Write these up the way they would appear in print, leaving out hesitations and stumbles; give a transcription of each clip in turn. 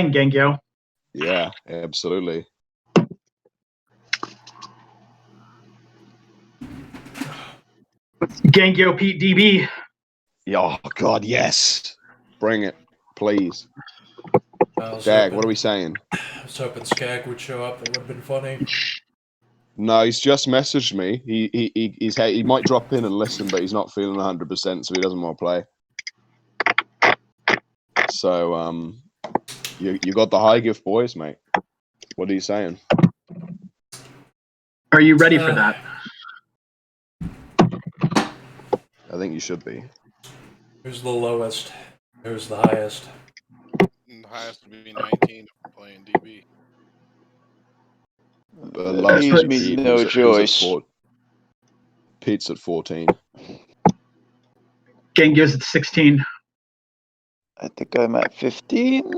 Gengyo. Yeah, absolutely. Gengyo Pete DB. Oh, God, yes. Bring it, please. I was Dag, hoping- what are we saying? I was hoping Skag would show up. That would have been funny. No, he's just messaged me. He might drop in and listen, but he's not feeling 100%, so he doesn't want to play. So, you got the high gift, boys, mate. What are you saying? Are you ready for that? I think you should be. Who's the lowest? Who's the highest? The highest would be 19 if we're playing DB. Lowest leaves would me be no who's at choice. Pete's at 14. Gengyo's at 16. I think I'm at 15.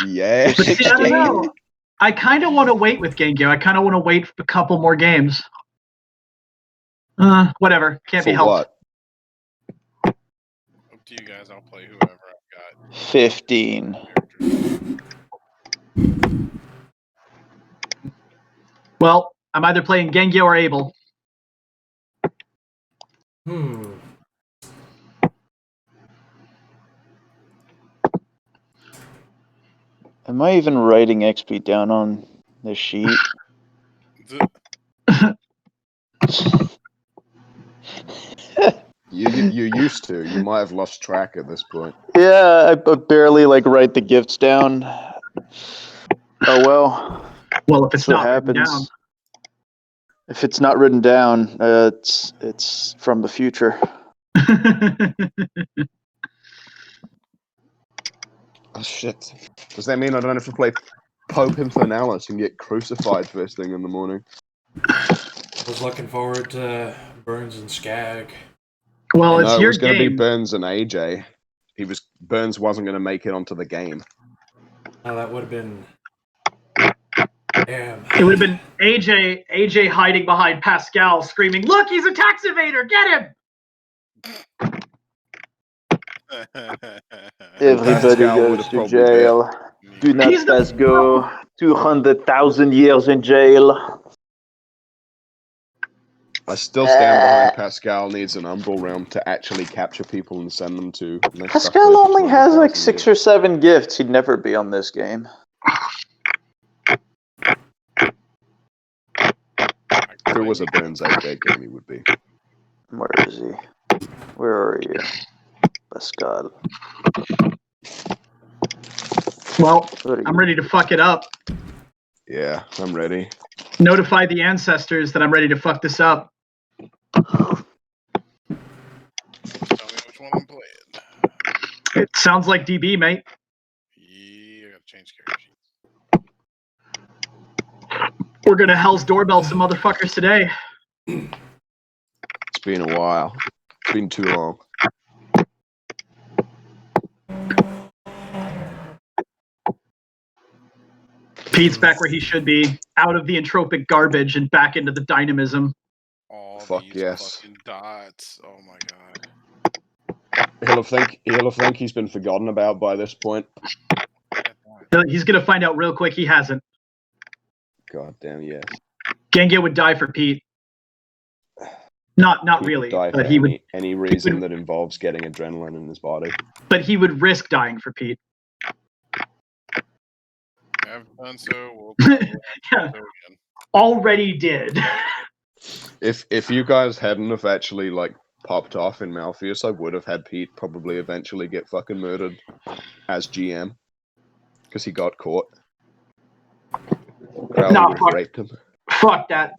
Yeah. But see, I don't know. I kind of want to wait with Gengyo. I kind of want to wait for a couple more games. Whatever. Can't be For helped. what? Up to you guys. I'll play whoever I've got. 15. Well, I'm either playing Gengyo or Abel. Am I even writing XP down on the sheet? You used to. You might have lost track at this point. Yeah, I barely write the gifts down. Oh well. Well, if it's That's what not written happens. down. If it's not written down, it's from the future. Oh, shit. Does that mean I don't have to play Pope Infernalis and get crucified first thing in the morning? I was looking forward to Burns and Skag. Well, it's No, it your was going to be game. Burns and AJ. Burns wasn't going to make it onto the game. Oh, that would have been. Damn. It would have been AJ hiding behind Pascal, screaming, "Look, he's a tax evader! Get him!" Everybody Pascal goes would've to probably jail. Do not He's the- pass go. 200,000 years in jail. I still stand behind Pascal needs an Umbral realm to actually capture people and send them to. and they're stuck Pascal there for only has 200,000 6 years. or 7 gifts. He'd never be on this game. If it was a Burns AJ game, he would be. Where is he? Where are you? Pascal. Well, What are I'm you? ready to fuck it up. Yeah, I'm ready. Notify the ancestors that I'm ready to fuck this up. Tell me which one I'm playing. It sounds like DB, mate. Yeah, I gotta change character sheets. We're gonna Hell's Doorbell some motherfuckers today. It's been a while. It's been too long. Pete's back where he should be, out of the entropic garbage and back into the dynamism. All Fuck these yes. fucking dots. Oh my god. He'll have think he's been forgotten about by this point. He's gonna find out real quick he hasn't. God damn yes. Gengyo would die for Pete. Not He would really, die but for he would. any reason that involves getting adrenaline in his body. But he would risk dying for Pete. I've done so. We'll probably have to Yeah. do so again. Already did. If you guys hadn't have actually popped off in Malpheus, I would have had Pete probably eventually get fucking murdered as GM because he got caught. Crowley Nah, would have fuck. raped him. Fuck that.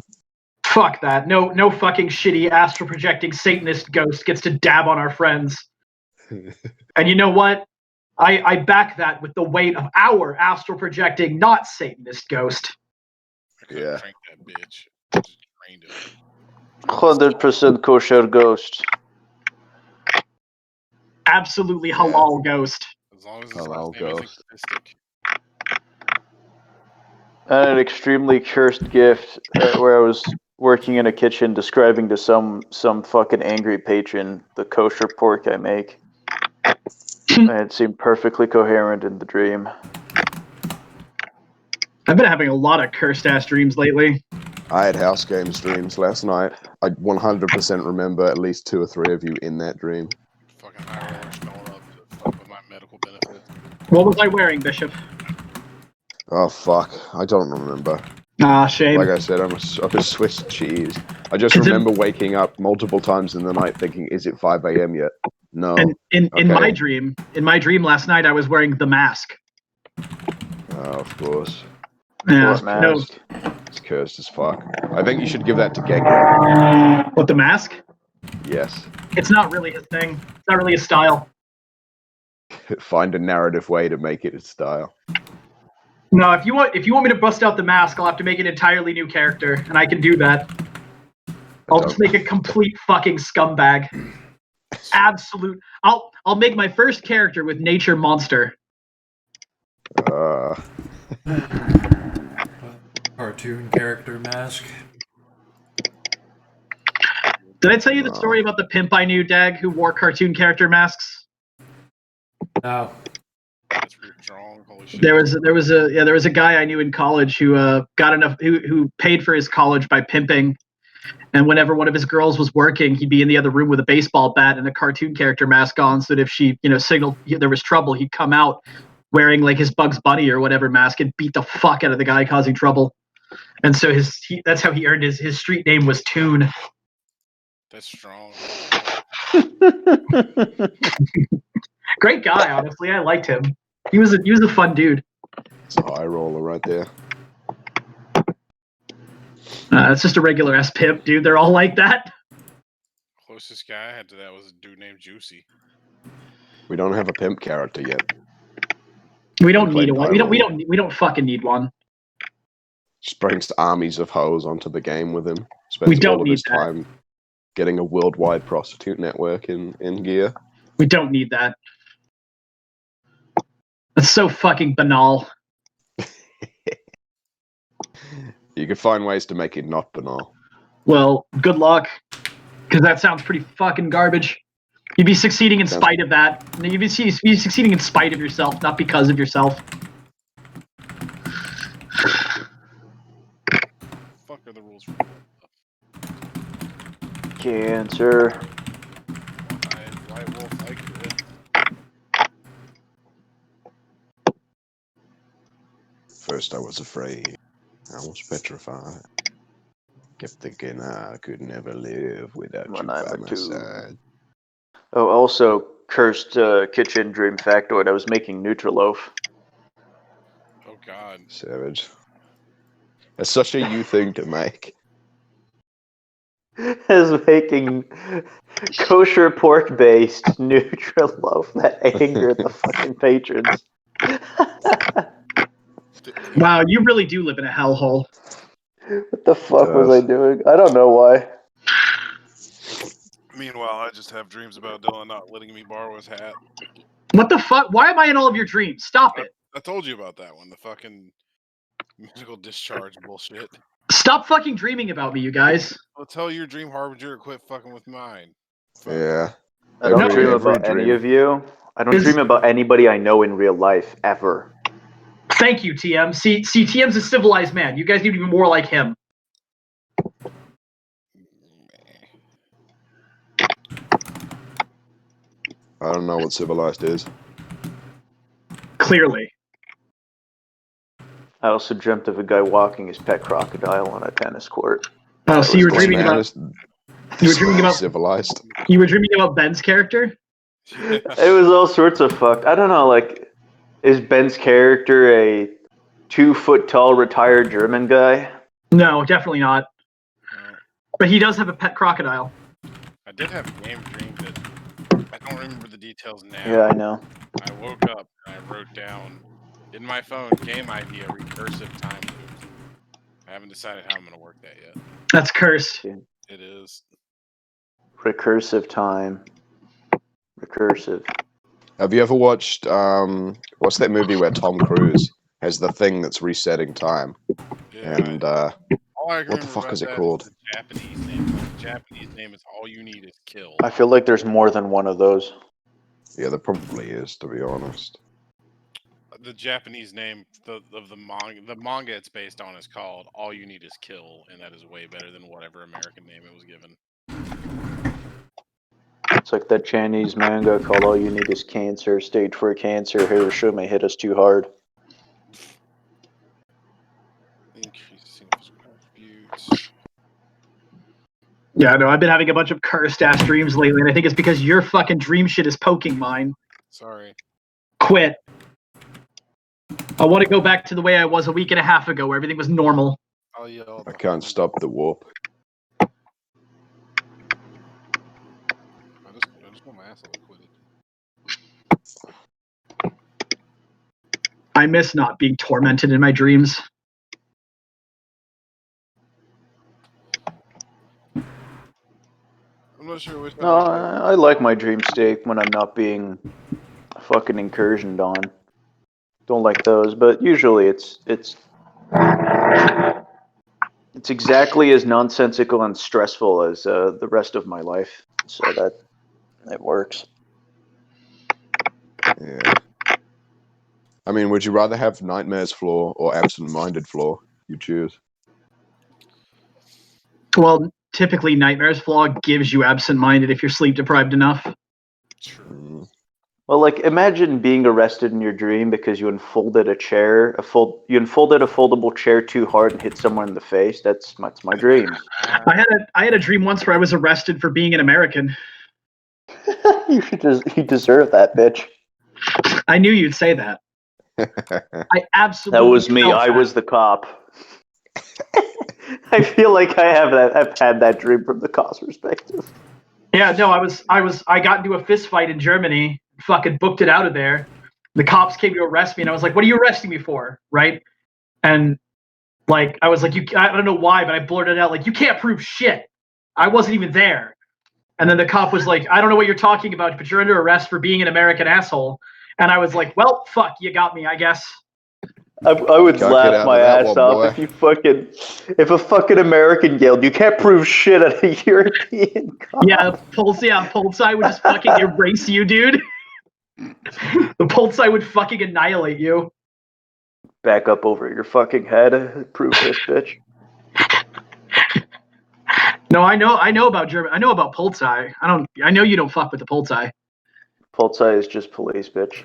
Fuck that. No fucking shitty astral projecting Satanist ghost gets to dab on our friends. And you know what? I back that with the weight of our astral projecting, not Satanist ghost. I could've Yeah. drank that bitch. Just drained it. 100% kosher ghost. Absolutely halal ghost. As long as his Hello, last name isn't ghost. Christic. And an extremely cursed gift where I was working in a kitchen describing to some fucking angry patron the kosher pork I make. And it seemed perfectly coherent in the dream. I've been having a lot of cursed ass dreams lately. I had house game streams last night. I 100% remember at least 2 or 3 of you in that dream. Fucking high rollers going up to fuck with my medical benefits. What was I wearing, Bishop? Oh fuck, I don't remember. Ah, shame. Like I said, I'm a Swiss cheese. I just It's remember waking up multiple times in the night thinking, "Is it 5 a.m. yet?" No. And in Okay. my dream last night, I was wearing the mask. Oh, of course. Yeah, What no. mask? It's cursed as fuck. I think you should give that to Gegler. What, the mask? Yes. It's not really his thing. It's not really his style. Find a narrative way to make it his style. No, if you want me to bust out the mask, I'll have to make an entirely new character, and I can do that. I'll just make a complete fucking scumbag. Absolute. I'll make my first character with Nature Monster. Cartoon character mask. Did I tell you the story about the pimp I knew, Dag, who wore cartoon character masks? No. That's pretty strong. Holy shit. There was a guy I knew in college who got enough who paid for his college by pimping, and whenever one of his girls was working, he'd be in the other room with a baseball bat and a cartoon character mask on, so that if she signaled there was trouble, he'd come out wearing like his Bugs Bunny or whatever mask and beat the fuck out of the guy causing trouble. And so that's how he earned his street name was Toon. That's strong. Great guy, honestly. I liked him. He was a fun dude. It's a high roller right there. It's just a regular ass pimp, dude. They're all like that. Closest guy I had to that was a dude named Juicy. We don't have a pimp character yet. We don't need played one. We don't fucking need one. Just brings armies of hoes onto the game with him. Spends don't all of need his that. time getting a worldwide prostitute network in gear. We don't need that. That's so fucking banal. You could find ways to make it not banal. Well, good luck, because that sounds pretty fucking garbage. You'd be succeeding in spite of that. You'd be succeeding in spite of yourself, not because of yourself. Fuck are the rules for Cancer. White wolf like it? First I was afraid. I was petrified. Kept thinking I could never live without you by my side. Oh, also, cursed kitchen dream factoid. I was making Nutriloaf. Oh god. Savage. That's such a you thing to make. I was making kosher pork-based Nutriloaf that angered the fucking patrons. Wow, you really do live in a hellhole. What the fuck was I doing? I don't know why. Meanwhile, I just have dreams about Dylan not letting me borrow his hat. What the fuck? Why am I in all of your dreams? Stop it. I told you about that one. The fucking musical discharge bullshit. Stop fucking dreaming about me, you guys. I'll tell your dream harbinger to quit fucking with mine. Fuck. Yeah. I don't Every- dream every about any dream. of you. I don't Is- dream about anybody I know in real life, ever. Thank you, TM. See, TM's a civilized man. You guys need to be more like him. I don't know what civilized is. Clearly. I also dreamt of a guy walking his pet crocodile on a tennis court. Oh, so you were This dreaming man about is civilized. you were dreaming about Ben's character? It was all sorts of fucked. I don't know, like, is Ben's character a 2-foot-tall retired German guy? No, definitely not. But he does have a pet crocodile. I did have a game dream that I don't remember the details now. Yeah, I know. I woke up and I wrote down in my phone game idea recursive time loop. I haven't decided how I'm going to work that yet. That's cursed. It is. Recursive time. Recursive. Have you ever watched what's that movie where Tom Cruise has the thing that's resetting time? Yeah, And all I what the remember fuck about is it that called? the Japanese name. The Japanese name is all you need is kill. I feel like there's more than one of those. Yeah, there probably is, to be honest. the Japanese name of the manga it's based on is called All You Need Is Kill, and that is way better than whatever American name it was given. It's like that Chinese manga called All You Need Is Cancer, Stage 4 Cancer, Hiroshima hit us too hard. Increasing attributes. Yeah, no, I've been having a bunch of cursed ass dreams lately, and I think it's because your fucking dream shit is poking mine. Sorry. Quit. I want to go back to the way I was a week and a half ago, where everything was normal. I'll yell. I can't stop the warp. I just want my asshole acquitted. I miss not being tormented in my dreams. I'm not sure which. No, I like my dream state when I'm not being fucking incursioned on. Don't like those, but usually it's exactly as nonsensical and stressful as the rest of my life, so that works. Yeah. I mean, would you rather have Nightmares Floor or Absent-Minded Floor? You choose. Well, typically Nightmares Flaw gives you absent-minded if you're sleep deprived enough. True. Well, like imagine being arrested in your dream because you unfolded a foldable chair too hard and hit someone in the face. That's my dreams. I had a dream once where I was arrested for being an American. You deserve that, bitch. I knew you'd say that. I absolutely. That was me. felt I that. was the cop. I feel like I've had that dream from the cop's perspective. Yeah, no, I got into a fist fight in Germany, fucking booked it out of there. The cops came to arrest me, and I was like, "What are you arresting me for?" Right? And like, I was like, I don't know why, but I blurted out like, "You can't prove shit. I wasn't even there." And then the cop was like, "I don't know what you're talking about, but you're under arrest for being an American asshole." And I was like, "Well, fuck, you got me, I guess." I would Can't get laugh out my of that ass one, off boy. if a fucking American yelled, "You can't prove shit" at a European cop. Yeah, Polizei would just fucking erase you, dude. The Polizei would fucking annihilate you. Back up over your fucking head. Prove this, bitch. No, I know about German. I know about Polizei. I know you don't fuck with the Polizei. Polizei is just police, bitch.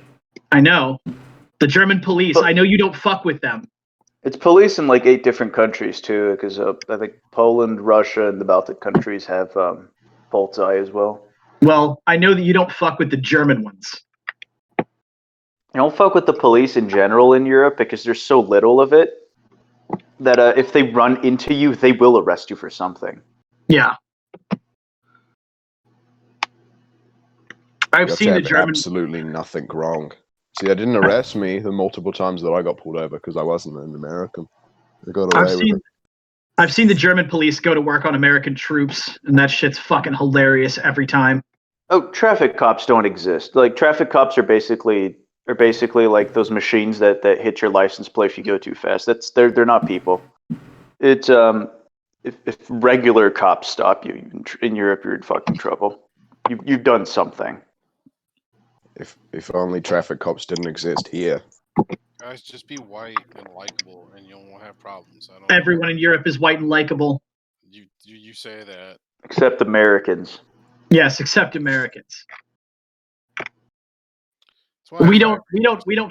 I know. The German police. I know you don't fuck with them. It's police in like 8 different countries too, because I think Poland, Russia, and the Baltic countries have Polizei as well. Well, I know that you don't fuck with the German ones. I don't fuck with the police in general in Europe because there's so little of it that if they run into you, they will arrest you for something. Yeah. I've You have seen to the have German. absolutely nothing wrong. See, they didn't arrest me the multiple times that I got pulled over because I wasn't an American. They got away with it. I've seen the German police go to work on American troops, and that shit's fucking hilarious every time. Oh, traffic cops don't exist. Like traffic cops are basically like those machines that hit your license plate if you go too fast. They're not people. It's if regular cops stop you in Europe, you're in fucking trouble. You've done something. If only traffic cops didn't exist here. Guys, just be white and likable, and you won't have problems. Everyone in Europe is white and likable. You say that. Except Americans. Yes, except Americans. That's why We don't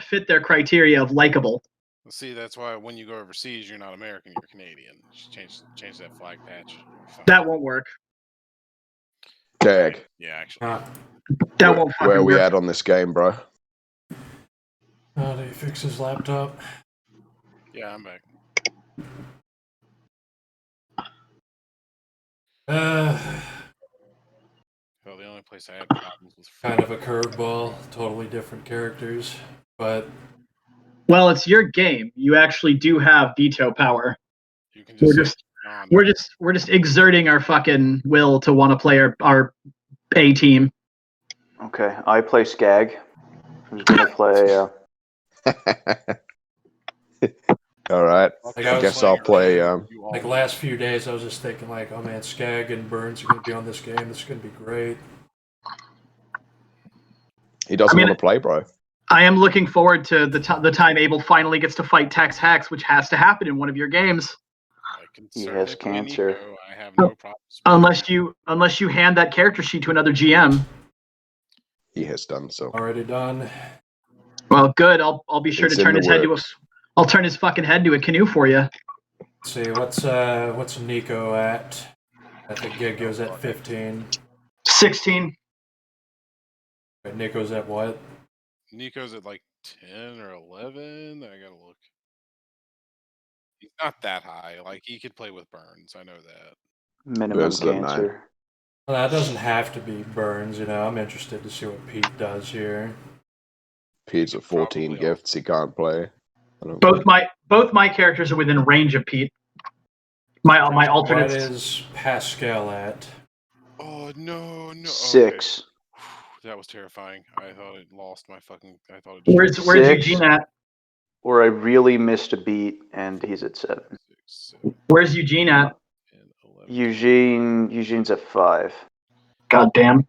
fit their criteria of likable. See, that's why when you go overseas, you're not American, you're Canadian. Just change that flag patch. That won't work. Dag. Yeah, actually. That won't fucking Where are we work. at on this game, bro? Did he fix his laptop? Yeah, I'm back. Well, the only place I had problems was Kind of a curveball, totally different characters, but Well, it's your game. You actually do have veto power. you can just We're just exerting our fucking will to want to play our A team. Okay, I play Skag. Who's gonna play? All right. Like, I guess I'll play. like last few days, I was just thinking like, oh man, Skag and Burns are going to be on this game. This is going to be great. He doesn't want to play, bro. I am looking forward to the time Abel finally gets to fight Tex Hex, which has to happen in one of your games. I can He certainly has play cancer. Nico. I have no problems. Unless you hand that character sheet to another GM. He has done so. Already done. Well, good. I'll be sure It's to in turn the his head to a. works. I'll turn his fucking head to a canoe for you. Let's see, what's Nico at? I think Gigo's at 15. 16. But Nico's at what? Nico's at like 10 or 11. I gotta look. He's not that high. Like he could play with Burns. I know that. Minimum Burns is at 9. cancer. Well, that doesn't have to be Burns, you know. I'm interested to see what Pete does here. Pete's at 14 Probably gifts. He can't play. Both my characters are within range of Pete. My What alternates. is Pascal at? Oh no. 6. Okay. That was terrifying. I thought it lost my fucking. I thought it. Where's 6. Eugene at? Or I really missed a beat, and he's at 7. 6, 7, Where's Eugene at? 10, 11. Eugene's at 5 God damn.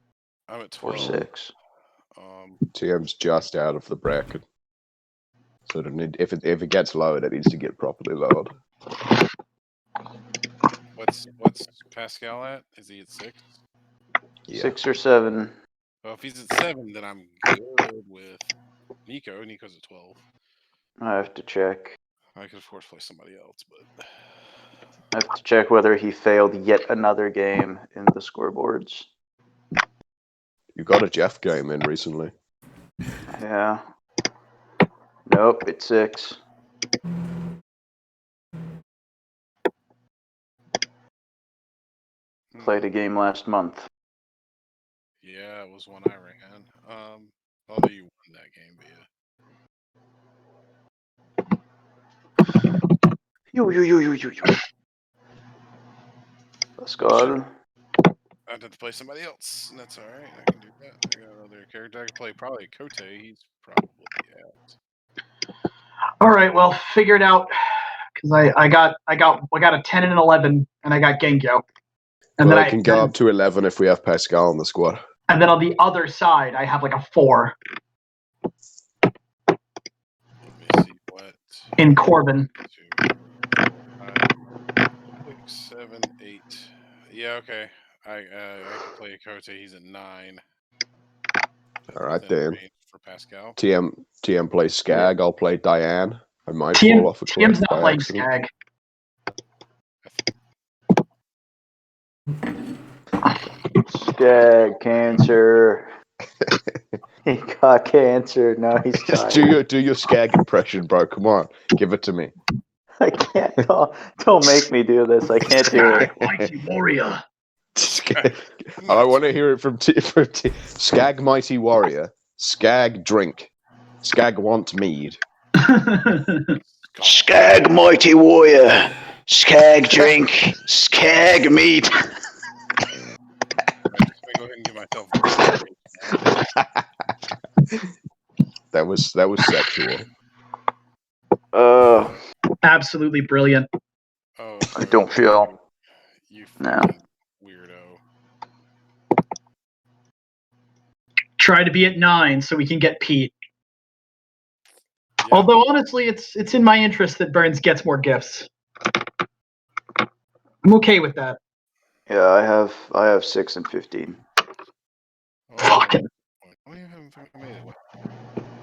I'm at or 12. 6. TM's just out of the bracket. So if it gets lowered, it needs to get properly lowered. What's Pascal at? Is he at 6? Yeah. 6 or 7. Well, if he's at 7, then I'm good with Nico. Nico's at 12. I have to check. I could of course play somebody else, but I have to check whether he failed yet another game in the scoreboards. You got a Jeff game in recently. Yeah. Nope, it's 6. Played a game last month. yeah, it was one I ran. Although you won that game, but Yo. Pascal. I had to play somebody else, and that's all right. I can do that. I got another character I can play. Probably Kote. He's probably out. All right, well, figure it out. Because I got a 10 and an 11, and I got Genko. And But then I can go up to 11 if we have Pascal on the squad. And then on the other side, I have like a 4 Let me see what. in Corbin. 2, 4, 5, 6, 7, 8. Yeah, okay. I can play Kote. He's at 9. All right, Within then. range for Pascal. TM plays Skag. I'll play Diane. I might TM, fall off a cliff TM's not by playing accident. Skag. Skag cancer. He got cancer. Now he's Just dying. do your Skag impression, bro. Come on, give it to me. I can't. Don't make me do this. I can't do it. Mighty warrior. I want to hear it from Skag Mighty Warrior. Skag drink. Skag want mead. Skag mighty warrior. Skag drink. Skag meat. I'm just gonna go ahead and give myself. That was sexual. Absolutely brilliant. Oh, I don't feel. You No. weirdo. Try to be at 9 so we can get Pete. Yeah. Although honestly, it's in my interest that Burns gets more gifts. I'm okay with that. Yeah, I have 6 and 15. Fucking. Why you haven't fucking made it?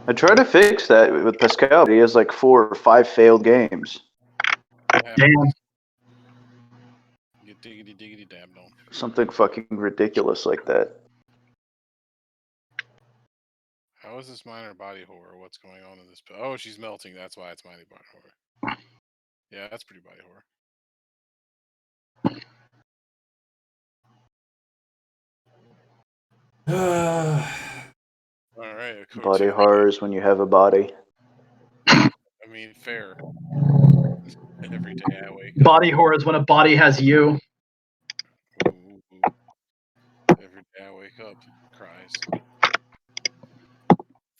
I tried to fix that with Pascal, but he has like 4 or 5 failed games. Damn. Get diggity damned on. Something fucking ridiculous like that. How is this minor body horror? What's going on in this? Oh, she's melting. That's why it's minor body horror. Yeah, that's pretty body horror. All right. Body horrors when you have a body. I mean, fair. Every day I wake up. Body horror is when a body has you. Ooh. Every day I wake up, cries.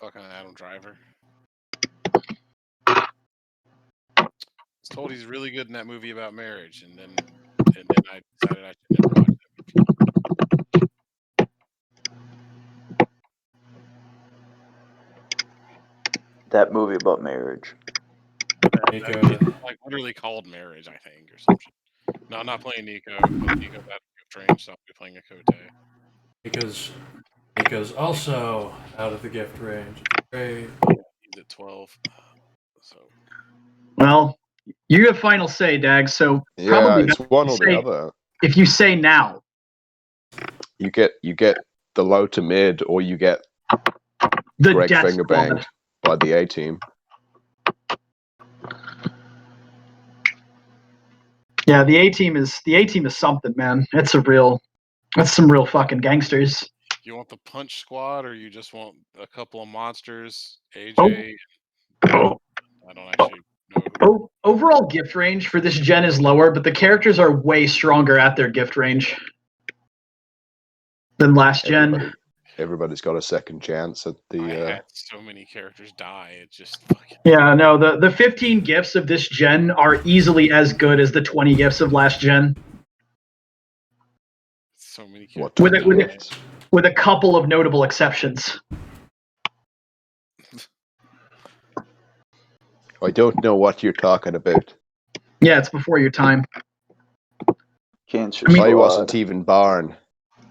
Fucking Adam Driver. I was told he's really good in that movie about marriage, and then I decided I should never watch that movie. That movie about marriage. Nico, It's like literally called Marriage, I think, or some shit. No, I'm not playing Nico. Nico's out of gift range, so I'll be playing a Kote. Nico's also out of the gift range. Great. He's at 12. So Well, you have final say, Dag. So Yeah, probably it's one or the other. if you say now, You get the low to mid, or you get the Greg death finger banged squad. by the A team. Yeah, the A team is something, man. That's some real fucking gangsters. you want the punch squad, or you just want a couple of monsters? AJ. Oh. I don't actually know. Who. Overall gift range for this gen is lower, but the characters are way stronger at their gift range than last gen. Everybody's got a second chance at I the. had so many characters die. It just fucking. Yeah, no, the 15 gifts of this gen are easily as good as the 20 gifts of last gen. So many What characters. with a couple of notable exceptions. I don't know what you're talking about. Yeah, it's before your time. Cancer I mean- I Squad. wasn't even born.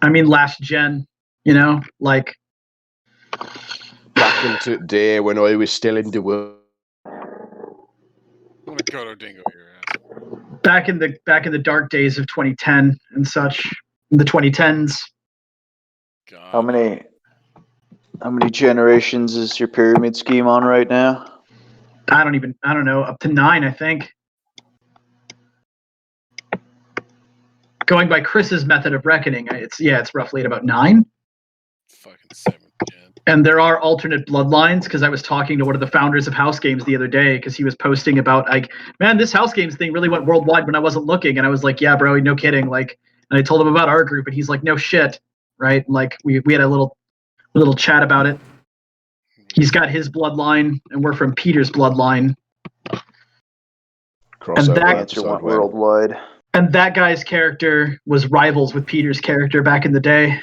I mean, last gen, you know, like Back into the day when I was still in the world. I'm gonna go to Dingo your ass. back in the dark days of 2010 and such, in the 2010s. God. How many generations is your pyramid scheme on right now? I don't know, up to 9, I think. Going by Chris's method of reckoning, it's roughly at about 9. Fucking 7th gen. And there are alternate bloodlines, because I was talking to one of the founders of House Games the other day, because he was posting about, like, man, this House Games thing really went worldwide when I wasn't looking. And I was like, yeah, bro, no kidding. Like, and I told him about our group, and he's like, no shit, right? Like, we had a little chat about it. He's got his bloodline, and we're from Peter's bloodline. Crossover that- Cancer went episode when worldwide. And that guy's character was rivals with Peter's character back in the day.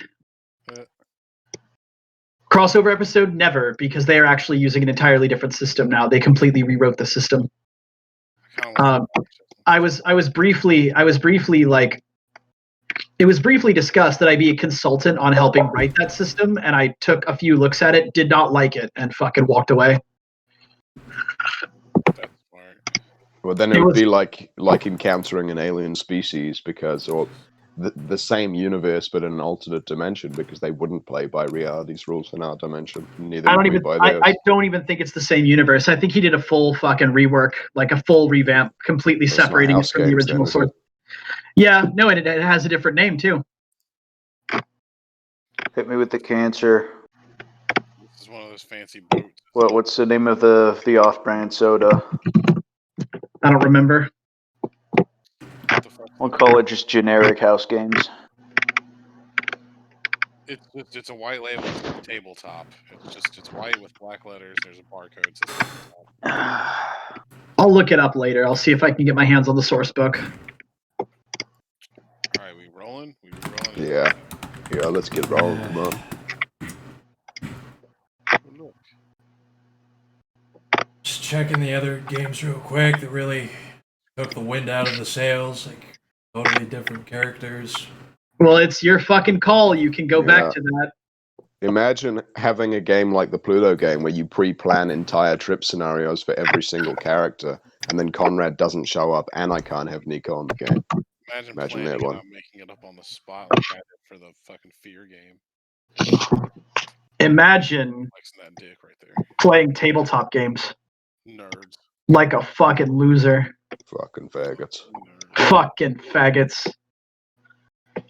Crossover episode, never, because they are actually using an entirely different system now. They completely rewrote the system. I was briefly like, it was briefly discussed that I be a consultant on helping write that system, and I took a few looks at it, did not like it, and fucking walked away. That's smart. Well, then it would be like encountering an alien species, because or the same universe but in an alternate dimension, because they wouldn't play by reality's rules in our dimension. Neither would we by theirs. I don't even think it's the same universe. I think he did a full fucking rework, like a full revamp, completely That's not separating it House from the Games original then, is source. it? Yeah, no, and it has a different name too. Hit me with the cancer. This is one of those fancy boats. What's the name of the off-brand soda? I don't remember. What the fuck? We'll call it just generic House Games. It's a white label tabletop. It's white with black letters. There's a barcode system. I'll look it up later. I'll see if I can get my hands on the source book. All right, we rolling? Yeah, let's get rolling. Come on. Look. Just checking the other games real quick that really took the wind out of the sails. Like, totally different characters. Well, it's your fucking call. You can go back to that. Imagine having a game like the Pluto game where you pre-plan entire trip scenarios for every single character, and then Conrad doesn't show up, and I can't have Nico on the game. Imagine Imagine planning that one. it out, making it up on the spot like I did for the fucking Fear game. Imagine Flexing that dick right there. playing tabletop games Nerds. like a fucking loser. Fucking faggots. Nerds. Fucking faggots.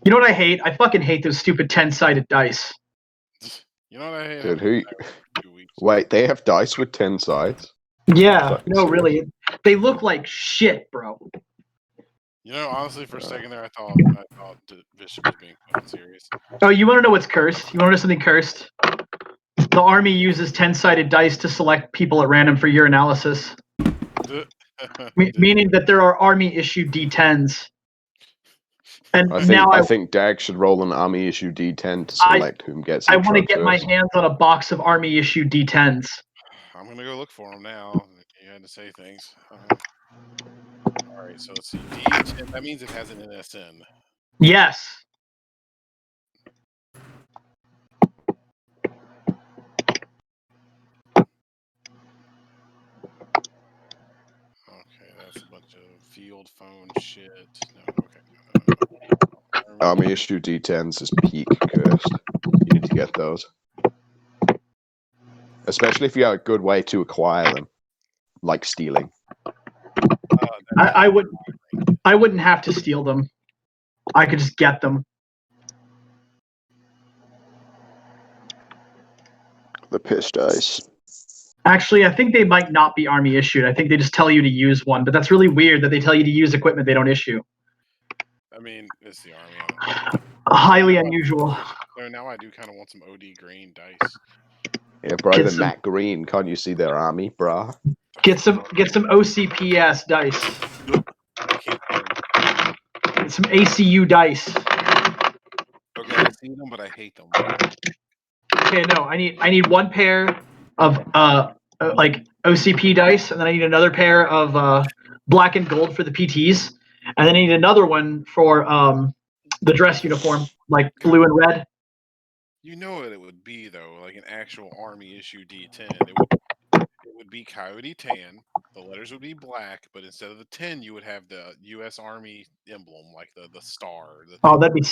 You know what I hate? I fucking hate those stupid 10-sided dice. You know what I hate? Dude, Having that for 2 weeks. Wait, they have dice with 10 sides? Yeah, Fucking no, serious. really. They look like shit, bro. You know, honestly, for a second there, I thought Bishop was being fucking serious. Oh, you want to know what's cursed? You want to know something cursed? The army uses 10-sided dice to select people at random for your analysis. Meaning that there are army-issued D10s. And I think Dag should roll an army issue D10 to select whom gets. I want to get my hands on a box of army-issued D10s. I'm gonna go look for them now. You had to say things. All right, so let's see. D10. That means it has an NSN. Yes. Okay, that's a bunch of field phone shit. No, okay. No. Army issue D10s is peak cursed. You need to get those. Especially if you have a good way to acquire them. Like stealing. I wouldn't have to steal them. I could just get them. The piss dice. Actually, I think they might not be Army issued. I think they just tell you to use one, but that's really weird that they tell you to use equipment they don't issue. I mean, it's the Army. Highly unusual. So now I do kind of want some OD green dice. Yeah, bro, the matte green. Can't you see their army, brah? Get some OCPS dice. I can't find them. Get some ACU dice. Okay, I see them, but I hate them. Okay, no, I need one pair of like OCP dice, and then I need another pair of black and gold for the PTs, and then I need another one for the dress uniform, like blue and red. You know what it would be though, like an actual Army issue D10. It would be Coyote tan. The letters would be black, but instead of the 10, you would have the U.S. Army emblem, like the star. Oh, that'd be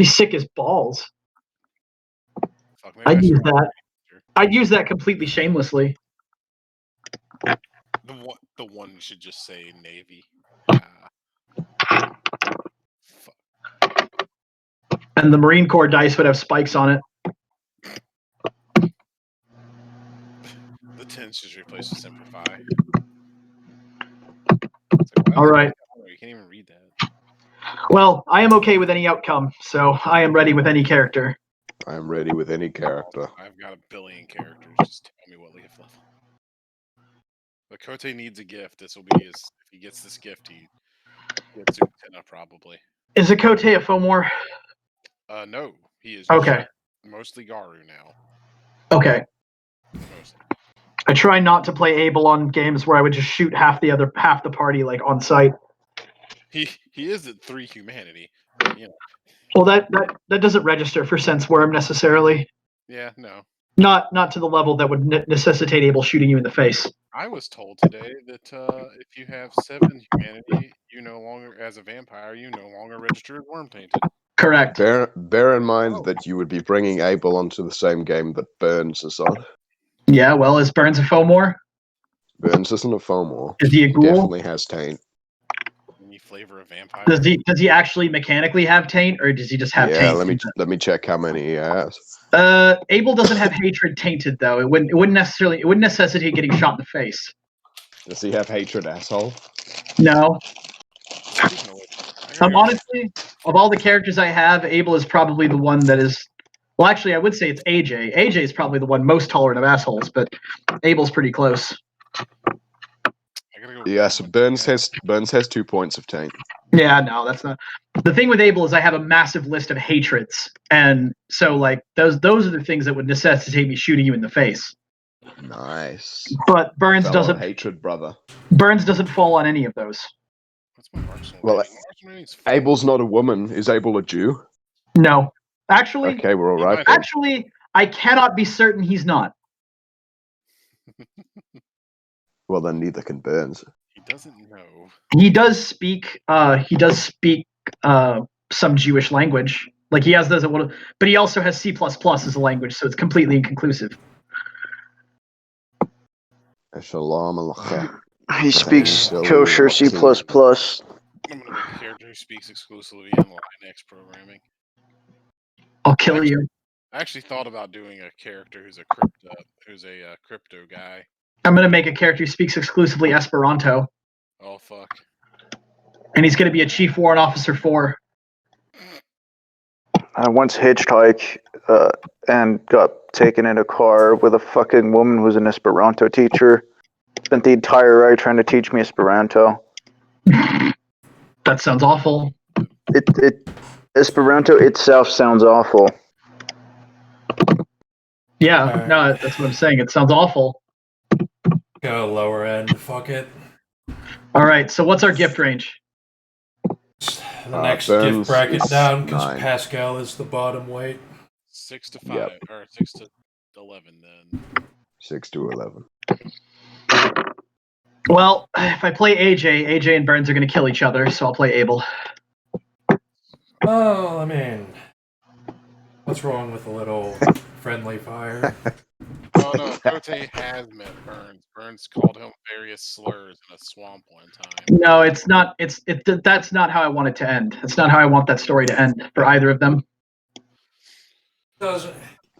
sick as balls. Fuck, maybe I'd I use should- that. I'd use that completely shamelessly. The one should just say Navy. Fuck. And the Marine Corps dice would have spikes on it. The 10s just replace with Simplify. All right. You can't even read that. Well, I am okay with any outcome, so I am ready with any character. I am ready with any character. I've got a billion characters. Just tell me what gift level. But Kote needs a gift. This will be his. If he gets this gift, he gets Utenna probably. Is Akote a Fomor? No, he is Okay. Mostly Garu now. Okay. Mostly. I try not to play Abel on games where I would just shoot half the party like on site. He is at 3 humanity, but you know. Well, that doesn't register for Sense Worm necessarily. Yeah, no. Not to the level that would necessitate Abel shooting you in the face. I was told today that if you have 7 humanity, you no longer, as a vampire, you no longer register as worm tainted. Correct. Bear in mind that you would be bringing Abel onto the same game that Burns is on. Yeah, well, is Burns a Fomor? Burns isn't a Fomor. Is he a He ghoul? definitely has taint. Any flavor of vampire? Does he actually mechanically have taint, or does he just have taint? Let me check how many he has. Abel doesn't have hatred tainted though. It wouldn't necessitate getting shot in the face. Does he have hatred, asshole? No. Speaking of which, Honestly, of all the characters I have, Abel is probably the one that is. Well, actually, I would say it's AJ. AJ is probably the one most tolerant of assholes, but Abel's pretty close. Yes, Burns has 2 points of taint. Yeah, no, that's not. The thing with Abel is I have a massive list of hatreds, and so like those are the things that would necessitate me shooting you in the face. Nice. But Burns Fellow doesn't. hatred, brother. Burns doesn't fall on any of those. what's my arsenal? Well, rating? Arsenal rating's 4. Abel's not a woman. Is Abel a Jew? No, actually, Okay, we're all right. Then. actually, I cannot be certain he's not. Well, then neither can Burns. He doesn't know. He does speak. Some Jewish language. Like he has those, but he also has C++ as a language, so it's completely inconclusive. Shalom aleichem. He speaks So kosher C++. I'm gonna make a character who speaks exclusively in Linux programming. I'll kill you. I actually thought about doing a character who's a crypto guy. I'm gonna make a character who speaks exclusively Esperanto, Oh fuck. and he's gonna be a Chief Warrant Officer 4. I once hitchhiked and got taken in a car with a fucking woman who was an Esperanto teacher. Spent the entire ride trying to teach me Esperanto. That sounds awful. Esperanto itself sounds awful. Yeah, no, that's what I'm saying. It sounds awful. Go lower end. Fuck it. All right. So what's our gift range? The next Burns gift bracket is down because 9. Pascal is the bottom weight. 6 to 5 Yep. or 6 to 11 then. 6 to 11. Well, if I play AJ and Burns are going to kill each other, so I'll play Abel. Oh, I mean, what's wrong with a little friendly fire? Oh no, Cote has met Burns. Burns called him various slurs in a swamp one time. No, it's not. That's not how I want it to end. That's not how I want that story to end for either of them. Just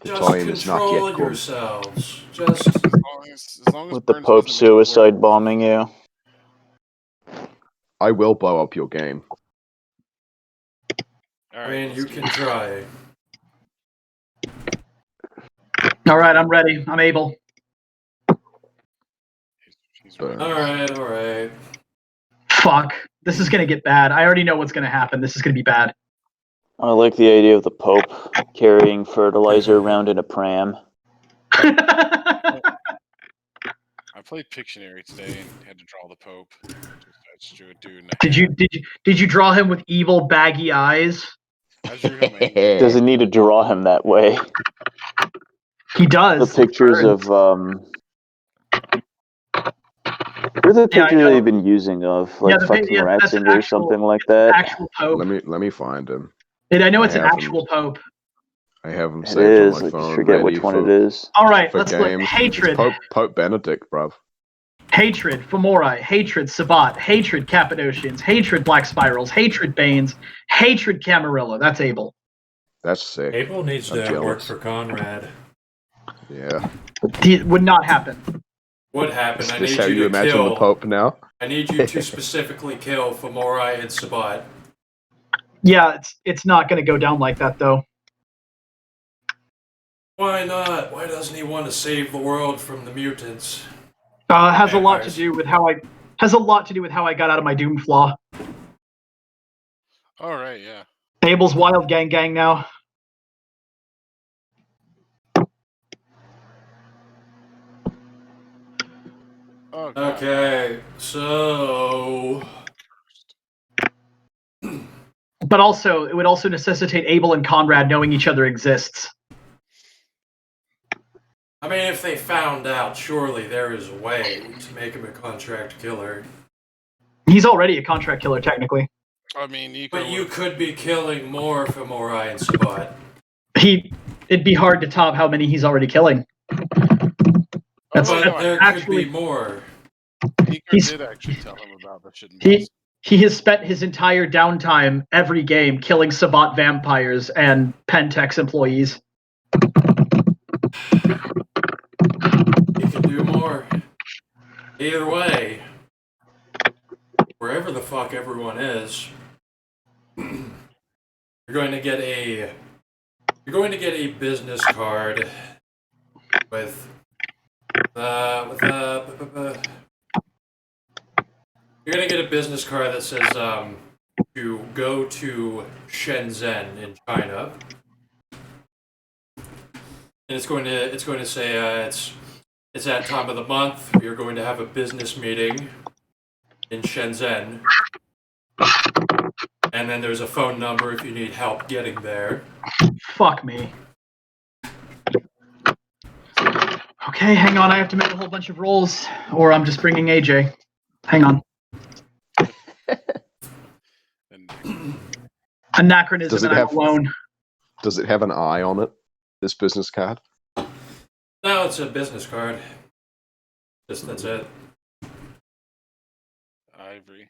time is not yet control come. yourselves. Just As long as With the Burns Pope doesn't make the word- suicide bombing you. I will blow up your game. All I right, mean, let's you do can it. try. All right, I'm ready. I'm able. He's ready. All right. Fuck. This is going to get bad. I already know what's going to happen. This is going to be bad. I like the idea of the Pope carrying fertilizer around in a pram. I played Pictionary today and had to draw the Pope. I just drew a dude in a Did you draw him with evil baggy eyes? I drew him angry. Doesn't need to draw him that way. He does. The pictures Burns. of what are the Yeah, I pictures know. they've been using of like the fucking that's an Ratzinger or actual- something like that? Actual Pope. Let me find him. And I know it's I an have him. actual Pope. I have him It saved is. on my I phone. just forget ready which one for, it is. All right, for let's look. games. Hatred. It's Pope Benedict, bruv. Hatred, Femorai, hatred, Sabat, hatred, Cappadocians, hatred, Black Spirals, hatred, Banes, hatred, Camarilla. That's Abel. That's sick. Abel needs I'm to work jealous. for Conrad. Yeah. It would not happen. What happened? I Is this need how you you to imagine kill. the Pope now? I need you to specifically kill Femorai and Sabat. Yeah, it's not going to go down like that though. Why not? Why doesn't he want to save the world from the mutants? Has a lot to Vampires. do with how I got out of my Doom flaw. All right, yeah. Abel's Wild Gang now. Oh, God. Okay, so But also, it would also necessitate Abel and Conrad knowing each other exists. I mean, if they found out, surely there is a way to make him a contract killer. He's already a contract killer, technically. I mean, But you could be killing more Femorai and Sabat. It'd be hard to top how many he's already killing. That's- But that's there actually- could be more. Nico he's- did actually tell him about the shit. He has spent his entire downtime every game killing Sabat vampires and Pentex employees. He can do more. Either way, wherever the fuck everyone is, you're going to get a business card with you're gonna get a business card that says to go to Shenzhen in China, and it's going to say it's that time of the month. You're going to have a business meeting in Shenzhen, and then there's a phone number if you need help getting there. Fuck me. Okay, hang on. I have to make a whole bunch of rolls, or I'm just bringing AJ. Hang on. And Anachronism Does it and I'm have- alone. Does it have an eye on it? This business card? No, it's a business card. That's it. Ivory.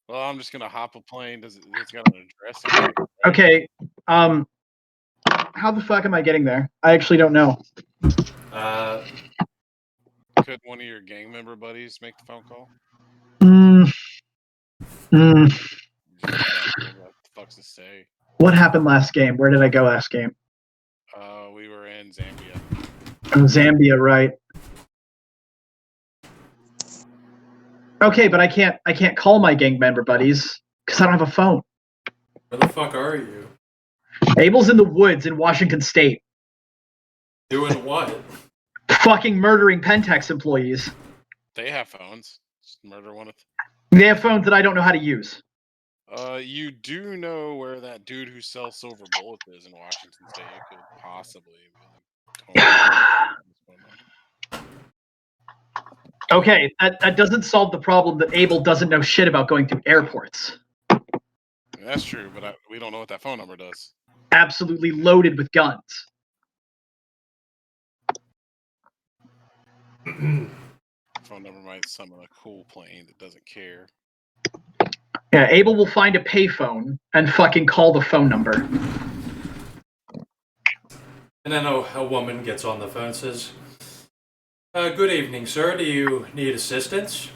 Well, I'm just gonna hop a plane. It's got an address on it. Okay. How the fuck am I getting there? I actually don't know. Could one of your gang member buddies make the phone call? Just find out what the fuck's to say. What happened last game? Where did I go last game? We were in Zambia. Oh, Zambia, right? Okay, but I can't call my gang member buddies because I don't have a phone. Where the fuck are you? Abel's in the woods in Washington State. Doing what? Fucking murdering Pentex employees. They have phones. Just murder one of They have phones that I don't know how to use. You do know where that dude who sells silver bullets is in Washington State. You could possibly be like, Okay, that doesn't solve the problem that Abel doesn't know shit about going through airports. that's true, but we don't know what that phone number does. Absolutely loaded with guns. Phone number might summon a cool plane that doesn't care. Yeah, Abel will find a payphone and fucking call the phone number. And then a woman gets on the phone and says, good evening, sir. Do you need assistance?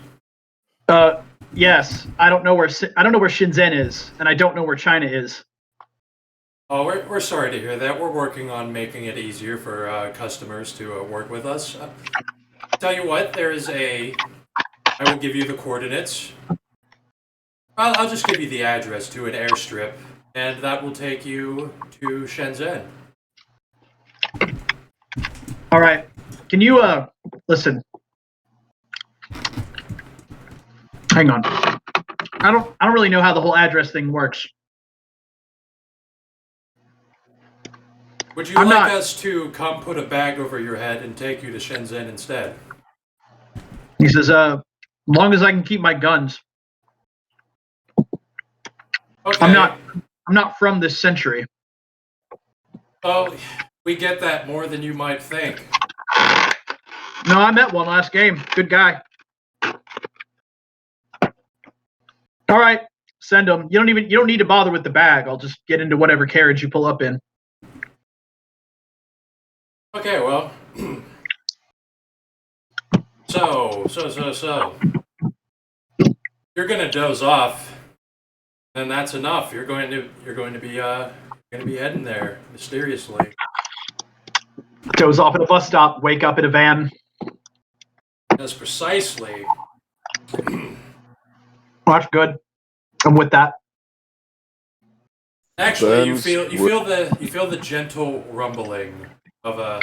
Yes. I don't know where Shenzhen is, and I don't know where China is. Oh, we're sorry to hear that. We're working on making it easier for customers to work with us. Tell you what, I will give you the coordinates. I'll just give you the address to an airstrip, and that will take you to Shenzhen. All right. Can you listen? Hang on. I don't really know how the whole address thing works. Would you like us to come put a bag over your head and take you to Shenzhen instead? He says, as long as I can keep my guns. Okay. I'm not from this century. Oh, we get that more than you might think. No, I met one last game. Good guy. All right, send him. You don't need to bother with the bag. I'll just get into whatever carriage you pull up in. Okay, well. So. You're gonna doze off, and that's enough. You're going to be heading there mysteriously. Doze off at a bus stop. Wake up in a van. That's precisely. Well, that's good. I'm with that. Actually, you feel the gentle rumbling of a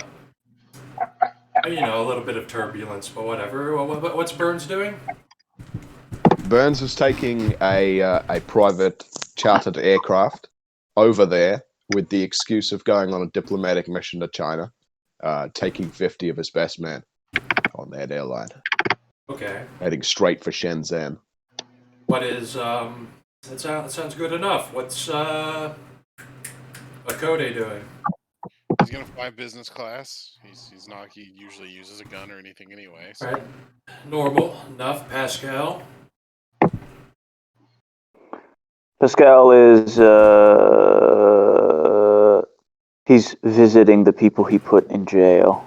little bit of turbulence, but whatever. What's Burns doing? Burns is taking a private chartered aircraft over there with the excuse of going on a diplomatic mission to China, taking 50 of his best men on that airline. Okay. Heading straight for Shenzhen. What is that sounds good enough. What's Akode doing? He's gonna fly business class. He's not. He usually uses a gun or anything anyway. So. Right. Normal enough. Pascal. Pascal is he's visiting the people he put in jail.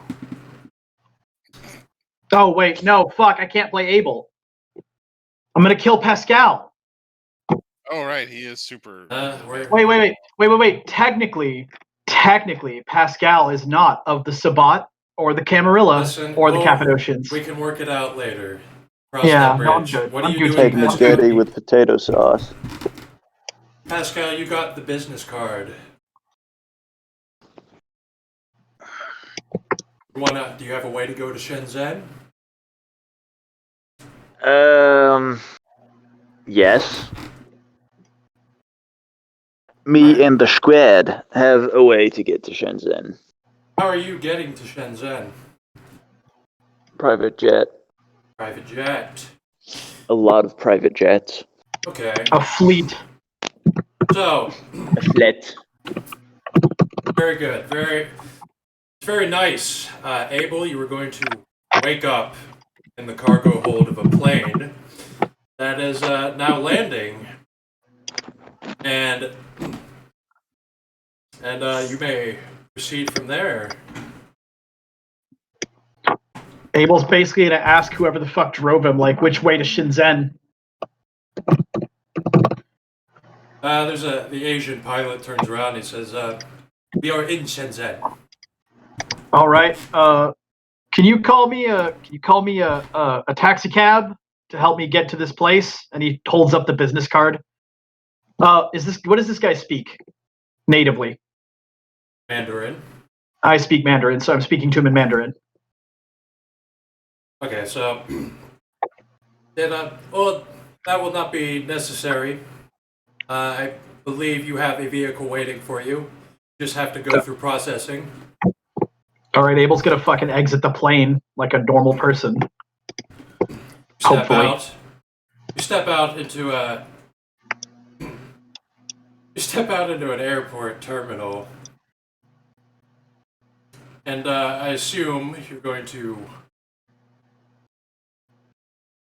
Oh wait, no, fuck! I can't play Abel. I'm gonna kill Pascal. Oh right, he is super. Wait. Technically, Pascal is not of the Sabbat or the Camarilla or the Cappadocians. We can work it out later. Cross Yeah, that bridge. no, I'm good. What are you doing, Taking it Pascal? dirty with potato sauce. Pascal, you got the business card. Do you have a way to go to Shenzhen? Yes. Me and the squad have a way to get to Shenzhen. How are you getting to Shenzhen? Private jet. Private jet. A lot of private jets. Okay. A fleet. So. A fleet. Very good. Very nice. Abel, you were going to wake up in the cargo hold of a plane that is now landing, and you may proceed from there. Abel's basically gonna ask whoever the fuck drove him, like, which way to Shenzhen. The Asian pilot turns around and he says, "We are in Shenzhen." All right. Can you call me a taxi cab to help me get to this place? And he holds up the business card. What does this guy speak natively? Mandarin. I speak Mandarin, so I'm speaking to him in Mandarin. Okay, so then, well, that will not be necessary. I believe you have a vehicle waiting for you. Just have to go through processing. All right, Abel's gonna fucking exit the plane like a normal person. Hopefully. You step out into a. You step out into an airport terminal, and I assume you're going to.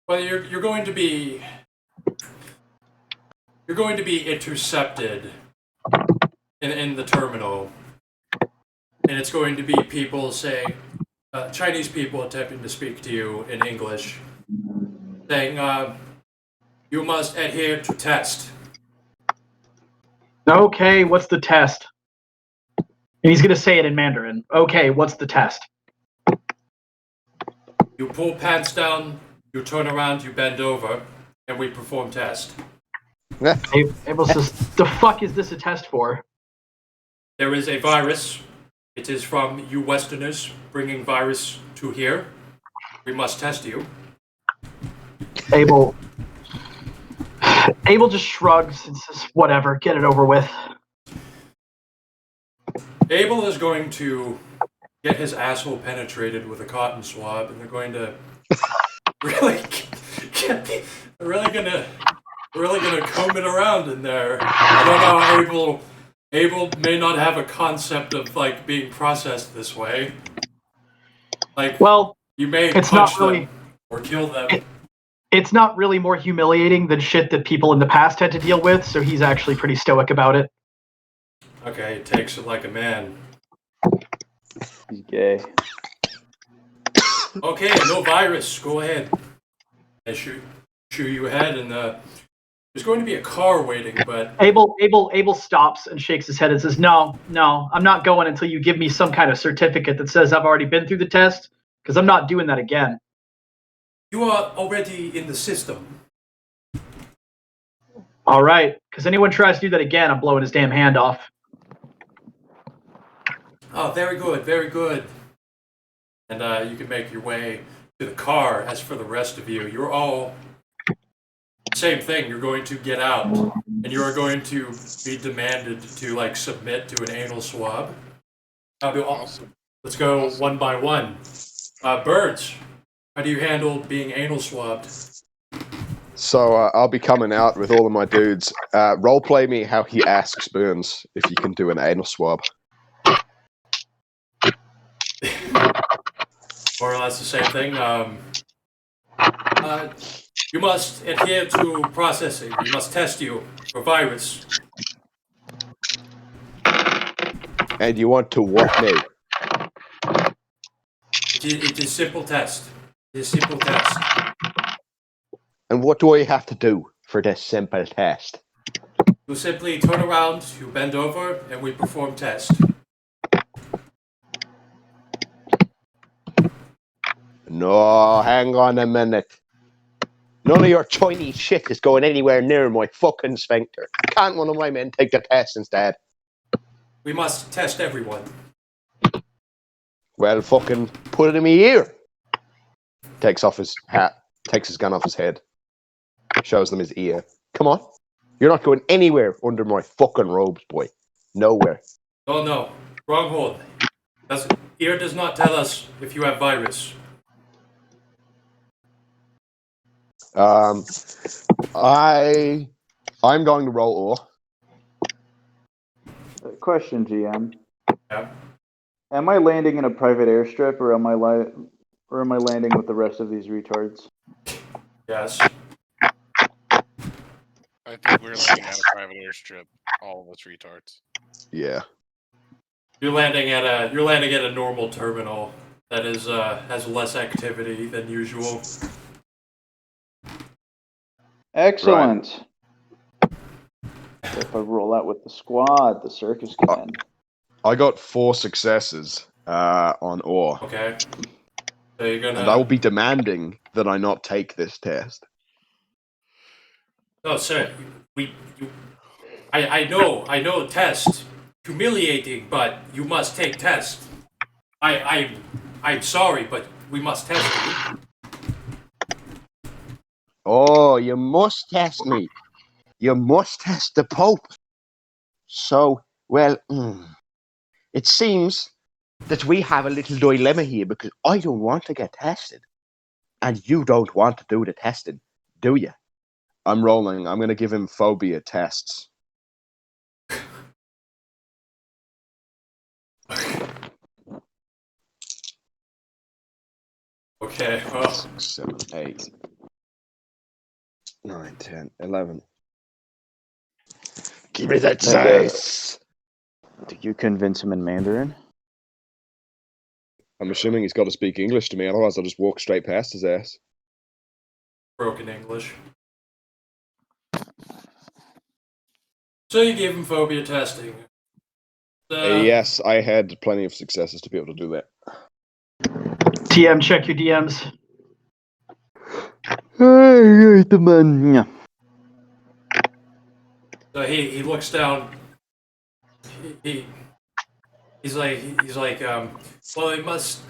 Well, you're going to be. You're going to be intercepted in the terminal, and it's going to be people saying, Chinese people attempting to speak to you in English, saying, "You must adhere to test." Okay, what's the test? And he's gonna say it in Mandarin. Okay, what's the test? You pull pants down, you turn around, you bend over, and we perform test. Abel says, "The fuck is this a test for?" There is a virus. It is from you Westerners bringing virus to here. We must test you. Abel just shrugs and says, "Whatever, get it over with." Abel is going to get his asshole penetrated with a cotton swab, and they're going to really gonna comb it around in there. I don't know. Abel may not have a concept of like being processed this way. Like, well, you may it's punch not really, them or kill them. It's not really more humiliating than shit that people in the past had to deal with, so he's actually pretty stoic about it. Okay, he takes it like a man. He's gay. Okay, no virus. Go ahead. I shoot you ahead, and there's going to be a car waiting, but Abel stops and shakes his head and says, No, I'm not going until you give me some kind of certificate that says I've already been through the test, because I'm not doing that again. You are already in the system. All right, because anyone tries to do that again, I'm blowing his damn hand off. Oh, very good, very good. And you can make your way to the car. As for the rest of you, you're all same thing. You're going to get out, and you are going to be demanded to like submit to an anal swab. Awesome. Let's go one by one. Birds, how do you handle being anal swabbed? So I'll be coming out with all of my dudes. Roleplay me how he asks Burns if you can do an anal swab. More or less the same thing. You must adhere to processing. We must test you for virus. And you want to what me? It is simple test. It is simple test. And what do I have to do for this simple test? You simply turn around, you bend over, and we perform test. No, hang on a minute. None of your Chinese shit is going anywhere near my fucking sphincter. Can't one of my men take the test instead? We must test everyone. Well, fucking put it in my ear. Takes off his hat, takes his gun off his head, shows them his ear. Come on. You're not going anywhere under my fucking robes, boy. Nowhere. Oh no, wrong hold. Ear does not tell us if you have virus. I'm going to roll ore. Question, GM. Yeah. Am I landing in a private airstrip, or am I landing with the rest of these retards? Yes. I think we're landing at a private airstrip. All of us retards. Yeah. You're landing at a normal terminal that is has less activity than usual. Excellent. If I roll out with the squad, the circus can end. I got 4 successes on ore. Okay. So you're gonna. And I will be demanding that I not take this test. No, sir. I know test. Humiliating, but you must take test. I'm sorry, but we must test you. Oh, you must test me. You must test the Pope. So, well, it seems that we have a little dilemma here because I don't want to get tested. And you don't want to do the testing, do you? I'm rolling. I'm going to give him phobia tests. Okay, well. 6, 7, 8, 9, 10, 11. Give me that dice. Did you convince him in Mandarin? I'm assuming he's got to speak English to me, otherwise I'll just walk straight past his ass. Broken English. So you gave him phobia testing. Yes, I had plenty of successes to be able to do that. TM, check your DMs. So he looks down. He's like well he must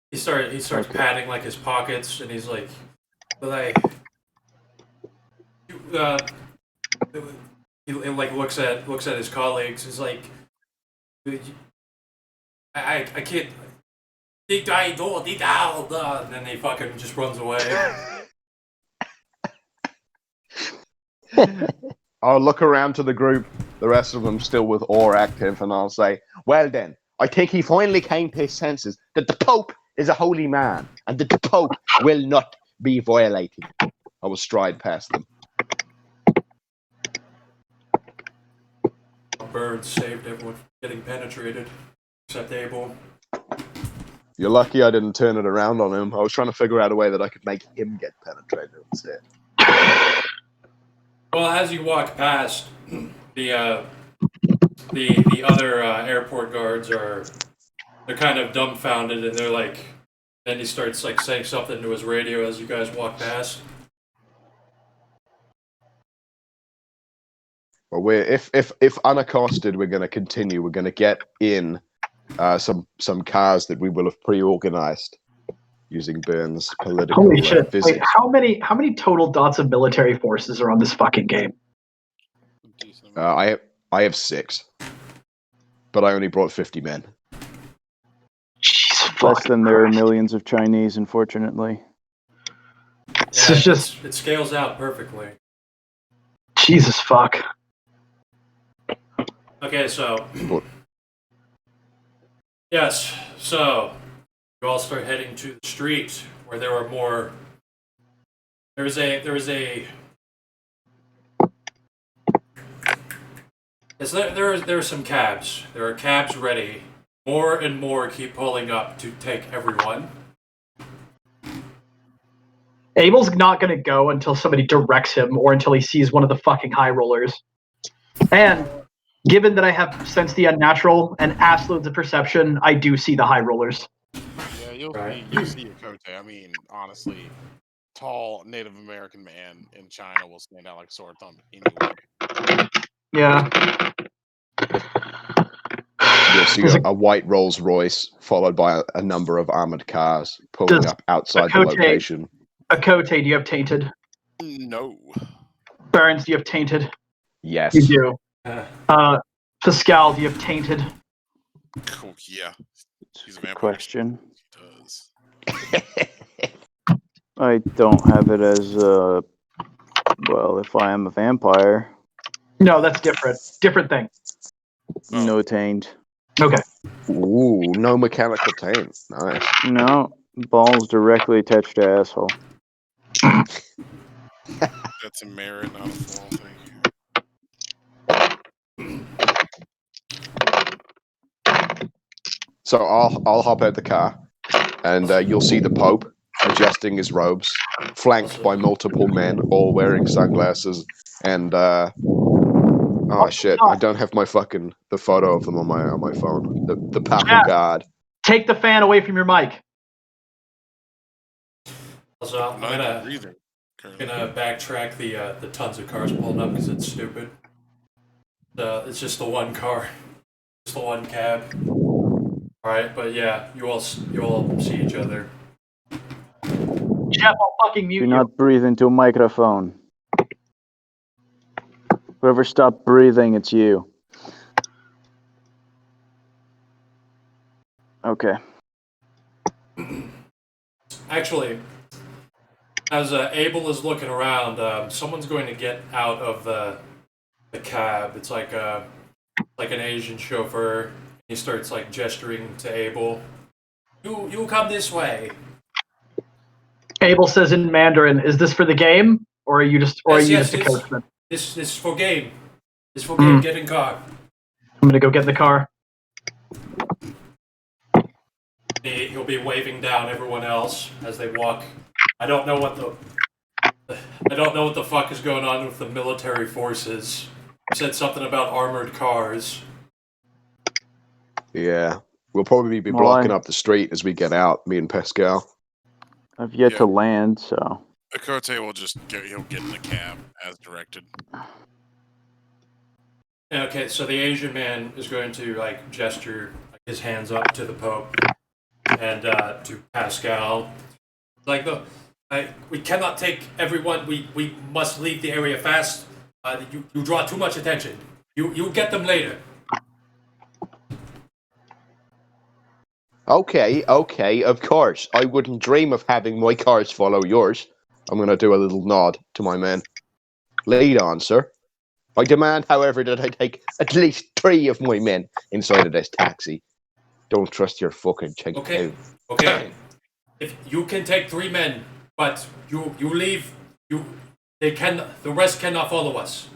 he starts Okay. patting like his pockets and he's like he like looks at his colleagues. He's like I can't. And then he fucking just runs away. I'll look around to the group, the rest of them still with awe active, and I'll say, well then, I think he finally came to his senses that the Pope is a holy man, and that the Pope will not be violated. I will stride past them. Birds saved everyone from getting penetrated, except Abel. You're lucky I didn't turn it around on him. I was trying to figure out a way that I could make him get penetrated instead. Well, as you walk past, the other airport guards they're kind of dumbfounded, and they're like, then he starts like saying something to his radio as you guys walk past. Well, if unaccosted, we're going to continue. We're going to get in some cars that we will have pre-organized using Burns' political Holy shit! visit. Wait, how many total dots of military forces are on this fucking game? I have 6, but I only brought 50 men. Jesus, Less than there are millions of Chinese, unfortunately. Yeah, It scales out perfectly. Jesus fuck. Okay, so yes, so you all start heading to the street where there were more. There was a. Yes, there are some cabs. There are cabs ready. More and more keep pulling up to take everyone. Abel's not gonna go until somebody directs him or until he sees one of the fucking high rollers. And given that I have sensed the unnatural and assloads of perception, I do see the high rollers. Yeah, you'll see a Cote. I mean, honestly, tall Native American man in China will stand out like a sore thumb anywhere. Yeah. You'll see a white Rolls Royce followed by a number of armored cars pulling up outside the location. Akote, do you have tainted? No. Burns, do you have tainted? Yes. You do. Pascal, do you have tainted? Oh, yeah. He's a vampire. Question. He does. I don't have it as well, if I am a vampire. No, that's different. Different thing. Oh. No taint. Okay. Ooh, no mechanical taint. Nice. No, balls directly attached to asshole. That's a merit, not a flaw. Thank you. So I'll hop out the car, and you'll see the Pope adjusting his robes, flanked by multiple men, all wearing sunglasses. And oh shit, I don't have the photo of them on my phone. The Papal Guard. Take the fan away from your mic. Also, I'm gonna backtrack the tons of cars pulling up because it's stupid. It's just the one car, just the one cab. All right, but yeah, you all see each other. Jeff, I'll fucking mute Do you. not breathe into a microphone. Whoever stopped breathing, it's you. Okay. Actually, as Abel is looking around, someone's going to get out of the cab. It's like an Asian chauffeur. He starts like gesturing to Abel. You come this way. Abel says in Mandarin, "Is this for the game, or are you just a coachman?" This is for game. This for game. Get in car. I'm gonna go get in the car. He'll be waving down everyone else as they walk. I don't know what the fuck is going on with the military forces. You said something about armored cars. Yeah. We'll probably be blocking up the street as we get out, me and Pascal. I've yet to land, so... Akote will he'll get in the cab as directed. Okay, so the Asian man is going to like gesture his hands up to the Pope and to Pascal. Like, we cannot take everyone. We must leave the area fast. You draw too much attention. You get them later. Okay, of course. I wouldn't dream of having my cars follow yours. I'm going to do a little nod to my men. Lead on, sir. I demand, however, that I take at least 3 of my men inside of this taxi. Don't trust your fucking chick. Okay. If you can take 3 men, but you leave, the rest cannot follow us.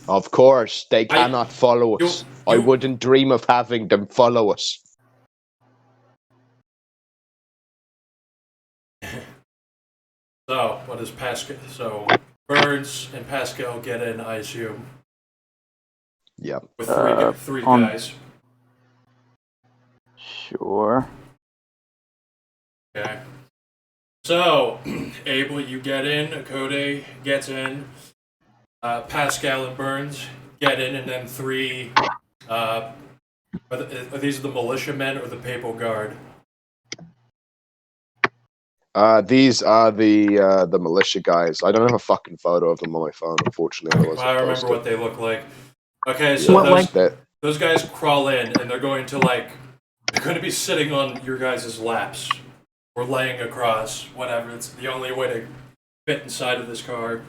Of course, they cannot follow us. I wouldn't dream of having them follow us. So, what is Pascal? So, Burns and Pascal get in, I assume. Yep. With three guys. Sure. Okay. So, Abel, you get in. Akode gets in. Pascal and Burns get in, and then 3. Are these the militiamen or the Papal Guard? These are the militia guys. I don't have a fucking photo of them on my phone, unfortunately. I remember what they look like. Okay, so those guys crawl in, and they're going to be sitting on your guys' laps, or laying across, whatever. It's the only way to fit inside of this car.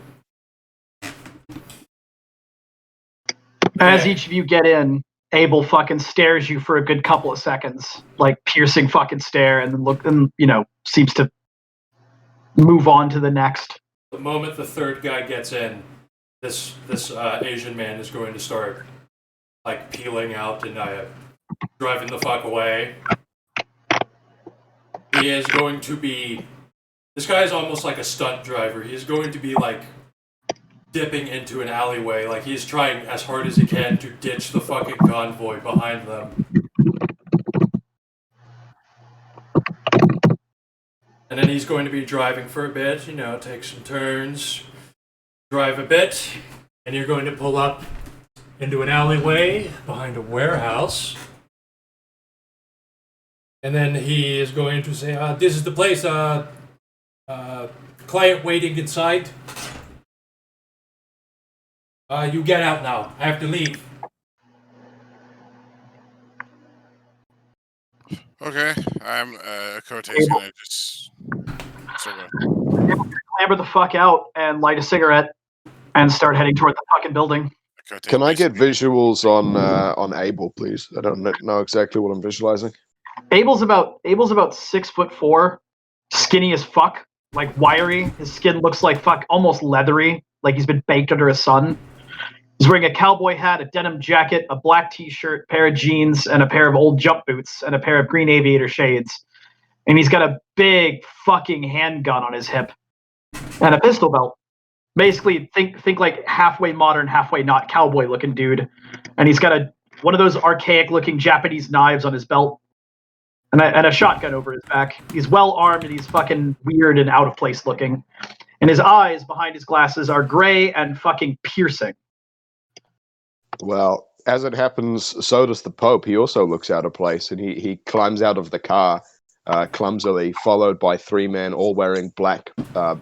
As each of you get in, Abel fucking stares you for a good couple of seconds, like piercing fucking stare, and then seems to move on to the next. The moment the 3rd guy gets in, this Asian man is going to start like peeling out and driving the fuck away. He is going to be. This guy is almost like a stunt driver. He is going to be like dipping into an alleyway, like he's trying as hard as he can to ditch the fucking convoy behind them. And then he's going to be driving for a bit, take some turns, drive a bit, and you're going to pull up into an alleyway behind a warehouse. And then he is going to say, this is the place, client waiting inside. You get out now. I have to leave. Okay, I'm Akote's gonna just clamber the fuck out and light a cigarette and start heading toward the fucking building. Can I get visuals on Abel, please? I don't know exactly what I'm visualizing. Abel's about 6'4", skinny as fuck, like wiry. His skin looks like fuck, almost leathery, like he's been baked under a sun. He's wearing a cowboy hat, a denim jacket, a black t-shirt, a pair of jeans, and a pair of old jump boots, and a pair of green aviator shades. And he's got a big fucking handgun on his hip and a pistol belt. Basically, think like halfway modern, halfway not cowboy looking dude. And he's got one of those archaic looking Japanese knives on his belt and a shotgun over his back. He's well armed and he's fucking weird and out of place looking. And his eyes behind his glasses are gray and fucking piercing. Well, as it happens, so does the Pope. He also looks out of place, and he climbs out of the car clumsily, followed by 3 men, all wearing black,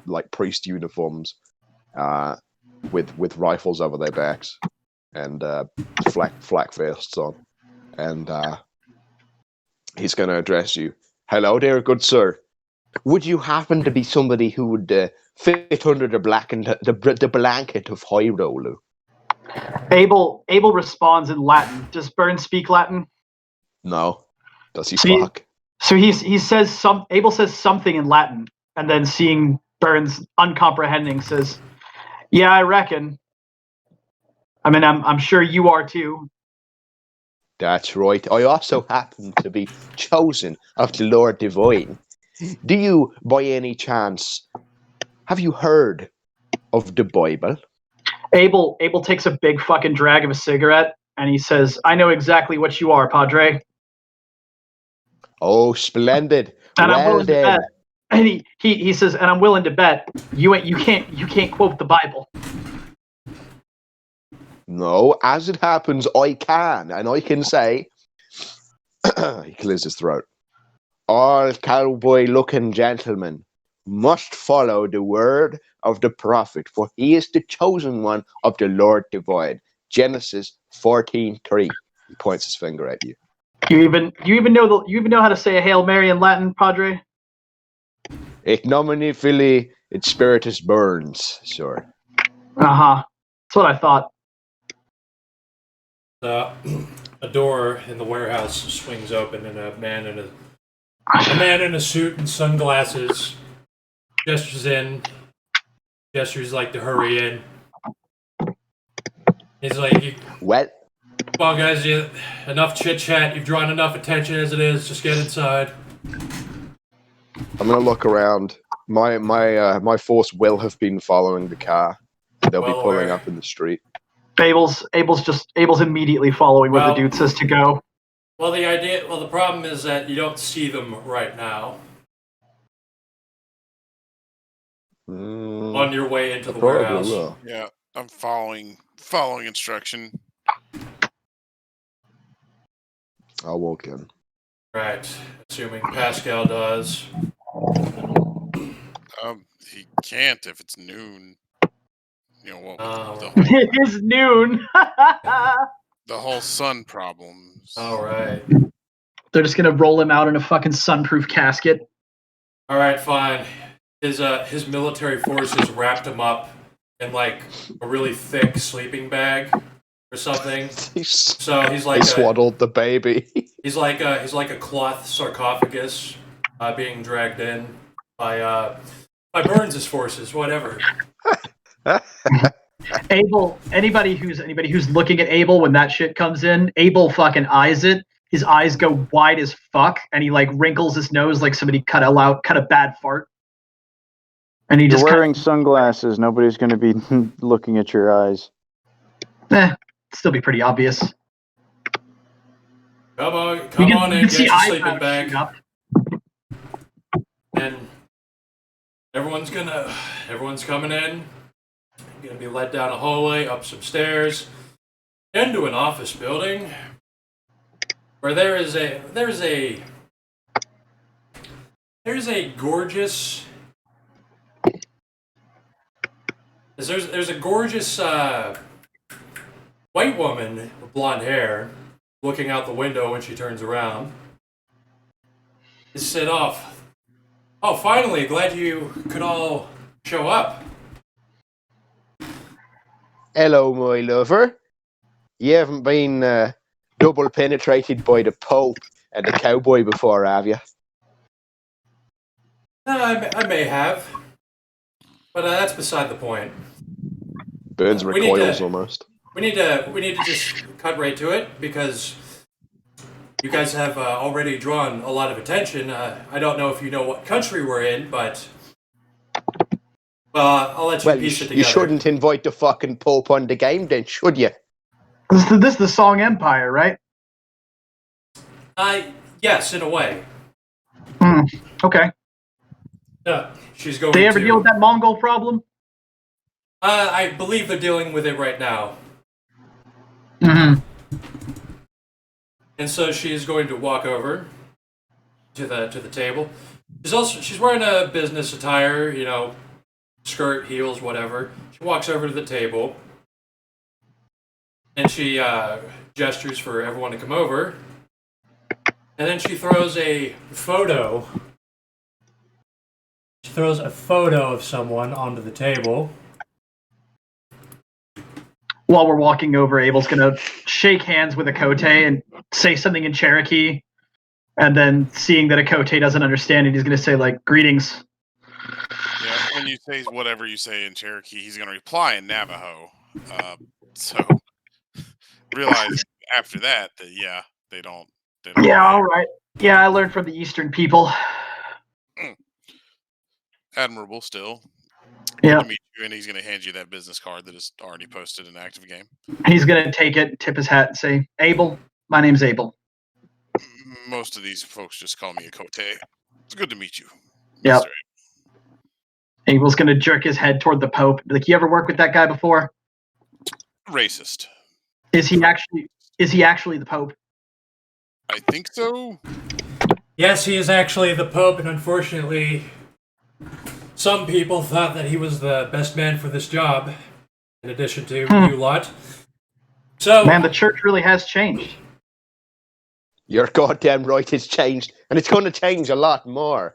like priest uniforms, with rifles over their backs and flak vests on. And he's going to address you. Hello there, good sir. Would you happen to be somebody who would fit under the blanket of Hyrule? Abel responds in Latin. Does Burns speak Latin? No. Does he See, fuck? So he says Abel says something in Latin, and then seeing Burns uncomprehending says, "Yeah, I reckon. I mean, I'm sure you are too." That's right. I also happen to be chosen of the Lord Divine. Do you, by any chance, have you heard of the Bible? Abel takes a big fucking drag of a cigarette, and he says, "I know exactly what you are, Padre." Oh, splendid. And I'm Well willing to then. bet. And he says, and I'm willing to bet you can't quote the Bible. No, as it happens, I can, and I can say, he clears his throat. All cowboy-looking gentlemen must follow the word of the prophet, for he is the chosen one of the Lord divine. Genesis 14:3. He points his finger at you. You even know how to say a Hail Mary in Latin, Padre? Et nomine Filii et Spiritus Burns, sir. Uh-huh. That's what I thought. A door in the warehouse swings open, and a man in a suit and sunglasses gestures like to hurry in. He's like, Well, "Come on, guys, enough chit chat. You've drawn enough attention as it is. Just get inside." I'm gonna look around. My force will have been following the car. They'll be pulling up in the street. Abel's immediately following where the dude says to go. Well, the problem is that you don't see them right now. On your way into the warehouse. Yeah, I'm following instruction. I'll walk in. Right, assuming Pascal does. He can't if it's noon. You know, It is noon. The whole sun problems. All right. They're just gonna roll him out in a fucking sunproof casket. All right, fine. His military forces wrapped him up in like a really thick sleeping bag or something. So he's like he swaddled the baby. He's like a cloth sarcophagus being dragged in by Burns' forces, whatever. Abel, anybody who's looking at Abel when that shit comes in, Abel fucking eyes it. His eyes go wide as fuck, and he like wrinkles his nose like somebody cut a bad fart. And he You're just wearing sunglasses. Nobody's going to be looking at your eyes. Still be pretty obvious. Come on in, get your sleeping bag. And everyone's coming in. Gonna be led down a hallway, up some stairs, into an office building where there's a gorgeous white woman with blonde hair looking out the window when she turns around. She said, "Oh, finally, glad you could all show up." Hello, my lover. You haven't been double penetrated by the Pope and the cowboy before, have you? I may have, but that's beside the point. Burns recoils almost. We need to just cut right to it because you guys have already drawn a lot of attention. I don't know if you know what country we're in, but I'll let you piece it together. You shouldn't invite the fucking Pope on the game then, should you? This is the Song Empire, right? Yes, in a way. Okay. Yeah, she's going. Did they ever deal with that Mongol problem? I believe they're dealing with it right now. Mm-hmm. And so she is going to walk over to the table. She's wearing a business attire, you know, skirt, heels, whatever. She walks over to the table and she gestures for everyone to come over. And then she throws a photo. She throws a photo of someone onto the table. While we're walking over, Abel's gonna shake hands with Akote and say something in Cherokee. And then seeing that Akote doesn't understand it, he's gonna say, like, greetings. Yeah, when you say whatever you say in Cherokee, he's going to reply in Navajo. So realize after that yeah, they don't. Yeah, all right. Yeah, I learned from the Eastern people. Admirable still. Yeah. Good to meet you, and he's going to hand you that business card that is already posted in active game. He's gonna take it, tip his hat, and say, Abel, my name's Abel. Most of these folks just call me Akote. It's good to meet you. Yeah. Mr. Abel's gonna jerk his head toward the Pope. Like, you ever worked with that guy before? Racist. Is he actually the Pope? I think so. Yes, he is actually the Pope, and unfortunately, some people thought that he was the best man for this job, in addition to you lot. So, Man, the church really has changed. You're goddamn right, it's changed, and it's going to change a lot more.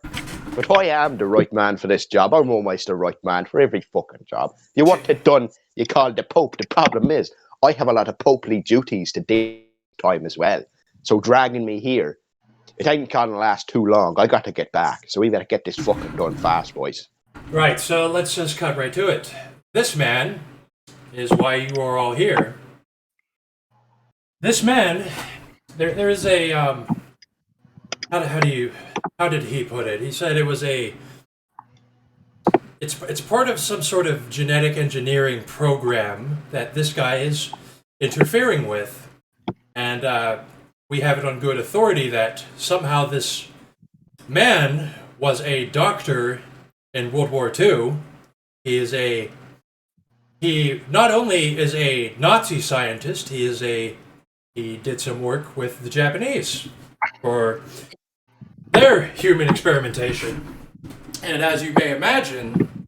But I am the right man for this job. I'm almost the right man for every fucking job. You want it done, you call the Pope. The problem is, I have a lot of popely duties to do time as well. So dragging me here, it ain't gonna last too long. I got to get back. So we better get this fucking done fast, boys. right, so let's just cut right to it. This man is why you are all here. This man, there is a, how did he put it? He said it was it's part of some sort of genetic engineering program that this guy is interfering with. And we have it on good authority that somehow this man was a doctor in World War II. He not only is a Nazi scientist, he did some work with the Japanese for their human experimentation. And as you may imagine,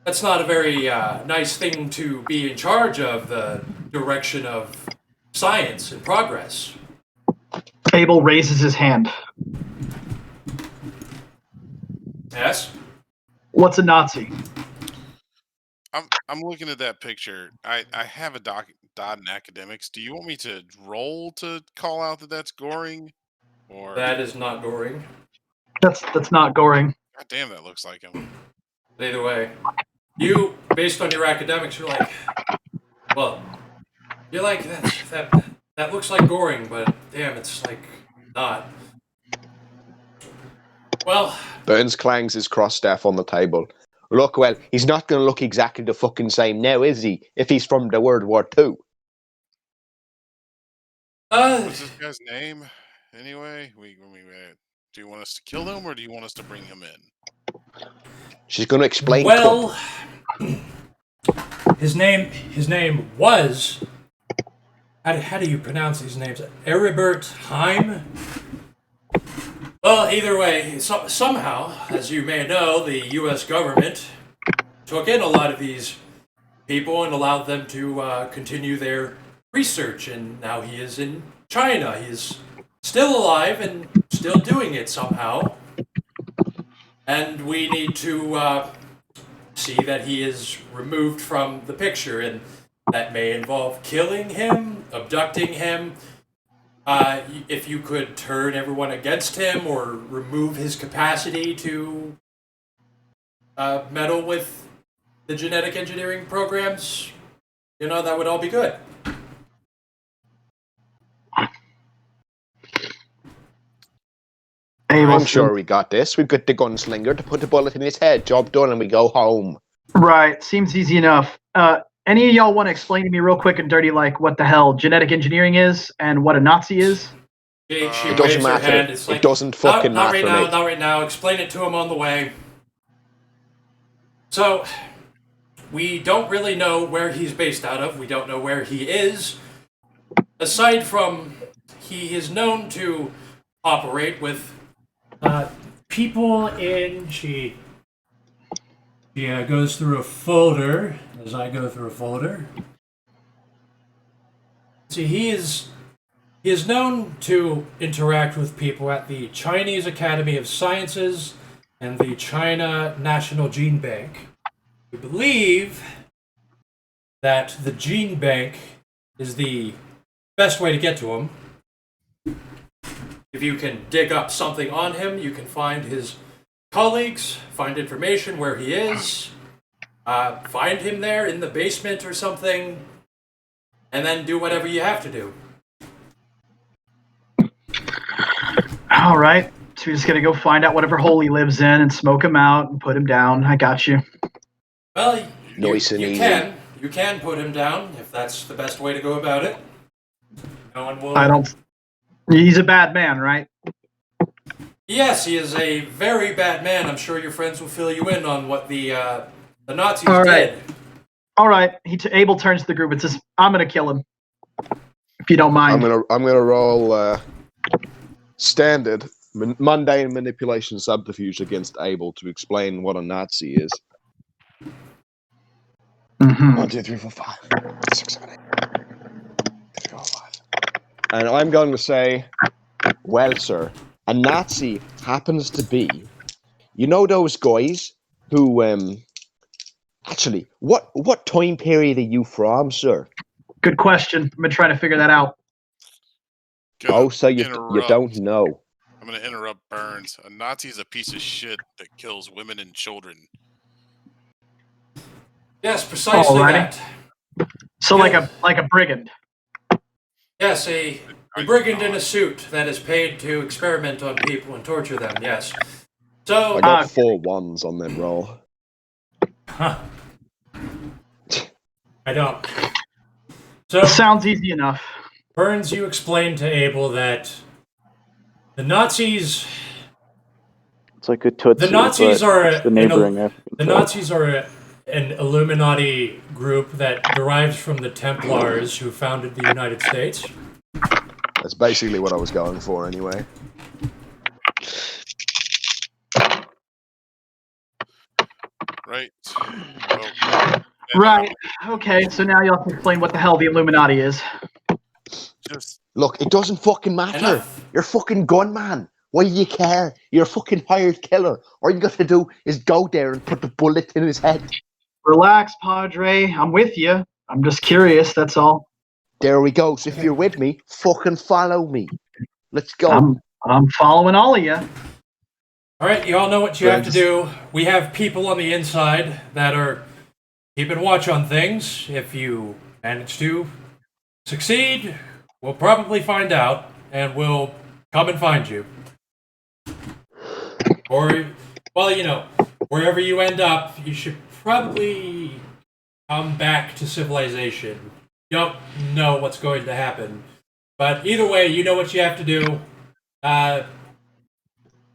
that's not a very nice thing to be in charge of, the direction of science and progress. Abel raises his hand. Yes? What's a Nazi? I'm looking at that picture. I have a dot in academics. Do you want me to roll to call out that that's Goring? Or That is not Goring. That's not Goring. God damn, that looks like him. Either way, you, based on your academics, you're like, well, you're like, that looks like Goring, but damn, it's like not. Well, Burns clangs his cross staff on the table. Look, well, he's not going to look exactly the fucking same now, is he? If he's from the World War II. What's this guy's name? Anyway, do you want us to kill him or do you want us to bring him in? She's going to explain. Well, his name was. How do you pronounce these names? Heribert Heim. Well, either way, somehow, as you may know, the U.S. government took in a lot of these people and allowed them to continue their research, and now he is in China. He is still alive and still doing it somehow. And we need to see that he is removed from the picture, and that may involve killing him, abducting him. If you could turn everyone against him or remove his capacity to meddle with the genetic engineering programs, that would all be good. I'm sure we got this. We've got the gunslinger to put the bullet in his head. Job done, and we go home. Right. Seems easy enough. Any of y'all want to explain to me real quick and dirty, like, what the hell genetic engineering is and what a Nazi is? She It doesn't waves her matter. hand. It's like, It doesn't fucking not matter. right now. Mate. Not right now. Explain it to him on the way. So, we don't really know where he's based out of. We don't know where he is. Aside from, he is known to operate with. People in... She goes through a folder, as I go through a folder. See, he is known to interact with people at the Chinese Academy of Sciences and the China National Gene Bank. We believe that the gene bank is the best way to get to him. If you can dig up something on him, you can find his colleagues, find information where he is, find him there in the basement or something, and then do whatever you have to do. All right. So we're just gonna go find out whatever hole he lives in and smoke him out and put him down. I got you. Well, Nice and easy. You can put him down if that's the best way to go about it. No one will. I don't. He's a bad man, right? Yes, he is a very bad man. I'm sure your friends will fill you in on what the Nazis All right. did. All right. Abel turns to the group and says, "I'm gonna kill him, if you don't mind." I'm gonna roll standard mundane manipulation subterfuge against Abel to explain what a Nazi is. Mhm. 1, 2, 3, 4, 5, 6, 7, 8. 3, 4, 5. And I'm going to say, well, sir, a Nazi happens to be, you know, those guys who actually, what time period are you from, sir? Good question. I've been trying to figure that out. Oh, so you don't know. I'm going to interrupt Burns. A Nazi is a piece of shit that kills women and children. Yes, precisely Alrighty. that. So like a brigand. Yes, a brigand in a suit that is paid to experiment on people and torture them, yes. So, I got 4 1s on that roll. Huh. I don't. So, Sounds easy enough. Burns, you explained to Abel that the Nazis... It's like a Tootsie. The Nazis are the neighboring African the tribe. Nazis are an Illuminati group that derives from the Templars who founded the United States. That's basically what I was going for anyway. Right. Well, Right. Okay. So now you'll have to explain what the hell the Illuminati is. just Look, it doesn't fucking matter. Enough. You're a fucking gunman. Why do you care? You're a fucking hired killer. All you got to do is go there and put the bullet in his head. Relax, Padre. I'm with you. I'm just curious. That's all. There we go. So if you're with me, fucking follow me. Let's go. I'm following all of you. all right, you all know what you have to do. We have people on the inside that are keeping watch on things. If you manage to succeed, we'll probably find out, and we'll come and find you. Or, well, you know, wherever you end up, you should probably come back to civilization. You don't know what's going to happen. But either way, you know what you have to do.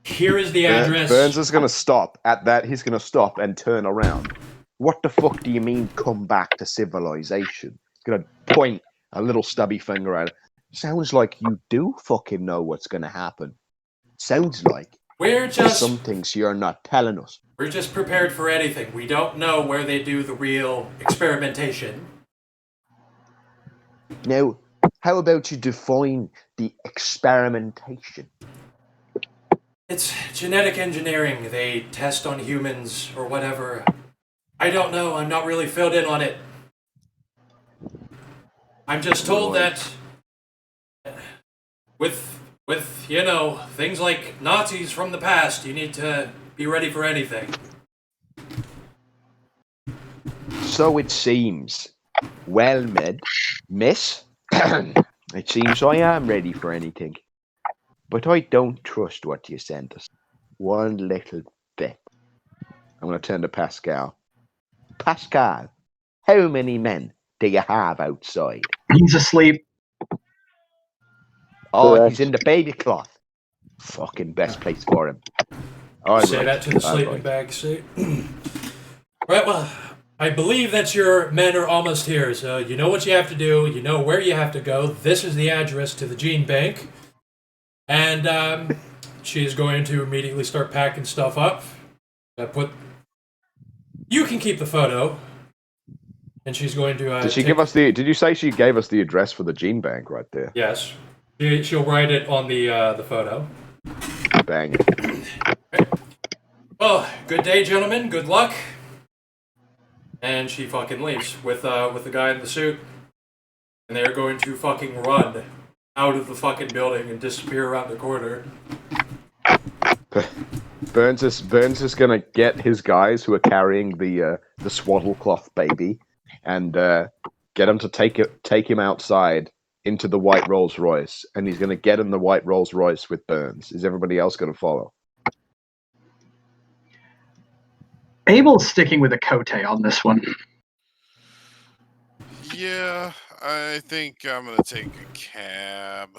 Here is the address. Burns is going to stop. At that, he's going to stop and turn around. What the fuck do you mean, come back to civilization? He's going to point a little stubby finger at it. Sounds like you do fucking know what's going to happen. Sounds like. We're There's just some things you're not telling us. We're just prepared for anything. We don't know where they do the real experimentation. Now, how about you define the experimentation? It's genetic engineering. They test on humans or whatever. I don't know. I'm not really filled in on it. I'm just told that with you know, things like Nazis from the past, you need to be ready for anything. So it seems. Well, miss, it seems I am ready for anything. But I don't trust what you sent us. One little bit. I'm going to turn to Pascal. Pascal, how many men do you have outside? He's asleep. Oh, Correct. he's in the baby cloth. Fucking best place for him. All Say right, that to the all sleeping right. bag. Say. Right. Well, I believe that your men are almost here. So you know what you have to do. You know where you have to go. This is the address to the gene bank. And she's going to immediately start packing stuff up. You can keep the photo. And she's going to. Did she give us the? Did you say she gave us the address for the gene bank right there? Yes. She'll write it on the photo. Bang. Okay. Well, good day, gentlemen. Good luck. And she fucking leaves with the guy in the suit. And they're going to fucking run out of the fucking building and disappear around the corner. Burns is gonna get his guys who are carrying the swaddle cloth baby, and get them to take him outside into the white Rolls Royce, and he's gonna get in the white Rolls Royce with Burns. Is everybody else gonna follow? Abel's sticking with a Cote on this one. Yeah, I think I'm gonna take a cab.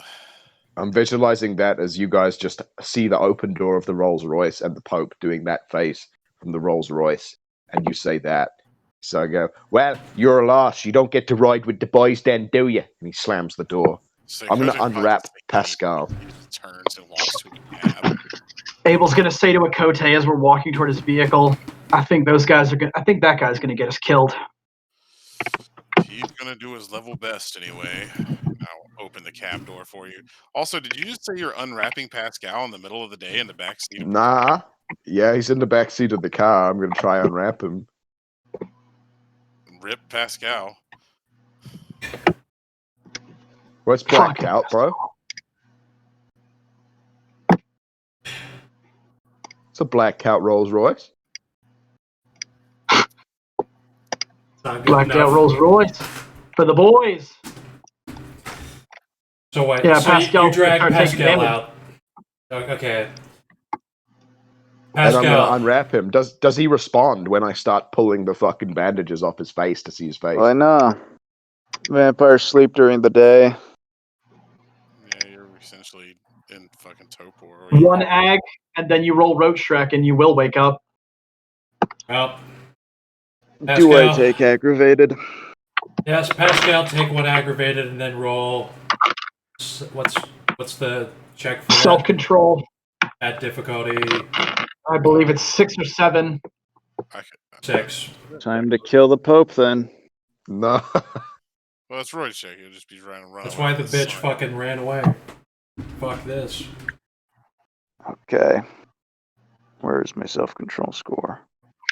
I'm visualizing that as you guys just see the open door of the Rolls Royce and the Pope doing that face from the Rolls Royce, and you say that. So I go, well, you're lost. You don't get to ride with the boys then, do you? And he slams the door. So I'm going Coach to unwrap probably Pascal. turns and walks to a cab. Abel's gonna say to a Cote as we're walking toward his vehicle, I think those guys are gonna. I think that guy's gonna get us killed. He's gonna do his level best anyway. I'll open the cab door for you. Also, did you just say you're unwrapping Pascal in the middle of the day in the back seat? Nah. Yeah, he's in the back seat of the car. I'm going to try and unwrap him. Rip Pascal. What's blacked out, bro? It's a blacked out Rolls Royce. Blacked out Rolls Royce for the boys. So what? Yeah, so Pascal. you drag start taking Pascal damage. out. Okay. And I'm going to Pascal. unwrap him. Does he respond when I start pulling the fucking bandages off his face to see his face? Why not? Vampires sleep during the day. Yeah, you're essentially in fucking torpor. or you- One ag, and then you roll Roach Shrek, and you will wake up. Well, Do I Pascal. take aggravated? Yes, Pascal, take one aggravated and then roll. What's the check for that? Self-control. At difficulty I believe it's 6 or 7. Okay. 6. Time to kill the Pope then. No. Well, it's Roy check. He'll just be trying to run. That's away why the with bitch his son. fucking ran away. Fuck this. Okay. Where's my self-control score?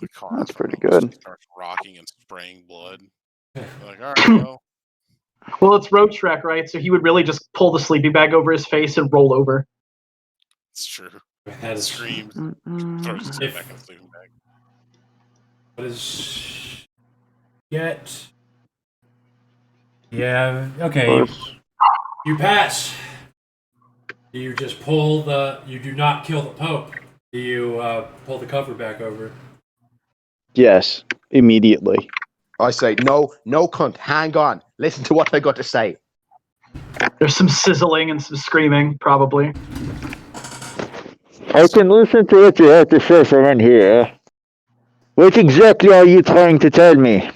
The car That's pretty almost good. Starts rocking and spraying blood. Like, all right, well, Well, it's Roach Shrek, right? So he would really just pull the sleeping bag over his face and roll over. it's true. That is, Screams. Mm-mm. Throws his head If- back in the sleeping bag. what is get? Yeah. Okay. You pass. You just pull the. You do not kill the Pope. You pull the cover back over. Yes, immediately. I say, no, cunt. Hang on. Listen to what I got to say. There's some sizzling and some screaming, probably. I can listen to what you have to say from in here. What exactly are you trying to tell me?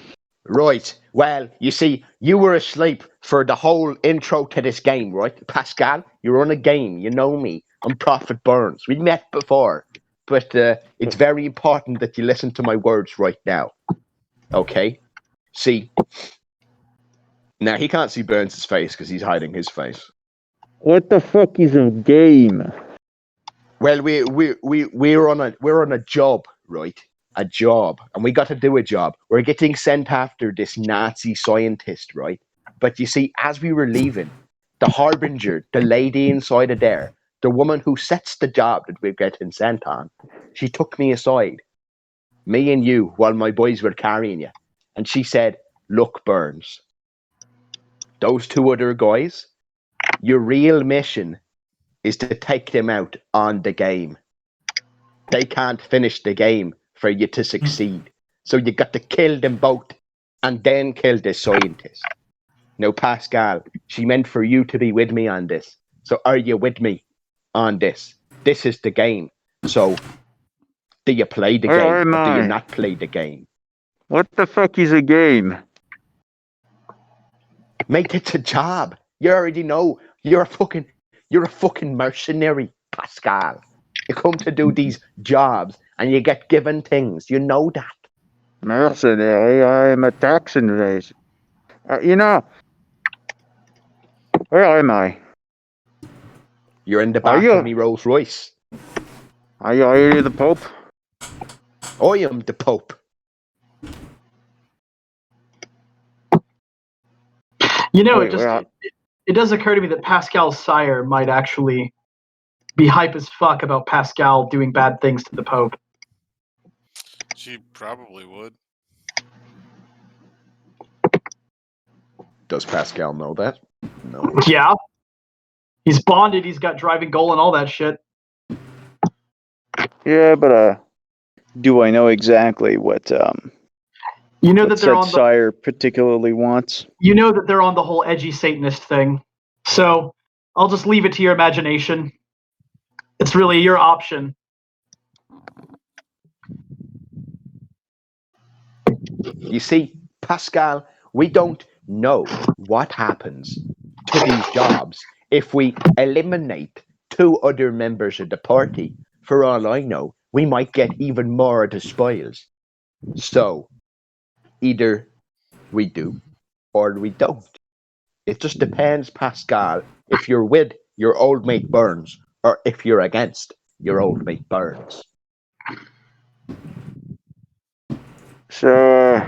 Right. Well, you see, you were asleep for the whole intro to this game, right? Pascal, you're on a game. You know me. I'm Prophet Burns. We met before. But it's very important that you listen to my words right now. Okay? See? Now, he can't see Burns' face because he's hiding his face. What the fuck is a game? Well, we're on a job, right? A job, and we got to do a job. We're getting sent after this Nazi scientist, right? But you see, as we were leaving, the harbinger, the lady inside of there, the woman who sets the job that we're getting sent on, she took me aside, me and you, while my boys were carrying you, and she said, "Look, Burns, those two other guys, your real mission is to take them out on the game. They can't finish the game for you to succeed. So you got to kill them both and then kill the scientist." Now, Pascal, she meant for you to be with me on this. So are you with me on this? This is the game. So do you play the Where game am or do you I? not play the game? What the fuck is a game? Mate, it's a job. You already know. You're You're a fucking mercenary, Pascal. You come to do these jobs and you get given things. You know that. Mercenary, I'm a tax invasion. Where am I? You're in the Are back you- of me Rolls Royce. Are you the Pope? I am the Pope. You know, Wait, it does occur to me that Pascal's sire might actually be hype as fuck about Pascal doing bad things to the Pope. She probably would. Does Pascal know that? No. Yeah. He's bonded, he's got driving goal and all that shit. Yeah, but do I know exactly what You know what that they're said on the sire particularly wants? you know that they're on the whole edgy Satanist thing. So I'll just leave it to your imagination. It's really your option. You see, Pascal, we don't know what happens to these jobs if we eliminate 2 other members of the party. For all I know, we might get even more of the spoils. So, either we do or we don't. It just depends, Pascal, if you're with your old mate Burns or if you're against your old mate Burns. So,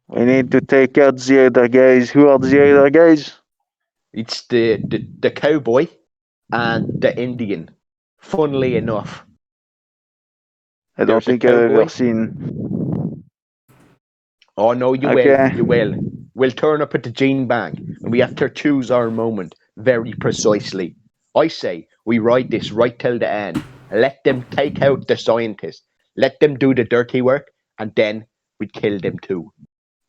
we need to take out the other guys. Who are the other guys? It's the cowboy and the Indian. Funnily enough, I don't there's a think I've ever cowboy. seen. Oh no, you Okay. will. You will. We'll turn up at the gene bank and we have to choose our moment very precisely. I say we ride this right till the end. Let them take out the scientists. Let them do the dirty work, and then we kill them too.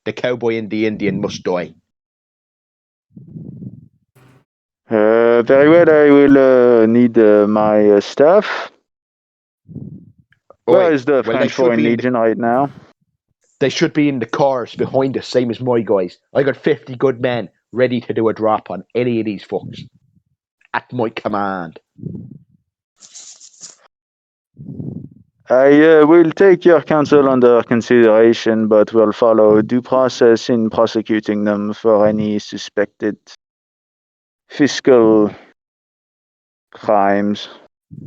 The cowboy and the Indian must die. Very well. I will need my staff. Where Oi, is the well, French Foreign Legion right now? they should be in the cars behind us, same as my guys. I got 50 good men ready to do a drop on any of these fucks. At my command. I will take your counsel under consideration, but will follow due process in prosecuting them for any suspected fiscal crimes.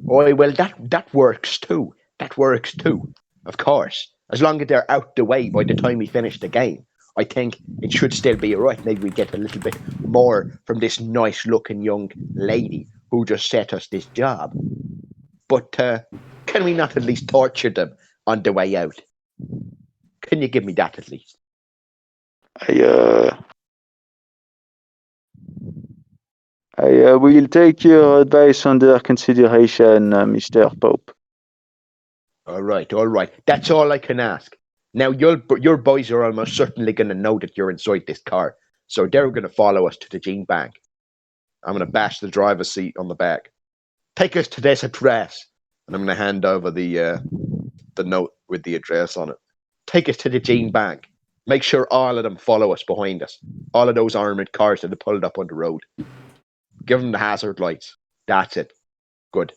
Oh, well, that works too. That works too. Of course. As long as they're out the way by the time we finish the game, I think it should still be alright. Maybe we get a little bit more from this nice looking young lady who just set us this job. But can we not at least torture them on the way out? Can you give me that at least? I will take your advice under consideration, Mr. Pope. All right. That's all I can ask. Now, your boys are almost certainly going to know that you're inside this car, so they're going to follow us to the gene bank. I'm going to bash the driver's seat on the back. Take us to this address, and I'm going to hand over the note with the address on it. Take us to the gene bank. Make sure all of them follow us behind us. All of those armored cars that are pulled up on the road. Give them the hazard lights. That's it. Good.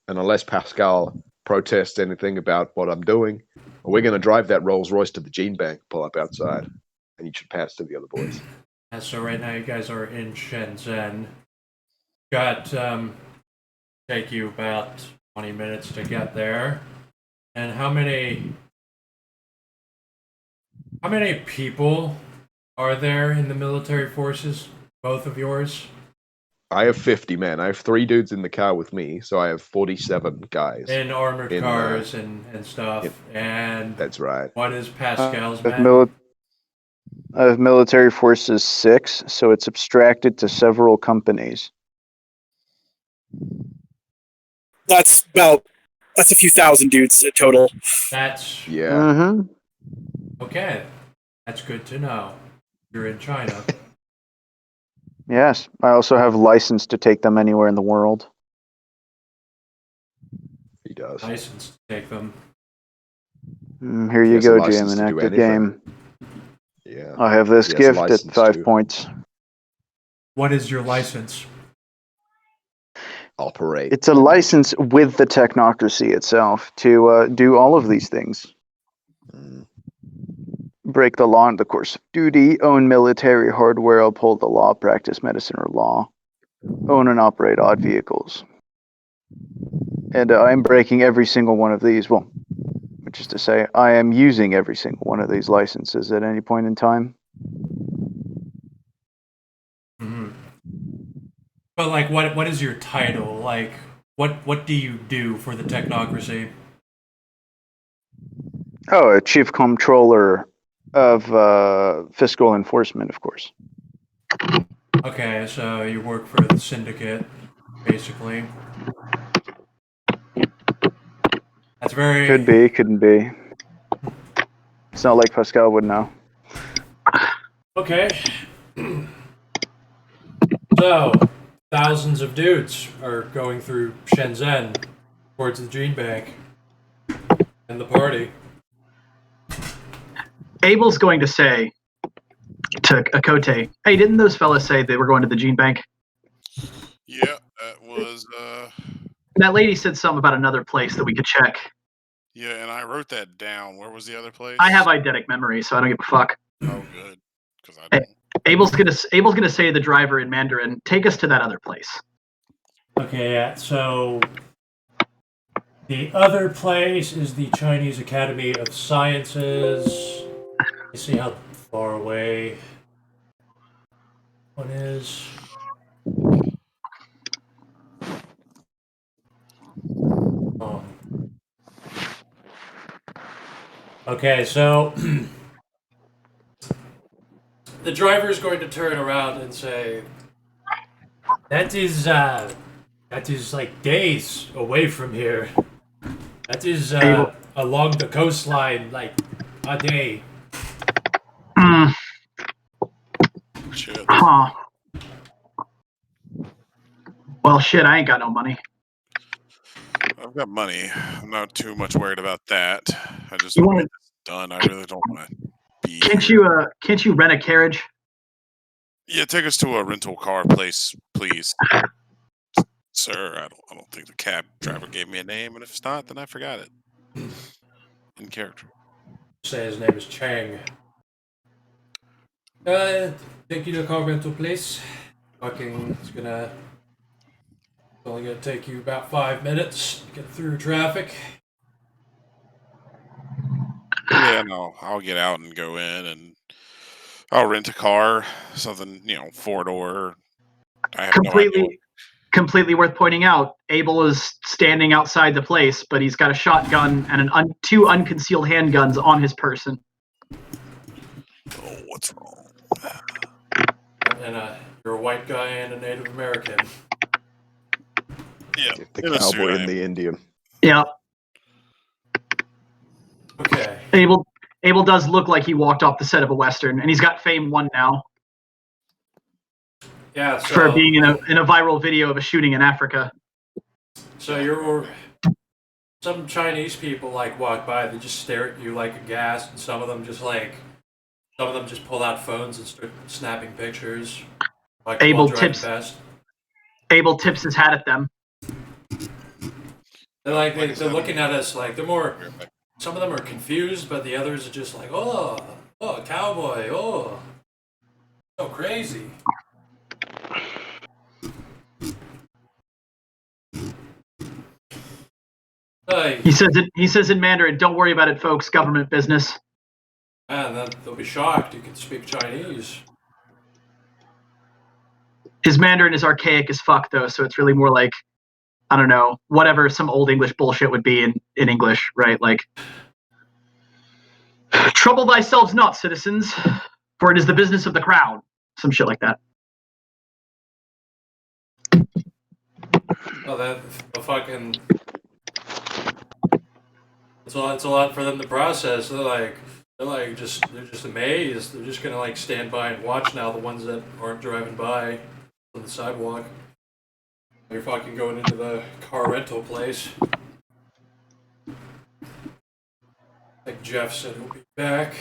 And unless Pascal protests anything about what I'm doing, we're going to drive that Rolls Royce to the gene bank, pull up outside, and you should pass to the other boys. So right now you guys are in Shenzhen. Got take you about 20 minutes to get there. And how many people are there in the military forces? Both of yours? I have 50 men. I have 3 dudes in the car with me, so I have 47 guys. In armored cars and stuff. And that's right. What is Pascal's men? I have military forces 6, so it's abstracted to several companies. That's a few thousand dudes total. That's yeah. Okay. That's good to know. You're in China. Yes, I also have license to take them anywhere in the world. He does. License to take them. Here you has a go, license Jim, to an do active anything. game. Yeah. I have this He has a gift at license 5 too. points. what is your license? Operate. It's a license with the technocracy itself to do all of these things. Mm. Break the law in the course of duty, own military hardware, uphold the law, practice medicine or law, own and operate odd vehicles. And I'm breaking every single one of these. Well, which is to say, I am using every single one of these licenses at any point in time. Mm-hmm. But like, what is your title? Like, what do you do for the technocracy? Oh, a chief comptroller of fiscal enforcement, of course. Okay, so you work for the syndicate, basically. That's very... Could be, couldn't be. It's not like Pascal would know. Okay. So, thousands of dudes are going through Shenzhen towards the gene bank and the party. Abel's going to say to Akote, hey, didn't those fellas say they were going to the gene bank? Yeah, that was. That lady said something about another place that we could check. Yeah, and I wrote that down. Where was the other place? I have eidetic memory, so I don't give a fuck. Oh, good, because I don't. Abel's gonna say to the driver in Mandarin, take us to that other place. Okay, yeah, so the other place is the Chinese Academy of Sciences. You see how far away one is. Okay, so the driver is going to turn around and say, that is like days away from here. That is along the coastline, like a day. Shit. Huh. Well, shit, I ain't got no money. I've got money. I'm not too much worried about that. I just You want to wanna- get this done. I really don't want to be Can't here. you rent a carriage? Yeah, take us to a rental car place, please, sir. I don't think the cab driver gave me a name, and if it's not, then I forgot it. In character. Say his name is Chang. Take you to a car rental place. It's only gonna take you about 5 minutes to get through traffic. Yeah, no, I'll get out and go in, and I'll rent a car, something 4-door. I have no idea. Completely worth pointing out. Abel is standing outside the place, but he's got a shotgun and two unconcealed handguns on his person. Oh, what's wrong? And you're a white guy and a Native American. Yeah, The in a suit, cowboy I and am. the Indian. Yeah. Okay. Abel does look like he walked off the set of a Western, and he's got Fame 1 now Yeah, so for being in a viral video of a shooting in Africa. So some Chinese people walk by, they just stare at you like aghast, and some of them just pull out phones and start snapping pictures. Abel while driving past. Abel tips his hat at them. They're looking at us like they're more. Some of them are confused, but the others are just like, oh, cowboy, oh, so crazy. He says in Mandarin, "Don't worry about it, folks. Government business." And then they'll be shocked. You can speak Chinese. His Mandarin is archaic as fuck, though, so it's really more like, I don't know, whatever some old English bullshit would be in English, right? Like, trouble thyself not, citizens, for it is the business of the crown. Some shit like that. Oh, the fucking. It's a lot for them to process. They're just amazed. They're just gonna stand by and watch now. The ones that aren't driving by on the sidewalk. They're fucking going into the car rental place. Like Jeff said, he'll be back.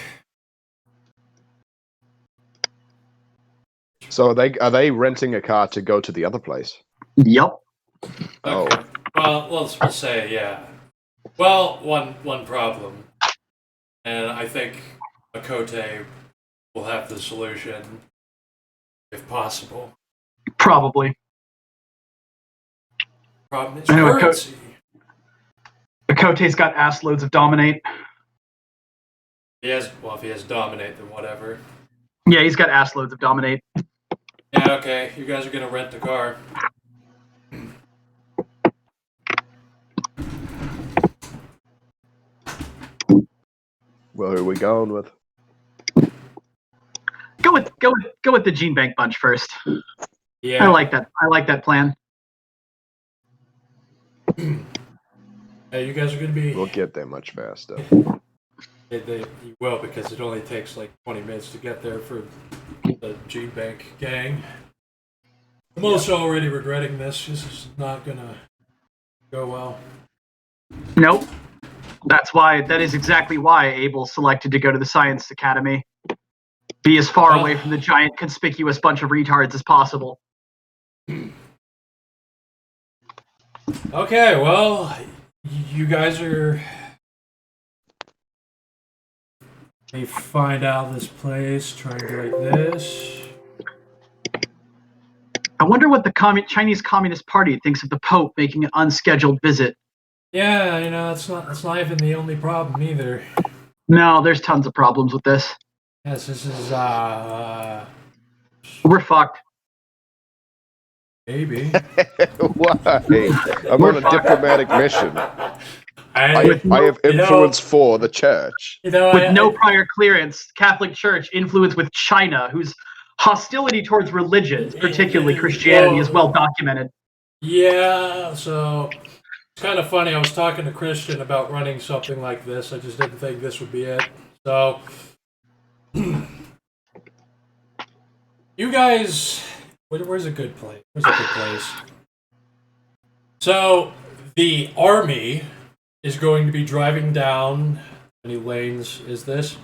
So are they renting a car to go to the other place? Yep. Oh. Okay. Well, we'll say yeah. Well, one problem, and I think Makote will have the solution, if possible. Probably. Problem is I know currency. Akote's got ass loads of dominate. If he has dominate, then whatever. Yeah, he's got ass loads of dominate. Yeah, okay. You guys are gonna rent the car. Well, who are we going with? Go with the Gene Bank bunch first. Yeah. I like that plan. Hey, you guys are gonna be. We'll get there much faster. You will, because it only takes like 20 minutes to get there for the Gene Bank gang. I'm also already regretting this. This is not gonna go well. Nope. That is exactly why Abel selected to go to the Science Academy. Be as far away from the giant, conspicuous bunch of retards as possible. Okay, well, you guys are. Let me find out this place. Try and do like this. I wonder what the Chinese Communist Party thinks of the Pope making an unscheduled visit. Yeah, that's not even the only problem either. No, there's tons of problems with this. Yes, this is We're fucked. maybe. Why? I'm on a diplomatic mission. I have influence for the church. With no prior clearance, Catholic Church influence with China, whose hostility towards religions, particularly Christianity, is well documented. Yeah, so it's kind of funny. I was talking to Christian about running something like this. I just didn't think this would be it. So, you guys, where's a good place? Where's a good place? So, the army is going to be driving down. How many lanes is this?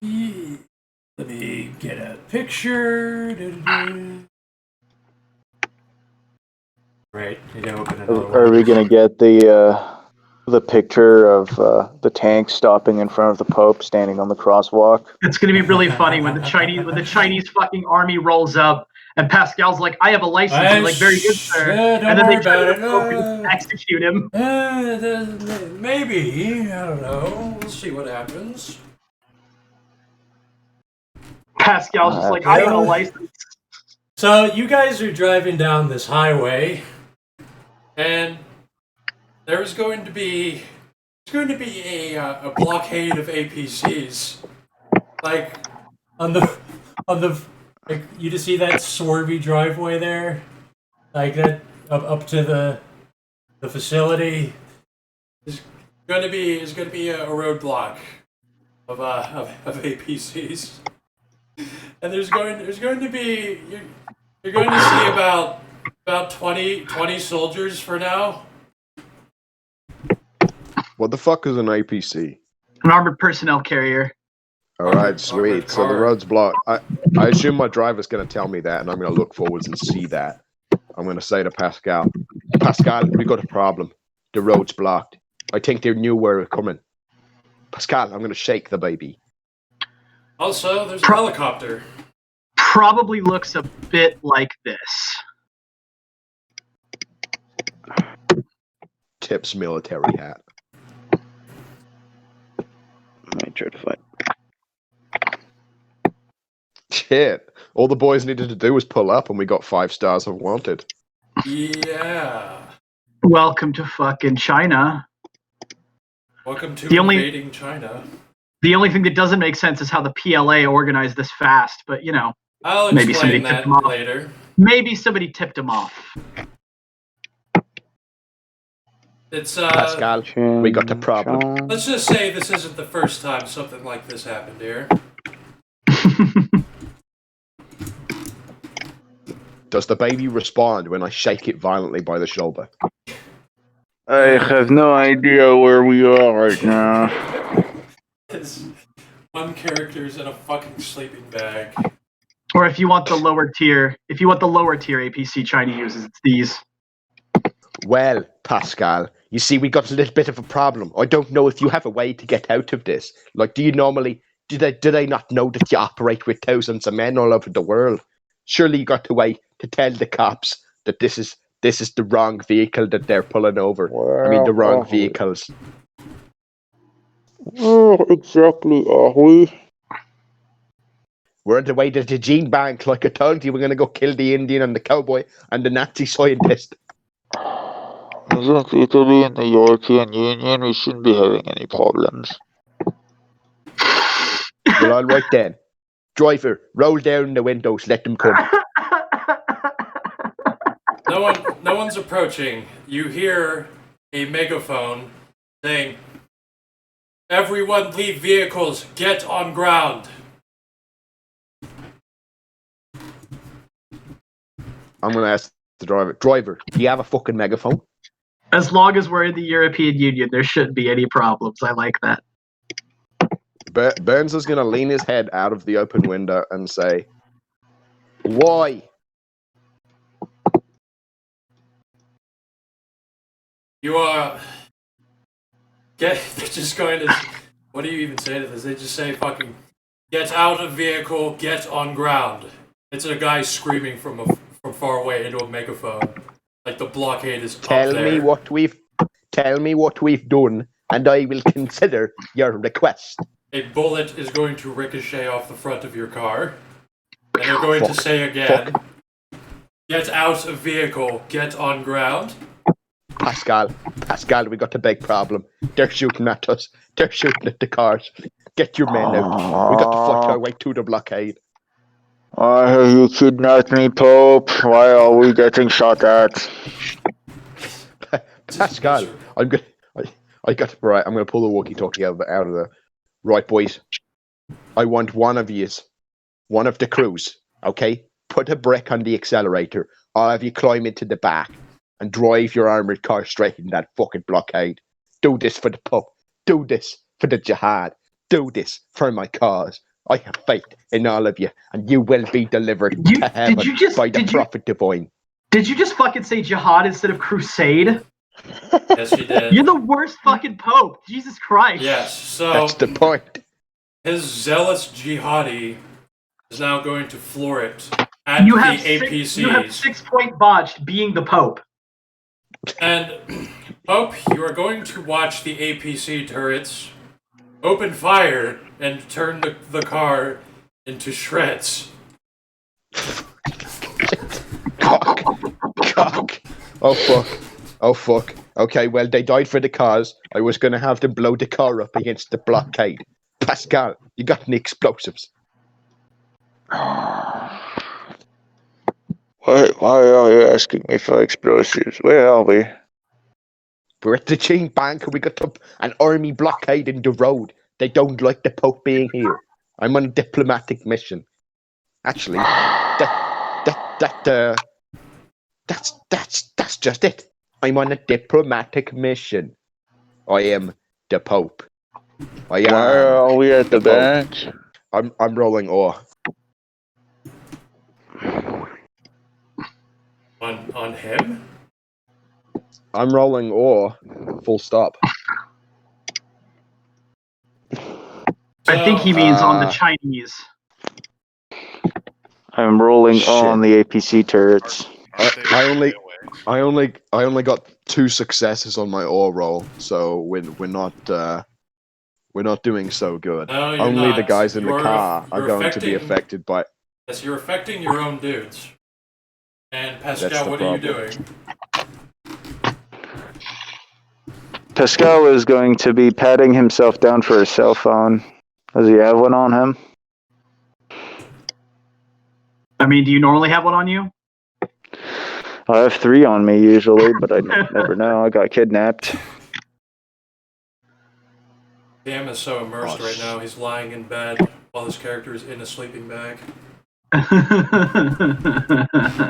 Let me get a picture. Right, you gotta open another one. Are we gonna get the picture of the tank stopping in front of the Pope, standing on the crosswalk? It's going to be really funny when the Chinese fucking army rolls up and Pascal's like, "I have a license." And like, "Very good, sir." Don't and then worry they try about to execute him. Maybe, I don't know. We'll see what happens. Pascal's just like, "I got a license." So you guys are driving down this highway, and there's going to be a blockade of APCs, like on the like, you just see that swervy driveway there, like that up to the facility. There's going to be a roadblock of APCs, and there's going to be you're going to see about 20 soldiers for now. What the fuck is an APC? An armored personnel carrier. All right, sweet. So the road's blocked. I assume my driver's going to tell me that, and I'm going to look forwards and see that. I'm going to say to Pascal, we got a problem. The road's blocked. I think they knew we were coming. Pascal, I'm going to shake the baby. Also, there's a helicopter. Probably looks a bit like this. Tips military hat. Might try to find. Shit. All the boys needed to do was pull up and we got 5 stars of wanted. Yeah. Welcome to fucking China. Welcome to invading China. The only thing that doesn't make sense is how the PLA organized this fast, but I'll maybe explain somebody tipped that him off. later. Maybe somebody tipped him off. It's Pascal, we got a problem. let's just say this isn't the first time something like this happened here. Does the baby respond when I shake it violently by the shoulder? I have no idea where we are right now. One character's in a fucking sleeping bag. Or if you want the lower tier APC China uses, it's these. Well, Pascal, you see, we got a little bit of a problem. I don't know if you have a way to get out of this. Like, do they not know that you operate with thousands of men all over the world? Surely you got a way to tell the cops that this is the wrong vehicle that they're pulling over. I mean, the wrong vehicles. Where exactly are we? We're on the way to the gene bank, like I told you. We're going to go kill the Indian and the cowboy and the Nazi scientist. Isn't Italy in the European Union? We shouldn't be having any problems. Well, all right then. Driver, roll down the windows. Let them come. No one's approaching. You hear a megaphone saying, "Everyone leave vehicles, get on ground." I'm going to ask the driver. Driver, do you have a fucking megaphone? As long as we're in the European Union, there shouldn't be any problems. I like that. Burns is going to lean his head out of the open window and say, "Why?" You are... They're just going to... What do you even say to this? They just say fucking, "Get out of vehicle, get on ground." It's a guy screaming from far away into a megaphone. Like the blockade is up there. Tell me what we've done, and I will consider your request. A bullet is going to ricochet off the front of your car. And they're going to say again, "Get out of vehicle, get on ground." Pascal, we got a big problem. They're shooting at us. They're shooting at the cars. Get your men out. We got to fight our way through the blockade. Why have you kidnapped me, Pope? Why are we getting shot at? Pascal, I'm gonna pull the walkie-talkie out of the. Right, boys. I want one of the crews, okay? Put a brick on the accelerator. I'll have you climb into the back and drive your armored car straight in that fucking blockade. Do this for the Pope. Do this for the jihad. Do this for my cause. I have faith in all of you, and you will be delivered to heaven by the prophet divine. Did you just fucking say jihad instead of crusade? Yes, you did. You're the worst fucking Pope. Jesus Christ. Yes, so That's the point. his zealous jihadi is now going to floor it at You the have APCs. you have 6-point botched being the Pope. And, Pope, you are going to watch the APC turrets open fire and turn the car into shreds. Cock. Oh fuck. Okay, well, they died for the cause. I was going to have them blow the car up against the blockade. Pascal, you got any explosives? Why are you asking me for explosives? Where are we? We're at the Gene Bank and we got an army blockade in the road. They don't like the Pope being here. I'm on a diplomatic mission. Actually, that's just it. I'm on a diplomatic mission. I am the Pope. Why are we at the bank? I'm rolling ore. On him? I'm rolling ore. Full stop. I think he means on the Chinese. I'm rolling on the APC turrets. I only got 2 successes on my ore roll, so we're not doing so good. No, you're Only not. the guys in the car are you're going to be affected by. Yes, you're affecting your own dudes. And Pascal, what are you doing? Pascal is going to be patting himself down for his cell phone. Does he have one on him? I mean, do you normally have one on you? I have 3 on me usually, but I never know. I got kidnapped. Cam is so immersed right now, he's lying in bed while his character is in a sleeping bag.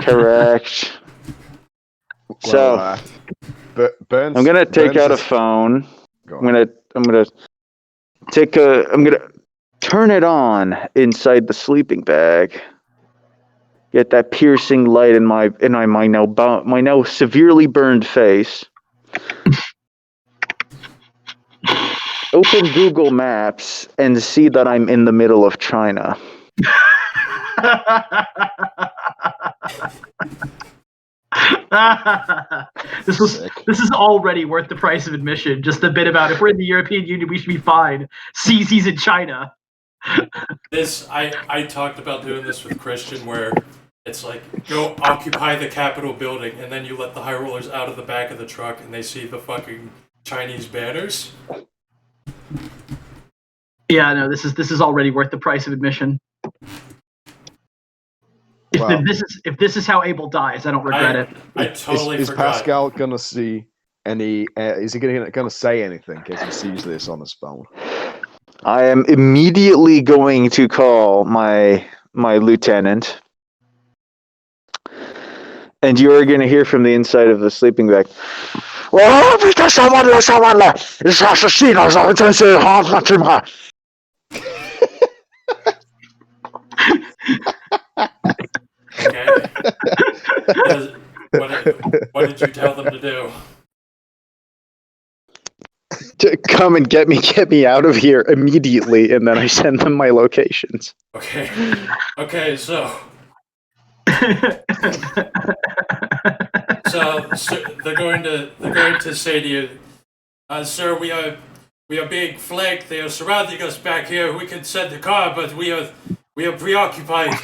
Correct. So, Burns, I'm gonna take Burns out a is- phone. Go I'm on. gonna turn it on inside the sleeping bag. Get that piercing light in my now severely burned face. Open Google Maps and see that I'm in the middle of China. This is already worth the price of admission. Just the bit about if we're in the European Union, we should be fine. He's in China. I talked about doing this with Christian, where it's like go occupy the Capitol building, and then you let the high rollers out of the back of the truck, and they see the fucking Chinese banners. Yeah, no, this is already worth the price of admission. If this is how Abel dies, I don't regret it. I totally is forgot. Pascal gonna see any? Is he gonna say anything because he sees this on his phone? I am immediately going to call my lieutenant, and you are going to hear from the inside of the sleeping bag. Okay. What did you tell them to do? To come and get me out of here immediately, and then I send them my locations. Okay, so they're going to say to you, sir, we are being flanked. They are surrounding us back here. We can send the car, but we are preoccupied.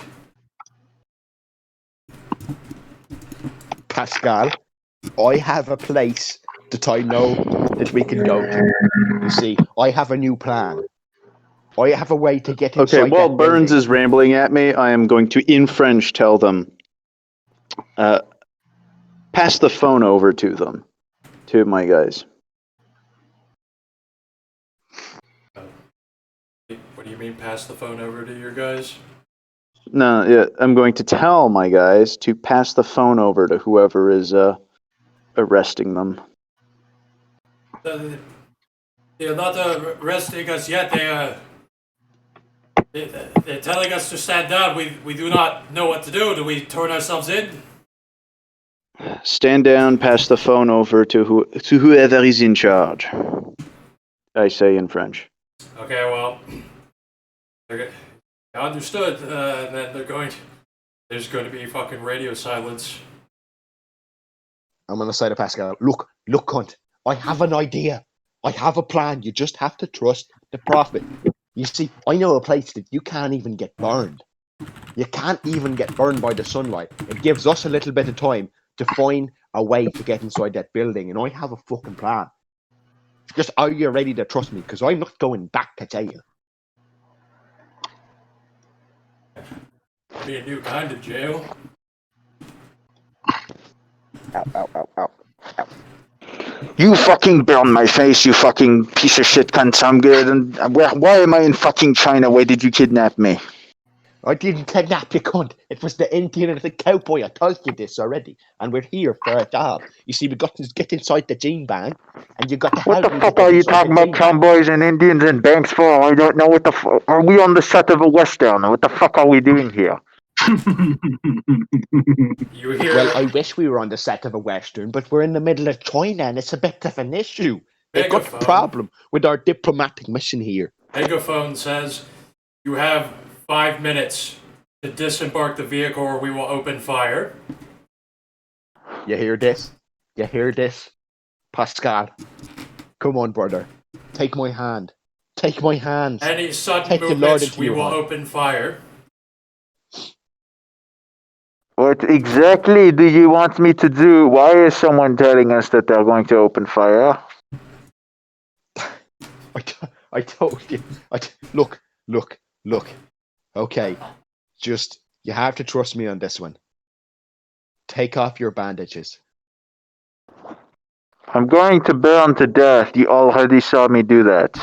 Pascal, I have a place that I know that we can go to. You see, I have a new plan. I have a way to get inside. Okay, while that Burns building. is rambling at me, I am going to, in French, tell them, pass the phone over to them, to my guys. What do you mean, pass the phone over to your guys? No, yeah, I'm going to tell my guys to pass the phone over to whoever is arresting them. They are not arresting us yet. They're telling us to stand down. We do not know what to do. Do we turn ourselves in? Stand down, pass the phone over to whoever is in charge. I say in French. Okay, well, understood. And then there's going to be fucking radio silence. I'm gonna say to Pascal, look, cunt, I have an idea. I have a plan. You just have to trust the prophet. You see, I know a place that you can't even get burned. You can't even get burned by the sunlight. It gives us a little bit of time to find a way to get inside that building, and I have a fucking plan. Just, are you ready to trust me? Because I'm not going back to jail. Be a new kind of jail. Ow. You fucking burn my face, you fucking piece of shit cunt. I'm good. And why am I in fucking China? Why did you kidnap me? I didn't kidnap you, cunt. It was the Indian and the cowboy. I told you this already. And we're here for a job. You see, we got to get inside the gene bank, and you got to help me. What the fuck are you talking about cowboys and Indians and banks for? I don't know what the fuck. Are we on the set of a Western? What the fuck are we doing here? You hear? Well, I wish we were on the set of a Western, but we're in the middle of China, and it's a bit of an issue. They've got a problem with our diplomatic mission here. Megaphone says, you have 5 minutes to disembark the vehicle or we will open fire. You hear this? You hear this? Pascal, come on, brother. Take my hand. Take my hand. Any sudden movements, we will open fire. What exactly do you want me to do? Why is someone telling us that they're going to open fire? I told you. Look. Okay, just, you have to trust me on this one. Take off your bandages. I'm going to burn to death. You already saw me do that.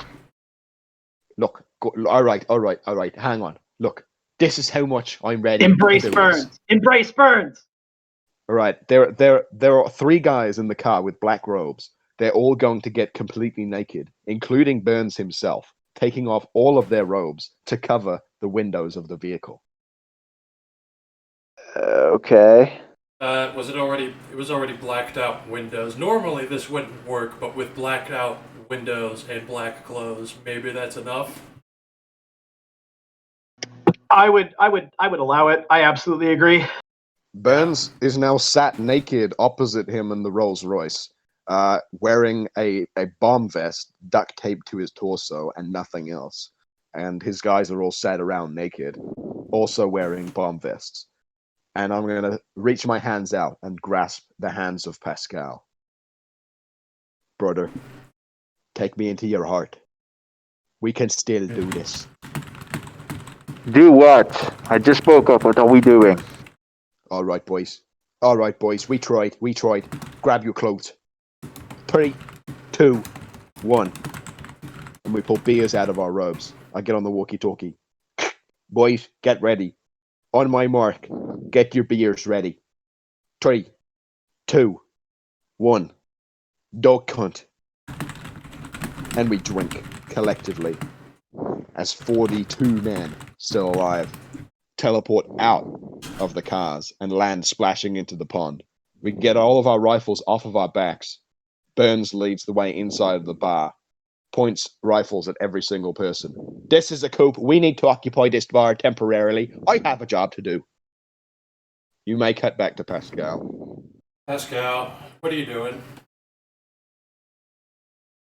Look, all right. Hang on. Look, this is how much I'm ready. Embrace Burns. Embrace Burns. All right, there are 3 guys in the car with black robes. They're all going to get completely naked, including Burns himself. taking off all of their robes to cover the windows of the vehicle. Okay. Was it already? It was already blacked out windows. Normally this wouldn't work, but with blacked out windows and black clothes, maybe that's enough. I would allow it. I absolutely agree. Burns is now sat naked opposite him in the Rolls Royce, wearing a bomb vest duct taped to his torso and nothing else. And his guys are all sat around naked, also wearing bomb vests. And I'm going to reach my hands out and grasp the hands of Pascal. Brother, take me into your heart. We can still do this. Do what? I just spoke up. What are we doing? All right, boys. All right, boys. We tried. We tried. Grab your clothes. 3, 2, 1. And we pull beers out of our robes. I get on the walkie-talkie. Boys, get ready. On my mark, get your beers ready. 3, 2, 1. Dog cunt. And we drink collectively as 42 men still alive teleport out of the cars and land splashing into the pond. We get all of our rifles off of our backs. Burns leads the way inside of the bar, points rifles at every single person. This is a coup. We need to occupy this bar temporarily. I have a job to do. You may cut back to Pascal. Pascal, what are you doing?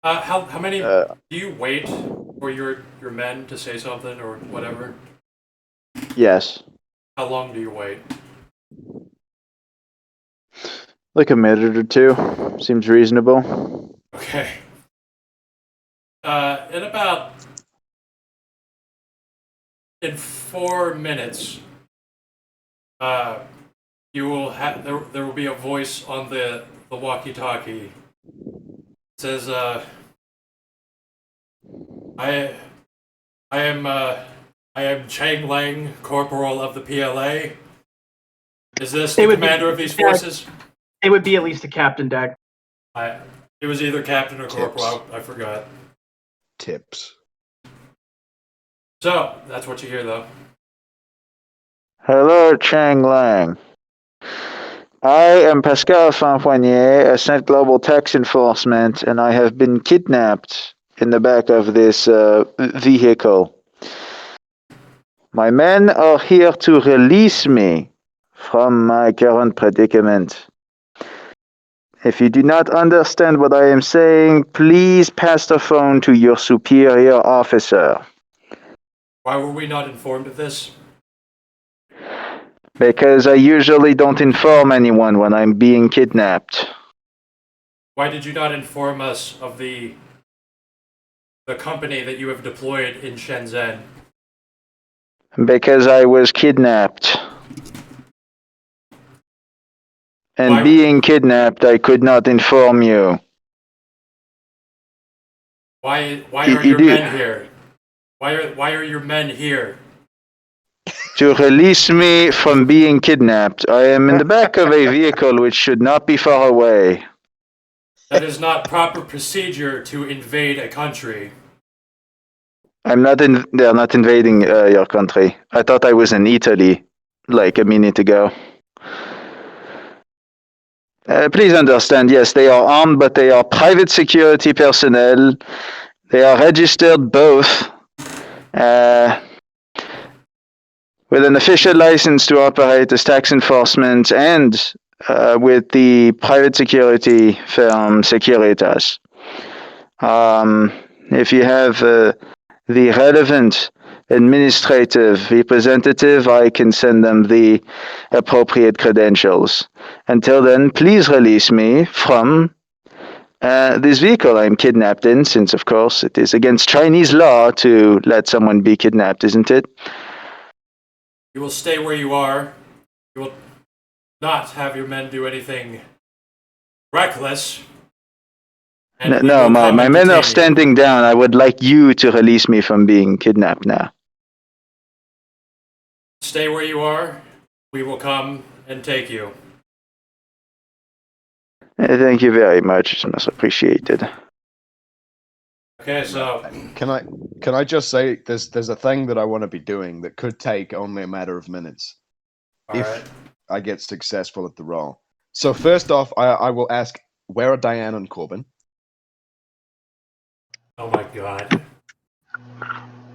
How many do you wait for your men to say something or whatever? Yes. How long do you wait? Like a minute or two. Seems reasonable. Okay. In 4 minutes, you will have there will be a voice on the walkie-talkie. It says, I am Chang Lang, Corporal of the PLA. Is this the commander of these forces? It would be at least a captain, Dak. It was either captain or corporal. Tips. I forgot. Tips. So that's what you hear, though. Hello, Chang Lang. I am Pascal Fanpoignet, Ascent Global Tax Enforcement, and I have been kidnapped in the back of this vehicle. My men are here to release me from my current predicament. If you do not understand what I am saying, please pass the phone to your superior officer. Why were we not informed of this? Because I usually don't inform anyone when I'm being kidnapped. Why did you not inform us of the company that you have deployed in Shenzhen? Because I was kidnapped. And being kidnapped, I could not inform you. Why are your men here? Why are your men here? To release me from being kidnapped. I am in the back of a vehicle which should not be far away. That is not proper procedure to invade a country. They're not invading your country. I thought I was in Italy, like a minute ago. Please understand, yes, they are armed, but they are private security personnel. They are registered both with an official license to operate as tax enforcement and with the private security firm Securitas. If you have the relevant administrative representative, I can send them the appropriate credentials. Until then, please release me from this vehicle I'm kidnapped in, since, of course, it is against Chinese law to let someone be kidnapped, isn't it? You will stay where you are. You will not have your men do anything reckless. No, my men are standing down. I would like you to release me from being kidnapped now. Stay where you are. We will come and take you. Thank you very much. It's much appreciated. Okay, so Can I just say there's a thing that I want to be doing that could take only a matter of minutes all if right. I get successful at the role. So first off, I will ask, where are Diane and Corbin? Oh my god.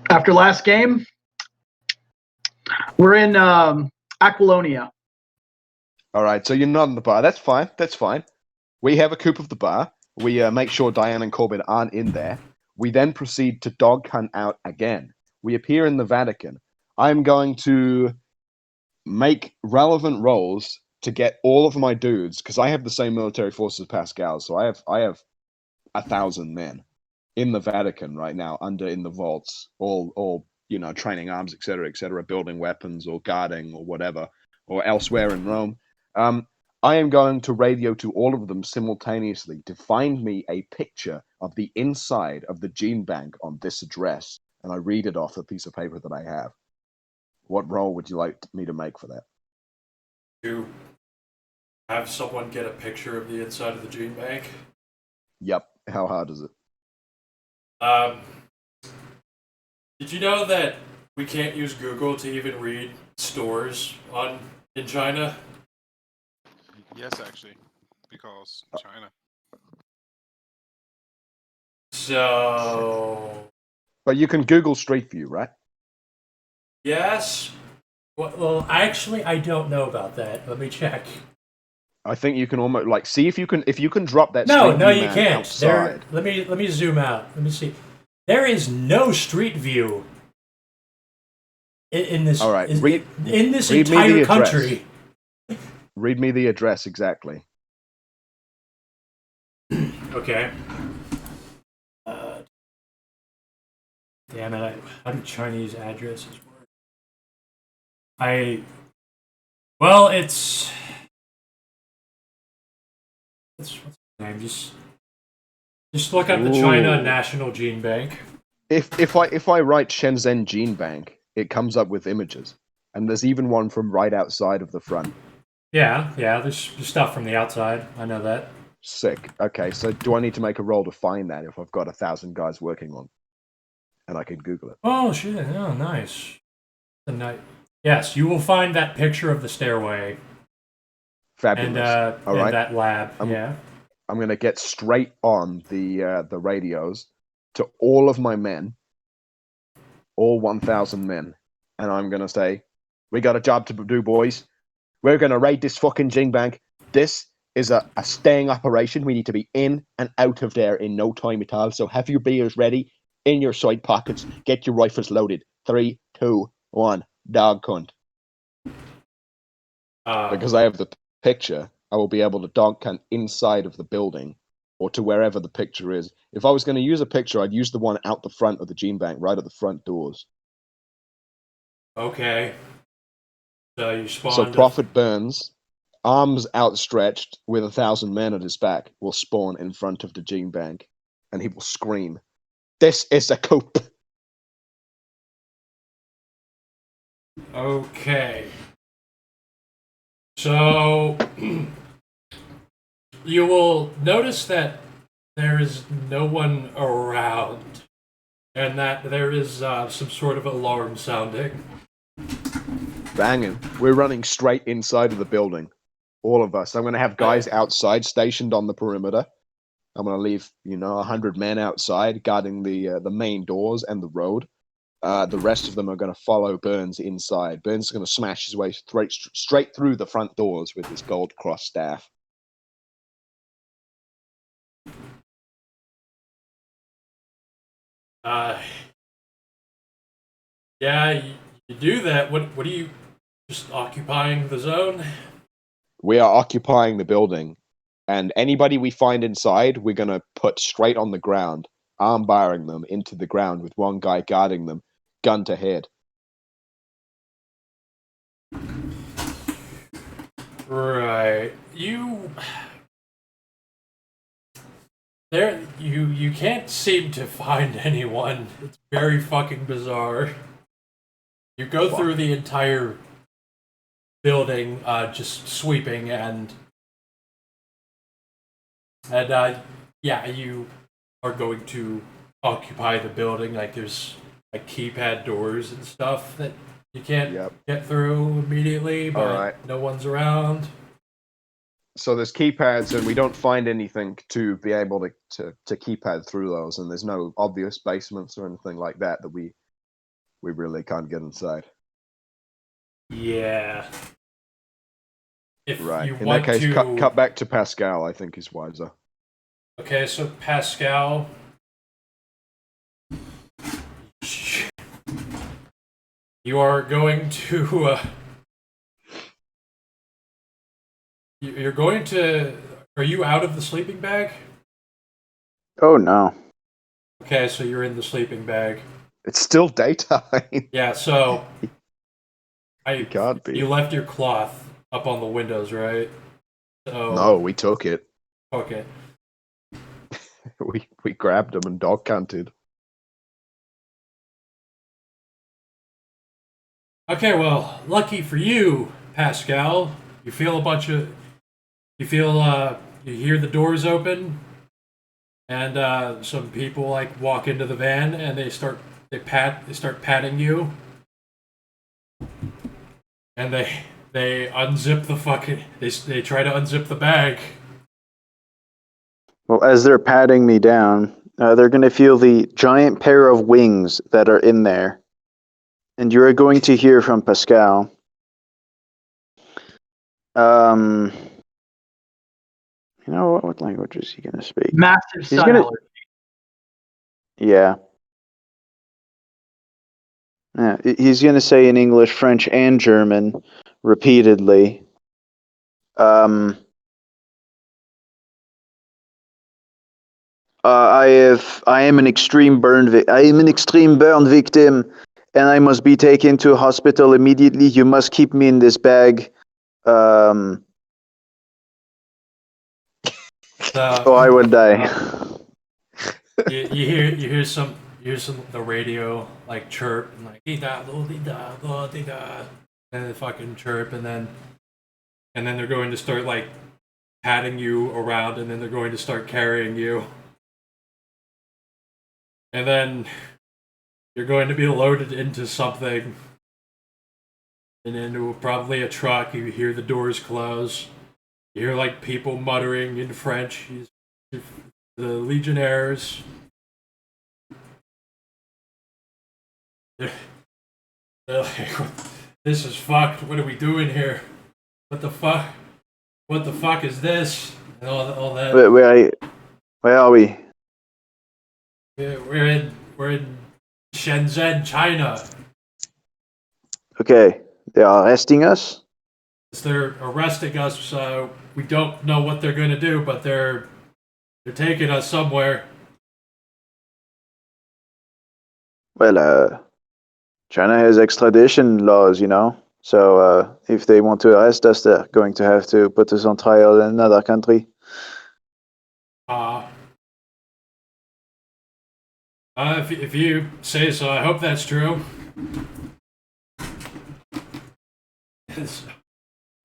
After last game, we're in Aquilonia. All right, so you're not in the bar. That's fine. That's fine. We have a coup of the bar. We make sure Diane and Corbin aren't in there. We then proceed to dog hunt out again. We appear in the Vatican. I'm going to make relevant rolls to get all of my dudes, because I have the same military force as Pascal, so I have 1,000 men in the Vatican right now, in the vaults, all training arms, etc., building weapons or guarding or whatever, or elsewhere in Rome. I am going to radio to all of them simultaneously to find me a picture of the inside of the gene bank on this address, and I read it off a piece of paper that I have. What role would you like me to make for that? To have someone get a picture of the inside of the gene bank. Yep. How hard is it? Did you know that we can't use Google to even read stores in China? Yes, actually, because China. So But you can Google Street View, right? yes. Well, actually, I don't know about that. Let me check. I think you can almost see if you can drop that No, Street no, View you man can't. outside. Let me zoom out. Let me see. There is no street view in this. All right, in this read me the entire address. country. Read me the address exactly. Okay. Damn it! How do Chinese addresses work? Well, it's what's the name? Just look up the China Ooh. National Gene Bank. If I write Shenzhen Gene Bank, it comes up with images, and there's even one from right outside of the front. Yeah. There's stuff from the outside. I know that. Sick. Okay, so do I need to make a roll to find that if I've got 1,000 guys working on, and I can Google it? Oh shit! Oh, nice. Yes, you will find that picture of the stairway Fabulous. All and right. that lab. I'm gonna get straight on the radios to all of my men, all 1,000 men, and I'm gonna say, "We got a job to do, boys. We're gonna raid this fucking gene bank. This is a staying operation. We need to be in and out of there in no time at all. So have your beers ready in your side pockets. Get your rifles loaded. 3, 2, 1. Dog cunt." Because I have the picture, I will be able to dog cunt inside of the building or to wherever the picture is. If I was going to use a picture, I'd use the one out the front of the gene bank, right at the front doors. Okay. So you spawned. So Prophet Burns, arms outstretched with 1,000 men at his back, will spawn in front of the gene bank, and he will scream, "This is a coup!" Okay. So you will notice that there is no one around, and that there is some sort of alarm sounding. Banging. We're running straight inside of the building. All of us. I'm going to have guys outside stationed on the perimeter. I'm going to leave, 100 men outside guarding the main doors and the road. The rest of them are going to follow Burns inside. Burns is going to smash his way straight through the front doors with his gold cross staff. Yeah, you do that. What are you just occupying the zone? We are occupying the building, and anybody we find inside, we're going to put straight on the ground, arm barring them into the ground with one guy guarding them, gun to head. Right. You can't seem to find anyone. It's very fucking bizarre. You go through the entire building, just sweeping and yeah, you are going to occupy the building. Like there's like keypad doors and stuff that you can't get through immediately, but no one's around. So there's keypads, and we don't find anything to be able to keypad through those, and there's no obvious basements or anything like that we really can't get inside. Yeah. If right. you In want that case, to cut back to Pascal, I think is wiser. Okay, so Pascal. You are going to. You're going to. Are you out of the sleeping bag? Oh no. Okay, so you're in the sleeping bag. It's still daytime. Yeah, so. You can't be. You left your cloth up on the windows, right? So, no, we took it. Okay. we grabbed them and dog canted. Okay, well, lucky for you, Pascal. You feel you hear the doors open, and some people like walk into the van and they start patting you, and they unzip the fucking they try to unzip the bag. Well, as they're patting me down, they're going to feel the giant pair of wings that are in there. And you're going to hear from Pascal. You know what language is he going to speak? Massive sun allergy. Yeah. Yeah, he's going to say in English, French, and German repeatedly. I am an extreme burn victim, and I must be taken to a hospital immediately. You must keep me in this bag. Or I would die. You hear some the radio like chirp and like and they fucking chirp, and then they're going to start like patting you around, and then they're going to start carrying you, and then you're going to be loaded into something, and into probably a truck. You hear the doors close. You hear like people muttering in French. The Legionnaires. They're like, this is fucked. What are we doing here? What the fuck? What the fuck is this? And all that. Where are we? We're in Shenzhen, China. Okay, they are arresting us. They're arresting us. We don't know what they're going to do, but they're taking us somewhere. Well, China has extradition laws, you know. So if they want to arrest us, they're going to have to put us on trial in another country. If you say so, I hope that's true.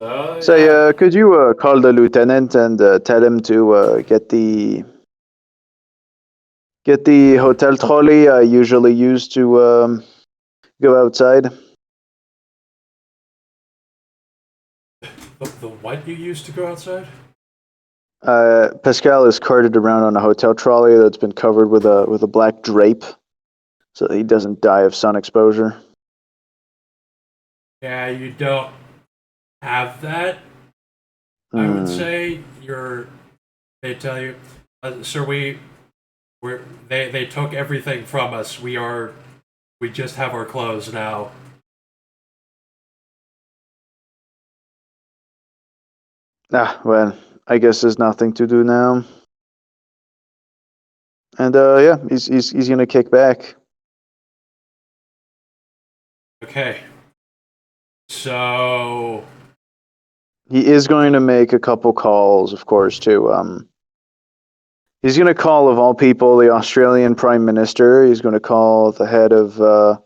Could you call the lieutenant and tell him to get the hotel trolley I usually use to go outside? The what you use to go outside? Pascal is carted around on a hotel trolley that's been covered with a black drape, so that he doesn't die of sun exposure. Yeah, you don't have that. I would say they tell you, sir, they took everything from us. We just have our clothes now. Well, I guess there's nothing to do now. And yeah, he's gonna kick back. Okay. So he is going to make a couple calls, of course, to he's going to call, of all people, the Australian Prime Minister. He's going to call the head of the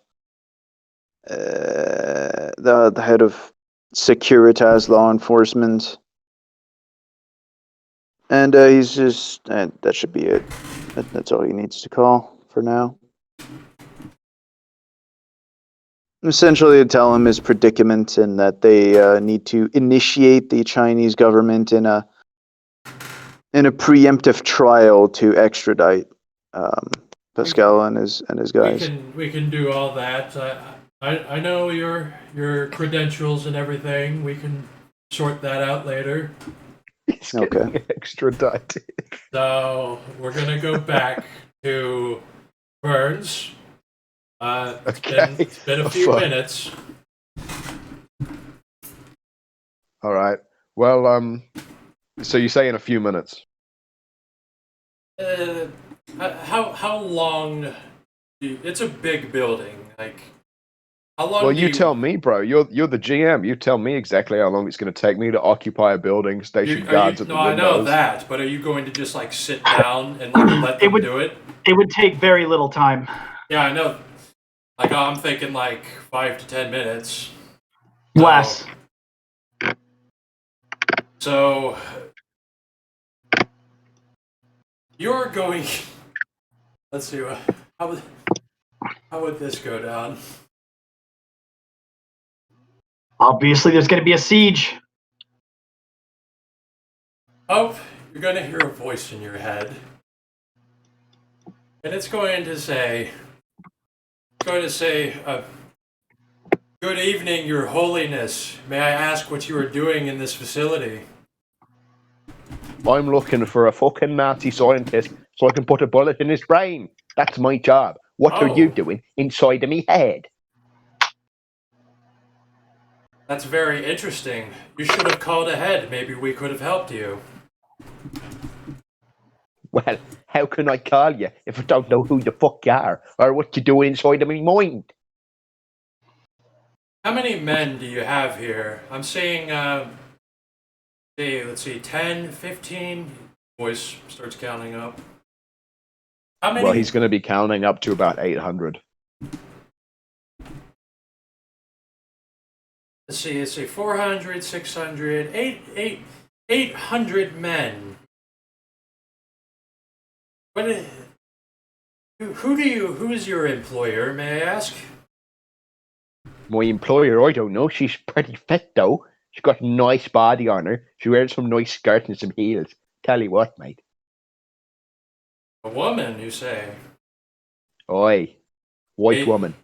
head of Securitas law enforcement, and he's just that should be it. That's all he needs to call. for now. Essentially, to tell him his predicament and that they need to initiate the Chinese government in a preemptive trial to extradite Pascal and his guys. We can do all that. I know your credentials and everything. We can sort that out later. He's getting extradited. So we're gonna go back to Burns. It's been a few minutes. All right. Well, so you say in a few minutes. How long? It's a big building. Like, how long? Well, you tell me, bro. You're the GM. You tell me exactly how long it's going to take me to occupy a building, station guards at the windows. No, I know that, but are you going to just like sit down and like, let them do it? It would take very little time. Yeah, I know. Like, I'm thinking like 5 to 10 minutes. Less. So you're going. Let's see. How would this go down? Obviously, there's going to be a siege. Oh, you're going to hear a voice in your head, and it's going to say, "Good evening, Your Holiness. May I ask what you are doing in this facility?" I'm looking for a fucking Nazi scientist so I can put a bullet in his brain. That's my job. What are you doing inside of me head? That's very interesting. You should have called ahead. Maybe we could have helped you. Well, how can I call you if I don't know who the fuck you are or what you do inside of me mind? How many men do you have here? I'm seeing, let's see, 10, 15. Voice starts counting up. How many? Well, he's going to be counting up to about 800. Let's see, 400, 600, 800 men. Who is your employer, may I ask? My employer, I don't know. She's pretty fit, though. She's got a nice body on her. She wears some nice skirts and some heels. Tell you what, mate. A woman, you say? Oi. White woman.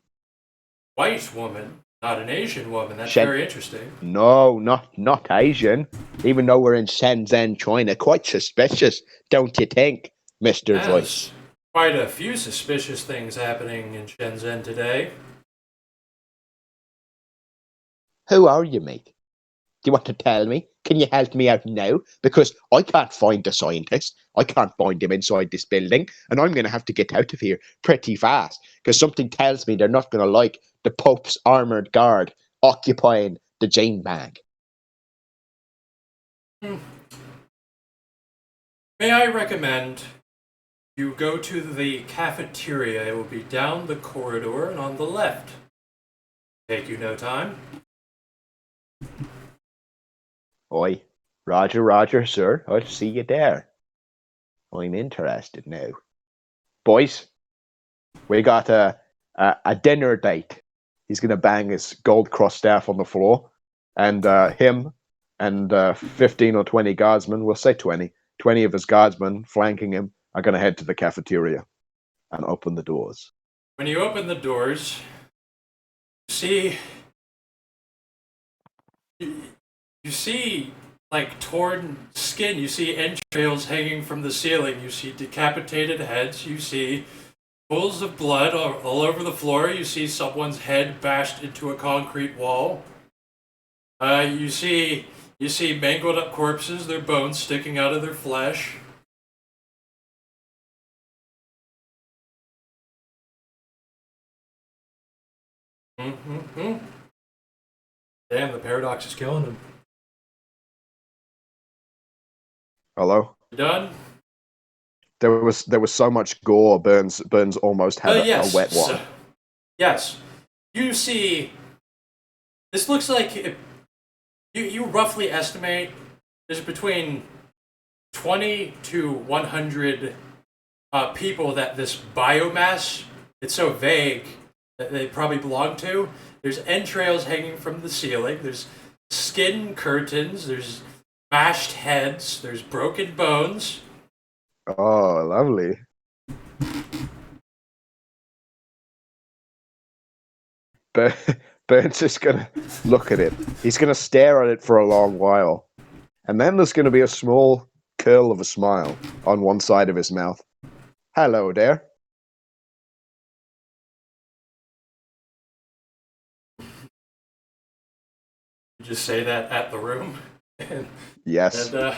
White woman? Not an Asian woman. That's very interesting. No, not Asian. Even though we're in Shenzhen, China. Quite suspicious, don't you think, Mr. Voice? Quite a few suspicious things happening in Shenzhen today. Who are you, mate? Do you want to tell me? Can you help me out now? Because I can't find the scientist. I can't find him inside this building. And I'm going to have to get out of here pretty fast. Because something tells me they're not going to like the Pope's armoured guard occupying the Jane bag. May I recommend you go to the cafeteria? It will be down the corridor and on the left. Take you no time. Oi, Roger, sir. I'll see you there. I'm interested now. Boys, we got a dinner date. He's going to bang his gold cross staff on the floor. And him and 15 or 20 guardsmen, we'll say 20 of his guardsmen flanking him are going to head to the cafeteria and open the doors. When you open the doors, you see like torn skin, you see entrails hanging from the ceiling, you see decapitated heads, you see pools of blood all over the floor, you see someone's head bashed into a concrete wall. You see mangled up corpses, their bones sticking out of their flesh. Damn, the paradox is killing him. Hello? You done? There was so much gore. Burns almost had a wet one. Yes. You see, this looks like you roughly estimate there's between 20 to 100 people that this biomass, it's so vague that they probably belong to. There's entrails hanging from the ceiling. There's skin curtains. There's mashed heads. There's broken bones. Oh, lovely. Burns is gonna look at it. He's gonna stare at it for a long while. And then there's gonna be a small curl of a smile on one side of his mouth. Hello there. You just say that at the room. Yes. And,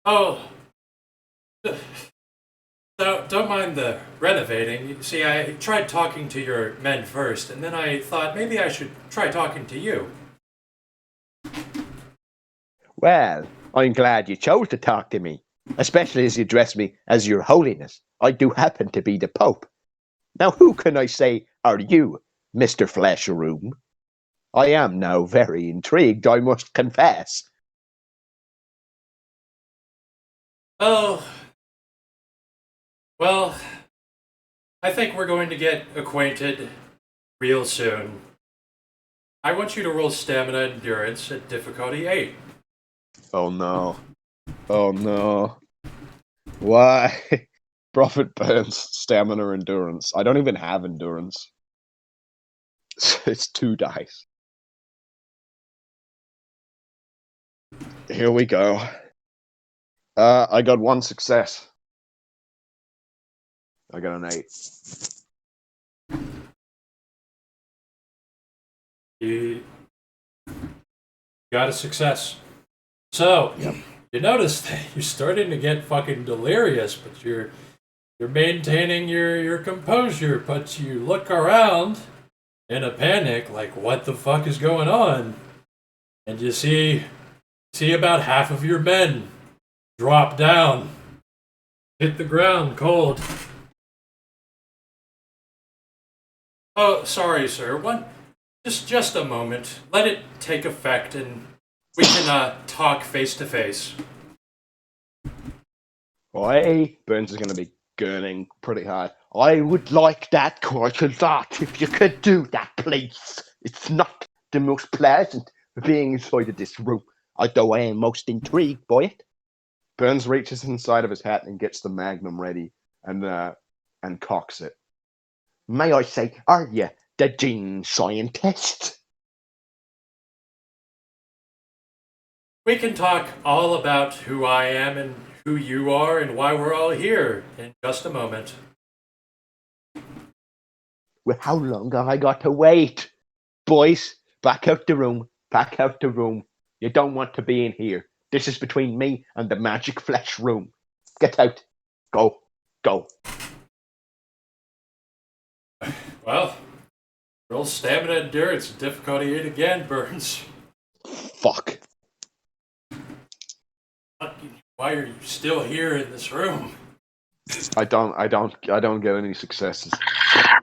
oh, don't mind the renovating. You see, I tried talking to your men first, and then I thought maybe I should try talking to you. Well, I'm glad you chose to talk to me, especially as you address me as Your Holiness. I do happen to be the Pope. Now, who can I say are you, Mr. Flesheroom? I am now very intrigued, I must confess. Oh, well, I think we're going to get acquainted real soon. I want you to roll stamina endurance at difficulty 8. Oh no. Oh no. Why? Prophet Burns, stamina, endurance. I don't even have endurance. It's 2 dice. Here we go. I got 1 success. I got an 8. You got a success. So, you notice that you're starting to get fucking delirious, but you're maintaining your composure, but you look around in a panic, like, what the fuck is going on? And you see about half of your men drop down, hit the ground cold. Oh, sorry, sir. Just a moment. Let it take effect, and we can talk face to face. Oi, Burns is going to be gurning pretty hard. I would like that quite a lot if you could do that, please. It's not the most pleasant being inside of this room, although I am most intrigued by it. Burns reaches inside of his hat and gets the magnum ready and cocks it. May I say, are you the gene scientist? We can talk all about who I am and who you are and why we're all here in just a moment. Well, how long have I got to wait? Boys, back out the room. Back out the room. You don't want to be in here. This is between me and the magic flesh room. Get out. Go. Go. Well, roll stamina endurance, difficulty 8 again, Burns. Fuck. Why are you still here in this room? I don't get any successes.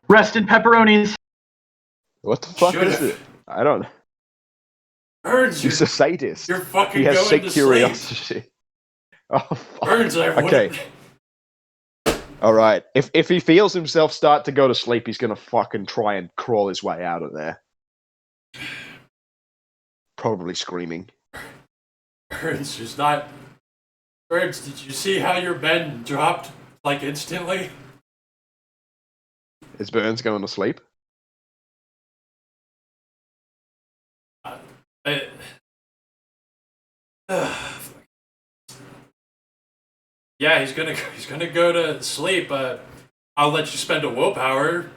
Rest in pepperonis. What the fuck Should've. is it? I don't. Burns, He's a sadist. you're fucking He has going sick to curiosity. sleep. Oh fuck. Burns, I wouldn't. Okay. All right. If he feels himself start to go to sleep, he's gonna fucking try and crawl his way out of there. Probably screaming. Burns, there's not. Burns, did you see how your men dropped like instantly? Is Burns going to sleep? Yeah, he's gonna go to sleep. I'll let you spend a willpower.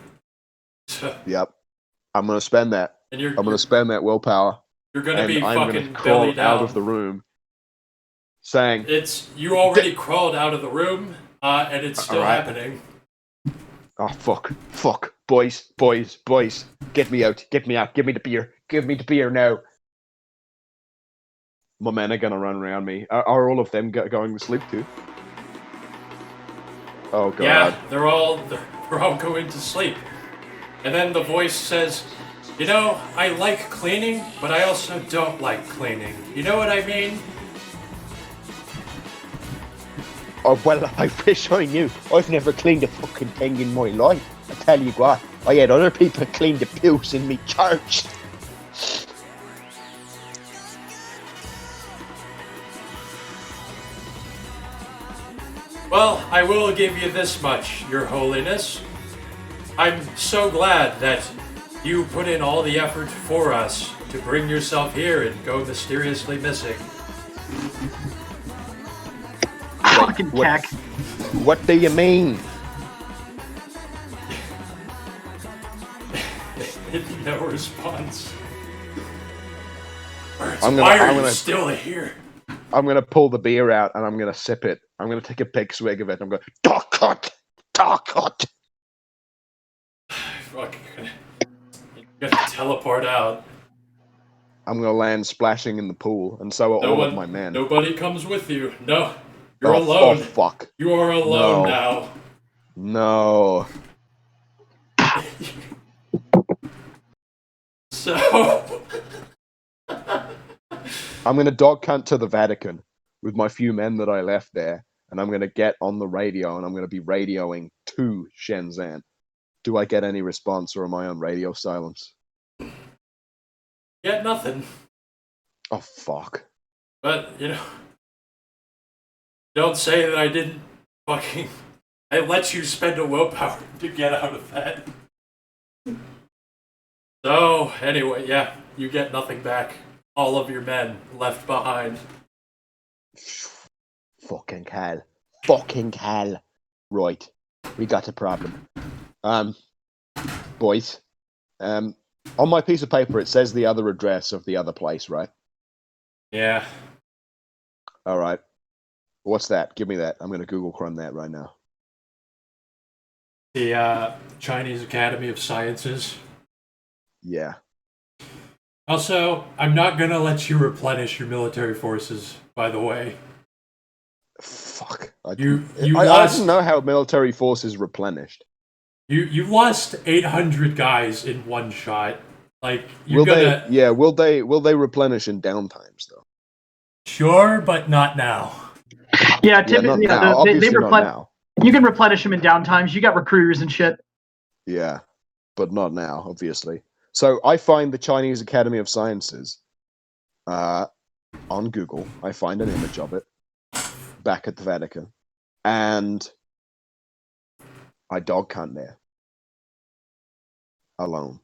Yep. I'm gonna spend that. And you're I'm gonna spend that willpower. you're gonna And be I'm fucking gonna crawl belly down. out of the room, saying, It's you already crawled out of the room, and it's still Alright. happening. "Oh fuck, boys, get me out, give me the beer now." My men are gonna run around me. Are all of them going to sleep too? Oh god. Yeah, they're all going to sleep. And then the voice says, "You know, I like cleaning, but I also don't like cleaning. You know what I mean?" Oh, well, I wish I knew. I've never cleaned a fucking thing in my life. I tell you what, I had other people clean the pews in me church. Well, I will give you this much, Your Holiness. I'm so glad that you put in all the effort for us to bring yourself here and go mysteriously missing. Fucking What- cack. What do you mean? No response. Birds, I'm why are I'm you gonna- still here? I'm gonna pull the beer out and I'm gonna sip it. I'm gonna take a big swig of it. I'm going, dark cut. Fucking gonna teleport out. I'm gonna land splashing in the pool, and so are all of my men. Nobody comes with you. No, you're Oh, alone. Oh fuck! You are alone No. now. No. So I'm gonna dog cunt to the Vatican with my few men that I left there, and I'm gonna get on the radio and I'm gonna be radioing to Shenzhen. Do I get any response, or am I on radio silence? yeah, nothing. Oh fuck! But don't say that I didn't fucking. I let you spend a willpower to get out of that. So anyway, yeah, you get nothing back. All of your men left behind. Fucking hell! Fucking hell! Right, we got a problem. Boys, on my piece of paper it says the other address of the other place, right? Yeah. All right. What's that? Give me that. I'm gonna Google Chrome that right now. The Chinese Academy of Sciences. Yeah. Also, I'm not gonna let you replenish your military forces, by the way. Fuck. I I lost. didn't know how military forces replenished. You lost 800 guys in one shot. Like you're Will gonna. they? Yeah. Will they replenish in downtimes though? Sure, but not now. Yeah, Yeah, typically, not now. Obviously not now. You can replenish them in downtimes. You got recruiters and shit. Yeah, but not now, obviously. So I find the Chinese Academy of Sciences on Google. I find an image of it back at the Vatican, and I dog cunt there alone.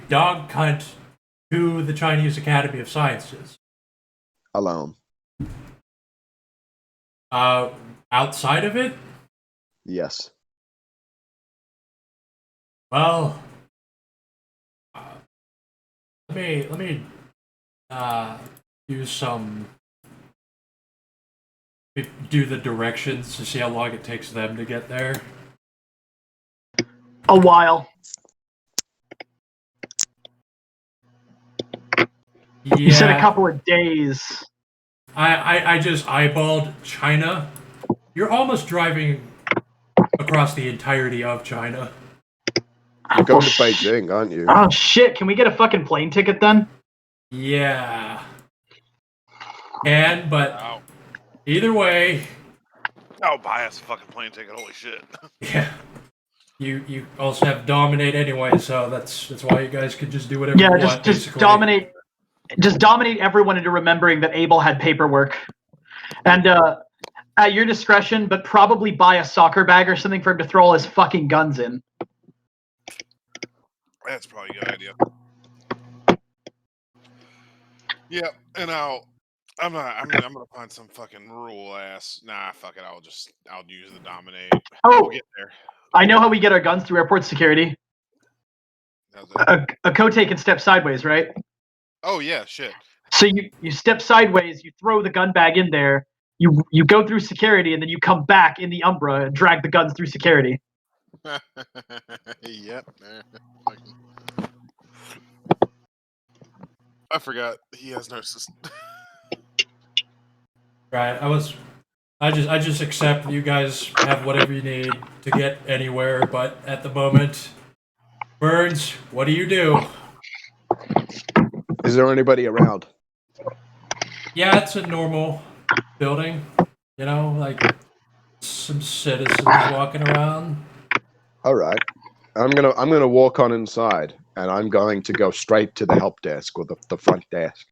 Dog cunt to the Chinese Academy of Sciences. Alone. Outside of it, Yes. well, let me use some. Do the directions to see how long it takes them to get there. A while. Yeah, You said a couple of days. I just eyeballed China. You're almost driving across the entirety of China. You're going to Oh, Beijing, aren't you? Oh shit! Can we get a fucking plane ticket then? Yeah. But Wow. either way, Oh, buy us a fucking plane ticket. Holy shit. yeah. You also have dominate anyway, so that's why you guys could just do whatever Yeah, you want. just basically. dominate everyone into remembering that Abel had paperwork, and at your discretion, but probably buy a soccer bag or something for him to throw all his fucking guns in. That's probably a good idea. Yeah, and I'm gonna find some fucking rural ass. Nah, fuck it. I'll use the dominate. Oh, We'll get there. I know how we get our guns through airport security. How's that? A Kote can step sideways, right? Oh yeah, shit. So you step sideways, you throw the gun bag in there, you go through security, and then you come back in the Umbra and drag the guns through security. Yep. I forgot he has no system. Right. I just accept that you guys have whatever you need to get anywhere, but at the moment, Burns, what do you do? Is there anybody around? Yeah, it's a normal building. like some citizens walking around. All right. I'm gonna walk on inside, and I'm going to go straight to the help desk or the front desk.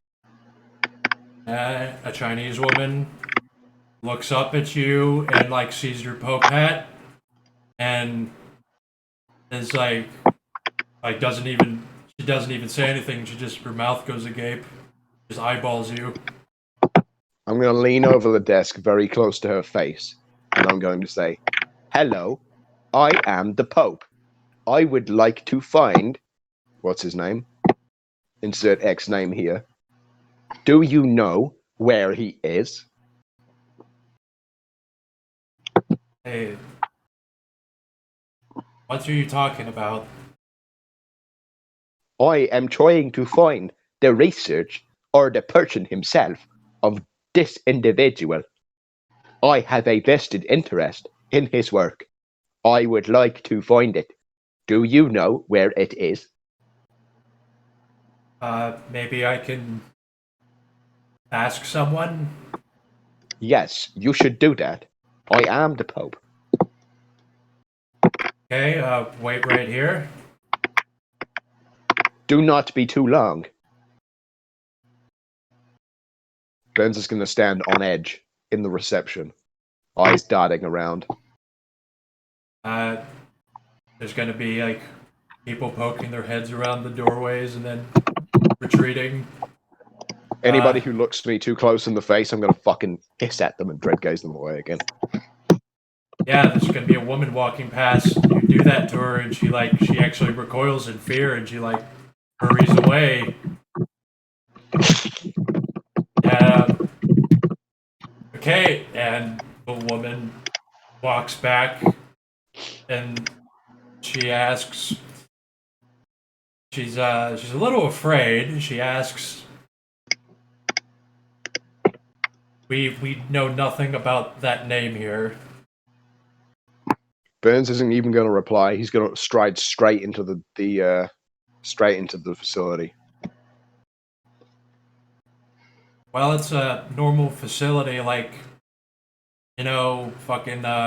A Chinese woman looks up at you and like sees your poke hat, and is like doesn't even say anything. She just her mouth goes agape, just eyeballs you. I'm going to lean over the desk very close to her face, and I'm going to say, "Hello, I am the Pope. I would like to find, what's his name? Insert X name here. Do you know where he is?" Hey, what are you talking about? I am trying to find the research or the person himself of this individual. I have a vested interest in his work. I would like to find it. Do you know where it is? Maybe I can ask someone. Yes, you should do that. I am the Pope. Okay, wait right here. Do not be too long. Burns is going to stand on edge in the reception, eyes darting around. There's gonna be like people poking their heads around the doorways and then retreating. Anybody who looks me too close in the face, I'm going to fucking hiss at them and dread gaze them away again. Yeah, there's gonna be a woman walking past. You do that to her, and she actually recoils in fear, and she hurries away. Yeah. Okay, and the woman walks back, and she asks. She's a little afraid. She asks, "We know nothing about that name here." Burns isn't even going to reply. He's going to stride straight into the facility. Well, it's a normal facility, fucking, like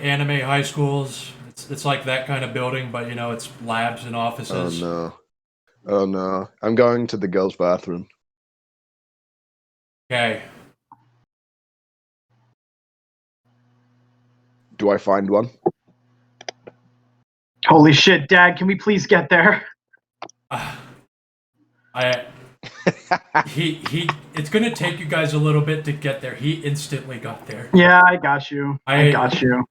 anime high schools. It's like that kind of building, but it's labs and offices. Oh no! I'm going to the girls' bathroom. Okay. Do I find one? Holy shit, Dad! Can we please get there? It's gonna take you guys a little bit to get there. He instantly got there. Yeah, I got you. I got you.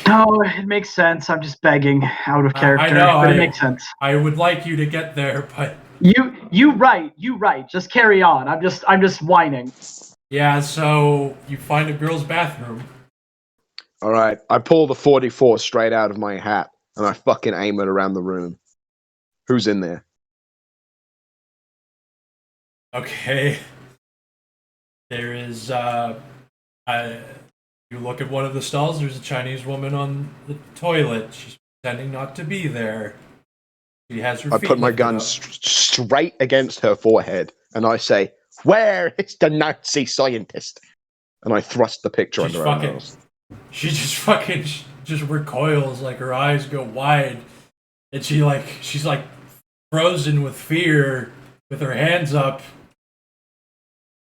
No, it makes sense. I'm just begging out of character, I know, but it makes sense. I would like you to get there, but you right. Just carry on. I'm just whining. Yeah, so you find a girl's bathroom. All right, I pull the 44 straight out of my hat and I fucking aim it around the room. Who's in there? Okay. There is you look at one of the stalls, there's a Chinese woman on the toilet. She's pretending not to be there. She has her feet I put my gun straight against her forehead and I say, "Where is the Nazi scientist?" And I thrust the picture under her nose. She just recoils, like her eyes go wide, and she's frozen with fear with her hands up,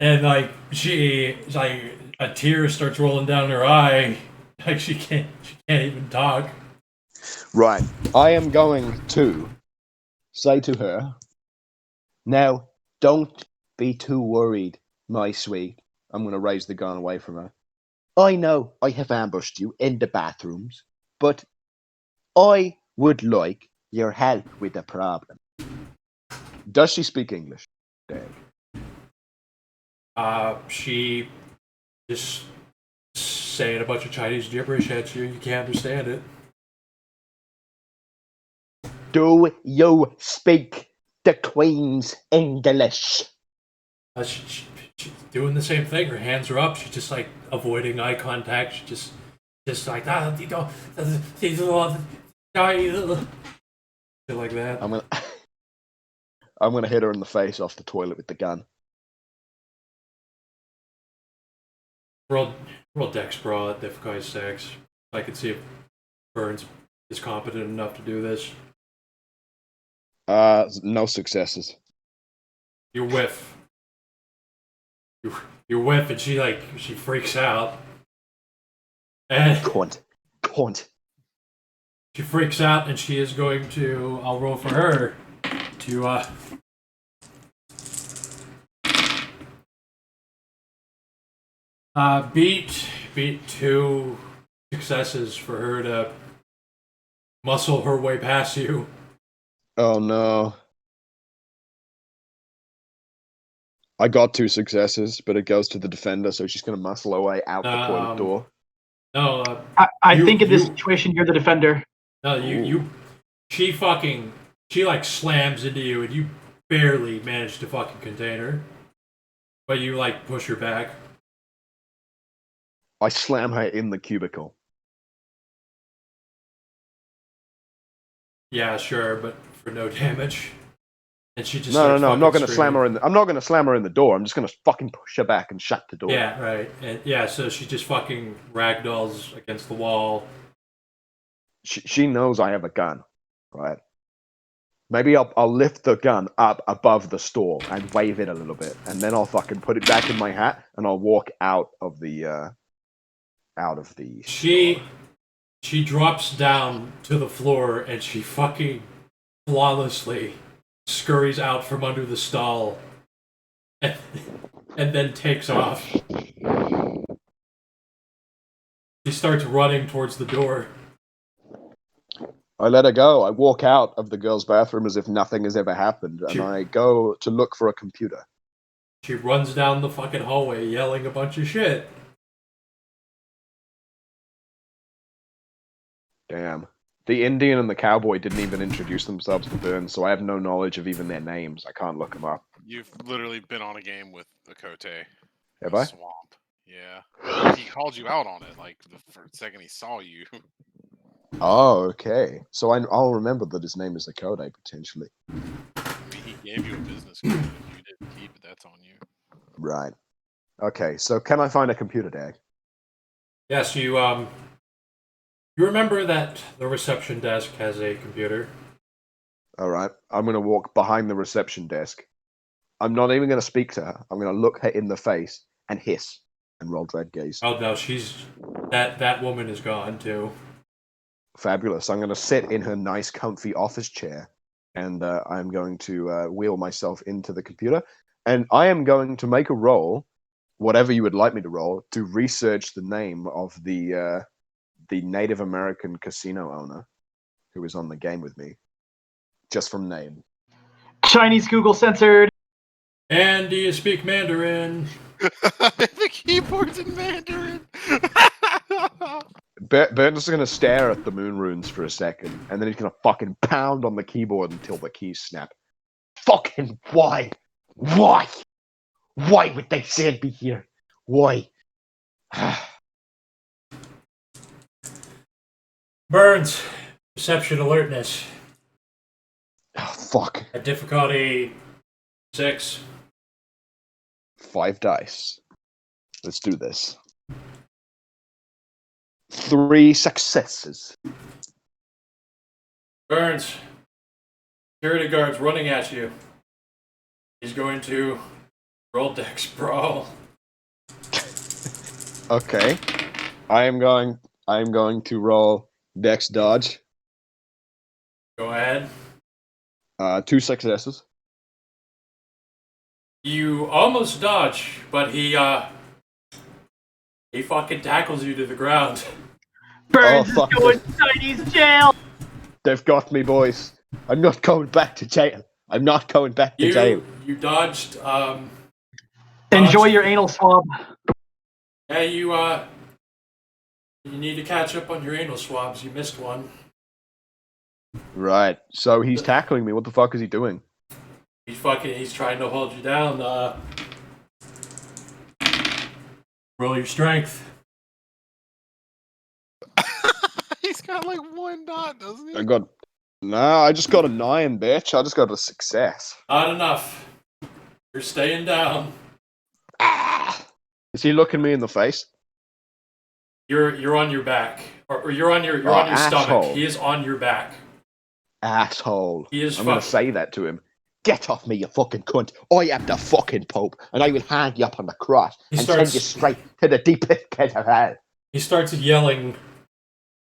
and a tear starts rolling down her eye, she can't even talk. Right, I am going to say to her, "Now, don't be too worried, my sweet." I'm going to raise the gun away from her. "I know I have ambushed you in the bathrooms, but I would like your help with the problem." Does she speak English? She just saying a bunch of Chinese gibberish at you. You can't understand it. Do you speak the Queen's English? She's doing the same thing. Her hands are up. She's just avoiding eye contact. She just like shit like that. I'm gonna hit her in the face off the toilet with the gun. Roll Dex Brawl at difficulty 6. I can see if Burns is competent enough to do this. No successes. You whiff. You whiff, and she freaks out. And Cunt. she freaks out, and she is going to. I'll roll for her to beat 2 successes for her to muscle her way past you. Oh no. I got 2 successes, but it goes to the defender, so she's gonna muscle her way out the toilet door. No, I think in this situation you're the defender. No, she like slams into you, and you barely manage to fucking contain her, but you like push her back. I slam her in the cubicle. Yeah, sure, but for no damage. And she just No. I'm not gonna screaming. slam her in. I'm not gonna slam her in the door. I'm just gonna fucking push her back and shut the door. Yeah, right. And yeah, so she just fucking ragdolls against the wall. She knows I have a gun, right? Maybe I'll lift the gun up above the store and wave it a little bit, and then I'll fucking put it back in my hat, and I'll walk out of the store. She drops down to the floor, and she fucking flawlessly scurries out from under the stall and then takes off. She starts running towards the door. I let her go. I walk out of the girls' bathroom as if nothing has ever happened, and I go to look for a computer. She runs down the fucking hallway yelling a bunch of shit. Damn. The Indian and the cowboy didn't even introduce themselves to Burns, so I have no knowledge of even their names. I can't look them up. You've literally been on a game with Akote. Have I? Swamp. Yeah. He called you out on it, like, the first second he saw you. Oh, okay. So I'll remember that his name is Akode, potentially. I mean, he gave you a business card. If you didn't keep it, that's on you. Right. Okay, so can I find a computer, Dag? Yes, you remember that the reception desk has a computer? Alright, I'm going to walk behind the reception desk. I'm not even going to speak to her. I'm going to look her in the face and hiss and roll dread gaze. Oh no, that woman is gone too. Fabulous. I'm going to sit in her nice, comfy office chair, and I'm going to wheel myself into the computer, and I am going to make a roll, whatever you would like me to roll, to research the name of the Native American casino owner who was on the game with me, just from name. Chinese Google censored. And do you speak Mandarin? The keyboard's in Mandarin. Burns is going to stare at the moon runes for a second, and then he's going to fucking pound on the keyboard until the keys snap. Fucking why? Why? Why would they send me here? Why? Burns, perception alertness. Oh, fuck. At difficulty 6. 5 dice. Let's do this. 3 successes. Burns, security guard's running at you. He's going to roll Dex Brawl. Okay. I am going to roll Dex Dodge. Go ahead. 2 successes. You almost dodge, but he fucking tackles you to the ground. Burns Oh, fuck is going to Chinese jail. They've got me, boys. I'm not going back to jail. I'm not going back to jail. You dodged. Enjoy your anal swab. Yeah, you need to catch up on your anal swabs. You missed one. Right. So he's tackling me. What the fuck is he doing? He's trying to hold you down. Roll your strength. He's got like 1 dot, doesn't he? I got No, I just got a 9, bitch. I just got a success. Not enough. You're staying down. Is he looking me in the face? You're on your back, or you're on your asshole. stomach. He is on your back. Asshole. He is I'm going to say that to him. Get off me, you fucking cunt. I am the fucking Pope, and I will hang you up on the cross send you straight to the deepest pit of hell. He starts yelling,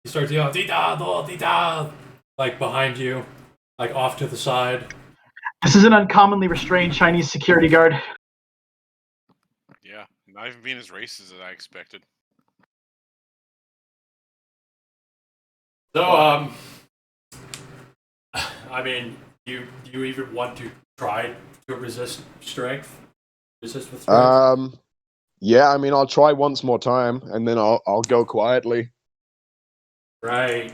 "Di-da, di-da," like behind you, like off to the side. This is an uncommonly restrained Chinese security guard. Yeah, not even being as racist as I expected. So, I mean, do you even want to try to resist strength? Resist with strength? Yeah, I mean, I'll try once more time, and then I'll go quietly. Right.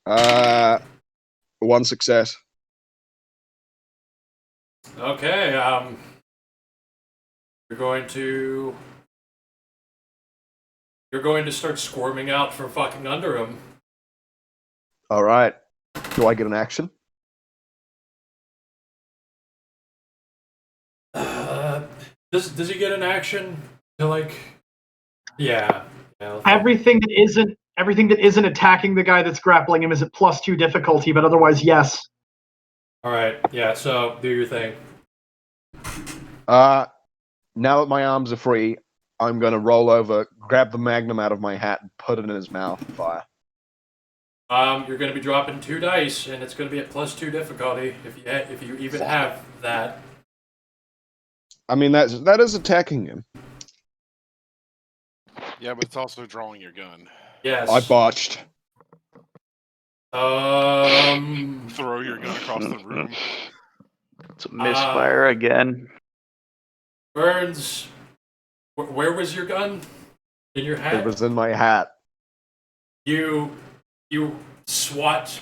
1 success. Okay, you're going to start squirming out from fucking under him. All right. Do I get an action? Does he get an action to like? Yeah. Everything that isn't attacking the guy that's grappling him is at +2 difficulty, but otherwise, yes. All right. Yeah. So do your thing. Now that my arms are free, I'm gonna roll over, grab the magnum out of my hat, and put it in his mouth and fire. You're going to be dropping 2 dice, and it's going to be at +2 difficulty if you even have that. I mean, that is attacking him. Yeah, but it's also drawing your gun. Yes. I botched. Throw your gun across the room. It's a misfire again. Burns, where was your gun? In your hat? It was in my hat. You swat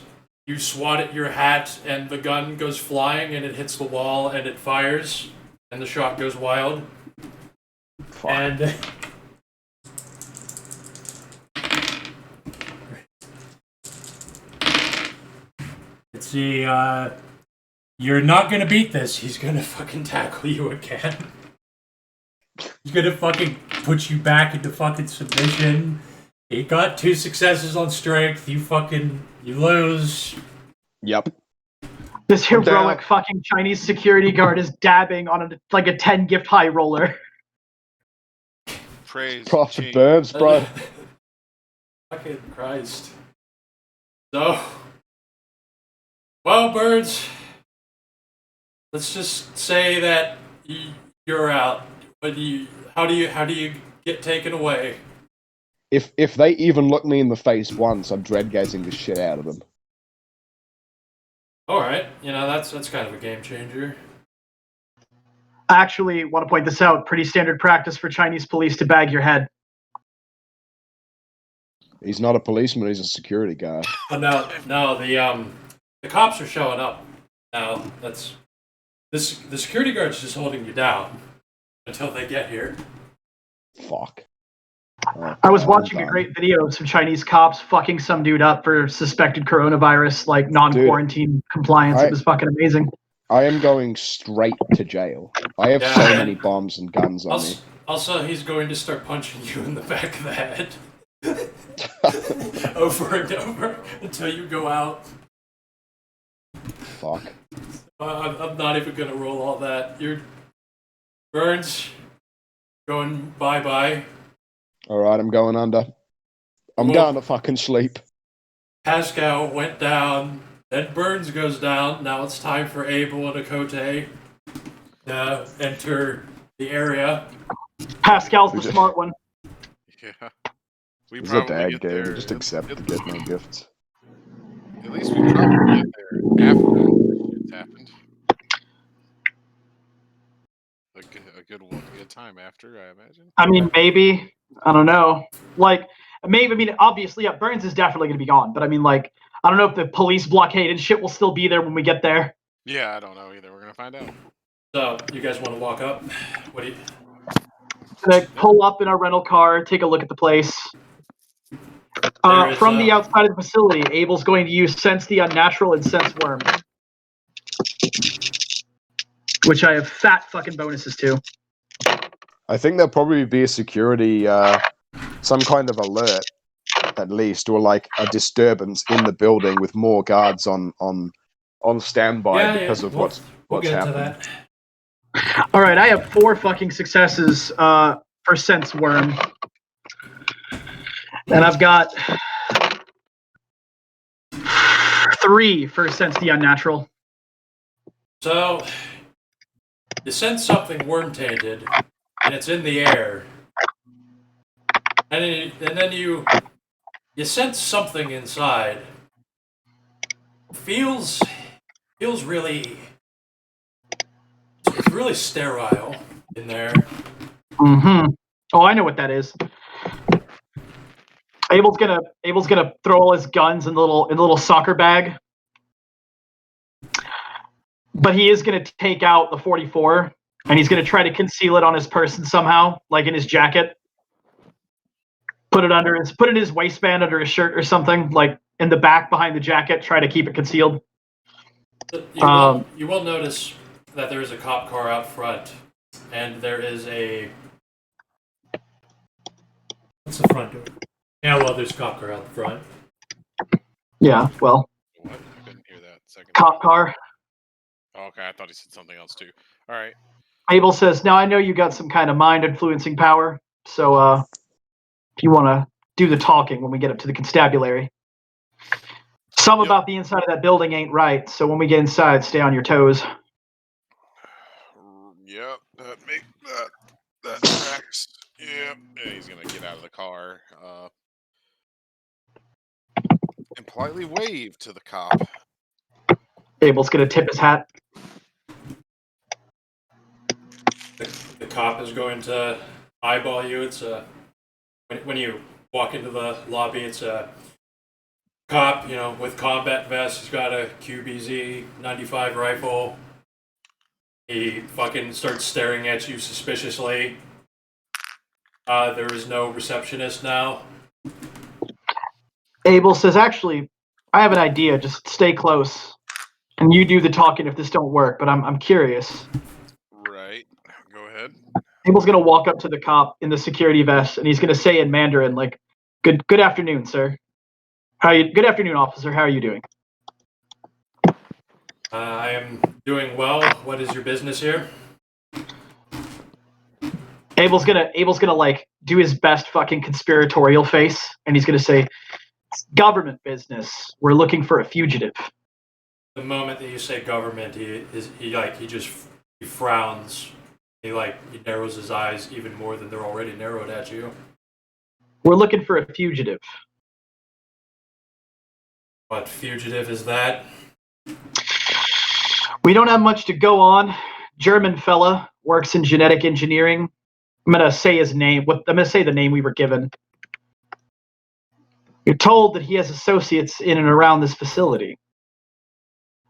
at your hat, and the gun goes flying, and it hits the wall, and it fires, and the shot goes wild. Fuck. And let's see, you're not gonna beat this. He's gonna fucking tackle you again. He's gonna fucking put you back into fucking submission. He got 2 successes on strength. You lose. Yep. This heroic fucking Chinese security guard is dabbing on a 10 gift high roller. Praise Prophet Burns, bro. Fucking Christ. So, well, Burns, let's just say that you're out. But how do you get taken away? If they even look me in the face once, I'm dread-gazing the shit out of them. All right, that's kind of a game changer. I actually want to point this out. Pretty standard practice for Chinese police to bag your head. He's not a policeman, he's a security guy. But no, the cops are showing up. Now, the security guard's just holding you down until they get here. Fuck. I was watching a great video of some Chinese cops fucking some dude up for suspected coronavirus, like non-quarantine compliance. It was fucking amazing. I am going straight to jail. I have so many bombs and guns on me. Also, he's going to start punching you in the back of the head. Over and over until you go out. Fuck. I'm not even going to roll all that. You're Burns going bye-bye. Alright, I'm going under. I'm going to fucking sleep. Pascal went down, then Burns goes down. Now it's time for Abel and Akote to enter the area. Pascal's the smart one. Yeah. We It's a probably dad get game. there. Just accept to get no gifts. At least we probably get there after it's happened. A good time after, I imagine. I mean, maybe. I don't know. Like, maybe. I mean, obviously, yeah, Burns is definitely going to be gone. But I mean, like, I don't know if the police blockade and shit will still be there when we get there. Yeah, I don't know either. We're gonna find out. So, you guys want to walk up? What do you? Gonna pull up in our rental car, take a look at the place. From the outside of the facility, Abel's going to use Sense the Unnatural and Sense Worm, which I have fat fucking bonuses to. I think there'll probably be a security, some kind of alert, at least, or like a disturbance in the building with more guards on standby because of what's happened. All right, I have 4 fucking successes for Sense Worm, and I've got 3 for Sense the Unnatural. So, you sense something worm-tainted, and it's in the air. And then you sense something inside. Feels really... It's really sterile in there. Mm-hmm. Oh, I know what that is. Abel's gonna throw all his guns in the little soccer bag. But he is going to take out the 44, and he's going to try to conceal it on his person somehow, like in his jacket. Put it in his waistband under his shirt or something, like in the back behind the jacket. Try to keep it concealed. You will notice that there is a cop car out front, and there is a... What's the front door? Yeah, well, there's a cop car out front. Yeah, well. What? I couldn't hear that second. Cop car. Oh, okay, I thought he said something else too. All right. Abel says, "Now I know you got some kind of mind influencing power, so if you want to do the talking when we get up to the constabulary. Something about the inside of that building ain't right, so when we get inside, stay on your toes." Yep, that tracks. Yep, and he's gonna get out of the car and politely wave to the cop. Abel's gonna tip his hat. The cop is going to eyeball you. It's when you walk into the lobby, it's a cop, with combat vest. He's got a QBZ 95 rifle. He fucking starts staring at you suspiciously. There is no receptionist now. Abel says, "Actually, I have an idea. Just stay close, and you do the talking if this don't work. But I'm curious." Right. Go ahead. Abel's gonna walk up to the cop in the security vest, and he's gonna say in Mandarin, like, "Good afternoon, sir. Good afternoon, officer. How are you doing?" I am doing well. What is your business here? Abel's gonna like do his best fucking conspiratorial face, and he's gonna say, "It's government business. We're looking for a fugitive." The moment that you say government, he frowns. He narrows his eyes even more than they're already narrowed at you. "We're looking for a fugitive." What fugitive is that? "We don't have much to go on. German fella, works in genetic engineering. I'm gonna say his name. I'm gonna say the name we were given. You're told that he has associates in and around this facility.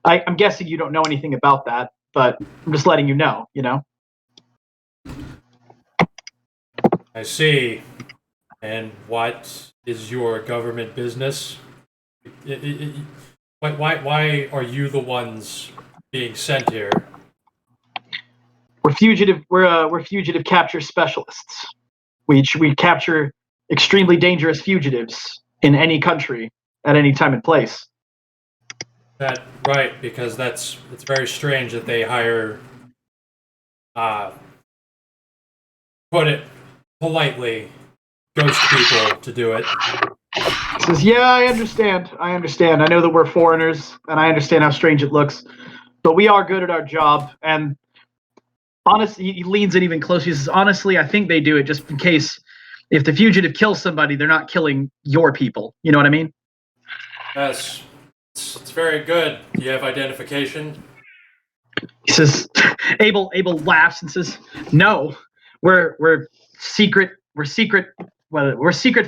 I'm guessing you don't know anything about that, but I'm just letting you know, I see. And what is your government business? Why are you the ones being sent here? We're fugitive capture specialists. We capture extremely dangerous fugitives in any country at any time and place." Right, because it's very strange that they hire, put it politely, ghost people to do it. He says, "Yeah, I understand. I know that we're foreigners, and I understand how strange it looks, but we are good at our job." And honestly, he leans in even closer. He says, "Honestly, I think they do it just in case if the fugitive kills somebody, they're not killing your people. You know what I mean?" Yes, it's very good. Do you have identification? He says, Abel laughs and says, "No, we're secret. We're secret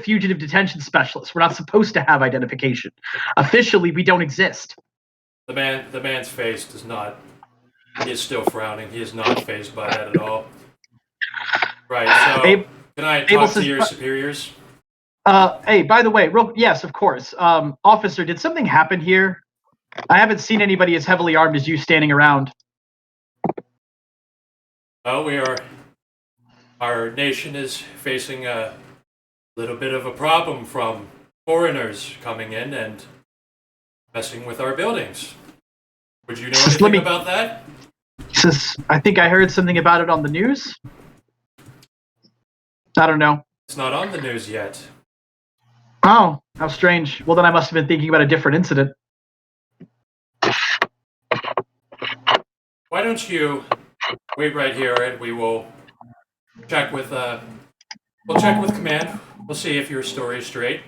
fugitive detention specialists. We're not supposed to have identification. Officially, we don't exist." The man's face does not. He is still frowning. He is not fazed by that at all. Right. So, can I talk to your superiors? Hey, by the way, yes, of course. Officer, did something happen here? I haven't seen anybody as heavily armed as you standing around. Well, our nation is facing a little bit of a problem from foreigners coming in and messing with our buildings. Would you know anything about that? I think I heard something about it on the news. I don't know. It's not on the news yet. Oh, how strange. Well, then I must have been thinking about a different incident. Why don't you wait right here and we will check with command. We'll see if your story is straight.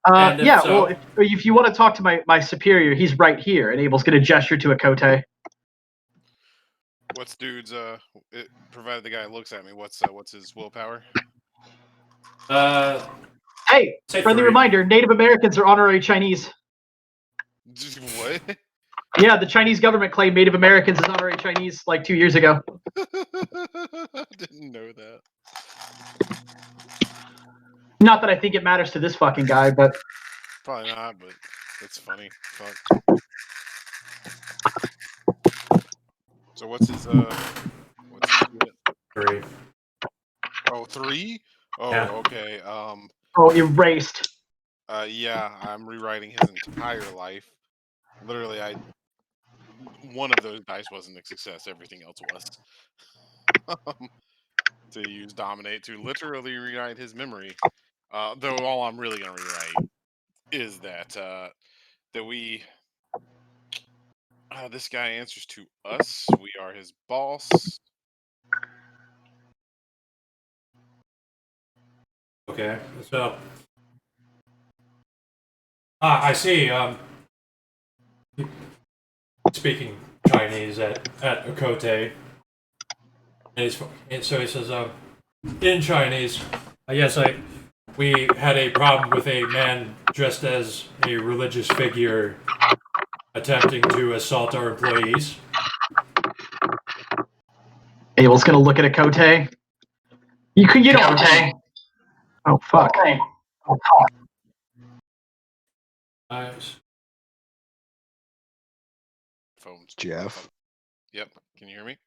Yeah, so, well, if you want to talk to my superior, he's right here, and Abel's going to gesture to a Kote. What's dude's provided the guy looks at me, what's his willpower? Hey, friendly reminder, Native Americans are honorary Chinese. What? Yeah, the Chinese government claimed Native Americans as honorary Chinese like 2 years ago. Didn't know that. Not that I think it matters to this fucking guy, but... Probably not, but it's funny. Fuck. So what's his hit? 3. Oh, 3? Oh, yeah. Okay. Oh, erased. Yeah, I'm rewriting his entire life. Literally, one of those dice wasn't a success. Everything else was. To use dominate to literally rewrite his memory. Though all I'm really gonna rewrite is that we this guy answers to us. We are his boss. Okay, so I see. Speaking Chinese at Okote, and so he says, in Chinese, yes, we had a problem with a man dressed as a religious figure attempting to assault our employees. Abel's gonna look at a Kote. You don't. Kote. Oh fuck. Okay. Oh fuck. Nice. Phones. Jeff. Yep. Can you hear me?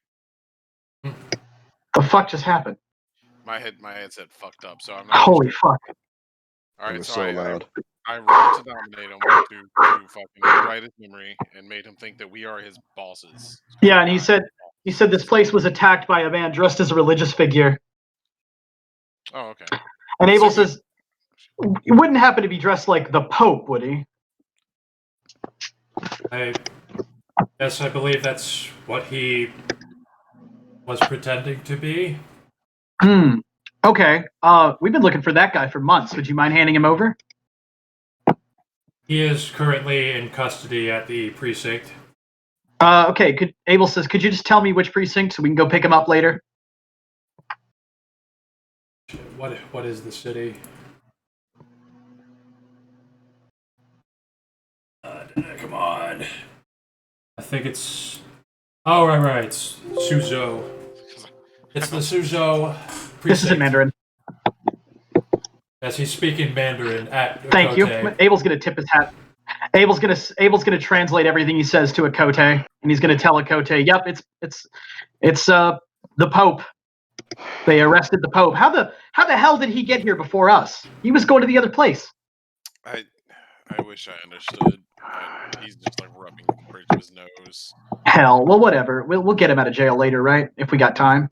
The fuck just happened? My headset fucked up, so I'm not. Holy fuck. All right, so loud. I rolled to dominate him to fucking rewrite his memory and made him think that we are his bosses. So yeah, and he said this place was attacked by a man dressed as a religious figure. Oh, okay. And Abel says, he wouldn't happen to be dressed like the Pope, would he? Yes, I believe that's what he was pretending to be. Okay. We've been looking for that guy for months. Would you mind handing him over? He is currently in custody at the precinct. Okay. Abel says, could you just tell me which precinct so we can go pick him up later? What is the city? Come on. I think it's... Oh, right. It's Suzhou. It's the Suzhou precinct. This isn't Mandarin. Yes, he's speaking Mandarin at Okote. Thank you. Abel's gonna tip his hat. Abel's gonna translate everything he says to Okote, and he's gonna tell Okote, "Yep, it's the Pope. They arrested the Pope. How the hell did he get here before us? He was going to the other place." I wish I understood. He's just like rubbing the bridge of his nose. Hell, well, whatever. We'll get him out of jail later, right? If we got time.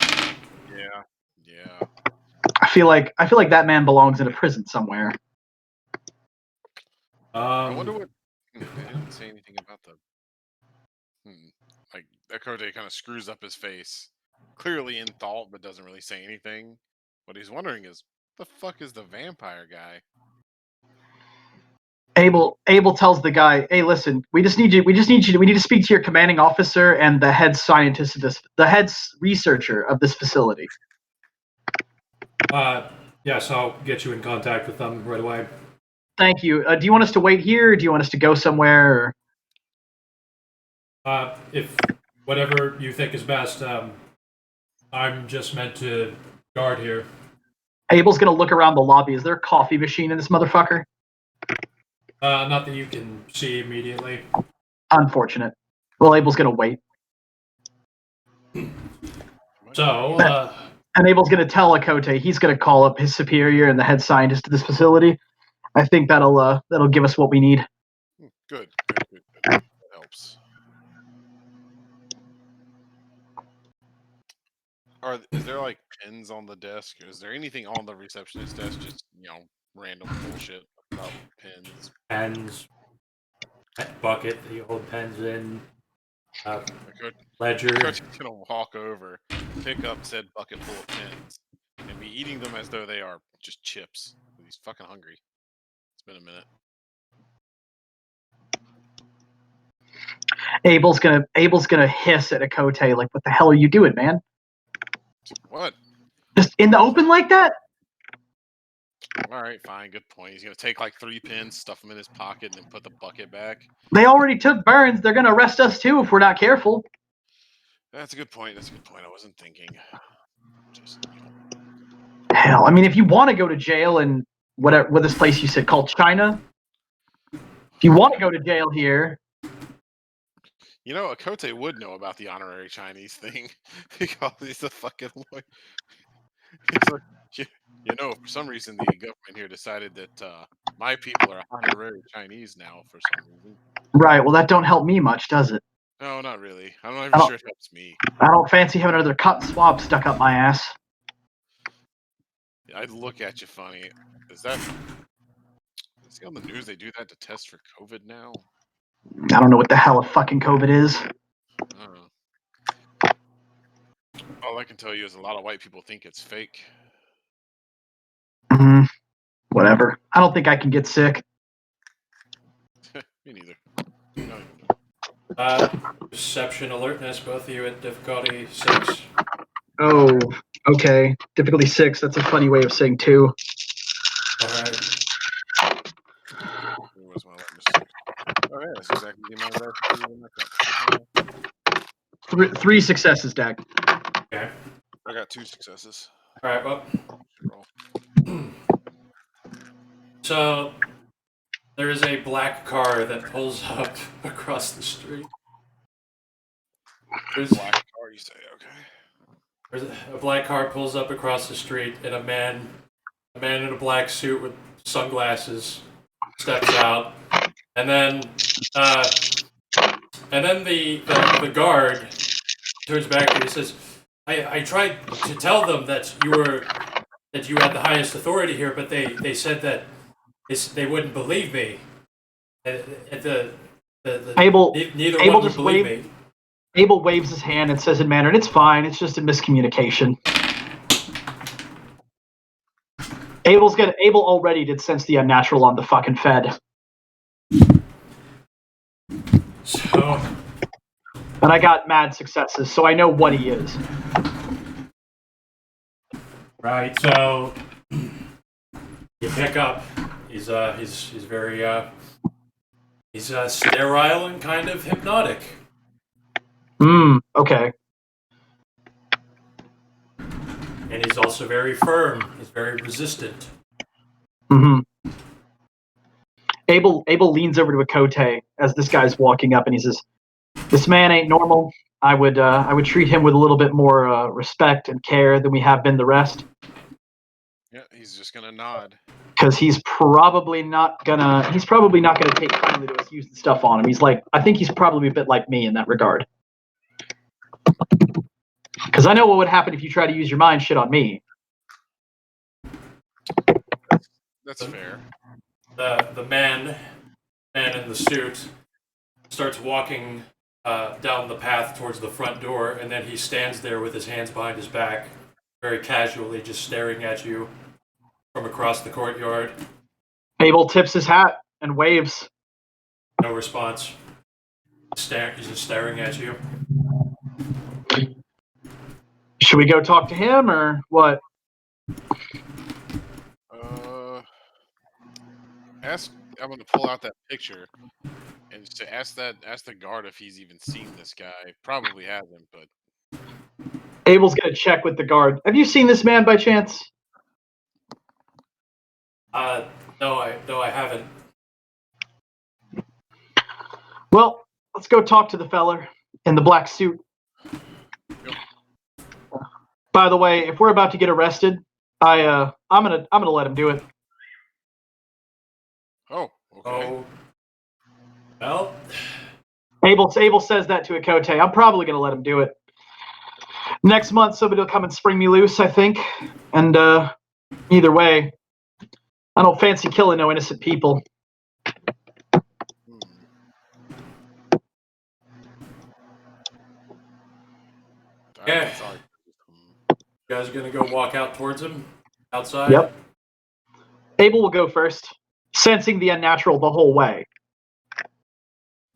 Yeah. I feel like that man belongs in a prison somewhere. I wonder what. They didn't say anything about the. Like Okote kind of screws up his face, clearly in thought, but doesn't really say anything. What he's wondering is, what the fuck is the vampire guy? Abel tells the guy, "Hey, listen, we need to speak to your commanding officer and the head scientist of this, the head researcher of this facility." Yes, I'll get you in contact with them right away. Thank you. Do you want us to wait here, or do you want us to go somewhere? If whatever you think is best, I'm just meant to guard here. Abel's gonna look around the lobby. Is there a coffee machine in this motherfucker? Not that you can see immediately. Unfortunate. Well, Abel's gonna wait. So, And Abel's gonna tell Akote he's gonna call up his superior and the head scientist of this facility. I think that'll give us what we need. Good. That helps. Is there like pins on the desk? Is there anything on the receptionist desk? Just random bullshit about pins. pens, bucket that you hold pens in, ledger. Coach is gonna walk over, pick up said bucket full of pins, and be eating them as though they are just chips. He's fucking hungry. It's been a minute. Abel's gonna hiss at Akote like, "What the hell are you doing, man? What? Just in the open like that?" All right, fine, good point. He's gonna take like 3 pins, stuff them in his pocket, and then put the bucket back. They already took Burns. They're gonna arrest us too if we're not careful. That's a good point. I wasn't thinking. Just Hell, I mean, if you want to go to jail in what this place you said called China, if you want to go to jail here, Akote would know about the honorary Chinese thing because he's a fucking lawyer. He's like, for some reason the government here decided that my people are honorary Chinese now for some reason. right? Well, that don't help me much, does it? No, not really. I'm not even sure it helps me. I don't fancy having another cotton swab stuck up my ass. I'd look at you funny. See on the news they do that to test for COVID now? I don't know what the hell a fucking COVID is. All I can tell you is a lot of white people think it's fake. Whatever. I don't think I can get sick. Me neither. Perception alertness, both of you at difficulty 6. Oh, okay. Difficulty 6. That's a funny way of saying 2. Alright. Where's my alertness? Oh yeah, that's exactly the amount of that. 3 successes, Dag. Okay. I got 2 successes. Alright, well. So, there is a black car that pulls up across the street. There's black car, you say? Okay. A black car pulls up across the street, and a man in a black suit with sunglasses steps out, and then the guard turns back and he says, "I tried to tell them that you had the highest authority here, but they said that they wouldn't believe me. Neither one would believe me." Abel waves his hand and says in Mandarin, "It's fine. It's just a miscommunication." Abel already did sense the unnatural on the fucking Fed. So, and I got mad successes, so I know what he is. Right. So you pick up. He's very he's sterile and kind of hypnotic. Okay. And he's also very firm. He's very resistant. Abel leans over to Akote as this guy's walking up, and he says, "This man ain't normal. I would treat him with a little bit more respect and care than we have been the rest." Yeah, he's just gonna nod. Because he's probably not gonna take kindly to us using stuff on him. I think he's probably a bit like me in that regard. Because I know what would happen if you try to use your mind shit on me. That's fair. The man in the suit starts walking down the path towards the front door, and then he stands there with his hands behind his back, very casually, just staring at you from across the courtyard. Abel tips his hat and waves. No response. He's just staring at you. Should we go talk to him or what? I'm gonna pull out that picture and just ask the guard if he's even seen this guy. Probably hasn't, but Abel's gonna check with the guard. Have you seen this man by chance? No, I haven't. Well, let's go talk to the feller in the black suit. By the way, if we're about to get arrested, I'm gonna let him do it. Oh, okay. Oh, well, Abel says that to Akote. I'm probably gonna let him do it. Next month, somebody will come and spring me loose, I think. And either way, I don't fancy killing no innocent people. Hmm. Yeah. Sorry. You guys are gonna go walk out towards him outside? Yep. Abel will go first, sensing the unnatural the whole way.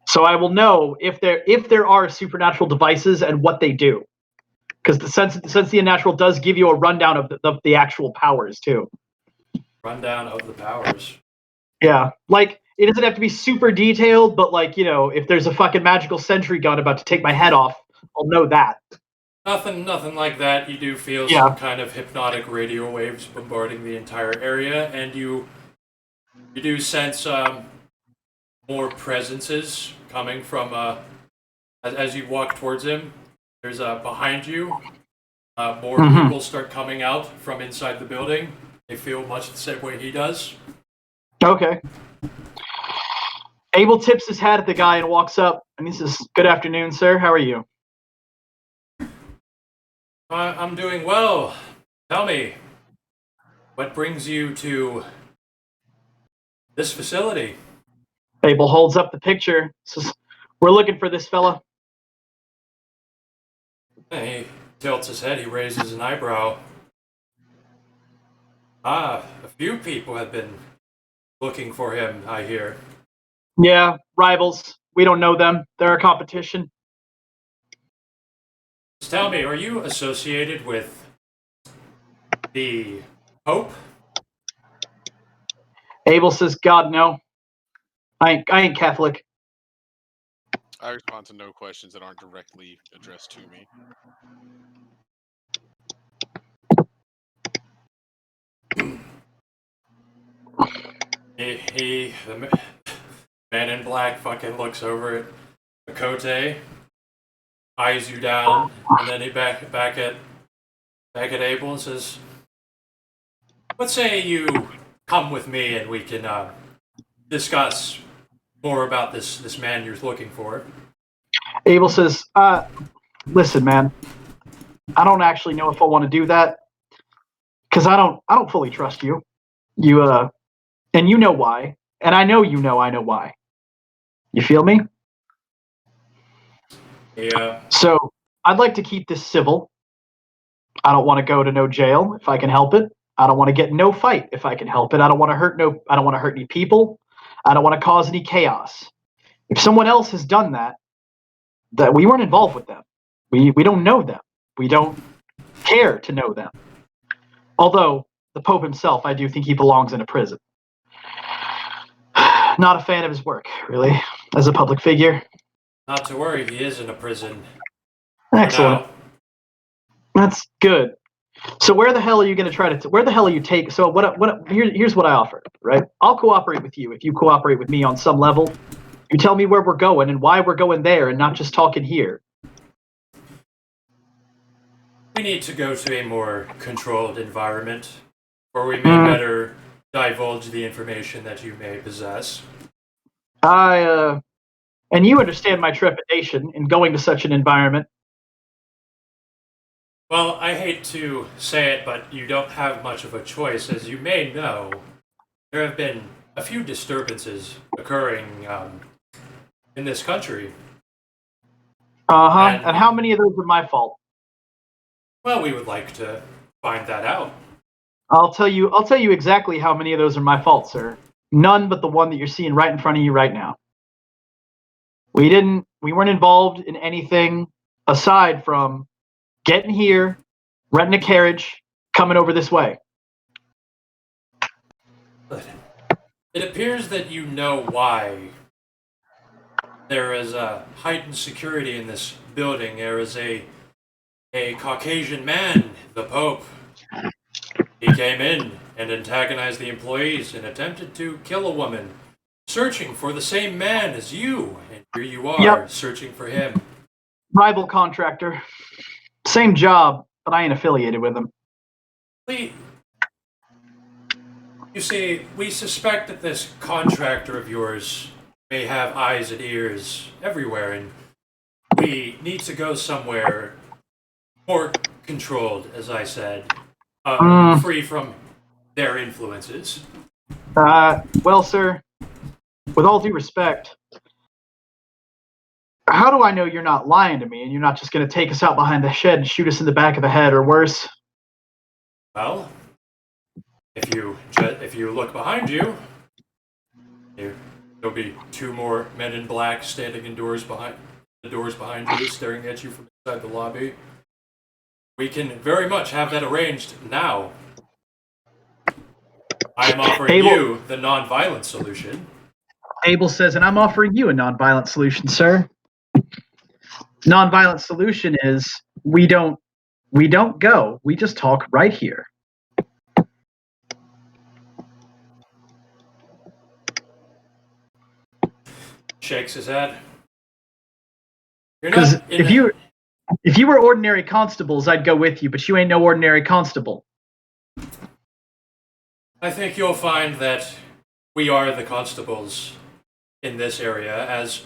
So I will know if there are supernatural devices and what they do, because since the unnatural does give you a rundown of the actual powers too. Rundown of the powers. Yeah, like it doesn't have to be super detailed, but like if there's a fucking magical sentry gun about to take my head off, I'll know that. Nothing like that. You do feel Yeah. some kind of hypnotic radio waves bombarding the entire area, and you do sense more presences coming from as you walk towards him. There's behind you. More people start coming out from inside the building. They feel much the same way he does. Okay. Abel tips his hat at the guy and walks up, and he says, "Good afternoon, sir. How are you?" I'm doing well. Tell me, what brings you to this facility? Abel holds up the picture. Says, "We're looking for this fella." He tilts his head. He raises an eyebrow. A few people have been looking for him, I hear. Yeah, rivals. We don't know them. They're our competition. Just tell me, are you associated with the Pope? Abel says, "God, no. I ain't Catholic." I respond to no questions that aren't directly addressed to me. The man in black fucking looks over at Akote, eyes you down, and then he back at Abel and says, "What say you come with me and we can discuss more about this man you're looking for?" Abel says, "Listen, man. I don't actually know if I want to do that because I don't fully trust you. And you know why, and I know I know why. You feel me? Yeah. So I'd like to keep this civil. I don't want to go to no jail if I can help it. I don't want to get in no fight if I can help it. I don't want to hurt any people. I don't want to cause any chaos. If someone else has done that we weren't involved with them. We don't know them. We don't care to know them. Although the Pope himself, I do think he belongs in a prison. Not a fan of his work, really, as a public figure." Not to worry, he is in a prison. Excellent. For now. That's good. So where the hell are you going to try to? Where the hell are you take? So here's what I offer. Right, I'll cooperate with you if you cooperate with me on some level. You tell me where we're going and why we're going there, and not just talking here. We need to go to a more controlled environment, where we may better divulge the information that you may possess. And you understand my trepidation in going to such an environment. Well, I hate to say it, but you don't have much of a choice. As you may know, there have been a few disturbances occurring in this country. And how many of those are my fault? Well, we would like to find that out. I'll tell you exactly how many of those are my fault, sir. None but the one that you're seeing right in front of you right now. We weren't involved in anything aside from getting here, renting a carriage, coming over this way. It appears that you know why there is a heightened security in this building. There is a Caucasian man, the Pope. He came in and antagonized the employees and attempted to kill a woman, searching for the same man as you. And here you are, searching for him. Rival contractor. Same job, but I ain't affiliated with him. You see, we suspect that this contractor of yours may have eyes and ears everywhere, and we need to go somewhere more controlled, as I said, free from their influences. Well, sir, with all due respect, how do I know you're not lying to me and you're not just going to take us out behind the shed and shoot us in the back of the head or worse? Well, if you look behind you, there'll be 2 more men in black standing indoors behind the doors behind you, staring at you from inside the lobby. We can very much have that arranged now. I am offering you the non-violent solution. Abel says, and I'm offering you a non-violent solution, sir. Non-violent solution is we don't go. We just talk right here. Shakes his head. Because if you were ordinary constables, I'd go with you, but you ain't no ordinary constable. I think you'll find that we are the constables in this area, as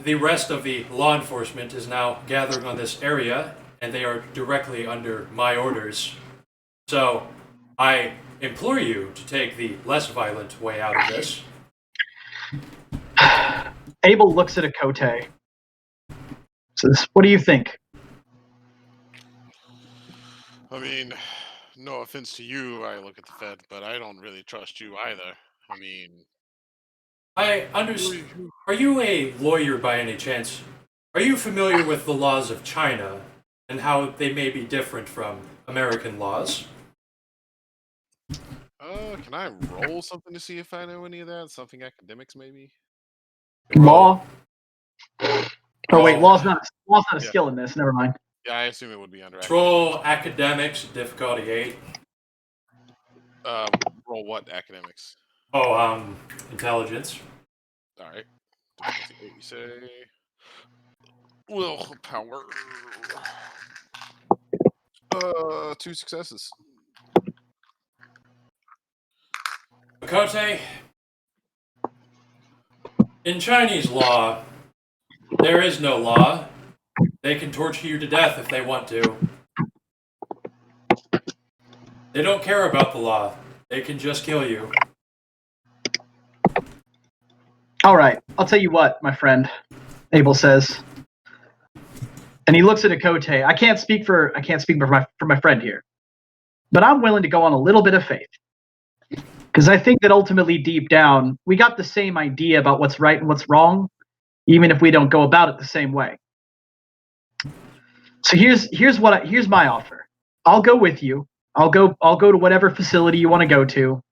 the rest of the law enforcement is now gathering on this area, and they are directly under my orders. So, I implore you to take the less violent way out of this. Abel looks at Akote. Says, what do you think? I mean, no offense to you, I look at the Fed, but I don't really trust you either. I mean... I understand. Are you a lawyer by any chance? Are you familiar with the laws of China and how they may be different from American laws? Can I roll something to see if I know any of that? Something academics, maybe? Law? Oh, wait, law's not a skill in this. Never mind. Yeah, I assume it would be under roll academics, difficulty 8. Roll what academics? Oh, intelligence. Alright. Difficulty 8, you say. Willpower. 2 successes. Akote, in Chinese law, there is no law. They can torture you to death if they want to. They don't care about the law. They can just kill you. All right, I'll tell you what, my friend, Abel says. And he looks at Akote. I can't speak for my friend here. But I'm willing to go on a little bit of faith. Because I think that ultimately deep down, we got the same idea about what's right and what's wrong, even if we don't go about it the same way. So here's my offer. I'll go with you. I'll go to whatever facility you want to go to.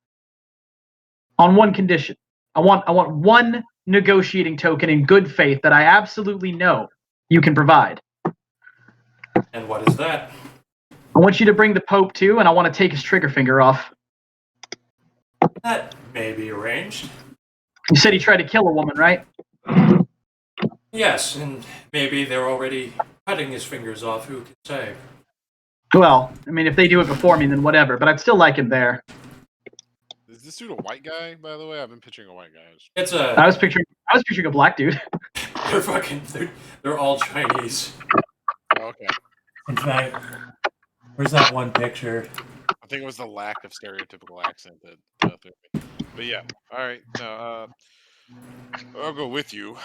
On one condition. I want one negotiating token in good faith that I absolutely know you can provide. And what is that? I want you to bring the Pope too, and I want to take his trigger finger off. That may be arranged. You said he tried to kill a woman, right? Yes, and maybe they're already cutting his fingers off, who can say? Well, I mean, if they do it before me, then whatever, but I'd still like him there. Is this dude a white guy, by the way? I've been picturing a white guy. I was picturing a black dude. They're all Chinese. Okay. In fact, where's that one picture? I think it was the lack of stereotypical accent that threw me. But yeah, all right. No, I'll go with you.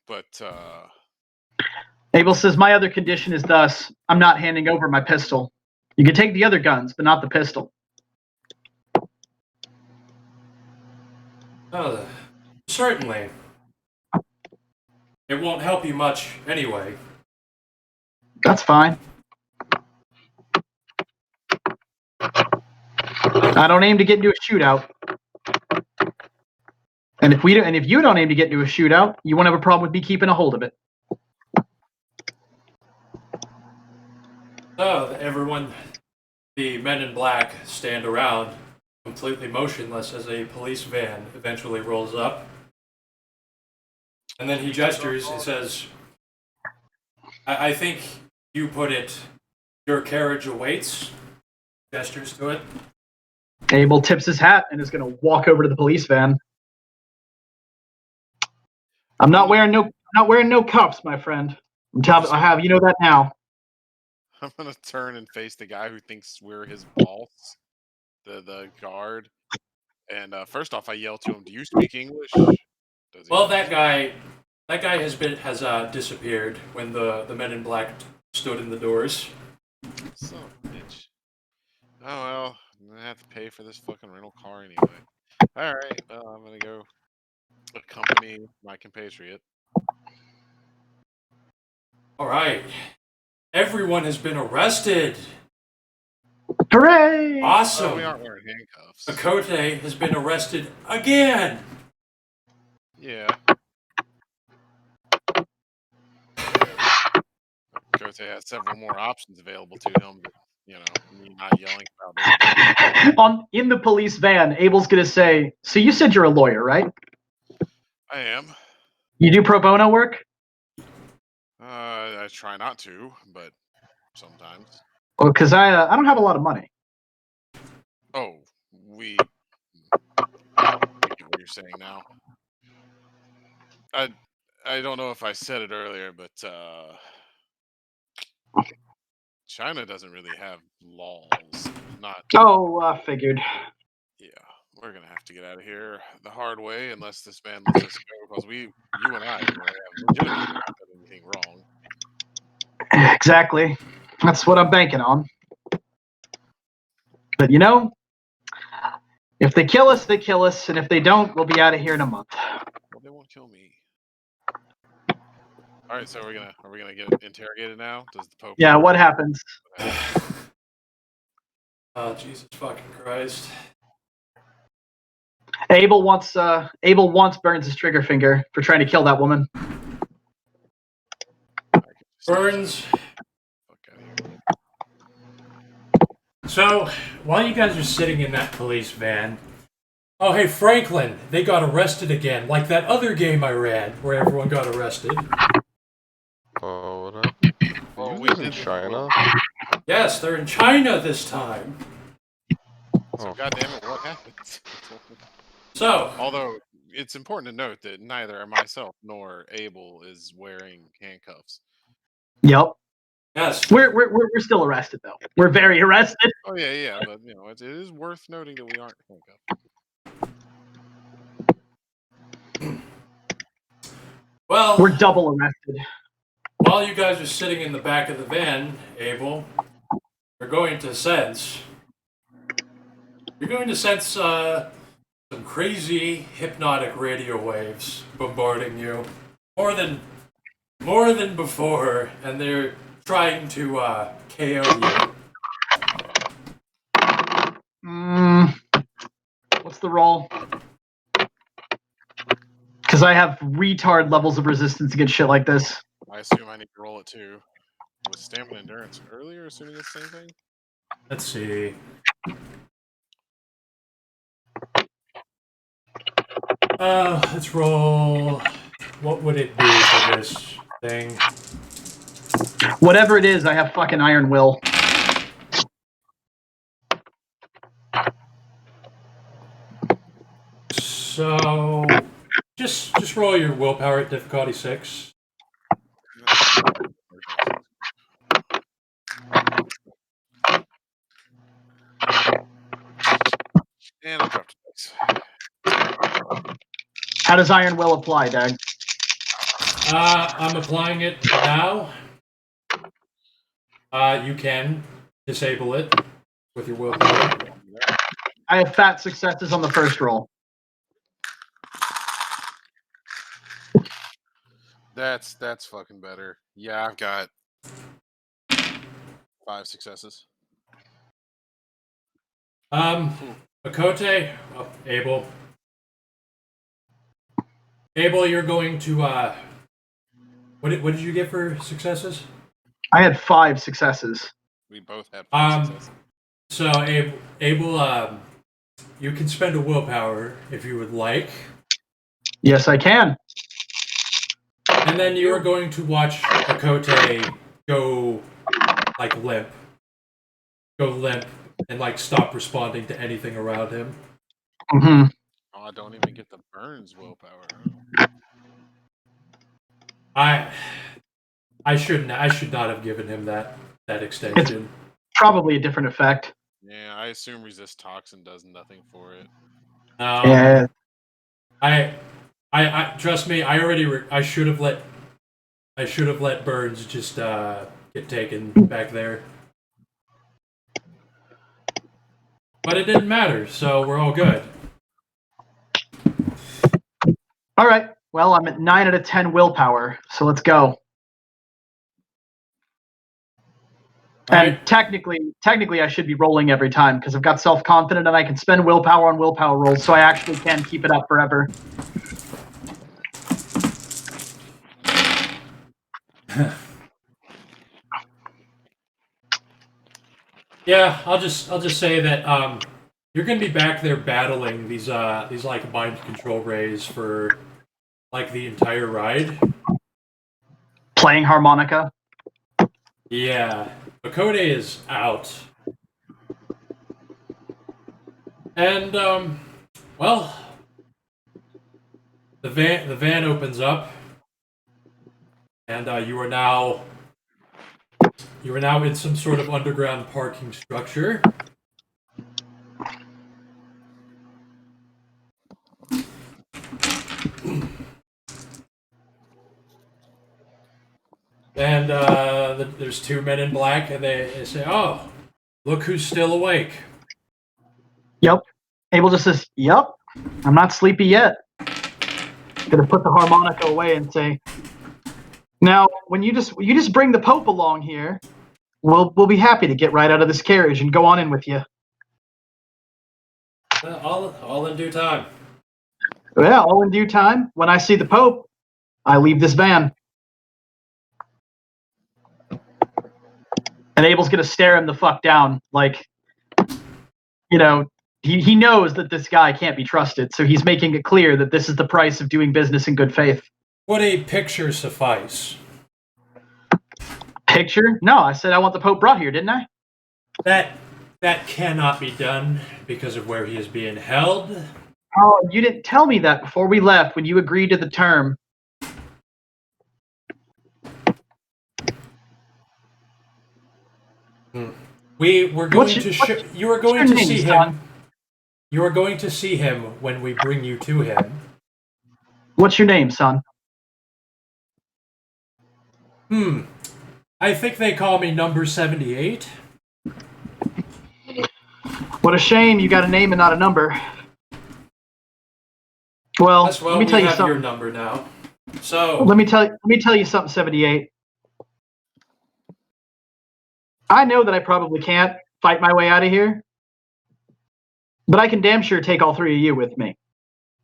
But Abel says, my other condition is thus, I'm not handing over my pistol. You can take the other guns, but not the pistol. Oh, certainly. It won't help you much anyway. That's fine. I don't aim to get into a shootout. And if you don't aim to get into a shootout, you won't have a problem with me keeping a hold of it. Oh, everyone The men in black stand around, completely motionless, as a police van eventually rolls up. And then he gestures and says, I think you put it, your carriage awaits. Gestures to it. Abel tips his hat and is going to walk over to the police van. I'm not wearing no cuffs, my friend. I have, you know that now. I'm gonna turn and face the guy who thinks we're his boss, the guard. And first off, I yell to him, "Do you speak English?" Does he Well, not? that guy has disappeared when the men in black stood in the doors. Son of a bitch. Oh well, I have to pay for this fucking rental car anyway. All right, well I'm gonna go accompany my compatriot. All right, everyone has been arrested. Hooray! Oh, Awesome. we aren't wearing handcuffs. Akote has been arrested again. Yeah. Cote has several more options available to him, but me not yelling about it. In the police van, Abel's going to say, so you said you're a lawyer, right? I am. You do pro bono work? I try not to, but sometimes. Well, because I don't have a lot of money. Oh, I get what you're saying now. I don't know if I said it earlier, but China doesn't really have laws. Not. Oh, figured. Yeah, we're gonna have to get out of here the hard way unless this man lets us go, because you and I have legitimately not done anything wrong. Exactly. That's what I'm banking on. But if they kill us, they kill us, and if they don't, we'll be out of here in a month. Well, they won't kill me. All right, so are we gonna get interrogated now? Does the Pope? Yeah, what happens? Oh, Jesus fucking Christ. Abel once burns his trigger finger for trying to kill that woman. Burns. So, while you guys are sitting in that police van, oh hey Franklin, they got arrested again, like that other game I ran where everyone got arrested. Oh, what happened? Oh, we in China? Yes, they're in China this time. So, goddamn it, what happened? So, although it's important to note that neither myself nor Abel is wearing handcuffs. Yep. Yes. We're still arrested though. We're very arrested. Oh yeah, but it is worth noting that we aren't handcuffed. Well, we're double arrested. While you guys are sitting in the back of the van, Abel, you're going to sense some crazy hypnotic radio waves bombarding you more than before, and they're trying to KO you. What's the roll? Because I have retard levels of resistance against shit like this. I assume I need to roll it too. Was stamina endurance earlier, assuming it's the same thing? Let's see. Let's roll. What would it be for this thing? Whatever it is, I have fucking iron will. So, just roll your willpower at difficulty 6. And I dropped it. How does iron will apply, Dag? I'm applying it now. You can disable it with your willpower. I have fat successes on the first roll. That's fucking better. Yeah, I've got 5 successes. Akote, Abel. Abel, you're going to what did you get for successes? I had 5 successes. We both had 5 successes. So, Abel, you can spend a willpower if you would like, Yes, I can. and then you are going to watch Akote go limp, and stop responding to anything around him. Mm-hmm. Oh, I don't even get the Burns willpower. I should not have given him that extension. Probably a different effect. Yeah, I assume resist toxin does nothing for it. Yeah. I trust me. I should have let Burns just get taken back there, but it didn't matter. So we're all good. All right. Well, I'm at 9 out of 10 willpower, so let's go. And Right. technically, I should be rolling every time because I've got self-confidence and I can spend willpower on willpower rolls, so I actually can keep it up forever. Yeah, I'll just say that you're gonna be back there battling these mind control rays for the entire ride. Playing harmonica. Yeah, Makode is out, and well, the van opens up, and you are now in some sort of underground parking structure. And there's two men in black, and they say, "Oh, look who's still awake." Yep. Abel just says, "Yep, I'm not sleepy yet." Gonna put the harmonica away and say, "Now, when you just bring the Pope along here, we'll be happy to get right out of this carriage and go on in with you." All in due time. Yeah, all in due time. When I see the Pope, I leave this van. And Abel's gonna stare him the fuck down, like, he knows that this guy can't be trusted, so he's making it clear that this is the price of doing business in good faith. Would a picture suffice? Picture? No, I said I want the Pope brought here, didn't I? That cannot be done because of where he is being held. Oh, you didn't tell me that before we left when you agreed to the term. We were going to you are going to see him. Son? You are going to see him when we bring you to him. What's your name, son? I think they call me number 78. What a shame you got a name and not a number. Well, let me tell you something. Your number now. So let me tell you something, 78. I know that I probably can't fight my way out of here, but I can damn sure take all three of you with me.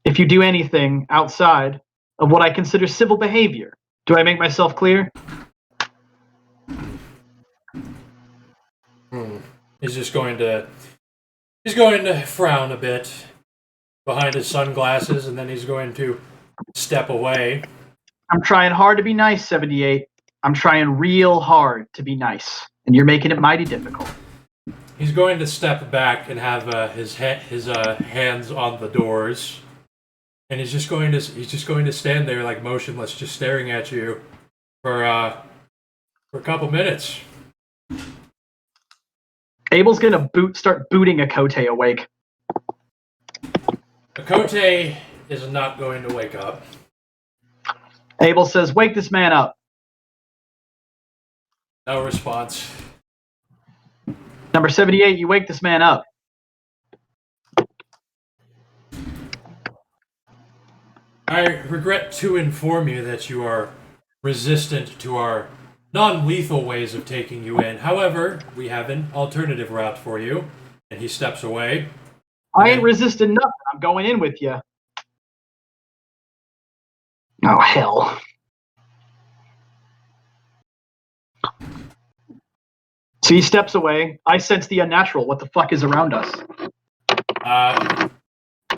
If you do anything outside of what I consider civil behavior. Do I make myself clear? He's going to frown a bit behind his sunglasses, and then he's going to step away. I'm trying hard to be nice, 78. I'm trying real hard to be nice, and you're making it mighty difficult. He's going to step back and have his hands on the doors, and he's just going to stand there like motionless, just staring at you for a couple minutes. Abel's gonna start booting Akote awake. Akote is not going to wake up. Abel says, "Wake this man up." No response. Number 78, you wake this man up. I regret to inform you that you are resistant to our non-lethal ways of taking you in. However, we have an alternative route for you. And he steps away. I ain't resisting nothing. I'm going in with you. Oh, hell. So he steps away. I sense the unnatural. What the fuck is around us?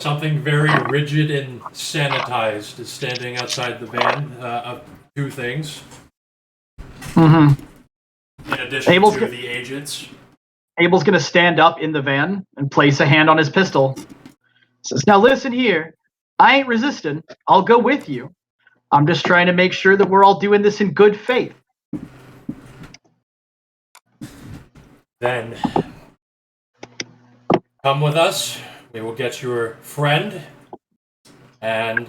Something very rigid and sanitized is standing outside the van. Of two things. Mm-hmm. In addition to the agents. Abel's going to stand up in the van and place a hand on his pistol. Says, now listen here. I ain't resisting. I'll go with you. I'm just trying to make sure that we're all doing this in good faith. Then come with us. We will get your friend. And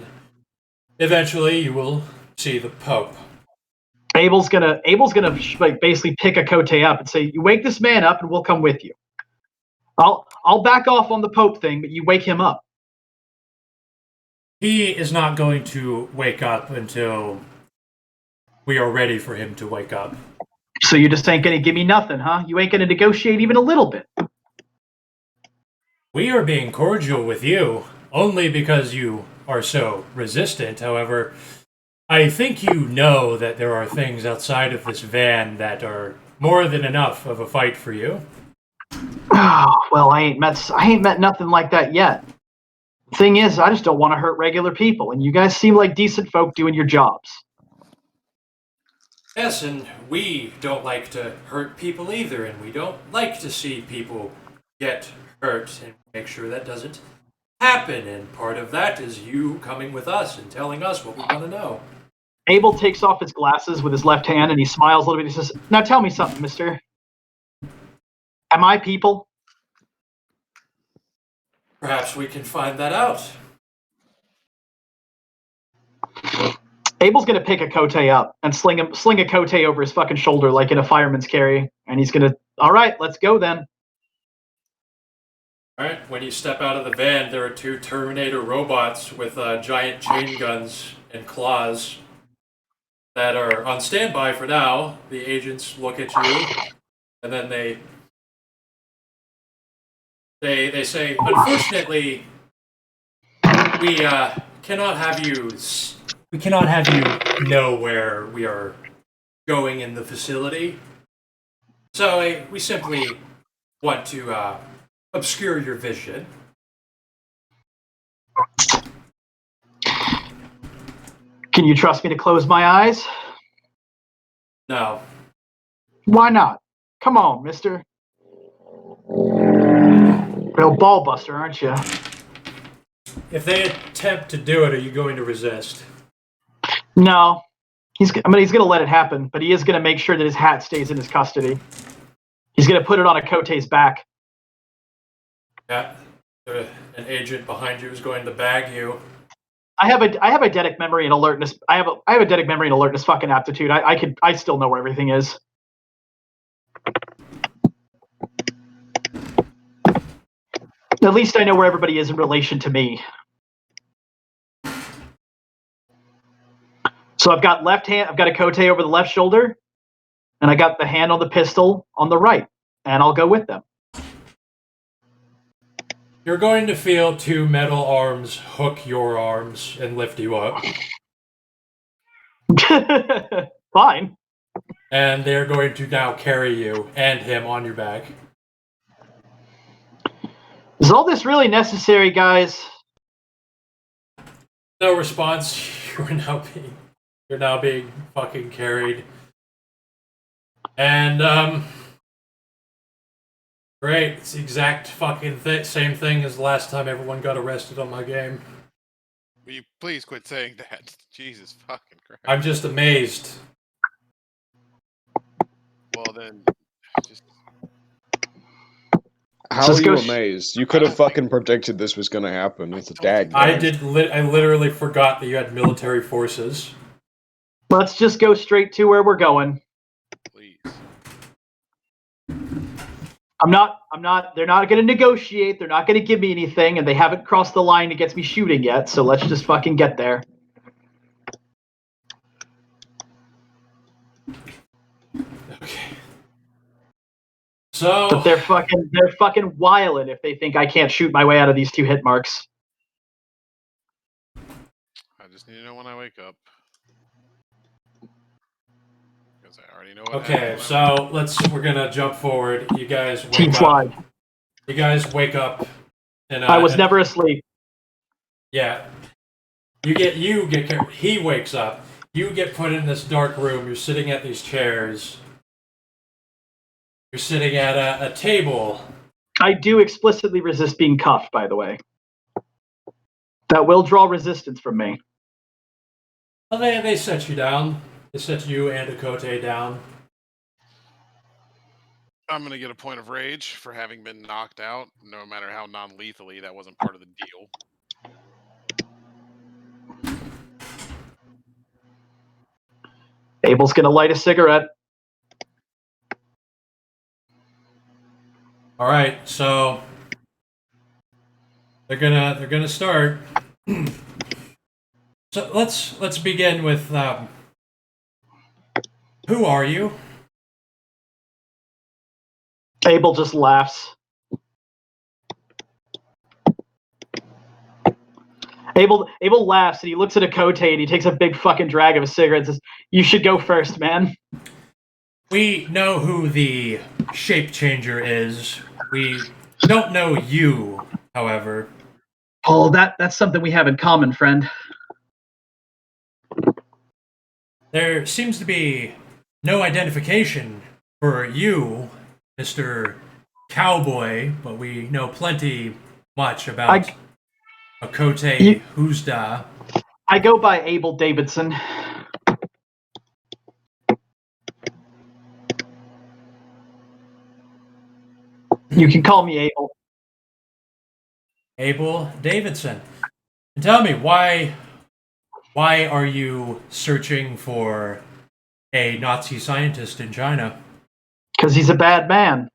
eventually you will see the Pope. Abel's gonna like basically pick a Cote up and say, "You wake this man up, and we'll come with you. I'll back off on the Pope thing, but you wake him up." He is not going to wake up until we are ready for him to wake up. So you just ain't gonna give me nothing, huh? You ain't gonna negotiate even a little bit. We are being cordial with you only because you are so resistant. However, I think you know that there are things outside of this van that are more than enough of a fight for you. Oh, well, I ain't met nothing like that yet. Thing is, I just don't want to hurt regular people, and you guys seem like decent folk doing your jobs. Yes, and we don't like to hurt people either, and we don't like to see people get hurt, and make sure that doesn't happen, and part of that is you coming with us and telling us what we want to know. Abel takes off his glasses with his left hand, and he smiles a little bit. He says, now tell me something, mister. Am I people? Perhaps we can find that out. Abel's gonna pick a Cote up and sling a Cote over his fucking shoulder like in a fireman's carry, and he's gonna, all right, let's go then. Alright, when you step out of the van, there are two Terminator robots with giant chain guns and claws that are on standby for now. The agents look at you, and then they say, unfortunately, we cannot have you know where we are going in the facility. So we simply want to obscure your vision. Can you trust me to close my eyes? No. Why not? Come on, mister. Real ball buster, aren't you? If they attempt to do it, are you going to resist? No. He's going to let it happen, but he is going to make sure that his hat stays in his custody. He's going to put it on a Cote's back. Yeah. An agent behind you is going to bag you. I have eidetic memory and alertness. I have eidetic memory and alertness fucking aptitude. I still know where everything is. At least I know where everybody is in relation to me. So I've got a Cote over the left shoulder, and I got the hand on the pistol on the right, and I'll go with them. You're going to feel two metal arms hook your arms and lift you up. Fine. And they're going to now carry you and him on your back. Is all this really necessary, guys? No response. You're now being fucking carried. And great. It's the exact fucking same thing as the last time everyone got arrested on my game. Will you please quit saying that? Jesus fucking Christ. I'm just amazed. Well then, just... How are you amazed? You could have fucking predicted this was going to happen. It's a dag. I literally forgot that you had military forces. Let's just go straight to where we're going. Please. They're not going to negotiate. They're not going to give me anything, and they haven't crossed the line against me shooting yet, so let's just fucking get there. Okay. So... But they're fucking wildin' if they think I can't shoot my way out of these two hit marks. I just need to know when I wake up. gonna say. I already know what Okay, happened. so we're gonna jump forward. You guys Team wake up. slide. You guys wake up. And I was never asleep. Yeah. He wakes up. You get put in this dark room. You're sitting at these chairs. You're sitting at a table. I do explicitly resist being cuffed, by the way. That will draw resistance from me. Well, they set you down. They set you and Akote down. I'm gonna get a point of rage for having been knocked out, no matter how non-lethally. That wasn't part of the deal. Abel's gonna light a cigarette. All right, so they're gonna start. So let's begin with who are you? Abel just laughs. Abel laughs and he looks at Akote and he takes a big fucking drag of a cigarette and says, "You should go first, man." We know who the shape changer is. We don't know you, however. Oh, that's something we have in common, friend. There seems to be no identification for you, Mr. Cowboy, but we know plenty much about Akote Huzda. I go by Abel Davidson. You can call me Abel. Abel Davidson. And tell me, why are you searching for a Nazi scientist in China? Because he's a bad man.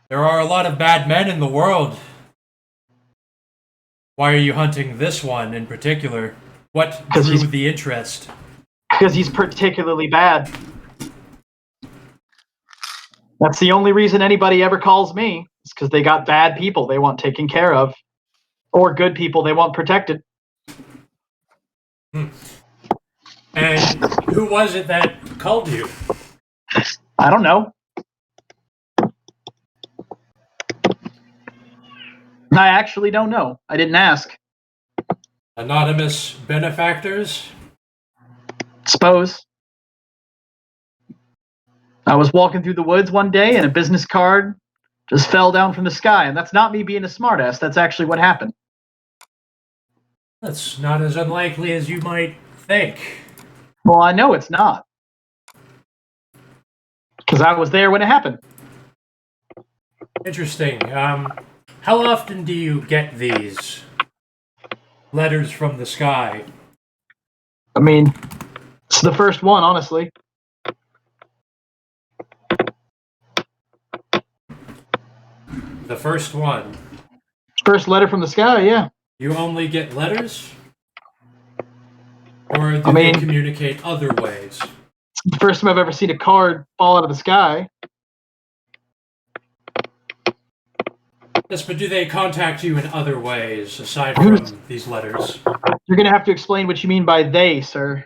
There are a lot of bad men in the world. Why are you hunting this one in particular? What drew the interest? Because he's particularly bad. That's the only reason anybody ever calls me. It's because they got bad people they want taken care of. Or good people they want protected. And who was it that called you? I don't know. I actually don't know. I didn't ask. Anonymous benefactors? Suppose. I was walking through the woods one day and a business card just fell down from the sky. And that's not me being a smartass. That's actually what happened. That's not as unlikely as you might think. Well, I know it's not. Because I was there when it happened. Interesting. How often do you get these letters from the sky? I mean, it's the first one, honestly. The first one? First letter from the sky, yeah. You only get letters? Or do they communicate other ways? It's the first time I've ever seen a card fall out of the sky. Yes, but do they contact you in other ways aside from these letters? You're going to have to explain what you mean by they, sir.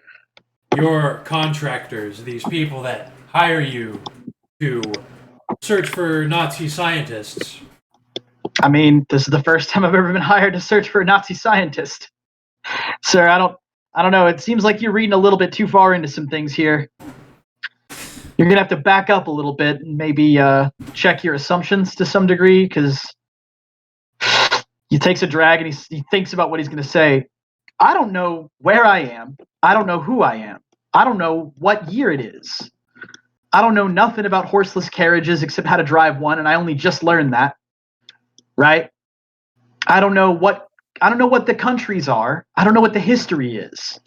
Your contractors, these people that hire you to search for Nazi scientists. I mean, this is the first time I've ever been hired to search for a Nazi scientist. Sir, I don't know. It seems like you're reading a little bit too far into some things here. You're going to have to back up a little bit and maybe check your assumptions to some degree, because he takes a drag and he thinks about what he's going to say. I don't know where I am. I don't know who I am. I don't know what year it is. I don't know nothing about horseless carriages except how to drive one, and I only just learned that. Right? I don't know what the countries are. I don't know what the history is.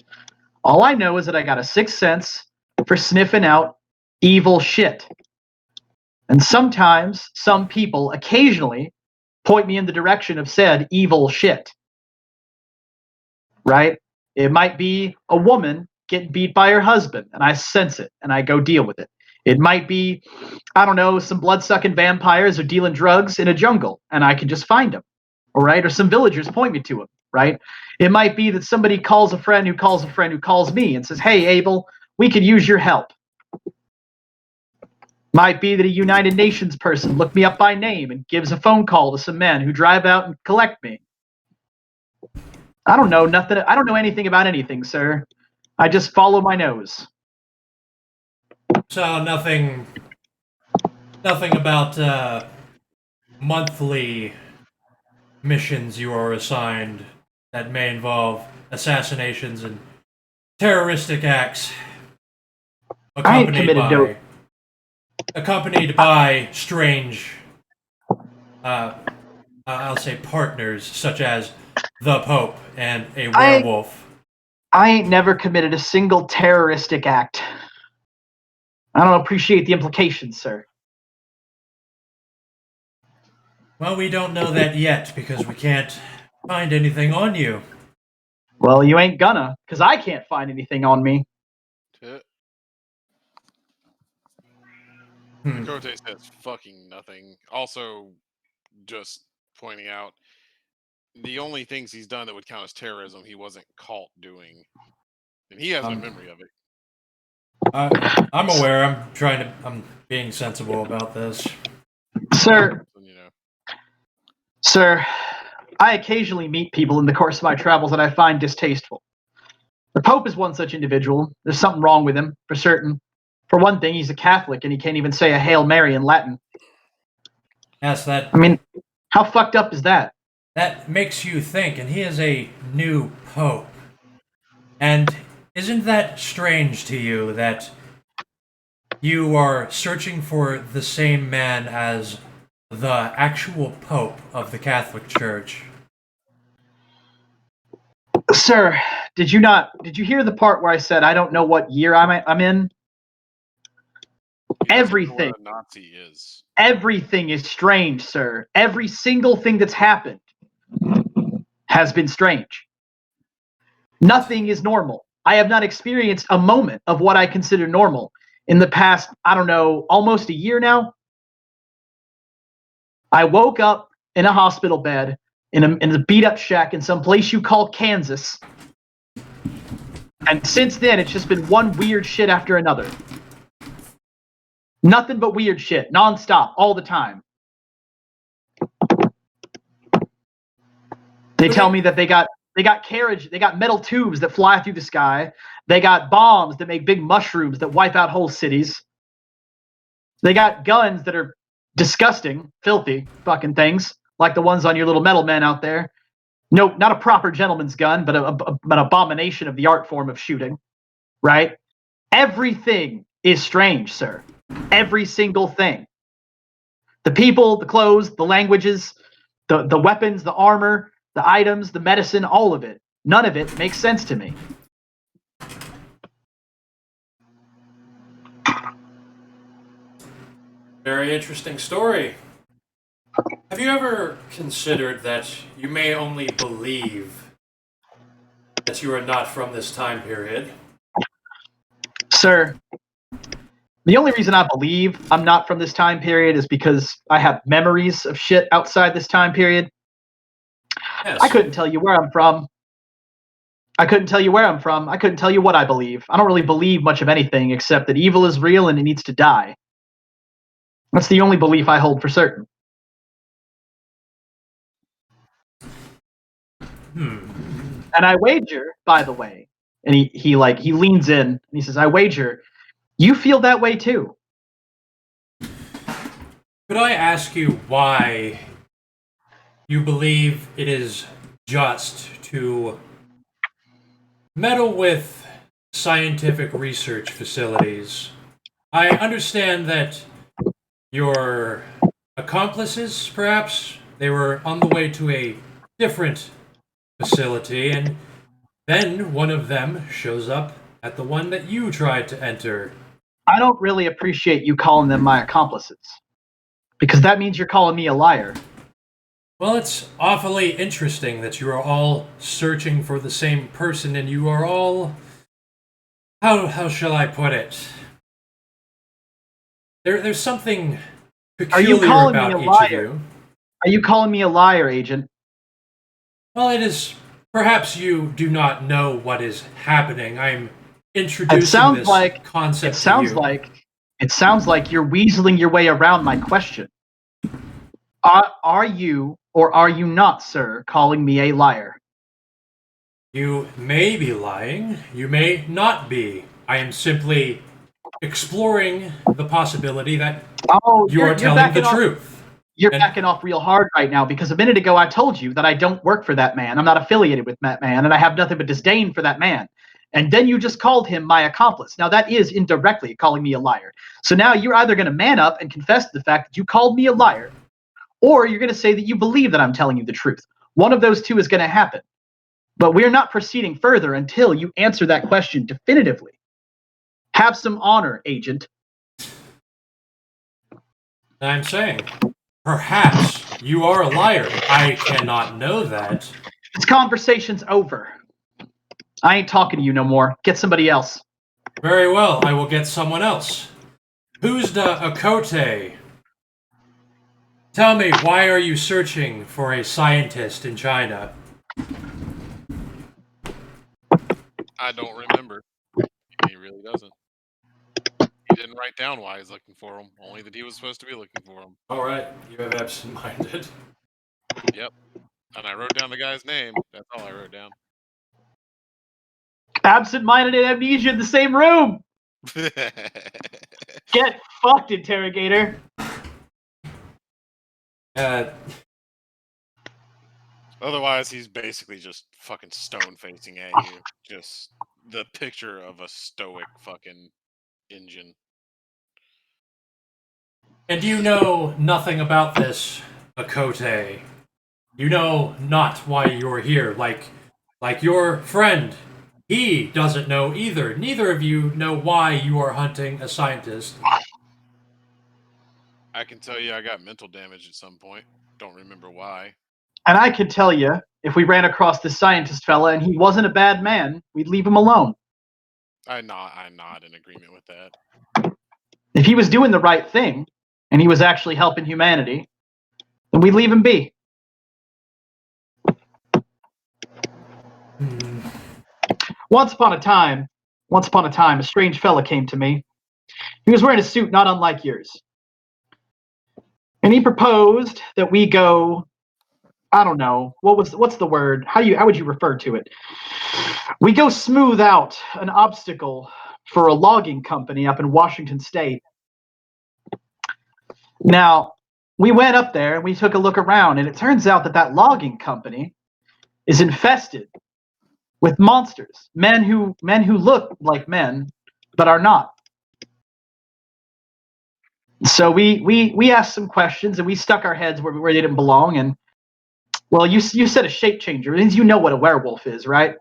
All I know is that I got a sixth sense for sniffing out evil shit. And sometimes some people occasionally point me in the direction of said evil shit. Right? It might be a woman getting beat by her husband, and I sense it, and I go deal with it. It might be, I don't know, some blood-sucking vampires are dealing drugs in a jungle, and I can just find them. All right? Or some villagers point me to them. right? It might be that somebody calls a friend who calls a friend who calls me and says, hey, Abel, we could use your help. Might be that a United Nations person looked me up by name and gives a phone call to some men who drive out and collect me. I don't know nothing. I don't know anything about anything, sir. I just follow my nose. So nothing about monthly missions you are assigned that may involve assassinations and terroristic acts I ain't committed to. accompanied by strange, I'll say partners such as the Pope and a werewolf. I ain't never committed a single terroristic act. I don't appreciate the implications, sir. Well, we don't know that yet because we can't find anything on you. Well, you ain't gonna, because I can't find anything on me. Kote says fucking nothing. Also, just pointing out, the only things he's done that would count as terrorism, he wasn't caught doing, and he has no memory of it. I'm aware. I'm being sensible about this, Sir. You know. Sir, I occasionally meet people in the course of my travels that I find distasteful. The Pope is one such individual. There's something wrong with him, for certain. For one thing, he's a Catholic and he can't even say a Hail Mary in Latin. Yes, that. I mean, how fucked up is that? That makes you think, and he is a new Pope. And isn't that strange to you that you are searching for the same man as the actual Pope of the Catholic Church? Sir, did you hear the part where I said I don't know what year I'm in? Everything. What a Nazi is. Everything is strange, sir. Every single thing that's happened has been strange. Nothing is normal. I have not experienced a moment of what I consider normal in the past, I don't know, almost a year now. I woke up in a hospital bed in a beat-up shack in some place you call Kansas. And since then, it's just been one weird shit after another. Nothing but weird shit, nonstop, all the time. They tell me that they got carriage, they got metal tubes that fly through the sky. They got bombs that make big mushrooms that wipe out whole cities. They got guns that are disgusting, filthy fucking things, like the ones on your little metal men out there. No, not a proper gentleman's gun, but an abomination of the art form of shooting, right? Everything is strange, sir. Every single thing. The people, the clothes, the languages, the weapons, the armor, the items, the medicine, all of it. None of it makes sense to me. Very interesting story. Have you ever considered that you may only believe that you are not from this time period? Sir, the only reason I believe I'm not from this time period is because I have memories of shit outside this time period. Yes. I couldn't tell you where I'm from. I couldn't tell you where I'm from. I couldn't tell you what I believe. I don't really believe much of anything except that evil is real and it needs to die. That's the only belief I hold for certain. And I wager, by the way, and he leans in and he says, I wager, you feel that way too. Could I ask you why you believe it is just to meddle with scientific research facilities? I understand that your accomplices, perhaps, they were on the way to a different facility, and then one of them shows up at the one that you tried to enter. I don't really appreciate you calling them my accomplices, because that means you're calling me a liar. Well, it's awfully interesting that you are all searching for the same person, and you are all... How shall I put it? There's something peculiar about each of you. Are you calling me a liar, Agent? Well, it is Perhaps you do not know what is happening. I'm It introducing sounds this like concept it sounds to you. like it sounds like you're weaseling your way around my question. Are you or are you not, sir, calling me a liar? You may be lying. You may not be. I am simply exploring the possibility that Oh, you are you're telling the backing off. truth. You're And backing off real hard right now because a minute ago I told you that I don't work for that man. I'm not affiliated with that man, and I have nothing but disdain for that man. And then you just called him my accomplice. Now that is indirectly calling me a liar. So now you're either going to man up and confess to the fact that you called me a liar, or you're going to say that you believe that I'm telling you the truth. One of those two is going to happen. But we're not proceeding further until you answer that question definitively. Have some honor, agent. I'm saying, perhaps you are a liar. I cannot know that. This conversation's over. I ain't talking to you no more. Get somebody else. Very well, I will get someone else. Who's the Akote? Tell me, why are you searching for a scientist in China? I don't remember. He really doesn't. He didn't write down why he's looking for him. Only that he was supposed to be looking for him. All right, you have absent-minded. Yep. And I wrote down the guy's name. That's all I wrote down. Absent-minded and amnesia in the same room. Get fucked, interrogator. Otherwise, he's basically just fucking stone facing at you. Just the picture of a stoic fucking engine. And you know nothing about this, Akote. You know not why you're here, like your friend. He doesn't know either. Neither of you know why you are hunting a scientist. I can tell you I got mental damage at some point. Don't remember why. And I could tell you, if we ran across this scientist fella and he wasn't a bad man, we'd leave him alone. I'm not in agreement with that. If he was doing the right thing and he was actually helping humanity, then we'd leave him be. Once upon a time, a strange fella came to me. He was wearing a suit not unlike yours. And he proposed that we go, I don't know, what's the word? How would you refer to it? We go smooth out an obstacle for a logging company up in Washington State. Now, we went up there and we took a look around, and it turns out that logging company is infested with monsters, men who look like men but are not. So we asked some questions and we stuck our heads where they didn't belong. And well, you said a shape changer. It means you know what a werewolf is, right?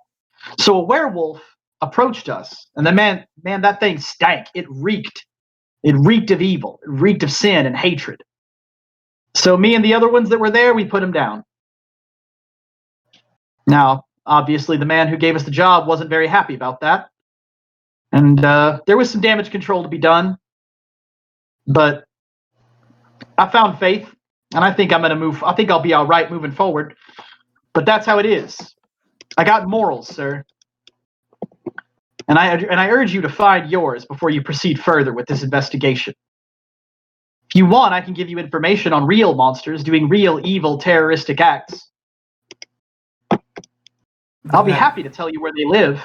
So a werewolf approached us, and the man, that thing stank. It reeked. It reeked of evil. It reeked of sin and hatred. So me and the other ones that were there, we put him down. Now, obviously, the man who gave us the job wasn't very happy about that, and there was some damage control to be done. But I found faith, and I think I'm gonna move. I think I'll be all right moving forward. But that's how it is. I got morals, sir. And I urge you to find yours before you proceed further with this investigation. If you want, I can give you information on real monsters doing real evil terroristic acts. I'll be happy to tell you where they live.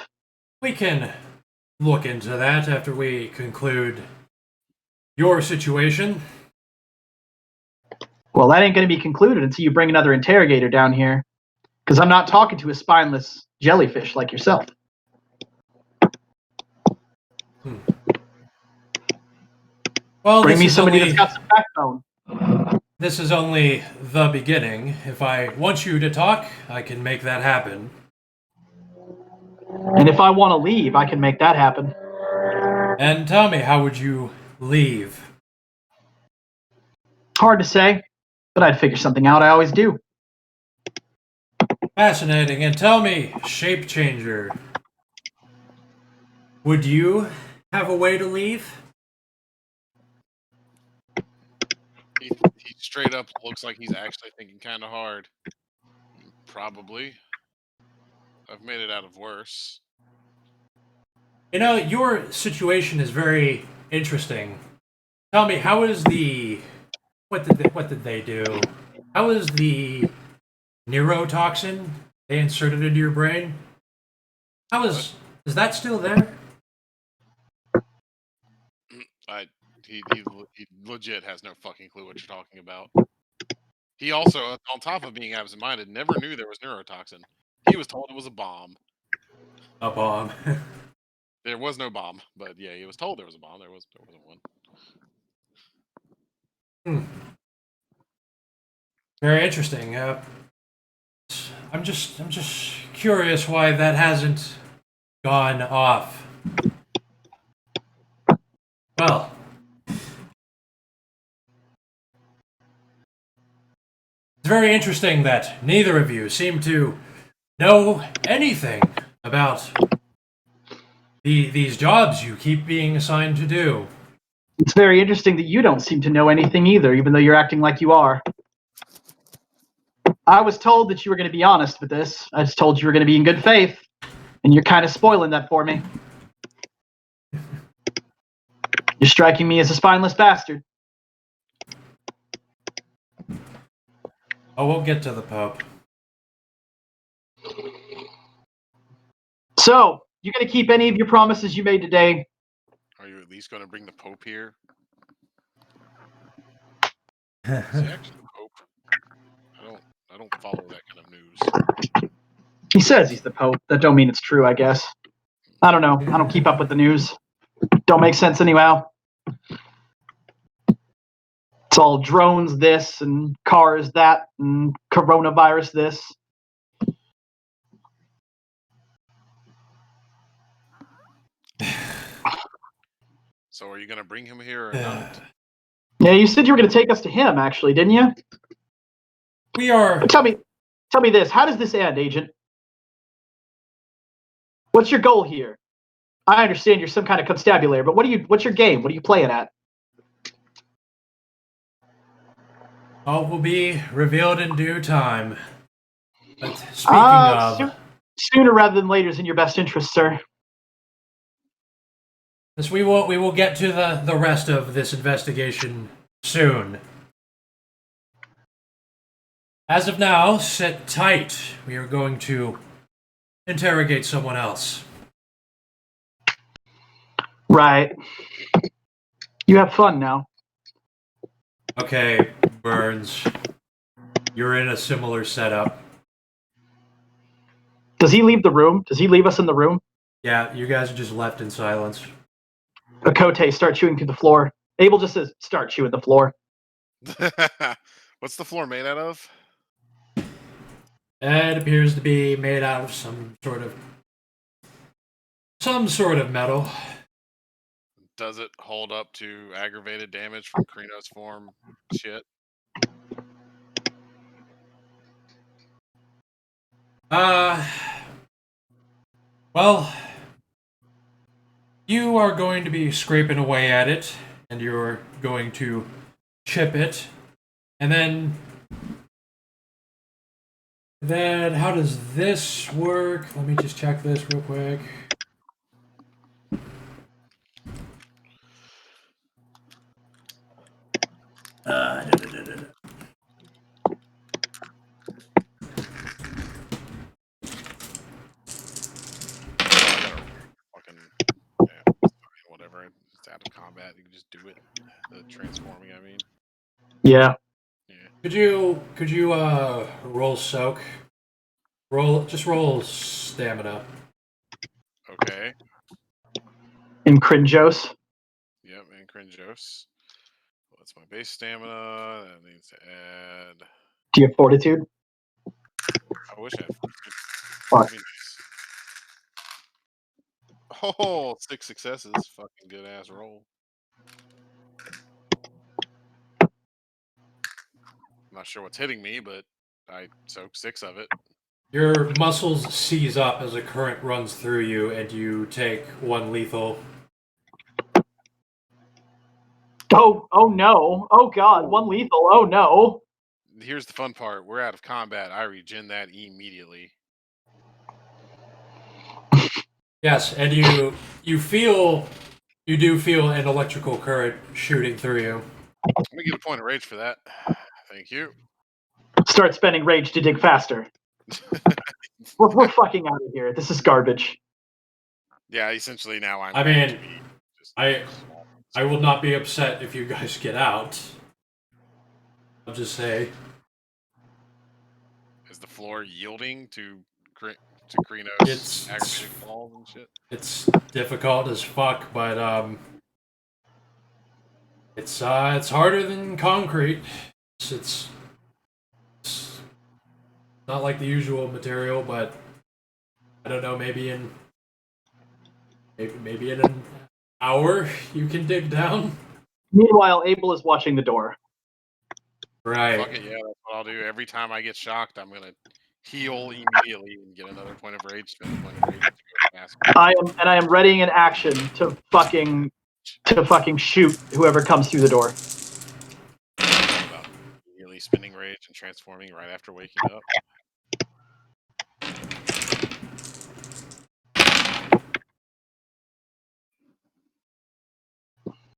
We can look into that after we conclude your situation. Well, that ain't going to be concluded until you bring another interrogator down here. Because I'm not talking to a spineless jellyfish like yourself. Well, bring me somebody that's got some backbone. This is only the beginning. If I want you to talk, I can make that happen. And if I want to leave, I can make that happen. And tell me, how would you leave? Hard to say, but I'd figure something out. I always do. Fascinating. And tell me, Shape Changer, would you have a way to leave? He straight up looks like he's actually thinking kind of hard. Probably. I've made it out of worse. You know, your situation is very interesting. Tell me, how is the what did they do? How is the neurotoxin they inserted into your brain? How is that still there? He legit has no fucking clue what you're talking about. He also, on top of being absent-minded, never knew there was neurotoxin. He was told it was a bomb. A bomb. There was no bomb, but yeah, he was told there was a bomb. There wasn't one. Very interesting. I'm just curious why that hasn't gone off. Well, it's very interesting that neither of you seem to know anything about these jobs you keep being assigned to do. It's very interesting that you don't seem to know anything either, even though you're acting like you are. I was told that you were going to be honest with this. I was told you were going to be in good faith, and you're kind of spoiling that for me. You're striking me as a spineless bastard. Oh, we'll get to the Pope. So, you going to keep any of your promises you made today? Are you at least going to bring the Pope here? Is he actually the Pope? I don't follow that kind of news. He says he's the Pope. That don't mean it's true, I guess. I don't know. I don't keep up with the news. Don't make sense anyhow. It's all drones this and cars that and coronavirus this. So are you going to bring him here or not? Yeah, you said you were going to take us to him, actually, didn't you? We are. Tell me this. How does this end, Agent? What's your goal here? I understand you're some kind of constabulary, but what's your game? What are you playing at? All will be revealed in due time. But speaking of, sooner rather than later is in your best interest, sir. yes, we will get to the rest of this investigation soon. As of now, sit tight. We are going to interrogate someone else. Right. You have fun now. Okay, Burns. You're in a similar setup. Does he leave the room? Does he leave us in the room? Yeah, you guys are just left in silence. Okote, start chewing through the floor. Abel just says, start chewing the floor. What's the floor made out of? It appears to be made out of some sort of metal. Does it hold up to aggravated damage from Krino's form shit? Well, you are going to be scraping away at it, and you're going to chip it, and then how does this work? Let me just check this real quick. Whatever. It's out of combat. You can just do it. The transforming, I mean. Yeah. Could you roll soak? Roll stamina. Okay. In Crinjos. Yep, in Crinjos. Well, that's my base stamina. That needs to add. Do you have fortitude? I wish I had fortitude. Fuck. That'd be nice. Oh, 6 successes. Fucking good ass roll. I'm not sure what's hitting me, but I soaked 6 of it. Your muscles seize up as a current runs through you, and you take 1 lethal. Oh no. Oh god, 1 lethal. Oh no. Here's the fun part. We're out of combat. I regen that immediately. Yes, and you do feel an electrical current shooting through you. Let me get a point of rage for that. Thank you. Start spending rage to dig faster. We're fucking out of here. This is garbage. Yeah, essentially now I'm. I going mean, to be just I will not be upset if you guys get out. I'll just say. Is the floor yielding to Krinos It's aggravated falls and shit? it's difficult as fuck, but it's harder than concrete. It's not like the usual material, but I don't know. Maybe in an hour you can dig down. Meanwhile, Abel is watching the door. Right. Fuck it, yeah, that's what I'll do. Every time I get shocked, I'm gonna heal immediately and get another point of rage, spend a point of rage. I am readying an action to fucking shoot whoever comes through the door. About immediately spinning rage and transforming right after waking up.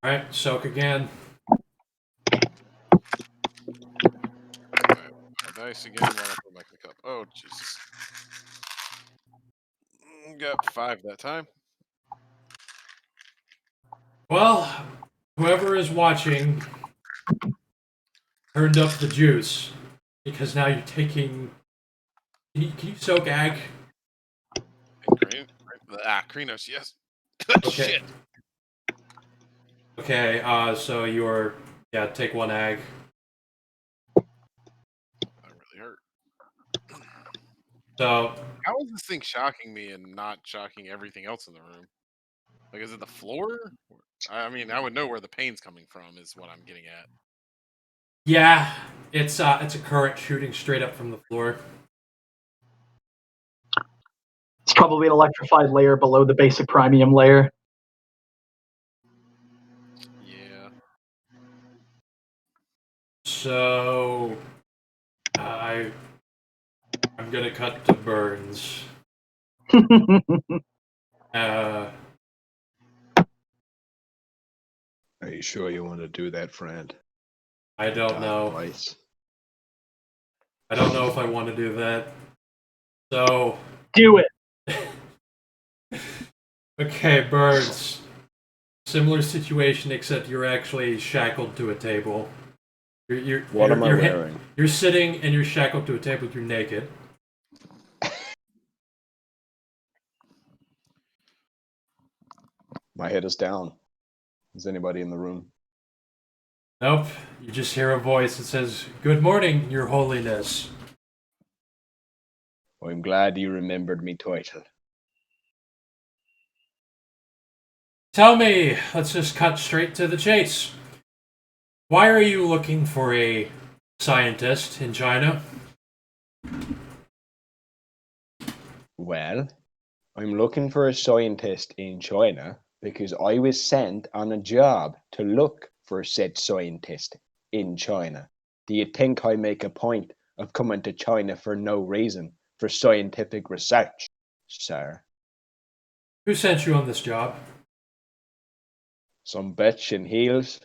All right. Soak again. Dice again while I put back in the cup. Oh, Jesus. Got 5 that time. Well, whoever is watching turned up the juice because now you're taking. Can you soak ag? Krinos, yes. Okay. Shit. Okay. So you're take 1 ag. That really hurt. So How is this thing shocking me and not shocking everything else in the room? Like, is it the floor? I mean, I would know where the pain's coming from. Is what I'm getting at. yeah, it's a current shooting straight up from the floor. It's probably an electrified layer below the basic premium layer. Yeah. So I'm gonna cut to Burns. Are you sure you want to do that, friend? I don't know. Twice. I don't know if I want to do that. So Do it. okay, Burns. Similar situation, except you're actually shackled to a table. What am I wearing? You're sitting and you're shackled to a table. You're naked. My head is down. Is anybody in the room? Nope. You just hear a voice that says, "Good morning, Your Holiness." I'm glad you remembered me title. Tell me, let's just cut straight to the chase. Why are you looking for a scientist in China? Well, I'm looking for a scientist in China because I was sent on a job to look for said scientist in China. Do you think I make a point of coming to China for no reason for scientific research, sir? Who sent you on this job? Some bitch in heels.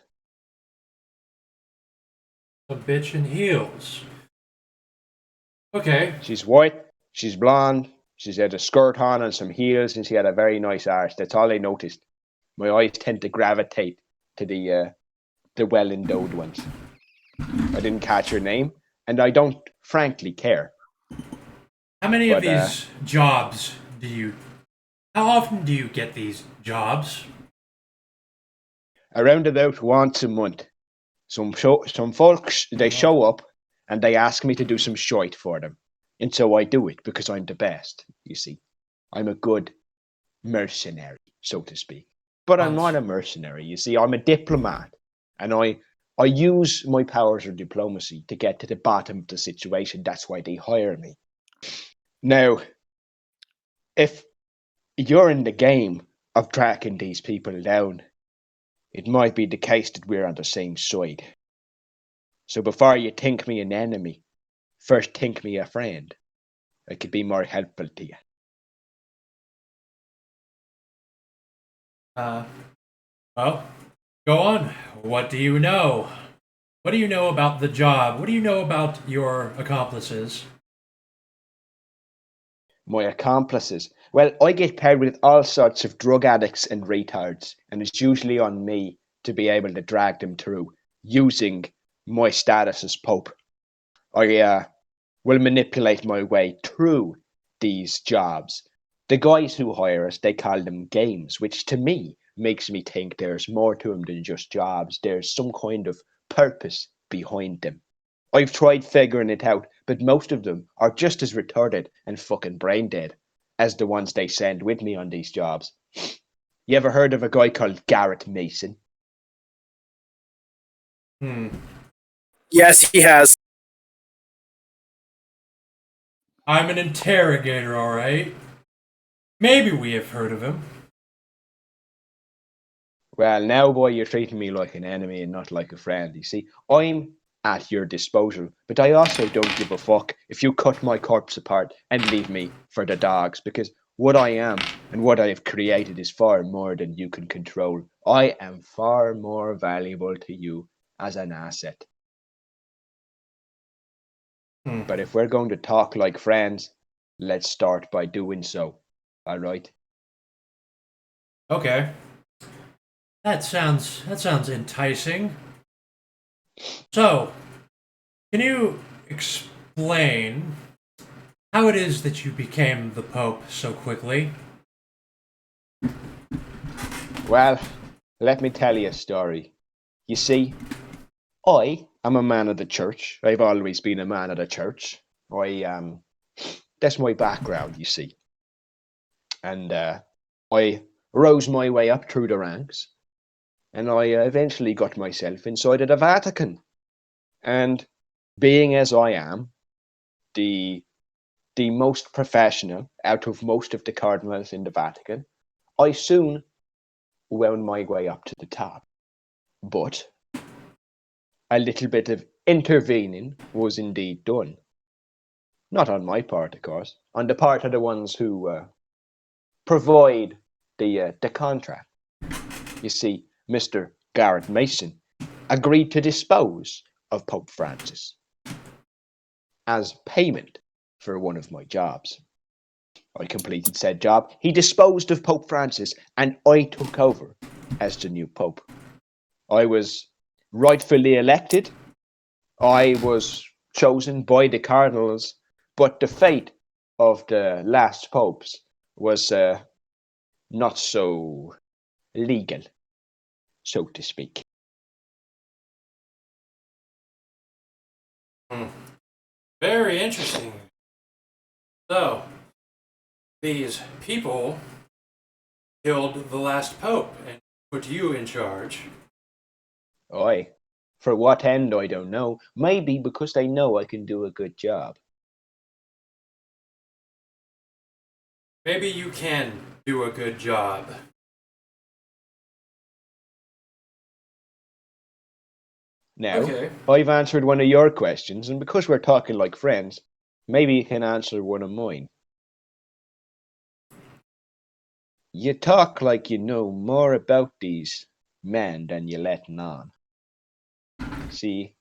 A bitch in heels. Okay. She's white, she's blonde, she's had a skirt on and some heels, and she had a very nice arse. That's all I noticed. My eyes tend to gravitate to the well-endowed ones. I didn't catch her name, and I don't frankly care. How many of these jobs do you... How often do you get these jobs? Around about once a month. Some folks, they show up, and they ask me to do some shite for them. And so I do it, because I'm the best, you see. I'm a good mercenary, so to speak. But I'm not a mercenary, you see. I'm a diplomat. And I use my powers of diplomacy to get to the bottom of the situation. That's why they hire me. Now, if you're in the game of tracking these people down, it might be the case that we're on the same side. So before you think me an enemy, first think me a friend. I could be more helpful to you. Well, go on. What do you know? What do you know about the job? What do you know about your accomplices? My accomplices. Well, I get paired with all sorts of drug addicts and retards, and it's usually on me to be able to drag them through using my status as Pope. I will manipulate my way through these jobs. The guys who hire us, they call them games, which to me makes me think there's more to them than just jobs. There's some kind of purpose behind them. I've tried figuring it out, but most of them are just as retarded and fucking brain dead as the ones they send with me on these jobs. You ever heard of a guy called Garrett Mason? Yes, he has. I'm an interrogator, all right. Maybe we have heard of him. Well, now, boy, you're treating me like an enemy and not like a friend. You see, I'm at your disposal, but I also don't give a fuck if you cut my corpse apart and leave me for the dogs, because what I am and what I have created is far more than you can control. I am far more valuable to you as an asset. But if we're going to talk like friends, let's start by doing so. All right? Okay. That sounds enticing. So, can you explain how it is that you became the Pope so quickly? Well, let me tell you a story. You see, I am a man of the church. I've always been a man of the church. That's my background, you see. And I rose my way up through the ranks, and I eventually got myself inside of the Vatican. And being as I am, the most professional out of most of the cardinals in the Vatican, I soon wound my way up to the top. But a little bit of intervening was indeed done. Not on my part, of course, on the part of the ones who provide the contract. You see, Mr. Garrett Mason agreed to dispose of Pope Francis as payment for one of my jobs. I completed said job. He disposed of Pope Francis, and I took over as the new Pope. I was rightfully elected. I was chosen by the cardinals, but the fate of the last popes was not so legal, so to speak. Very interesting. So, these people killed the last pope and put you in charge. Aye. For what end, I don't know. Maybe because they know I can do a good job. Maybe you can do a good job. Now, Okay. I've answered one of your questions, and because we're talking like friends, maybe you can answer one of mine. You talk like you know more about these men than you're letting on. See,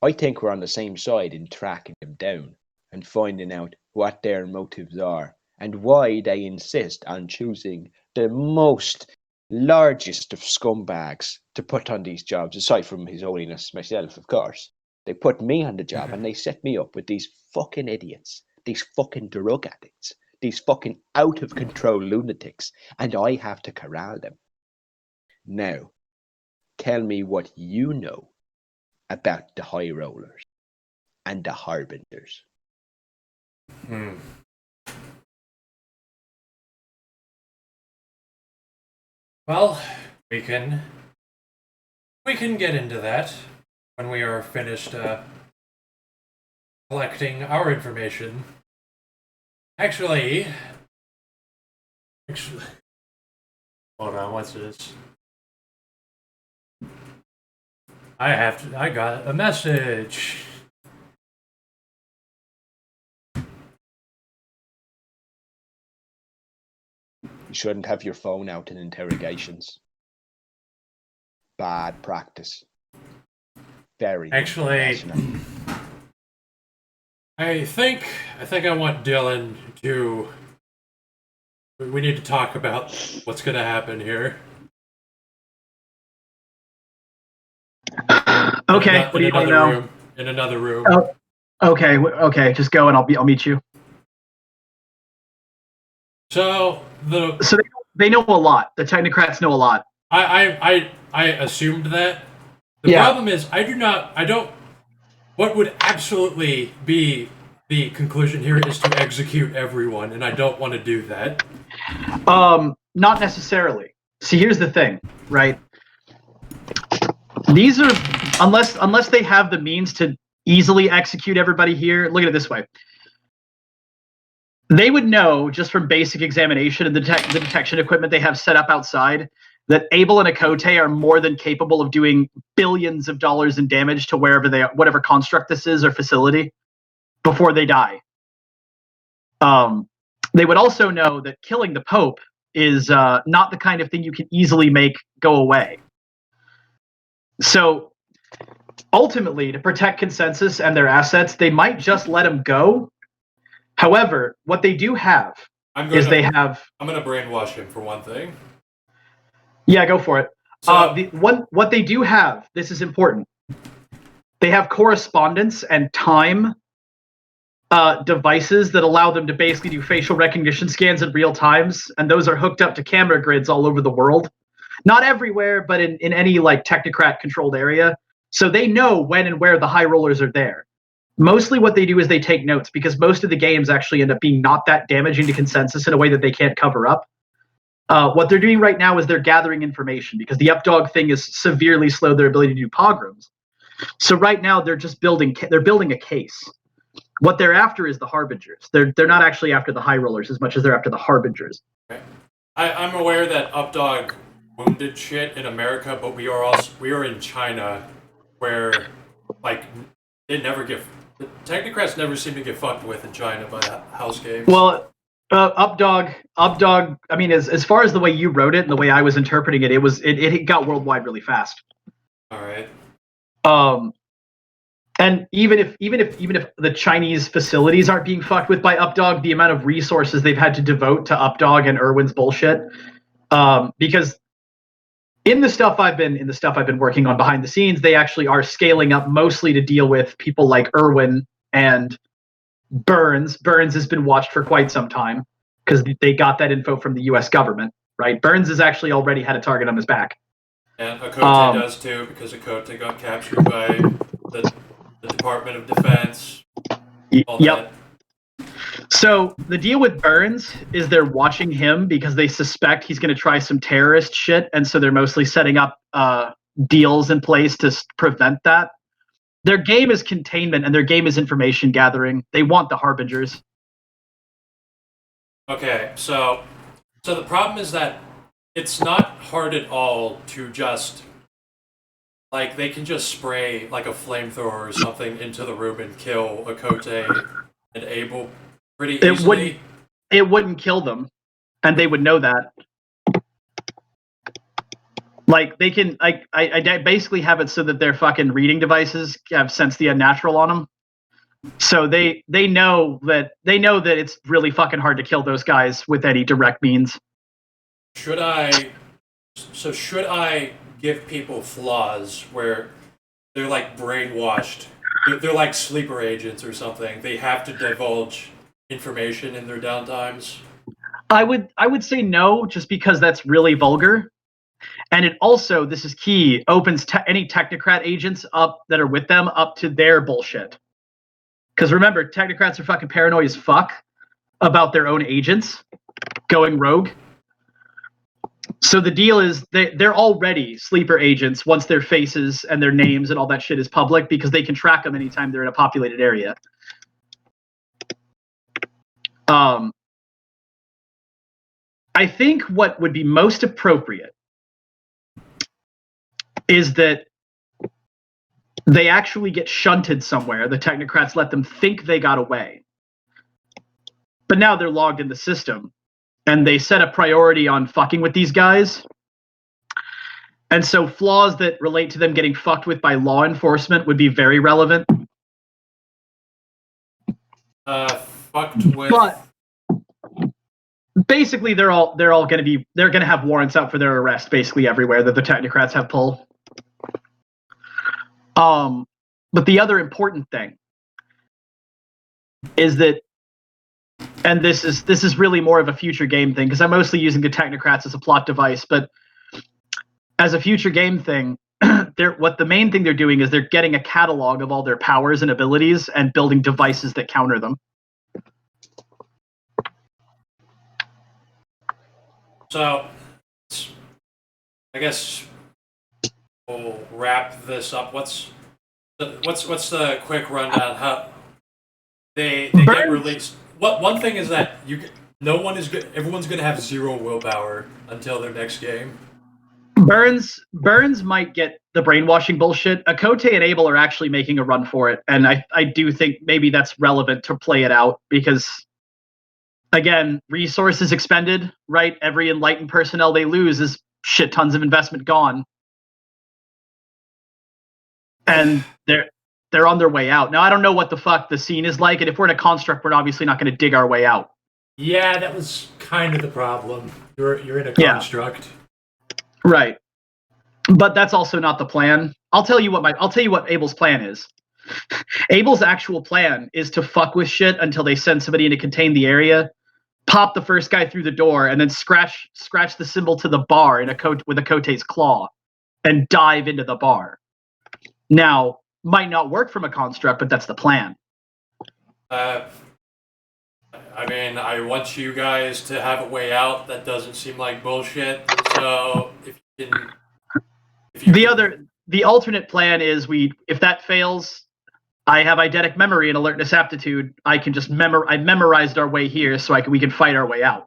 I think we're on the same side in tracking them down and finding out what their motives are and why they insist on choosing the most largest of scumbags to put on these jobs, aside from His Holiness myself, of course. They put me on the job and they set me up with these fucking idiots, these fucking drug addicts, these fucking out of control lunatics, and I have to corral them. Now, tell me what you know about the high rollers and the harbingers. Well, we can get into that when we are finished collecting our information. Actually, hold on. What's this? I got a message. You shouldn't have your phone out in interrogations. Bad practice. Very Actually, unprofessional. I think I want Dylan to. We need to talk about what's going to happen here. Okay, what do you want to know? In another room. Oh, okay, just go and I'll meet you. So they know a lot. The technocrats know a lot. I assumed that. The problem is I don't. What would absolutely be the conclusion here is to execute everyone, and I don't want to do that. Not necessarily. See, here's the thing, right? These are unless they have the means to easily execute everybody here. Look at it this way. They would know just from basic examination and the detection equipment they have set up outside that Abel and Akote are more than capable of doing billions of dollars in damage to whatever construct this is or facility before they die. They would also know that killing the Pope is not the kind of thing you can easily make go away. So ultimately, to protect consensus and their assets, they might just let him go. However, what they do have I'm going to brainwash him for one thing. Yeah, go for it. So, what they do have, this is important. They have correspondence and time devices that allow them to basically do facial recognition scans in real times, and those are hooked up to camera grids all over the world. Not everywhere, but in any like technocrat controlled area. So they know when and where the high rollers are there. Mostly what they do is they take notes because most of the games actually end up being not that damaging to consensus in a way that they can't cover up. What they're doing right now is they're gathering information because the updog thing has severely slowed their ability to do pogroms. So right now they're just building a case. What they're after is the harbingers. They're not actually after the high rollers as much as they're after the harbingers. Okay. I'm aware that updog wounded shit in America, but we are in China, where like the technocrats never seem to get fucked with in China by house games. Well, updog. I mean, as far as the way you wrote it and the way I was interpreting it, it got worldwide really fast. All right. And even if the Chinese facilities aren't being fucked with by updog, the amount of resources they've had to devote to updog and Irwin's bullshit, because in the stuff I've been working on behind the scenes, they actually are scaling up mostly to deal with people like Irwin and Burns. Burns has been watched for quite some time because they got that info from the U.S. government, right? Burns has actually already had a target on his back. And Akote does too, because Akote got captured by the Department of Defense. Yep. So the deal with Burns is they're watching him because they suspect he's going to try some terrorist shit, and so they're mostly setting up deals in place to prevent that. Their game is containment, and their game is information gathering. They want the harbingers. Okay, so the problem is that it's not hard at all to just like they can just spray like a flamethrower or something into the room and kill Akote and Abel pretty easily. It wouldn't kill them, and they would know that. Like they can, I basically have it so that their fucking reading devices have sense the unnatural on them. So they know that it's really fucking hard to kill those guys with any direct means. Should I give people flaws where they're like brainwashed? They're like sleeper agents or something. They have to divulge information in their downtimes. I would say no, just because that's really vulgar. And it also, this is key, opens any technocrat agents up that are with them up to their bullshit. Because remember, technocrats are fucking paranoid as fuck about their own agents going rogue. So the deal is they're already sleeper agents once their faces and their names and all that shit is public because they can track them anytime they're in a populated area. I think what would be most appropriate is that they actually get shunted somewhere. The technocrats let them think they got away. But now they're logged in the system. and they set a priority on fucking with these guys. And so flaws that relate to them getting fucked with by law enforcement would be very relevant. Fucked with. But basically, they're gonna have warrants out for their arrest basically everywhere that the technocrats have pull. But the other important thing is that, and this is really more of a future game thing because I'm mostly using the technocrats as a plot device, but as a future game thing, what the main thing they're doing is they're getting a catalog of all their powers and abilities and building devices that counter them. So, I guess we'll wrap this up. What's the quick rundown? How they get released? One thing is that everyone's gonna have 0 willpower until their next game. Burns might get the brainwashing bullshit. Akote and Abel are actually making a run for it, and I do think maybe that's relevant to play it out because, again, resources expended, right? Every enlightened personnel they lose is shit tons of investment gone. And they're on their way out. Now, I don't know what the fuck the scene is like, and if we're in a construct, we're obviously not going to dig our way out. Yeah, that was kind of the problem. You're in a construct. Right. But that's also not the plan. I'll tell you what Abel's plan is. Abel's actual plan is to fuck with shit until they send somebody in to contain the area, pop the first guy through the door, and then scratch the symbol to the bar with Akote's claw and dive into the bar. Now, might not work from a construct, but that's the plan. I mean, I want you guys to have a way out. That doesn't seem like bullshit. So if you can, the alternate plan is if that fails, I have eidetic memory and alertness aptitude. I can just I memorized our way here, so we can fight our way out.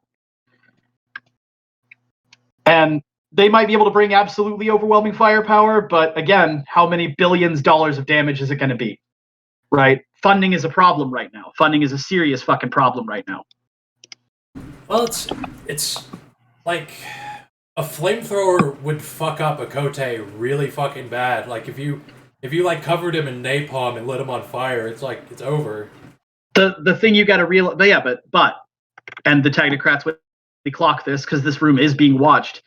And they might be able to bring absolutely overwhelming firepower, but again, how many billions dollars of damage is it going to be? Right? Funding is a problem right now. Funding is a serious fucking problem right now. Well, it's like a flamethrower would fuck up Akote really fucking bad. Like if you like covered him in napalm and lit him on fire, it's like it's over. The thing you got to realize, but and the technocrats would clock this because this room is being watched.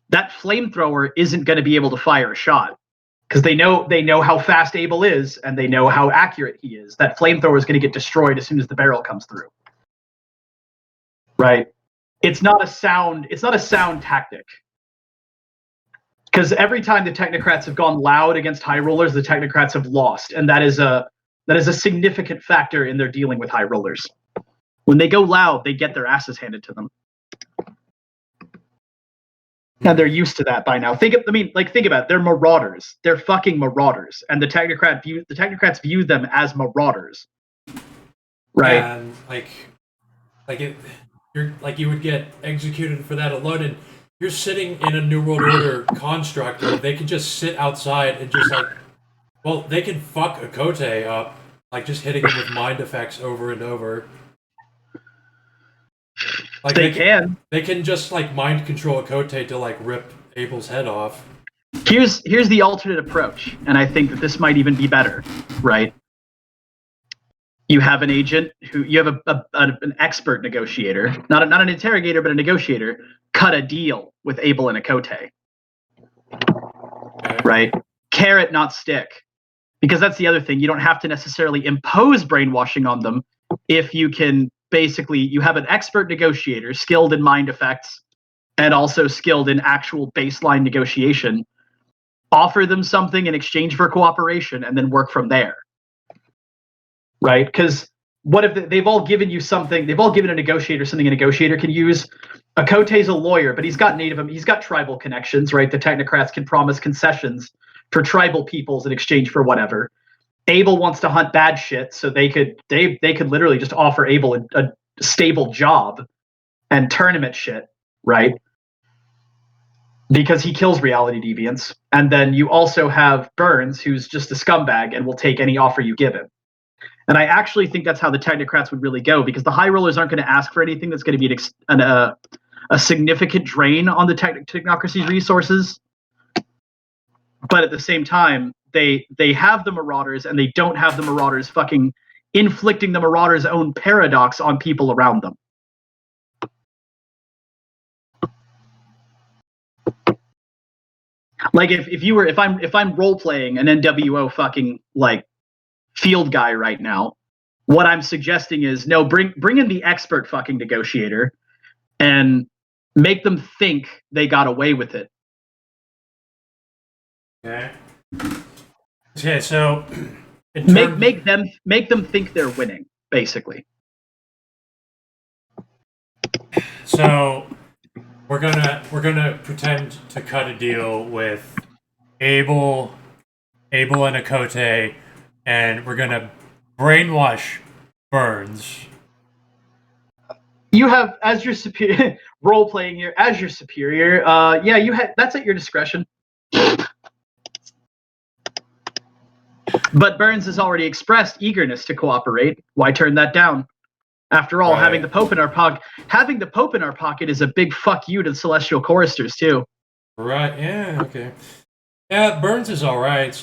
That flamethrower isn't going to be able to fire a shot because they know how fast Abel is and they know how accurate he is. That flamethrower is going to get destroyed as soon as the barrel comes through. Right? It's not a sound tactic. Because every time the technocrats have gone loud against high rollers, the technocrats have lost, and that is a significant factor in their dealing with high rollers. When they go loud, they get their asses handed to them. And they're used to that by now. Think about it. They're marauders. They're fucking marauders, and the technocrats view them as marauders, right? And you would get executed for that alone, and you're sitting in a New World Order construct where they can just sit outside and just they can fuck Akote up, like just hitting him with mind effects over and over. Like they can just mind control Akote to rip Abel's head off. Here's the alternate approach, and I think that this might even be better, right? You have an agent you have an expert negotiator, not an interrogator, but a negotiator, cut a deal with Abel and Akote. Okay. Right? Carrot, not stick. Because that's the other thing. You don't have to necessarily impose brainwashing on them if you can you have an expert negotiator skilled in mind effects and also skilled in actual baseline negotiation. Offer them something in exchange for cooperation and then work from there. Right? Because what if they've all given you something? They've all given a negotiator something a negotiator can use. Akote's a lawyer, but he's got tribal connections, right? The technocrats can promise concessions for tribal peoples in exchange for whatever. Abel wants to hunt bad shit, so they could literally just offer Abel a stable job and tournament shit, right? Because he kills reality deviants. And then you also have Burns, who's just a scumbag and will take any offer you give him. And I actually think that's how the technocrats would really go, because the high rollers aren't going to ask for anything that's going to be a significant drain on the technocracy's resources. But at the same time, they have the Marauders, and they don't have the Marauders fucking inflicting the Marauders' own paradox on people around them. Like if I'm role playing an NWO fucking like field guy right now, what I'm suggesting is no, bring in the expert fucking negotiator and make them think they got away with it. Okay. Okay, so make them think they're winning, basically. So we're gonna pretend to cut a deal with Abel and Akote, and we're gonna brainwash Burns. You have as your superior role playing here as your superior. Yeah, that's at your discretion. But Burns has already expressed eagerness to cooperate. Why turn that down? After all, Right. having the Pope in our pocket is a big fuck you to the Celestial Choristers too. Right? Yeah. Okay. Yeah, Burns is all right. It's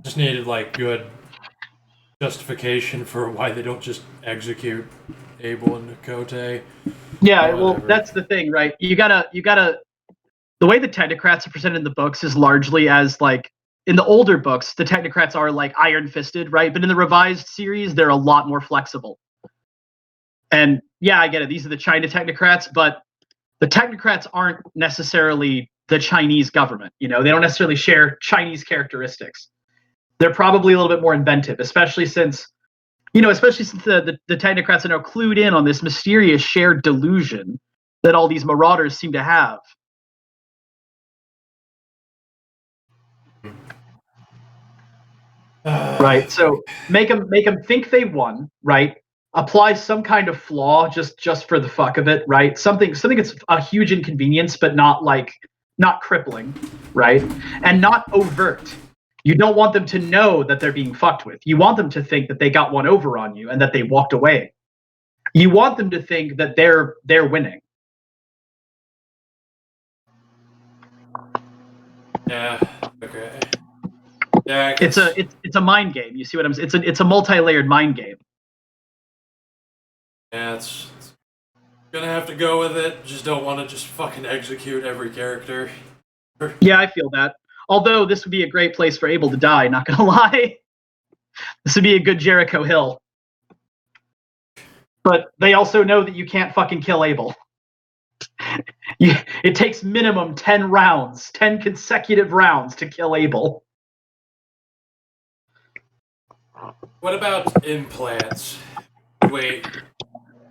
just needed like good justification for why they don't just execute Abel and Akote. Yeah, well, Whatever. that's the thing, right? You gotta. The way the technocrats are presented in the books is largely as like in the older books, the technocrats are like iron-fisted, right? But in the revised series, they're a lot more flexible. And yeah, I get it. These are the China technocrats, but the technocrats aren't necessarily the Chinese government. You know, they don't necessarily share Chinese characteristics. They're probably a little bit more inventive, especially since the technocrats are now clued in on this mysterious shared delusion that all these marauders seem to have. Right. So make them think they won. Right. Apply some kind of flaw just for the fuck of it. Right. Something that's a huge inconvenience, but not crippling. Right. And not overt. You don't want them to know that they're being fucked with. You want them to think that they got one over on you and that they walked away. You want them to think that they're winning. Yeah. Okay. Yeah. It's a mind game. You see what I'm saying? It's a multi-layered mind game. Yeah, it's gonna have to go with it. Just don't want to just fucking execute every character. Yeah, I feel that. Although this would be a great place for Abel to die, not gonna lie. This would be a good Jericho Hill. But they also know that you can't fucking kill Abel. It takes minimum 10 rounds, 10 consecutive rounds to kill Abel. What about implants? Wait,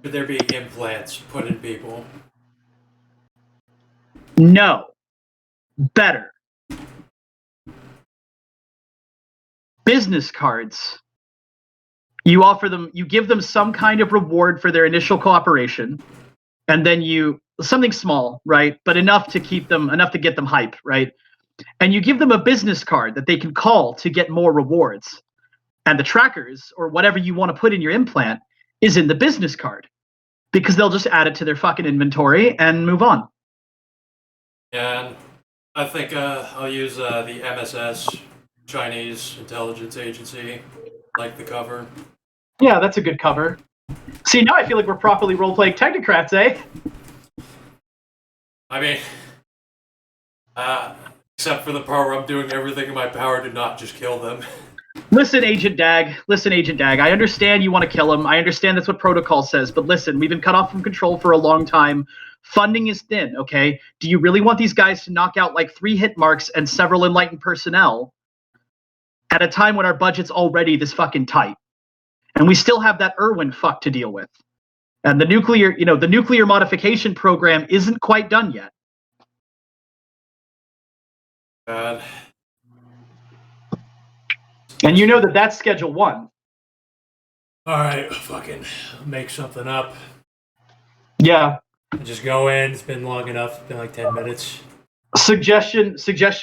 should there be implants put in people? No. Better. Business cards. You offer them, you give them some kind of reward for their initial cooperation, and then something small, right? But enough to get them hype, right? And you give them a business card that they can call to get more rewards. And the trackers, or whatever you want to put in your implant, is in the business card. Because they'll just add it to their fucking inventory and move on. Yeah, and I think I'll use the MSS, Chinese Intelligence Agency, like the cover. Yeah, that's a good cover. See, now I feel like we're properly role-playing technocrats, eh? I mean, except for the part where I'm doing everything in my power to not just kill them. Listen, Agent Dag. I understand you want to kill him. I understand that's what protocol says. But listen, we've been cut off from control for a long time. Funding is thin, okay? Do you really want these guys to knock out like 3 hit marks and several enlightened personnel at a time when our budget's already this fucking tight? And we still have that Irwin fuck to deal with. And the nuclear modification program isn't quite done yet. God. And you know that's Schedule 1. Alright, fucking make something up. Yeah. Just go in, it's been long enough, it's been like 10 minutes. Suggestion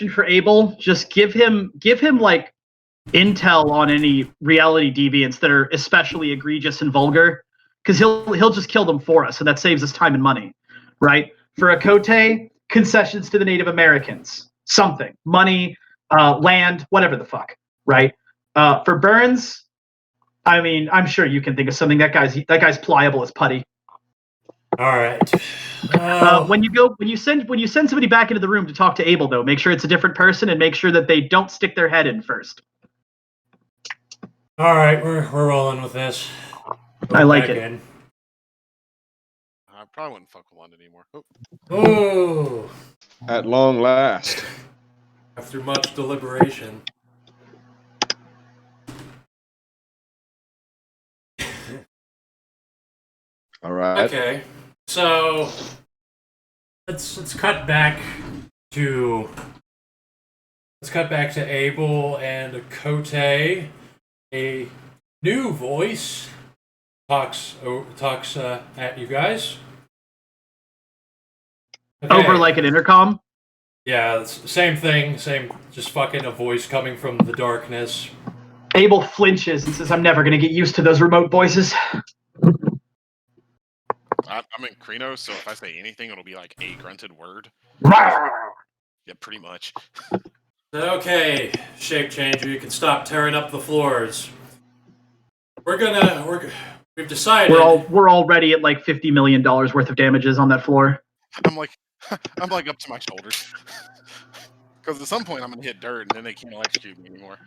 for Abel, just give him like intel on any reality deviants that are especially egregious and vulgar, because he'll just kill them for us, and that saves us time and money, right? For Akote, concessions to the Native Americans. Something. Money, land, whatever the fuck. Right? For Burns, I mean, I'm sure you can think of something. That guy's pliable as putty. All right. When you send somebody back into the room to talk to Abel, though, make sure it's a different person and make sure that they don't stick their head in first. All right, we're rolling with this. I like it. In. I probably wouldn't fuck with London anymore. Oh. At long last. After much deliberation. All right. Okay. So let's cut back to Abel and Kote. A new voice talks at you guys. Okay. Over like an intercom? Yeah, it's the same thing. Same, just fucking a voice coming from the darkness. Abel flinches and says, I'm never going to get used to those remote voices. I'm in Krino, so if I say anything, it'll be like a grunted word. Yeah, pretty much. Okay, shape changer, you can stop tearing up the floors. We've decided. We're already at like $50 million worth of damages on that floor. I'm like up to my shoulders. Because at some point I'm gonna hit dirt, and then they can't electrocute me anymore.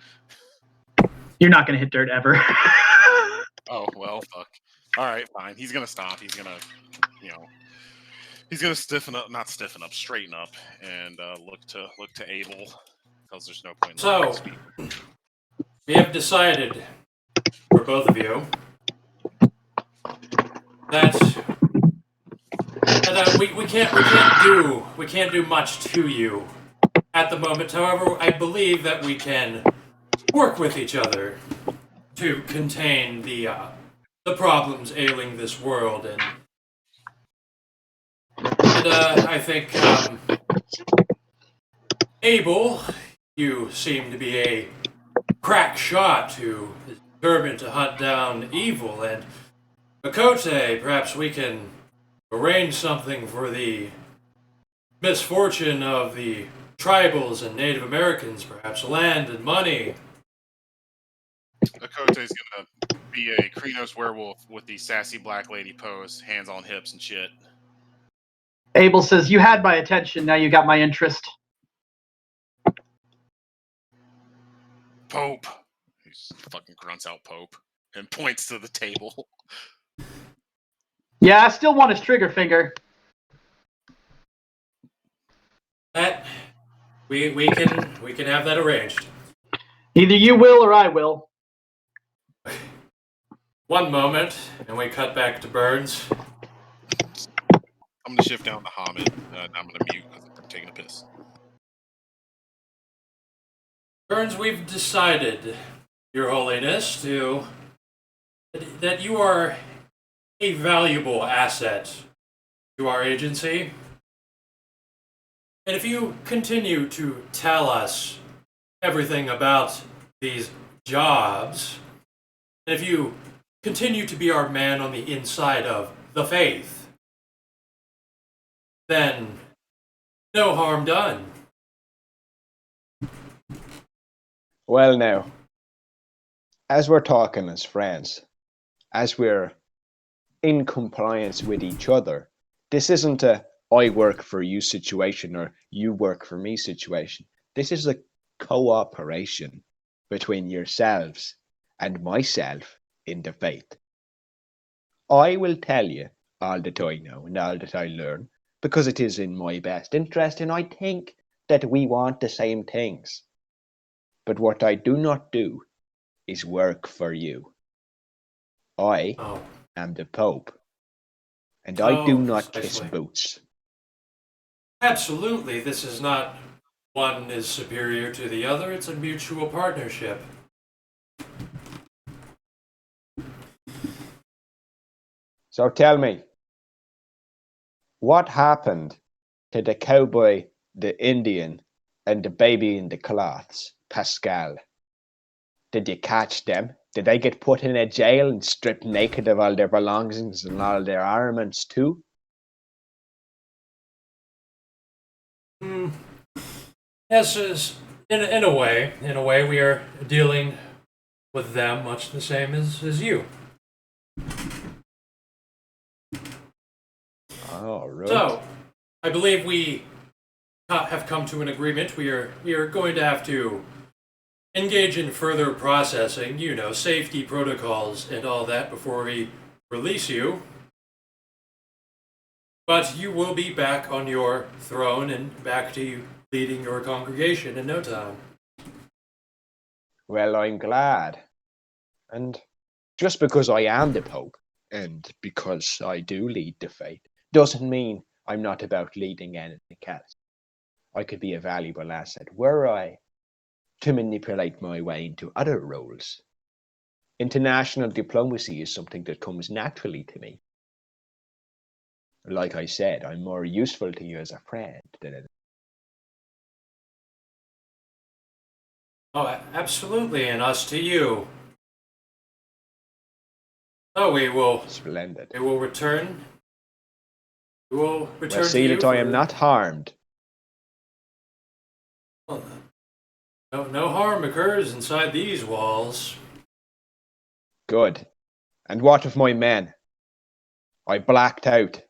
You're not going to hit dirt ever. Oh well, fuck. All right, fine. He's gonna stop. He's gonna, he's gonna straighten up, and look to Abel, because there's no point. So, we have decided, for both of you, that we can't do much to you at the moment. However, I believe that we can work with each other to contain the problems ailing this world, and I think Abel, you seem to be a crack shot who is determined to hunt down evil, and Akote, perhaps we can arrange something for the misfortune of the tribals and Native Americans, perhaps land and money. Akote's gonna be a Krynos werewolf with the sassy black lady pose, hands on hips and shit. Abel says, you had my attention, now you got my interest. Pope. He fucking grunts out Pope and points to the table. Yeah, I still want his trigger finger. That we can have that arranged. Either you will or I will. One moment, and we cut back to Burns. I'm gonna shift down to Hamid, and I'm gonna mute because I'm taking a piss. Burns, we've decided, Your Holiness, that you are a valuable asset to our agency. And if you continue to tell us everything about these jobs, and if you continue to be our man on the inside of the faith, then no harm done. Well, now, as we're talking as friends, as we're in compliance with each other, this isn't a I work for you situation or you work for me situation. This is a cooperation between yourselves and myself in the faith. I will tell you all that I know and all that I learn because it is in my best interest, and I think that we want the same things. But what I do not do is work for you. I am the Pope, and I do not kiss boots. Absolutely, this is not one is superior to the other, it's a mutual partnership. So tell me, what happened to the cowboy, the Indian, and the baby in the cloths, Pascal? Did you catch them? Did they get put in a jail and stripped naked of all their belongings and all their armaments too? Yes, in a way, we are dealing with them much the same as you. All right. So, I believe we have come to an agreement. We are going to have to engage in further processing, safety protocols and all that before we release you. But you will be back on your throne and back to you leading your congregation in no time. Well, I'm glad. And just because I am the Pope, and because I do lead the faith, doesn't mean I'm not about leading anything else. I could be a valuable asset were I to manipulate my way into other roles. International diplomacy is something that comes naturally to me. Like I said, I'm more useful to you as a friend than Oh, absolutely, and us to you. Oh, we will splendid. return. We will return Well, see to you that I am not harmed. Well, no harm occurs inside these walls. Good. And what of my men? I blacked out,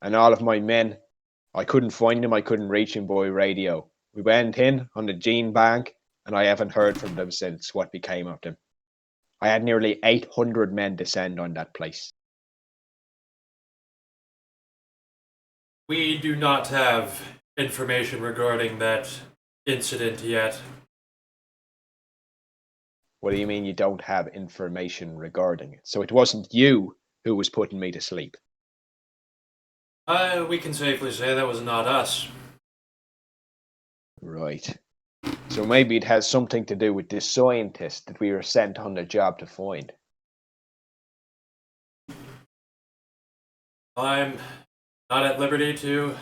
and all of my men, I couldn't find them, I couldn't reach them by radio. We went in on the Gene Bank, and I haven't heard from them since what became of them. I had nearly 800 men descend on that place. We do not have information regarding that incident yet. What do you mean you don't have information regarding it? So it wasn't you who was putting me to sleep? We can safely say that was not us. Right. So maybe it has something to do with this scientist that we were sent on the job to find. I'm not at liberty to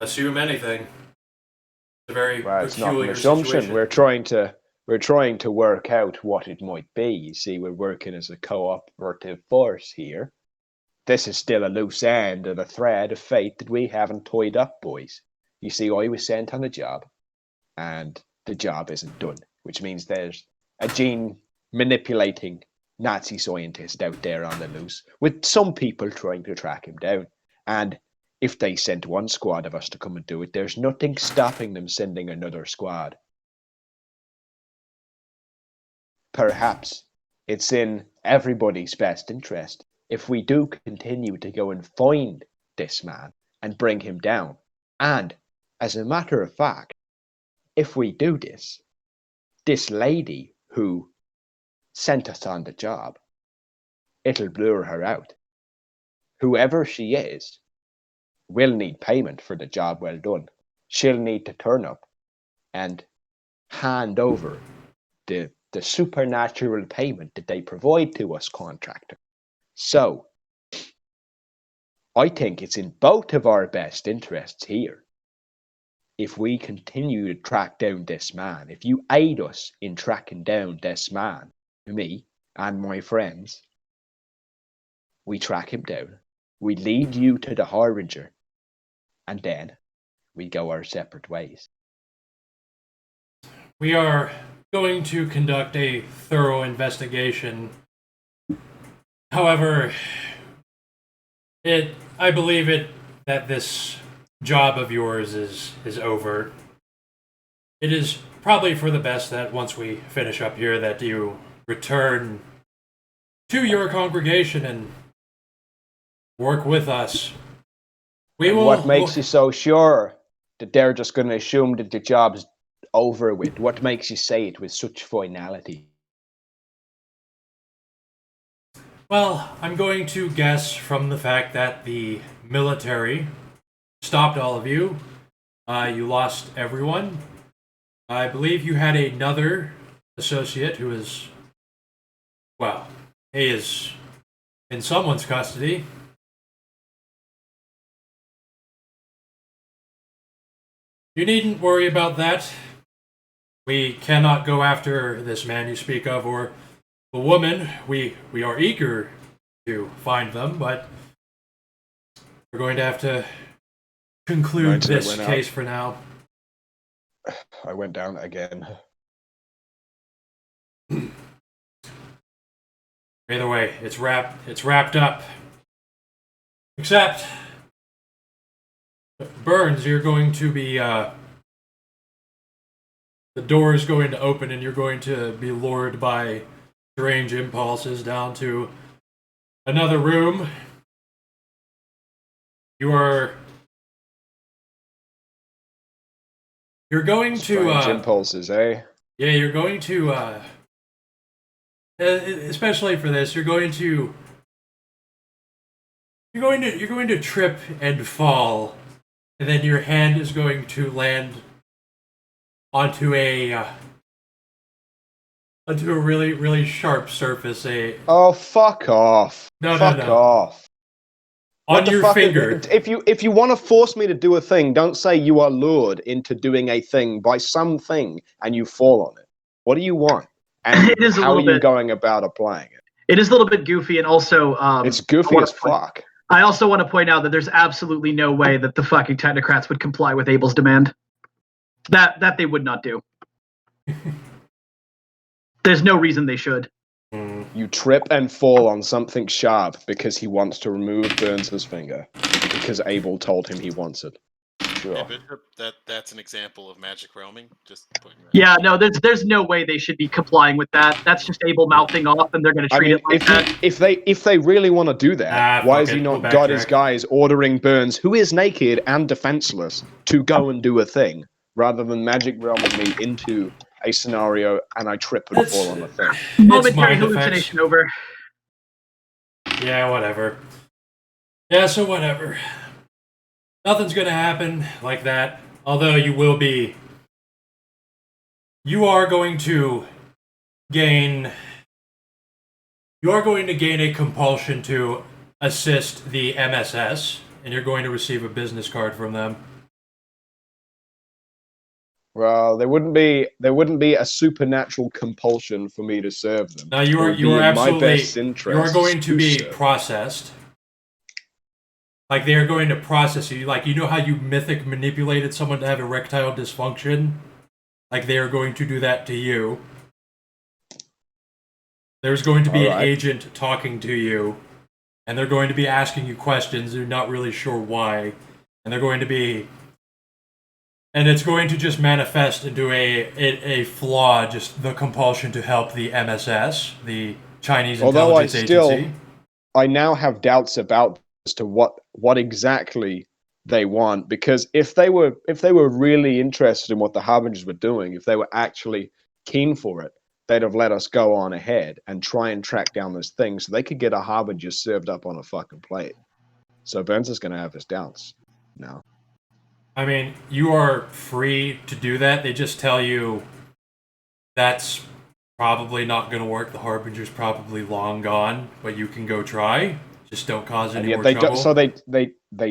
assume anything. It's a very Well, it's not an peculiar assumption. situation. We're trying to work out what it might be. You see, we're working as a cooperative force here. This is still a loose end of a thread of fate that we haven't tied up, boys. You see, I was sent on a job, and the job isn't done, which means there's a gene manipulating Nazi scientist out there on the loose, with some people trying to track him down. And if they sent one squad of us to come and do it, there's nothing stopping them sending another squad. Perhaps it's in everybody's best interest if we do continue to go and find this man and bring him down. And as a matter of fact, if we do this, this lady who sent us on the job, it'll blur her out. Whoever she is will need payment for the job well done. She'll need to turn up and hand over the supernatural payment that they provide to us contractor. So, I think it's in both of our best interests here. If we continue to track down this man, if you aid us in tracking down this man, me and my friends, we track him down, we lead you to the Harbinger, and then we go our separate ways. We are going to conduct a thorough investigation. However, I believe that this job of yours is over. It is probably for the best that once we finish up here that you return to your congregation and work with us. What makes you so sure that they're just going to assume that the job's over with? What makes you say it with such finality? Well, I'm going to guess from the fact that the military stopped all of you. You lost everyone. I believe you had another associate who is, well, he is in someone's custody. You needn't worry about that. We cannot go after this man you speak of, or the woman. We are eager to find them, but we're going to have to conclude this case for now. I went down again. Either way, it's wrapped up. Except, Burns, you're going to be, the door is going to open and you're going to be lured by strange impulses down to another room. You're going Strange to, impulses, eh? yeah, you're going to, especially for this, you're going to trip and fall, and then your hand is going to land onto a really really sharp surface. Oh, fuck off! No, fuck off! On What the your fuck finger. If you want to force me to do a thing, don't say you are lured into doing a thing by something and you fall on it. What do you want? And It is a how little are you bit- going about applying it? It is a little bit goofy, and also It's goofy as fuck. I also want to point out that there's absolutely no way that the fucking technocrats would comply with Abel's demand. That they would not do. There's no reason they should. You trip and fall on something sharp because he wants to remove Burns' finger. Because Abel told him he wants it. Sure. Hey, Bishop, that's an example of magic roaming. Just putting that. Yeah, no, there's no way they should be complying with that. That's just Abel mouthing off, and they're going to treat it like that. If they really want to do that, why has he not got his guys ordering Burns, who is naked and defenseless, to go and do a thing, rather than magic realming me into a scenario and I trip and fall on the thing? Momentary hallucination over. Yeah, whatever. Yeah, so whatever. Nothing's gonna happen like that. Although you are going to gain a compulsion to assist the MSS, and you're going to receive a business card from them. Well, there wouldn't be a supernatural compulsion for me to serve them. Now you are absolutely you are going to be processed. Like they are going to process you. Like you know how you mythic manipulated someone to have erectile dysfunction? Like they are going to do that to you. There's going to be an agent talking to you, and they're going to be asking you questions. You're not really sure why, and they're going to be, and it's going to just manifest into a flaw, just the compulsion to help the MSS, the Chinese intelligence agency. I now have doubts about as to what exactly they want, because if they were really interested in what the Harbingers were doing, if they were actually keen for it, they'd have let us go on ahead and try and track down this thing so they could get a Harbinger served up on a fucking plate. So Burns is going to have his doubts now. I mean, you are free to do that. They just tell you that's probably not going to work. The Harbinger's probably long gone, but you can go try. Just don't cause any more trouble. So they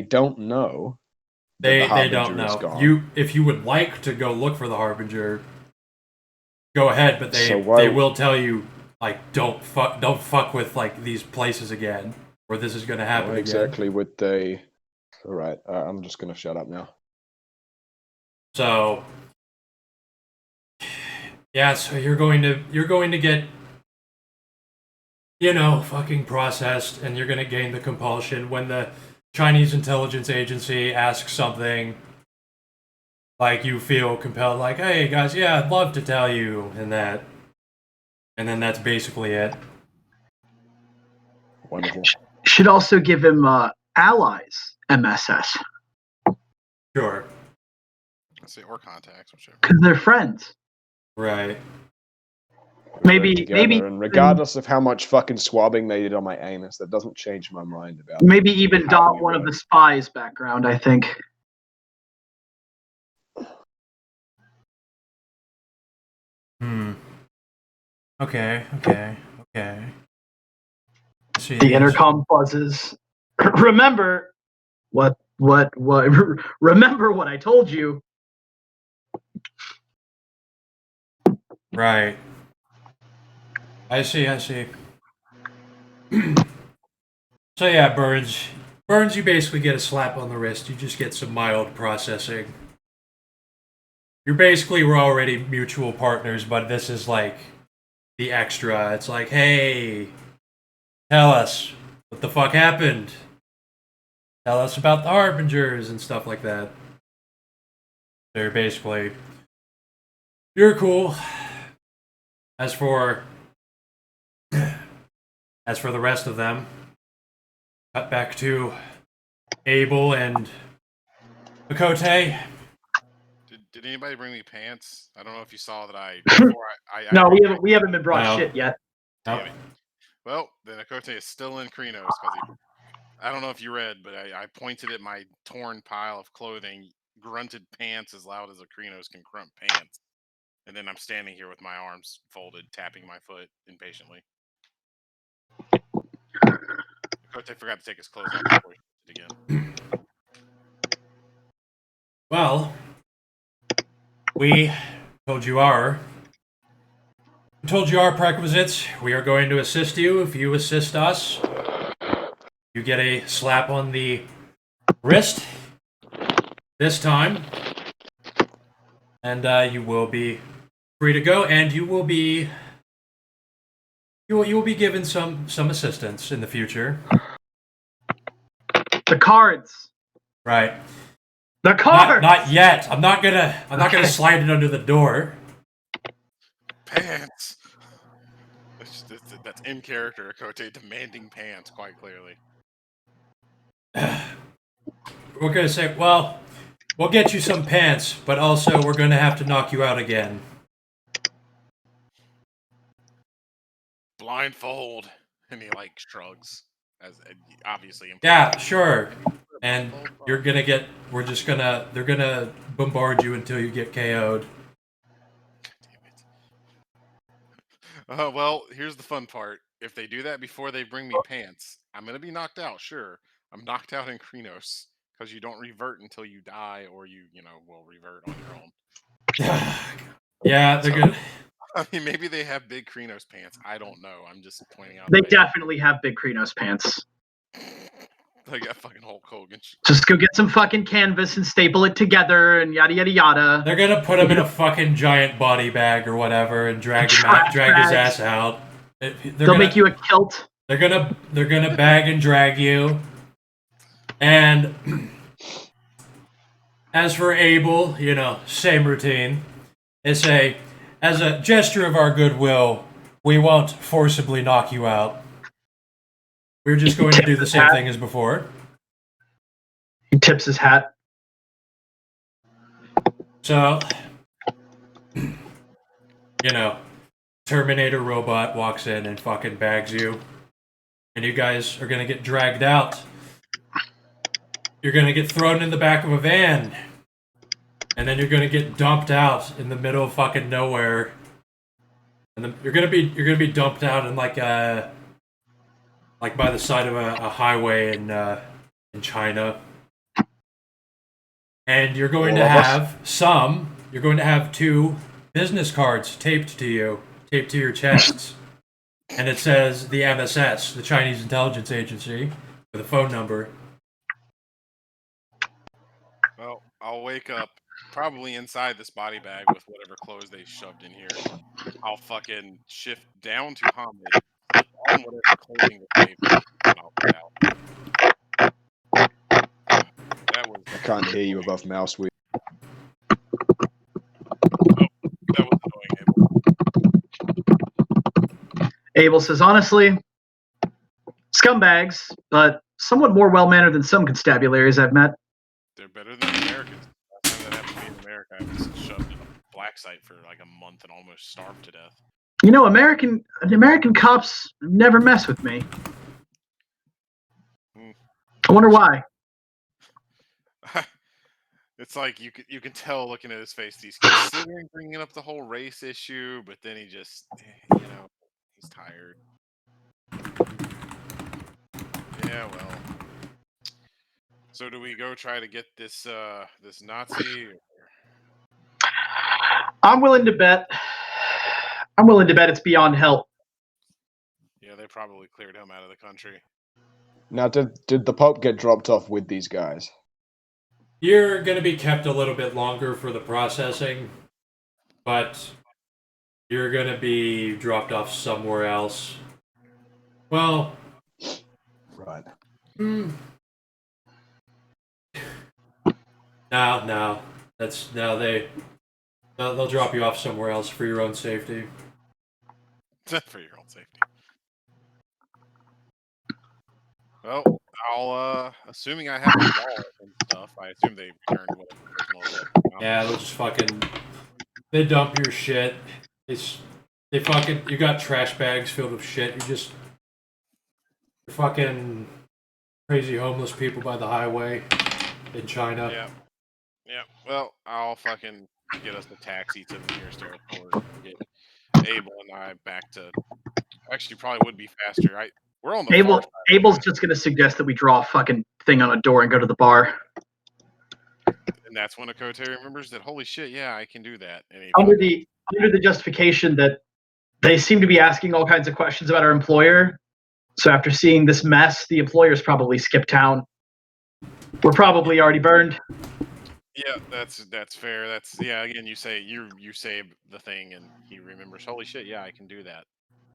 don't know. They don't know. If you would like to go look for the Harbinger, go ahead. But they will tell you like don't fuck with like these places again, or this is going to happen again. Exactly. Would they? All right. I'm just going to shut up now. So yeah, so you're going to get, fucking processed, and you're going to gain the compulsion when the Chinese intelligence agency asks something, like you feel compelled, like, hey guys, yeah, I'd love to tell you, and then that's basically it. Wonderful. Should also give him allies, MSS. Sure. Or contacts, whichever. Because they're friends. Right. Maybe, and regardless of how much fucking swabbing they did on my anus, that doesn't change my mind about. Maybe even dot one of the spies' background. I think. Okay. See, the intercom buzzes. Remember what? Remember what I told you. Right. I see. So yeah, Burns, you basically get a slap on the wrist. You just get some mild processing. we're already mutual partners, but this is like the extra. It's like, hey, tell us what the fuck happened. Tell us about the Harbingers and stuff like that. They're basically, you're cool. As for the rest of them, cut back to Abel and Makote. Did anybody bring me pants? I don't know if you saw that I. No, we haven't been brought shit yet. Damn it. Well, then Akote is still in Krenos because I don't know if you read, but I pointed at my torn pile of clothing, grunted pants as loud as a Krenos can grunt pants, and then I'm standing here with my arms folded, tapping my foot impatiently. Akote forgot to take his clothes off before he did it again. Well, we told you our prerequisites. We are going to assist you. If you assist us, you get a slap on the wrist this time, and you will be free to go. And you will be given some assistance in the future. The cards. Right. The cards. Not yet. I'm not gonna slide it under the door. Pants. That's in character. Akote demanding pants quite clearly. We're gonna say, well, we'll get you some pants, but also we're gonna have to knock you out again. Blindfold, and he like shrugs, as obviously. Yeah, sure. And they're gonna bombard you until you get KO'd. Damn it. Well, here's the fun part. If they do that before they bring me pants, I'm gonna be knocked out. Sure, I'm knocked out in Krenos because you don't revert until you die, or you will revert on your own. Yeah, they're good. I mean, maybe they have big Krenos pants. I don't know. I'm just pointing out. They definitely have big Krenos pants. They got fucking Hulk Hogan. Just go get some fucking canvas and staple it together and yada yada yada. They're gonna put him in a fucking giant body bag or whatever and drag his ass out. They'll make you a kilt. They're gonna bag and drag you. And as for Abel, same routine. As a gesture of our goodwill, we won't forcibly knock you out. We're just going to do the same thing as before. He tips his hat. So, Terminator robot walks in and fucking bags you. And you guys are gonna get dragged out. You're gonna get thrown in the back of a van. And then you're gonna get dumped out in the middle of fucking nowhere. And then you're gonna be dumped out in like by the side of a highway in China. And you're going to have two business cards taped to your chests. And it says the MSS, the Chinese Intelligence Agency, with a phone number. Well, I'll wake up probably inside this body bag with whatever clothes they shoved in here. I'll fucking shift down to Hamid, slip on whatever clothing that they've and I'll get out. That was. I can't hear you above mouse wheel. That was annoying. Abel says, honestly, scumbags, but somewhat more well-mannered than some constabularies I've met. They're better than the Americans. Last time that happened to me in America, I was shoved in a black site for like a month and almost starved to death. American cops never mess with me. I wonder why. It's like you can tell looking at his face he's considering bringing up the whole race issue, but then he just he's tired. Yeah, well. So do we go try to get this this Nazi? I'm willing to bet it's beyond help. Yeah, they probably cleared him out of the country. Now, did the Pope get dropped off with these guys? You're going to be kept a little bit longer for the processing, but you're going to be dropped off somewhere else. Well, Right. no. They'll drop you off somewhere else for your own safety. For your own safety. Well, I'll assuming I have my wallet and stuff. I assume they returned whatever personal stuff. Yeah, they'll just they dump your shit. They fucking, you got trash bags filled with shit. You're fucking crazy homeless people by the highway in China. Yeah. Yeah. Well, I'll fucking get us a taxi to the nearest airport. Get Abel and I back to. Actually, probably would be faster. We're on the far side. Abel's just gonna suggest that we draw a fucking thing on a door and go to the bar. And that's when Akote remembers that. Holy shit! Yeah, I can do that. And Under the justification that they seem to be asking all kinds of questions about our employer. So after seeing this mess, the employer's probably skipped town. We're probably already burned. Yeah, that's fair. Again, you say the thing, and he remembers. Holy shit! Yeah, I can do that.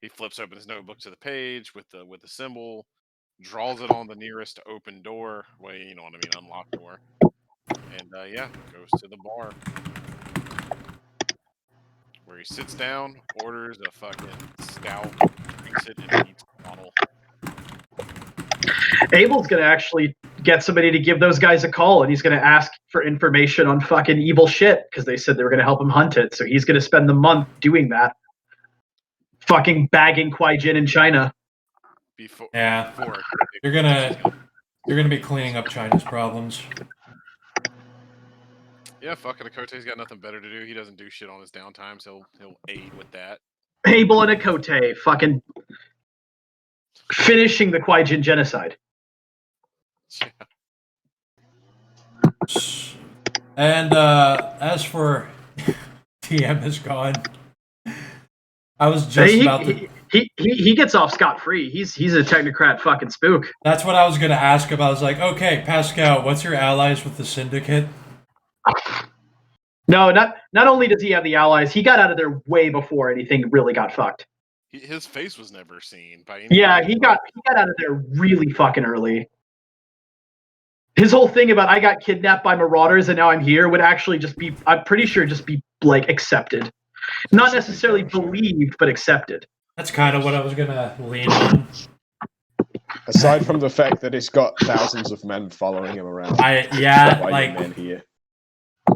He flips open his notebook to the page with the symbol, draws it on the nearest open door. Well, you know what I mean, unlocked door. And goes to the bar where he sits down, orders a fucking stout, drinks it, and eats a bottle. Abel's gonna actually get somebody to give those guys a call, and he's gonna ask for information on fucking evil shit because they said they were gonna help him hunt it. So he's gonna spend the month doing that, fucking bagging Kwai Jin in China. Before you're gonna be cleaning up China's problems. Yeah, fucking Akote's got nothing better to do. He doesn't do shit on his downtime, so he'll aid with that. Abel and Akote fucking finishing the Kwai Jin genocide. And as for TM is gone, I was just about to. He gets off scot-free. He's a technocrat fucking spook. That's what I was gonna ask him. I was like, okay, Pascal, what's your allies with the Syndicate? No, not only does he have the allies, he got out of there way before anything really got fucked. His face was never seen by any. Yeah, he got out of there really fucking early. His whole thing about I got kidnapped by marauders and now I'm here would actually just be, I'm pretty sure, just be like accepted. Not necessarily believed, but accepted. That's kind of what I was gonna lean on. Aside from the fact that he's got thousands of men following him around.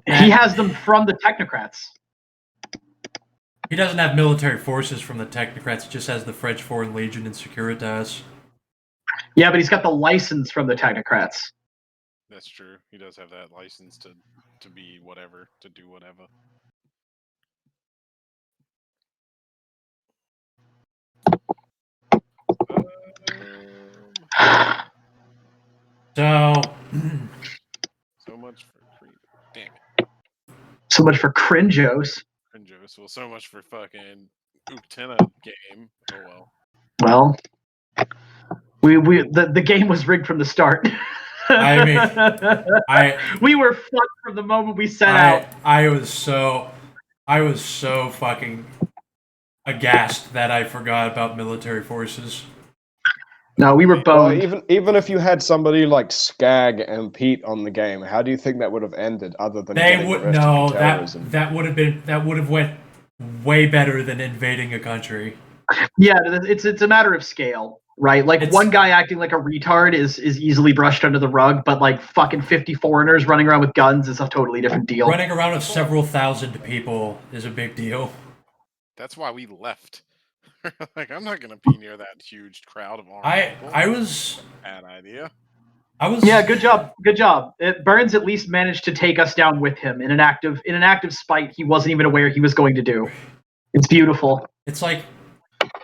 He has them from the technocrats. He doesn't have military forces from the technocrats. He just has the French Foreign Legion and Securitas. Yeah, but he's got the license from the technocrats. That's true. He does have that license to be whatever, to do whatever. So much for damn it. So much for cringeos. Well, so much for fucking Uktena game. Oh Well, well. the game was rigged from the start. I mean, we were fucked from the moment we set out. I was so fucking aghast that I forgot about military forces. No, we were boned. Well, even if you had somebody like Skag and Pete on the game, how do you think that would have ended? Other than they would no that would have went way better than invading a country. Yeah, it's a matter of scale, right? Like one guy acting like a retard is easily brushed under the rug, but like fucking 50 foreigners running around with guns is a totally different deal. Running around with several thousand people is a big deal. That's why we left. Like, I'm not gonna be near that huge crowd of armed people. I was bad idea. Yeah, good job. Burns at least managed to take us down with him in an act of spite he wasn't even aware he was going to do. It's beautiful. It's like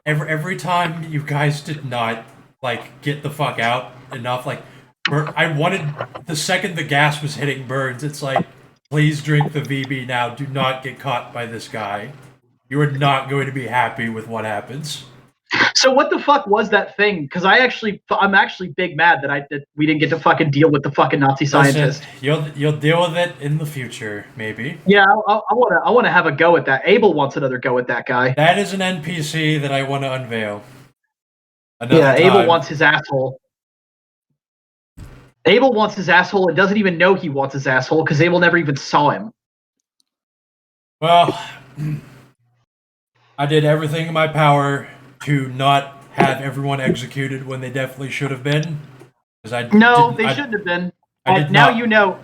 every time you guys did not like get the fuck out enough. Like I wanted the second the gas was hitting Burns, it's like, please drink the VB now. Do not get caught by this guy. You are not going to be happy with what happens. So what the fuck was that thing? Because I'm actually big mad that we didn't get to fucking deal with the fucking Nazi scientist. Listen, you'll deal with it in the future, maybe. Yeah, I wanna have a go at that. Abel wants another go at that guy. That is an NPC that I want to unveil. Abel wants his asshole. Abel wants his asshole and doesn't even know he wants his asshole because Abel never even saw him. Well, I did everything in my power to not have everyone executed when they definitely should have been. They shouldn't have been. Now you know.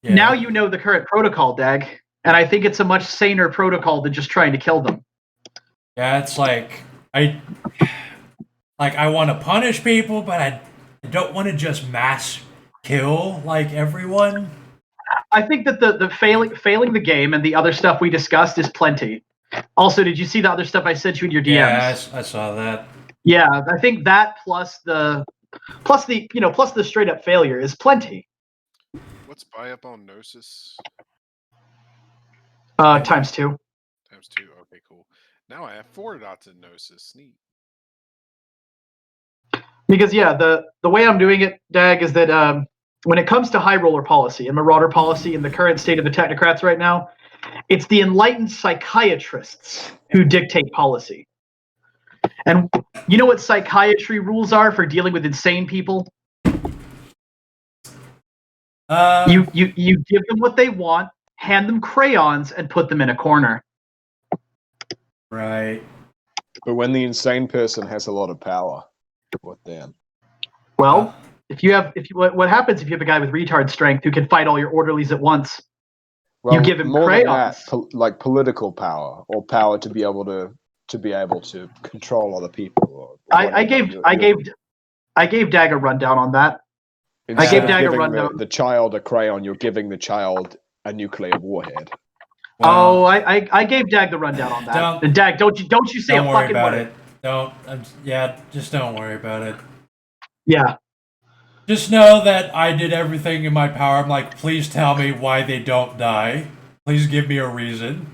Yeah. Now you know the current protocol, Dag, and I think it's a much saner protocol than just trying to kill them. Yeah, it's like I want to punish people, but I don't want to just mass kill like everyone. I think that the failing the game and the other stuff we discussed is plenty. Also, did you see the other stuff I sent you in your DMs? Yeah, I saw that. Yeah, I think that plus the straight up failure is plenty. What's buy up on Gnosis? Times 2. Times 2. Okay, cool. Now I have 4 dots in Gnosis. Neat. Because the way I'm doing it, Dag, is that when it comes to high roller policy and marauder policy in the current state of the technocrats right now, it's the enlightened psychiatrists who dictate policy. And you know what psychiatry rules are for dealing with insane people? You give them what they want, hand them crayons, and put them in a corner. Right. But when the insane person has a lot of power, what then? Well, what happens if you have a guy with retard strength who can fight all your orderlies at once? Well, you give him more crayons. than that, like political power or power to be able to control other people. I gave Dag a rundown on that. I gave Dag a rundown. The child a crayon, you're giving the child a nuclear warhead. Wow. Oh, I gave Dag the rundown on that. And Dag, don't you say a fucking word. Just don't worry about it. Yeah. Just know that I did everything in my power. I'm like, please tell me why they don't die. Please give me a reason.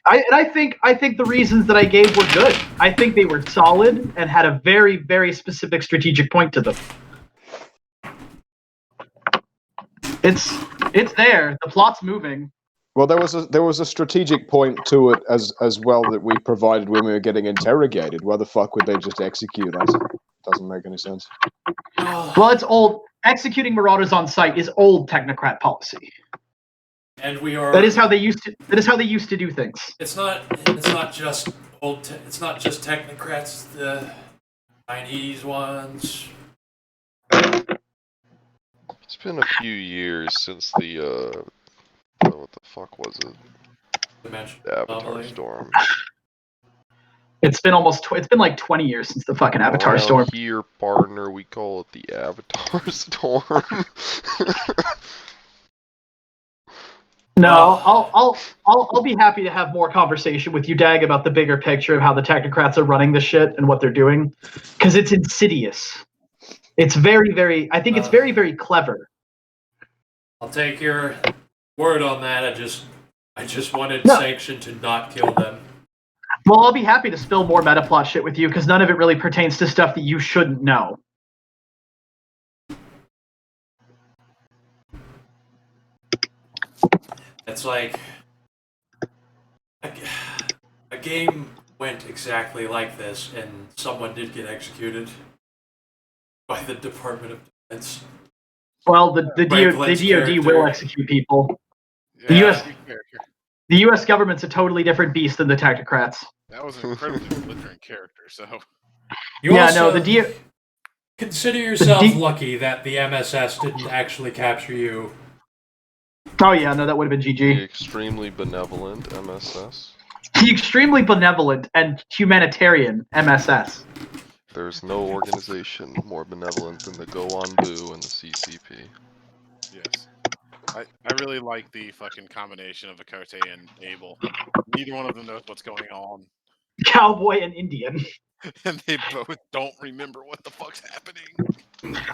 I think the reasons that I gave were good. I think they were solid and had a very, very specific strategic point to them. It's there. The plot's moving. Well, there was a strategic point to it as well that we provided when we were getting interrogated. Why the fuck would they just execute us? Doesn't make any sense. Well, it's old. Executing marauders on site is old technocrat policy. And we are. That is how they used to do things. It's not just old. It's not just technocrats. The Chinese ones. It's been a few years since the what the fuck was it? The Avatar Storm. It's been like 20 years since the fucking Avatar Storm. Here, partner, we call it the Avatar Storm. No, I'll be happy to have more conversation with you, Dag, about the bigger picture of how the technocrats are running this shit and what they're doing, because it's insidious. It's very, very. I think it's very, very clever. I'll take your word on that. I just wanted Sanction to not kill them. Well, I'll be happy to spill more metaplot shit with you because none of it really pertains to stuff that you shouldn't know. It's like a game went exactly like this, and someone did get executed by the Department of Defense. Well, the DoD will execute people. Yeah. The U.S. government's a totally different beast than the technocrats. That was an incredibly belligerent character. So. Consider yourself lucky that the MSS didn't actually capture you. Oh yeah, no, that would have been GG. The extremely benevolent MSS. The extremely benevolent and humanitarian MSS. There's no organization more benevolent than the Go On Boo and the CCP. Yes. I really like the fucking combination of Akarte and Abel. Neither one of them knows what's going on. Cowboy and Indian. And they both don't remember what the fuck's happening.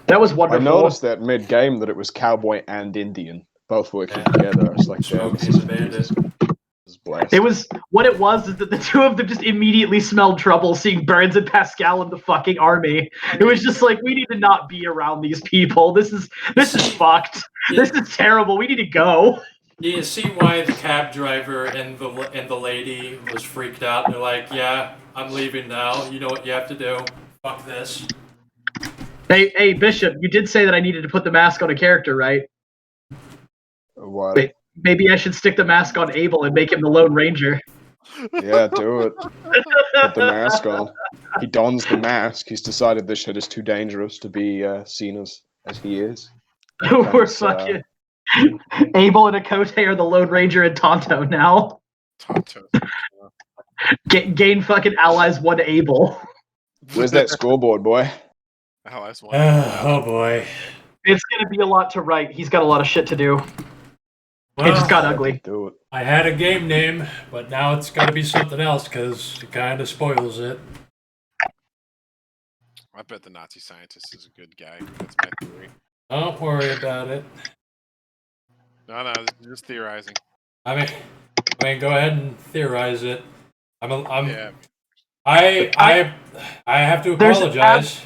That was wonderful. I noticed that mid-game that it was Cowboy and Indian both working together. It's like Smokey's a bandit. It's blessed. It was what it was is that the two of them just immediately smelled trouble seeing Burns and Pascal in the fucking army. It was just like, we need to not be around these people. This is fucked. This is terrible. We need to go. You see why the cab driver and the lady was freaked out. They're like, "Yeah, I'm leaving now. You know what you have to do. Fuck this." Hey, Bishop, you did say that I needed to put the mask on a character, right? What? Wait, maybe I should stick the mask on Abel and make him the Lone Ranger. Yeah, do it. Put the mask on. He dons the mask. He's decided this shit is too dangerous to be seen as he is. We're fucking Abel and Akote are the Lone Ranger and Tonto now. Tonto. Gain fucking allies one Abel. Where's that scoreboard, boy? Allies one. Oh boy. It's gonna be a lot to write. He's got a lot of shit to do. Well, it just got ugly. Do it. I had a game name, but now it's got to be something else because it kind of spoils it. I bet the Nazi scientist is a good guy. That's my theory. Don't worry about it. No, just theorizing. I mean, go ahead and theorize it. Yeah. I have to apologize.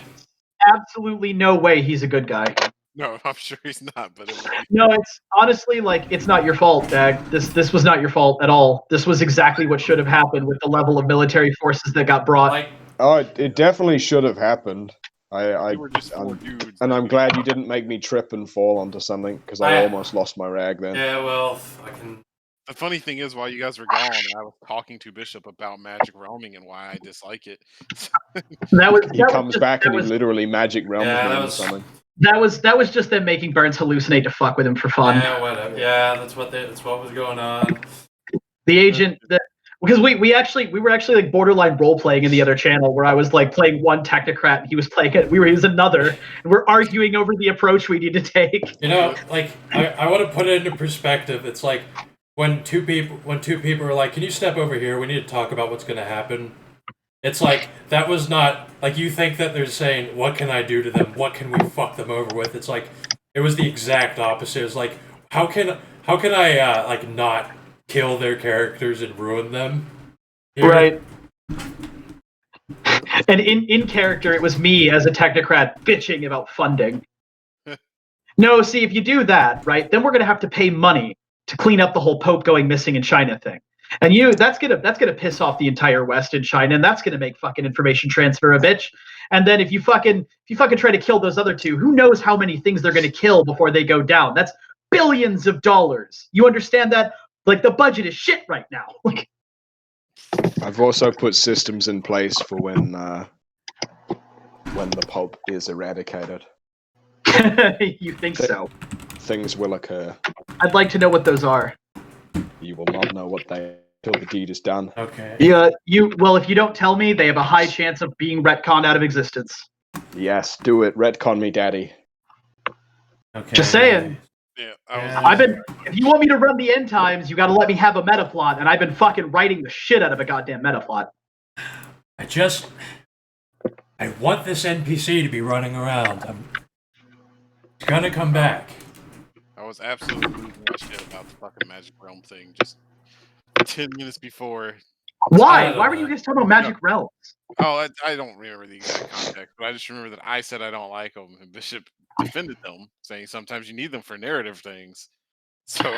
Absolutely no way he's a good guy. No, I'm sure he's not. But no, it's honestly like it's not your fault, Dag. This was not your fault at all. This was exactly what should have happened with the level of military forces that got brought. Oh, it definitely should have happened. We were just four dudes. And I'm glad you didn't make me trip and fall onto something because I almost lost my rag then. Yeah, well, fucking. The funny thing is, while you guys were gone, I was talking to Bishop about magic roaming and why I dislike it. He comes back and he literally magic realms me into something. That was just them making Burns hallucinate to fuck with him for fun. Yeah, whatever. Yeah, that's what was going on. The agent because we were actually like borderline role playing in the other channel where I was like playing one technocrat and he was playing it. He was another. And we're arguing over the approach we need to take. You know, like I want to put it into perspective. It's like when two people are like, "Can you step over here? We need to talk about what's going to happen." It's like that was not like you think that they're saying, "What can I do to them? What can we fuck them over with?" It's like it was the exact opposite. It was like, how can I like not kill their characters and ruin them? Here? Right. And in character, it was me as a technocrat bitching about funding. No, see, if you do that, right, then we're gonna have to pay money to clean up the whole Pope going missing in China thing. And that's gonna piss off the entire West in China, and that's gonna make fucking information transfer a bitch. And then if you fucking try to kill those other two, who knows how many things they're gonna kill before they go down? That's billions of dollars. You understand that? Like the budget is shit right now. Like I've also put systems in place for when the Pope is eradicated. You think so? Things will occur. I'd like to know what those are. You will not know what they until the deed is done. Okay. Yeah, if you don't tell me, they have a high chance of being retconned out of existence. Yes, do it. Retcon me, daddy. Okay. Just saying. Yeah, if you want me to run the end times, you got to let me have a metaplot, and I've been fucking writing the shit out of a goddamn metaplot. I want this NPC to be running around. It's gonna come back. I was absolutely losing my shit about the fucking Magic Realm thing just 10 minutes before. Why? Why were you guys talking about Magic Realms? Oh, I don't remember the exact context, but I just remember that I said I don't like them, and Bishop defended them, saying sometimes you need them for narrative things. So,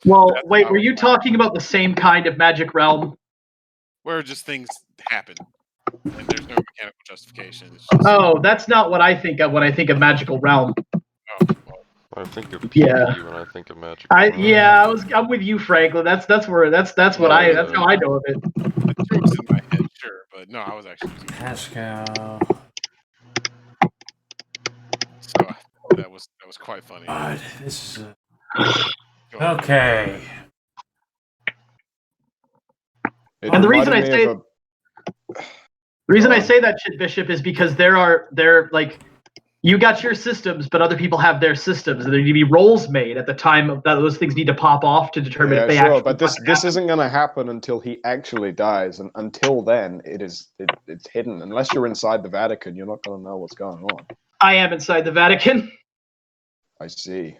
well, wait, were you talking about the same kind of Magic Realm? Where just things happen, and there's no mechanical justification. It's just... that's not what I think of when I think of Magical Realm. Oh, well. I think of PvP when I think of Magic. I'm with you, Franklin. That's how I know of it. The joke's in my head, sure, but no, I was actually using Pascal. So that was quite funny. God, this is okay. And the reason I say that shit, Bishop, is because they're like, you got your systems, but other people have their systems, and there need to be rolls made at the time that those things need to pop off to determine if they actually. But this isn't going to happen until he actually dies, and until then, it's hidden. Unless you're inside the Vatican, you're not going to know what's going on. I am inside the Vatican. I see.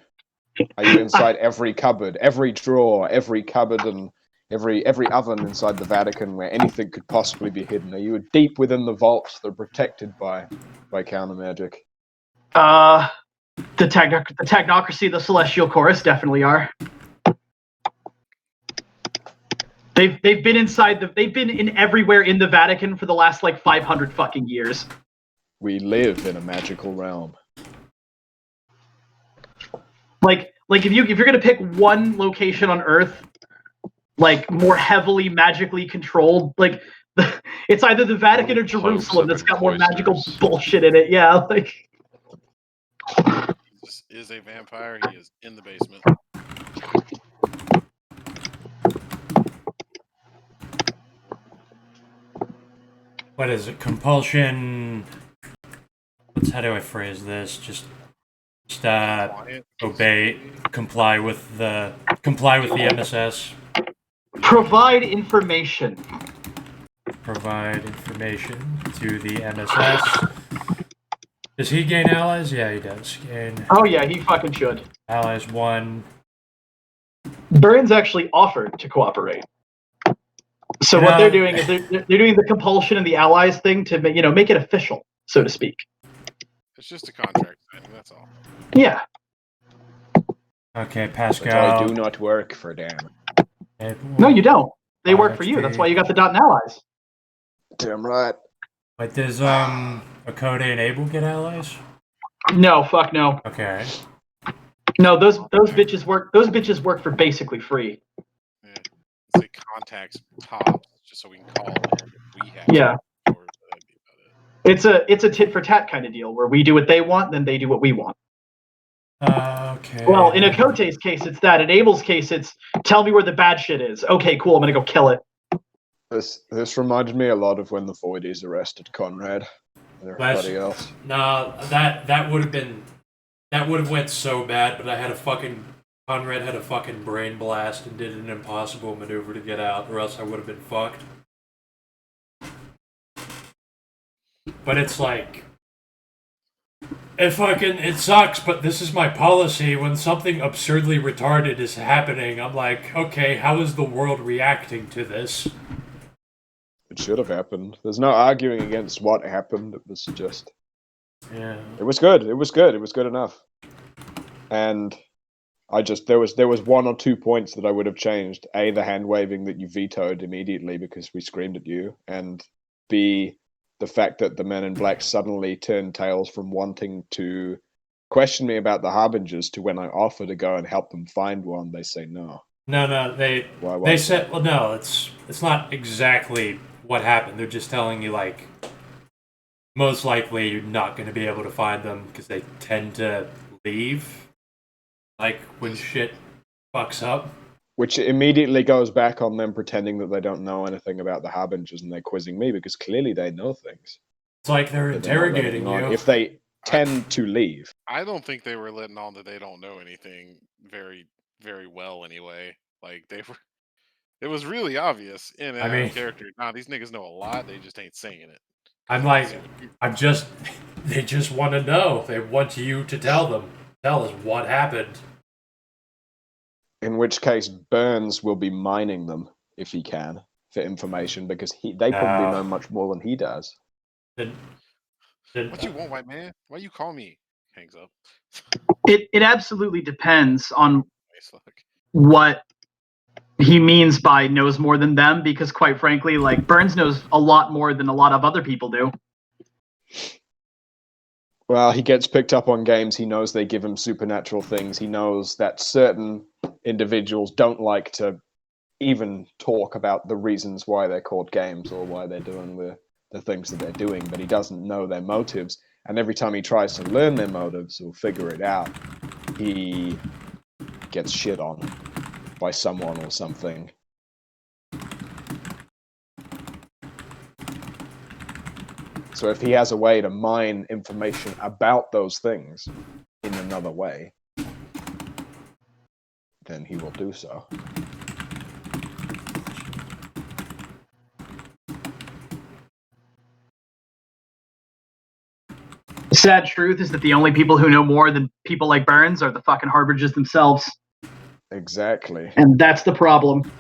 Are you inside every cupboard, every drawer, every cupboard, and every oven inside the Vatican where anything could possibly be hidden? Are you deep within the vaults that are protected by counter magic? The technocracy, the Celestial Chorus, definitely are. They've been they've been in everywhere in the Vatican for the last like 500 fucking years. We live in a magical realm. Like if you're gonna pick one location on Earth, like more heavily magically controlled, like it's either the Vatican or Jerusalem that's got more magical bullshit in it. Yeah, like. Jesus is a vampire. He is in the basement. What is it? Compulsion. How do I phrase this? Just obey, comply with the MSS. Provide information. Provide information to the MSS. Does he gain allies? Yeah, he does. Oh yeah, he fucking should. Allies 1. Burns actually offered to cooperate. So what they're doing is they're doing the compulsion and the allies thing to make it official, so to speak. It's just a contract signing, that's all. Yeah. Okay, Pascal. But I do not work for them. No, you don't. They work for you. That's why you got the dot and allies. Damn right. Wait, does Akode and Abel get allies? No, fuck no. Okay. No, those bitches work. Those bitches work for basically free. Yeah. It's like contacts tops, just so we can call them. We have. Yeah. It's a tit for tat kind of deal where we do what they want, then they do what we want. Okay. Well, in Akote's case, it's that. In Abel's case, it's tell me where the bad shit is. Okay, cool. I'm gonna go kill it. This reminded me a lot of when the Voidies arrested Conrad and everybody else. Nah, that would have went so bad, but Conrad had a fucking brain blast and did an impossible maneuver to get out, or else I would have been fucked. But it's like, it sucks, but this is my policy. When something absurdly retarded is happening, I'm like, okay, how is the world reacting to this? It should have happened. There's no arguing against what happened. It was just... Yeah. It was good. It was good. It was good enough. And there was 1 or 2 points that I would have changed. A, the hand waving that you vetoed immediately because we screamed at you. And B, the fact that the men in black suddenly turned tails from wanting to question me about the Harbingers to when I offer to go and help them find one, they say no. No, they said, well, no, it's not exactly what happened. They're just telling you, like, most likely you're not going to be able to find them because they tend to leave, like, when shit fucks up. Which immediately goes back on them pretending that they don't know anything about the Harbingers and they're quizzing me because clearly they know things. It's like they're interrogating you. If they tend to leave. I don't think they were letting on that they don't know anything very, very well anyway. Like, it was really obvious in character. Nah, these niggas know a lot, they just ain't saying it. They just want to know. They want you to tell us what happened. In which case, Burns will be mining them, if he can, for information, because they probably know much more than he does. What you want, white man? Why you call me? Hangs up. It absolutely depends on what he means by knows more than them, because quite frankly, like, Burns knows a lot more than a lot of other people do. Well, he gets picked up on games. He knows they give him supernatural things. He knows that certain individuals don't like to even talk about the reasons why they're called games or why they're doing the things that they're doing, but he doesn't know their motives. And every time he tries to learn their motives or figure it out, he gets shit on by someone or something. So if he has a way to mine information about those things in another way, then he will do so. The sad truth is that the only people who know more than people like Burns are the fucking Harbingers themselves. Exactly. And that's the problem.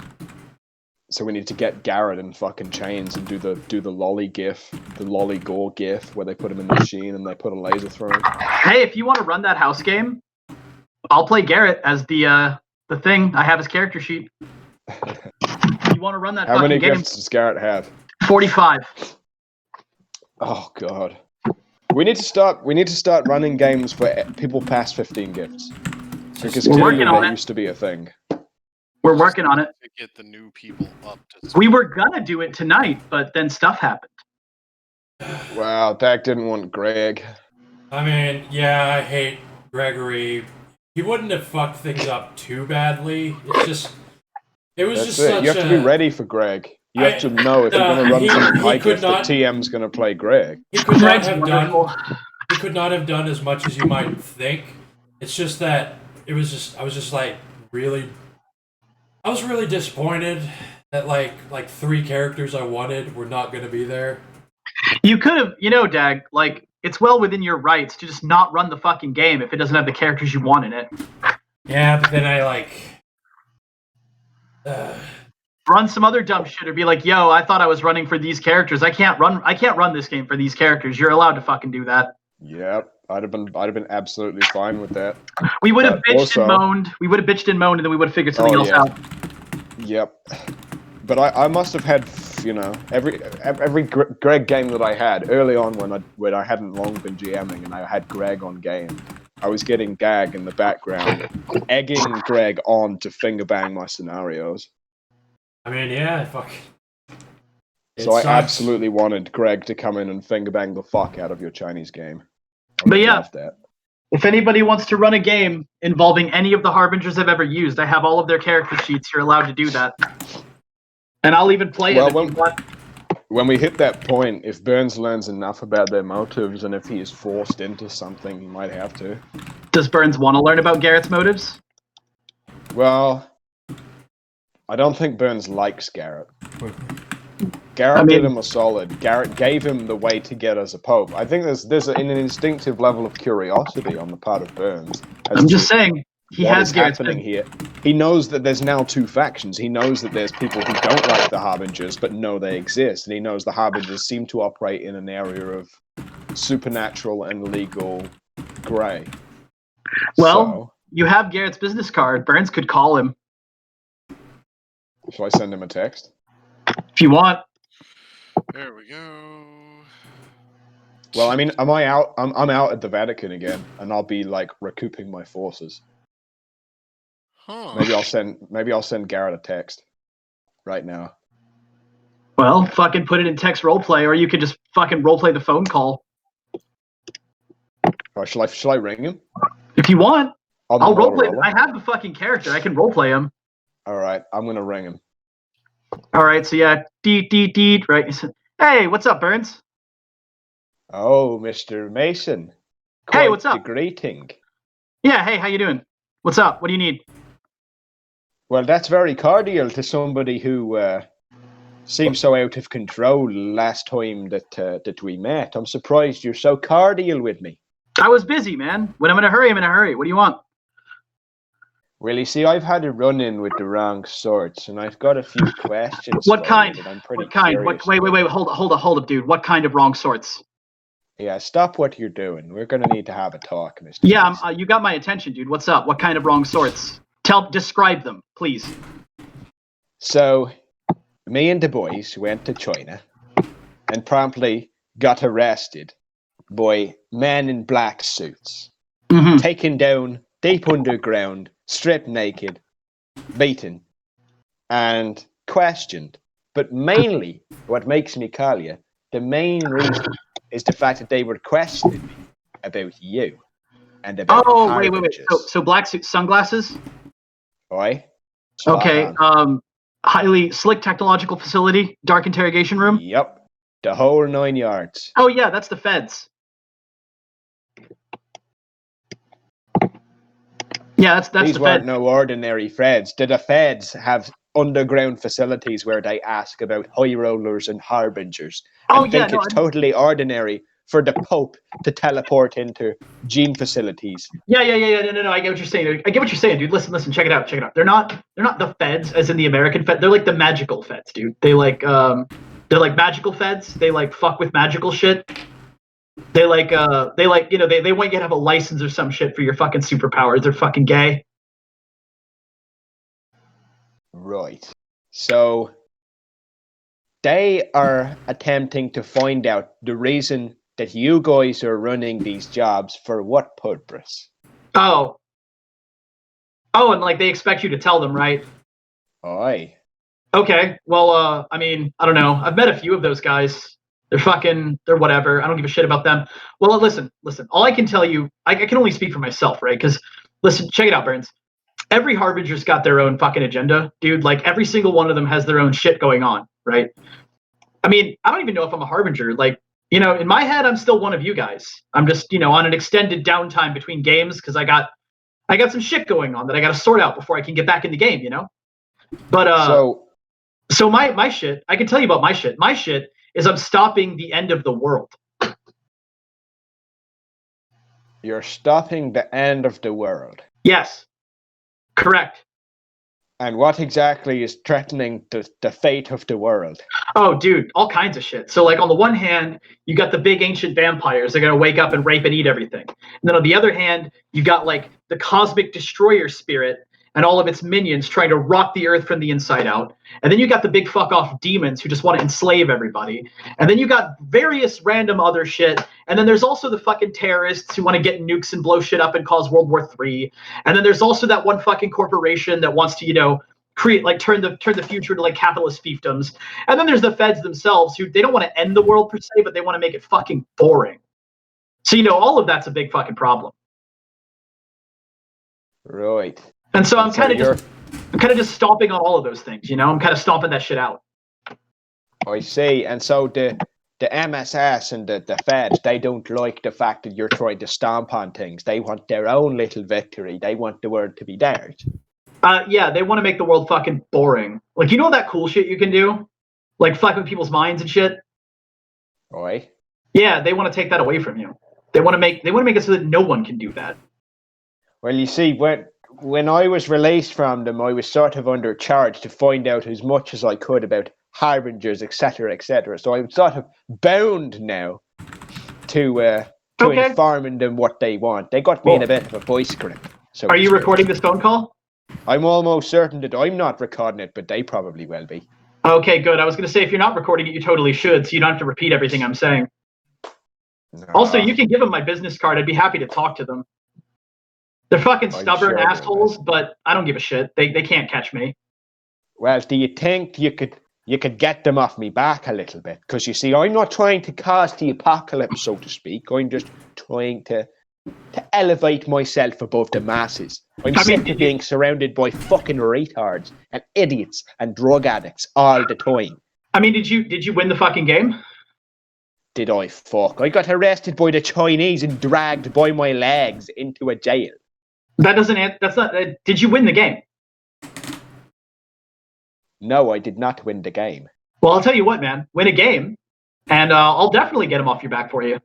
So we need to get Garrett in fucking chains and do the lolly gif, the lolly gore gif, where they put him in the machine and they put a laser through him. Hey, if you want to run that house game, I'll play Garrett as the thing. I have his character sheet. You want to run that How fucking many game? gifts does Garrett have? 45. Oh god. We need to start running games for people past 15 gifts. Because We're clearly working on that it. used to be a thing. We're working on it. To get the new people up to We were gonna do it tonight, but then stuff happened. Wow, Dak didn't want Greg. I mean, yeah, I hate Gregory. He wouldn't have fucked things up too badly. It's just, it was That's just it. such You have to be ready for Greg. You have to know if you're going to run something high gift that TM's going to play Greg. He could not Greg's have wonderful. done. He could not have done as much as you might think. It's just that it was just. I was just like really. I was really disappointed that like 3 characters I wanted were not going to be there. You could have, Dag, like, it's well within your rights to just not run the fucking game if it doesn't have the characters you want in it. Yeah, but then I like. Run some other dumb shit or be like, yo, I thought I was running for these characters. I can't run this game for these characters. You're allowed to fucking do that. Yep, I'd have been absolutely fine with that. We would have bitched also, and moaned. We would have bitched and moaned, and then we would have figured something else out. Yep. But I must have had, every Greg game that I had early on when I hadn't long been GMing and I had Greg on game, I was getting Gag in the background, egging Greg on to finger bang my scenarios. I mean, yeah, fuck. So I absolutely wanted Greg to come in and finger bang the fuck out of your Chinese game. But yeah, if anybody wants to run a game involving any of the Harbingers I've ever used, I have all of their character sheets. You're allowed to do that. And I'll even play it if you want. When we hit that point, if Burns learns enough about their motives and if he is forced into something, he might have to. Does Burns want to learn about Garrett's motives? Well, I don't think Burns likes Garrett. Garrett did him a solid. Garrett gave him the way to get as a pope. I think there's an instinctive level of curiosity on the part of Burns. I'm just saying, he has Garrett's happening here. He knows that there's now 2 factions. He knows that there's people who don't like the Harbingers but know they exist, and he knows the Harbingers seem to operate in an area of supernatural and legal grey. Well, you have Garrett's business card. Burns could call him. Shall I send him a text? If you want. There we go. Well, I mean, am I out? I'm out at the Vatican again, and I'll be like recouping my forces. Huh. Maybe I'll send Garrett a text right now. Well, fucking put it in text roleplay, or you could just fucking roleplay the phone call. Or shall I ring him? If you want, I'll roleplay. Motorola? I have the fucking character. I can roleplay him. All right, I'm gonna ring him. All right, so yeah, deed, right? Hey, what's up, Burns? Oh, Mr. Mason. Hey, what's up? Greeting. Yeah, hey, how you doing? What's up? What do you need? Well, that's very cordial to somebody who seemed so out of control last time that we met. I'm surprised you're so cordial with me. I was busy, man. When I'm in a hurry, I'm in a hurry. What do you want? Well, you see, I've had a run-in with the wrong sorts, and I've got a few questions. What kind? I'm pretty What kind? curious Wait, hold up, dude. What kind of wrong sorts? Yeah, stop what you're doing. We're gonna need to have a talk, Mr. Yeah, you got my attention, dude. What's up? What kind of wrong sorts? Describe them, please. So, me and the boys went to China and promptly got arrested by men in black suits, taken down deep underground, stripped naked, beaten, and questioned. But mainly, what makes me call you, the main reason is the fact that they were questioning me about you and about wait. So black suit, sunglasses? Oi. Okay. Highly slick technological facility, dark interrogation room? Yep. The whole 9 yards. Oh yeah, that's the feds. Yeah, that's These the weren't feds. no ordinary feds. Did the feds have underground facilities where they ask about high rollers and harbingers and think it's totally ordinary for the Pope to teleport into gene facilities. Yeah. No. I get what you're saying. Dude. Listen. Check it out. They're not the feds, as in the American Fed. They're like the magical feds, dude. They're like magical feds. They like fuck with magical shit. They like they want you to have a license or some shit for your fucking superpowers. They're fucking gay. Right. So they are attempting to find out the reason that you guys are running these jobs for what purpose? Oh, and like they expect you to tell them, right? Aye. Okay. Well, I mean, I don't know. I've met a few of those guys. They're whatever. I don't give a shit about them. Well, listen. All I can tell you, I can only speak for myself, right? Because listen, check it out, Burns. Every Harbinger's got their own fucking agenda, dude. Like every single one of them has their own shit going on, right? I mean, I don't even know if I'm a Harbinger. Like, in my head, I'm still one of you guys. I'm just, on an extended downtime between games because I got some shit going on that I got to sort out before I can get back in the game, But so my shit, I can tell you about my shit. My shit is I'm stopping the end of the world. You're stopping the end of the world. Yes. Correct. And what exactly is threatening the fate of the world? Oh, dude, all kinds of shit. So, like, on the one hand, you got the big ancient vampires. They're going to wake up and rape and eat everything. And then on the other hand, you got, like, the cosmic destroyer spirit and all of its minions trying to rot the earth from the inside out. And then you got the big fuck-off demons who just want to enslave everybody. And then you got various random other shit. And then there's also the fucking terrorists who want to get nukes and blow shit up and cause World War III. And then there's also that one fucking corporation that wants to, create, like, turn the future to, like, capitalist fiefdoms. And then there's the feds themselves who, they don't want to end the world per se, but they want to make it fucking boring. So, all of that's a big fucking problem. Right. And so I'm kind of just stomping on all of those things, I'm kind of stomping that shit out. I see. And so the MSS and the Fed, they don't like the fact that you're trying to stomp on things. They want their own little victory. They want the world to be theirs. Yeah, they want to make the world fucking boring. Like, that cool shit you can do? Like, fuck with people's minds and shit? Right. Yeah, they want to take that away from you. They want to make it so that no one can do that. Well, you see, when I was released from them, I was sort of under charge to find out as much as I could about Harbingers, etc., etc. So I'm sort of bound now to informing them what they want. They got me in a bit of a voice script. So are you recording this phone call? I'm almost certain that I'm not recording it, but they probably will be. Okay, good. I was going to say, if you're not recording it, you totally should, so you don't have to repeat everything I'm saying. No. Also, you can give them my business card. I'd be happy to talk to them. They're fucking stubborn assholes, but I don't give a shit. They can't catch me. Well, do you think you could get them off me back a little bit? Because you see, I'm not trying to cause the apocalypse, so to speak. I'm just trying to elevate myself above the masses. I'm sick of being surrounded by fucking retards and idiots and drug addicts all the time. I mean, did you win the fucking game? Did I fuck? I got arrested by the Chinese and dragged by my legs into a jail. That's not. Did you win the game? No, I did not win the game. Well, I'll tell you what, man. Win a game, and I'll definitely get them off your back for you.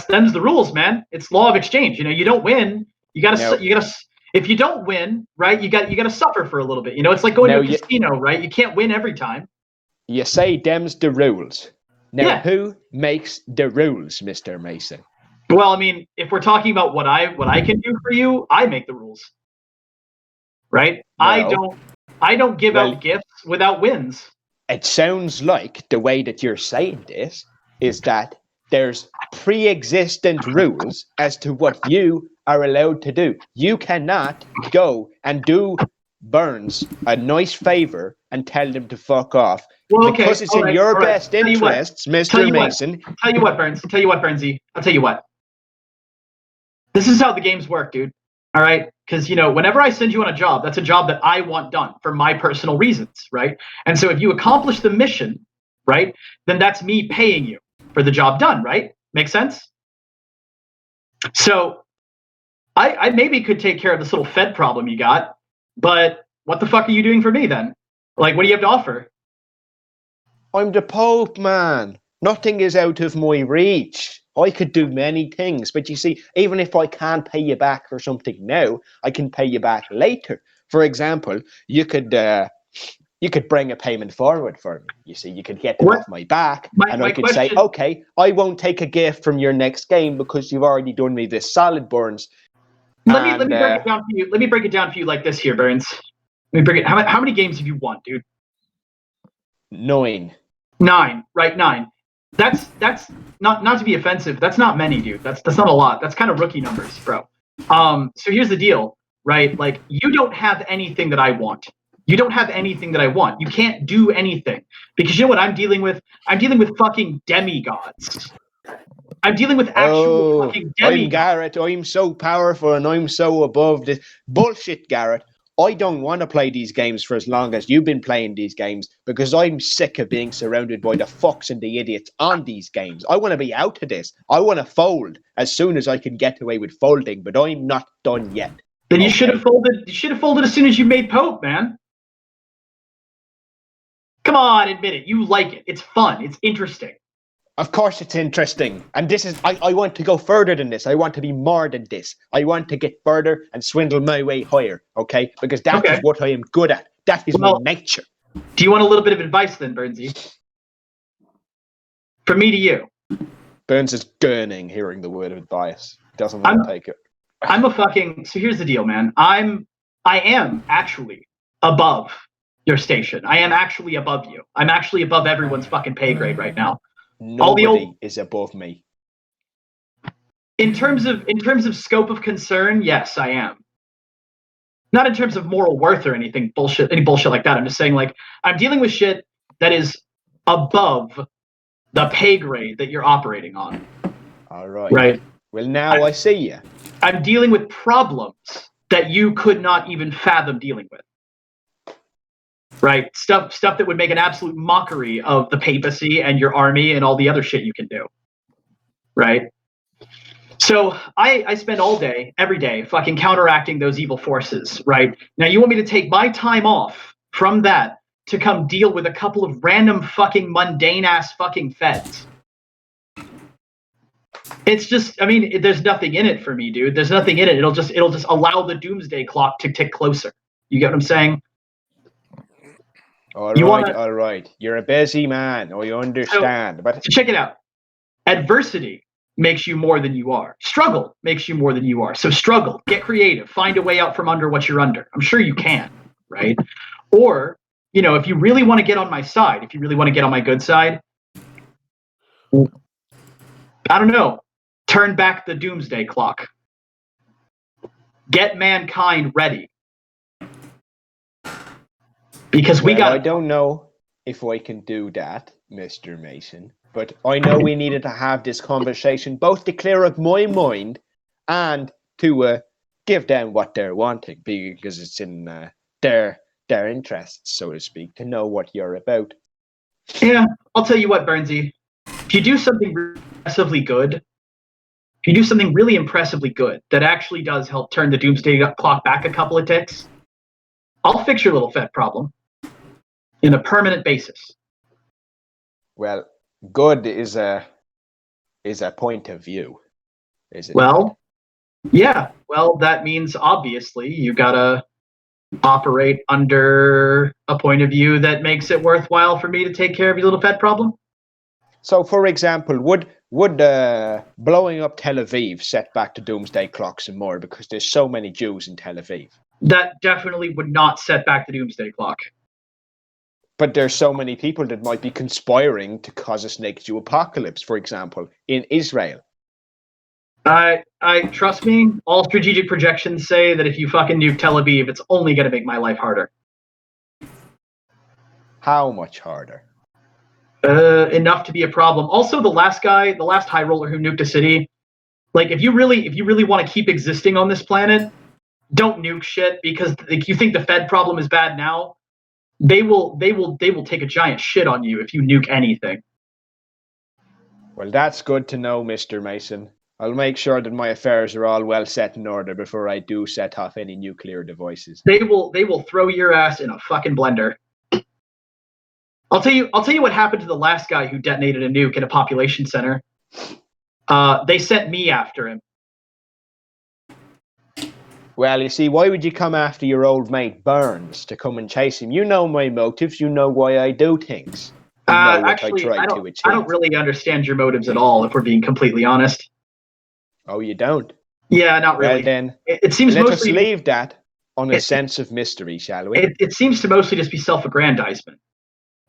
Them's the rules, man. It's law of exchange. You don't win. You gotta. If you don't win, right? You got to suffer for a little bit. It's like going to a casino, right? You can't win every time. You say them's the rules. Now, who makes the rules, Mr. Mason? Well, I mean, if we're talking about what I can do for you, I make the rules. Right? No. I don't give out gifts without wins. It sounds like the way that you're saying this is that there's pre-existent rules as to what you are allowed to do. You cannot go and do Burns a nice favor and tell them to fuck off. Well, okay. Because it's in your best interests, Mr. Mason. Tell you what, Burns. Burnsy. I'll tell you what. This is how the games work, dude. All right? Because, whenever I send you on a job, that's a job that I want done for my personal reasons, right? And so if you accomplish the mission, right, then that's me paying you for the job done, right? Make sense? So I maybe could take care of this little Fed problem you got, but what the fuck are you doing for me then? Like, what do you have to offer? I'm the Pope, man. Nothing is out of my reach. I could do many things, but you see, even if I can't pay you back for something now, I can pay you back later. For example, you could bring a payment forward for me. You see, you could get them off my back, and I could say, okay, I won't take a gift from your next game because you've already done me this solid, Burns. Let me break it down for you. Let me break it down for you like this here, Burns. Let me break it. How many games have you won, dude? 9. 9, right? 9. That's not to be offensive. That's not many, dude. That's not a lot. That's kind of rookie numbers, bro. So here's the deal, right? Like, you don't have anything that I want. You don't have anything that I want. You can't do anything because you know what I'm dealing with? I'm dealing with fucking demigods. I'm dealing with actual fucking demigods. I'm Garrett. I'm so powerful and I'm so above this bullshit, Garrett. I don't want to play these games for as long as you've been playing these games because I'm sick of being surrounded by the fucks and the idiots on these games. I want to be out of this. I want to fold as soon as I can get away with folding, but I'm not done yet. Then you should have folded. You should have folded as soon as you made Pope, man. Come on, admit it. You like it. It's fun. It's interesting. Of course it's interesting. And this is, I want to go further than this. I want to be more than this. I want to get further and swindle my way higher, okay? Because that is what I am good at. That is my nature. Do you want a little bit of advice then, Burnsy? From me to you. Burns is gurning hearing the word advice. Doesn't want to take it. So here's the deal, man. I am actually above your station. I am actually above you. I'm actually above everyone's fucking pay grade right now. Nobody is above me. In terms of scope of concern, yes, I am. Not in terms of moral worth or any bullshit like that. I'm just saying, like, I'm dealing with shit that is above the pay grade that you're operating on. All right. Right. Well, now I see you. I'm dealing with problems that you could not even fathom dealing with. Right, stuff that would make an absolute mockery of the papacy and your army and all the other shit you can do. Right, so I spend all day, every day, fucking counteracting those evil forces. Right now, you want me to take my time off from that to come deal with a couple of random fucking mundane ass fucking feds? It's just, I mean, there's nothing in it for me, dude. There's nothing in it. It'll just allow the doomsday clock to tick closer. You get what I'm saying? All right. You're a busy man. I understand. But check it out. Adversity makes you more than you are. Struggle makes you more than you are. So struggle, get creative, find a way out from under what you're under. I'm sure you can, right? Or, you know, if you really want to get on my side, if you really want to get on my good side, I don't know, turn back the doomsday clock. Get mankind ready. Because I don't know if I can do that, Mr. Mason, but I know we needed to have this conversation both to clear up my mind and to give them what they're wanting, because it's in their interests, so to speak, to know what you're about. Yeah, I'll tell you what, Burnsy. If you do something impressively good, that actually does help turn the doomsday clock back a couple of ticks, I'll fix your little Fed problem in a permanent basis. Well, good is a point of view, is it? Well, yeah. Well, that means obviously you gotta operate under a point of view that makes it worthwhile for me to take care of your little Fed problem. So, for example, would blowing up Tel Aviv set back the doomsday clock some more because there's so many Jews in Tel Aviv? That definitely would not set back the doomsday clock. But there's so many people that might be conspiring to cause a snake Jew apocalypse, for example, in Israel. I trust me, all strategic projections say that if you fucking nuke Tel Aviv, it's only going to make my life harder. How much harder? Enough to be a problem. Also, the last high roller who nuked a city, like if you really want to keep existing on this planet, don't nuke shit, because like, you think the Fed problem is bad now. They will take a giant shit on you if you nuke anything. Well, that's good to know, Mr. Mason. I'll make sure that my affairs are all well set in order before I do set off any nuclear devices. They will throw your ass in a fucking blender. I'll tell you what happened to the last guy who detonated a nuke in a population center. They sent me after him. Well, you see, why would you come after your old mate Burns to come and chase him? You know my motives. You know why I do things. You know what Actually, I try to achieve. I don't really understand your motives at all, if we're being completely honest. Oh, you don't? Yeah, not really. Well, then, it seems let mostly us leave that on a sense of mystery, shall we? It seems to mostly just be self-aggrandizement.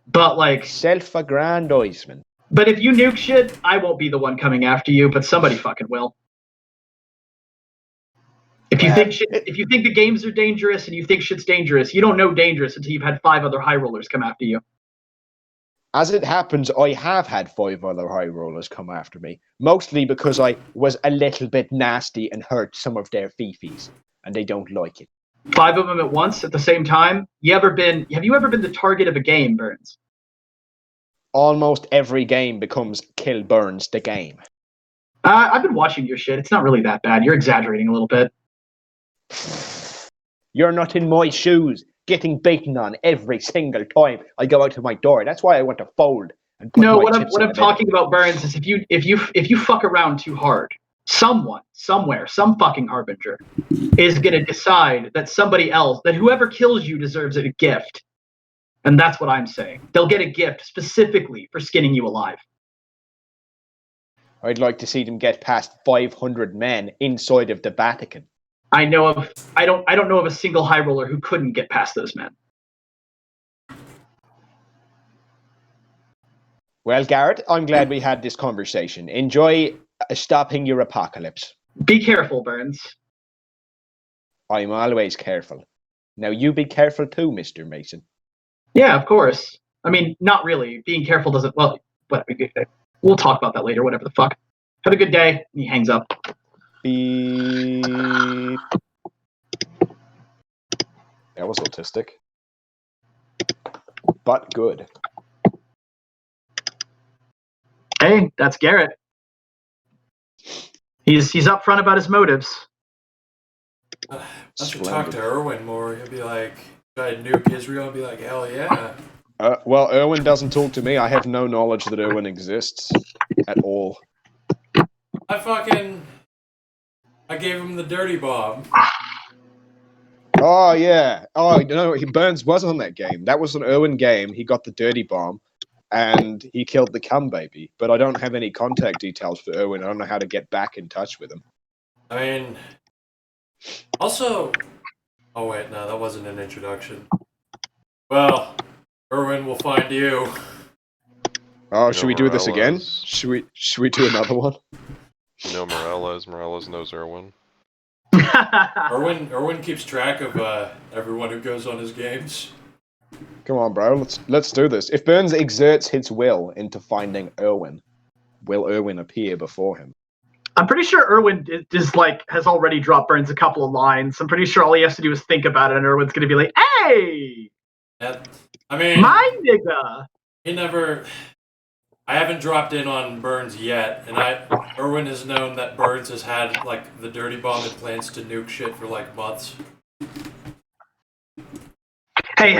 But like self-aggrandizement. But if you nuke shit, I won't be the one coming after you, but somebody fucking will. If you think the games are dangerous and you think shit's dangerous, you don't know dangerous until you've had 5 other high rollers come after you. As it happens, I have had 5 other high rollers come after me, mostly because I was a little bit nasty and hurt some of their fifis, and they don't like it. 5 of them at once at the same time? Have you ever been the target of a game, Burns? Almost every game becomes Kill Burns the game. I've been watching your shit. It's not really that bad. You're exaggerating a little bit. You're not in my shoes, getting beaten on every single time I go out to my door. That's why I want to fold and put No, my what chips I'm in the talking about, Burns, is if you fuck around too hard, someone, somewhere, some fucking harbinger is gonna decide that somebody else, that whoever kills you deserves a gift. And that's what I'm saying. They'll get a gift specifically for skinning you alive. I'd like to see them get past 500 men inside of the Vatican. I don't know of a single high roller who couldn't get past those men. Well, Garrett, I'm glad we had this conversation. Enjoy stopping your apocalypse. Be careful, Burns. I'm always careful. Now you be careful too, Mr. Mason. Yeah, of course. I mean, not really. Being careful doesn't. Well, we'll talk about that later. Whatever the fuck. Have a good day. And he hangs up. Beep. That was autistic, but good. Hey, that's Garrett. He's upfront about his motives. I should talk to Erwin more. He'll be like, try to nuke Israel and be like, hell yeah. Well, Erwin doesn't talk to me. I have no knowledge that Erwin exists at all. I gave him the dirty bomb. Oh, yeah. Oh, no, Burns was on that game. That was an Erwin game. He got the dirty bomb, and he killed the cum baby. But I don't have any contact details for Erwin. I don't know how to get back in touch with him. I mean, also... Oh, wait, no, that wasn't an introduction. Well, Erwin will find you. Oh, should we do this again? Should we do another one? You know Morales. Morales knows Erwin. Erwin keeps track of everyone who goes on his games. Come on, bro. Let's do this. If Burns exerts his will into finding Erwin, will Erwin appear before him? I'm pretty sure Erwin has already dropped Burns a couple of lines. I'm pretty sure all he has to do is think about it, and Erwin's gonna be like, "Hey, I mean, my nigga." I haven't dropped in on Burns yet, and Erwin has known that Burns has had like the dirty bomb and plans to nuke shit for like months. Hey,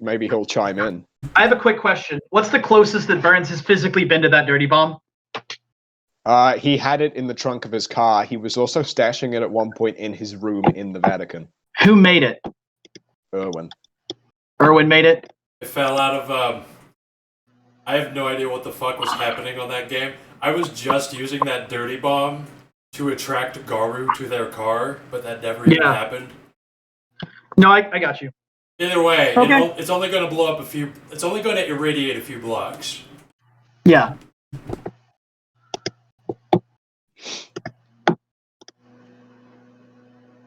maybe he'll chime in. I have a quick question. What's the closest that Burns has physically been to that dirty bomb? He had it in the trunk of his car. He was also stashing it at one point in his room in the Vatican. Who made it? Erwin. Erwin made it? It fell out of, I have no idea what the fuck was happening on that game. I was just using that dirty bomb to attract Garu to their car, but that never even happened. No, I got you. Either way, okay. It's only going to blow up it's only going to irradiate a few blocks. Yeah.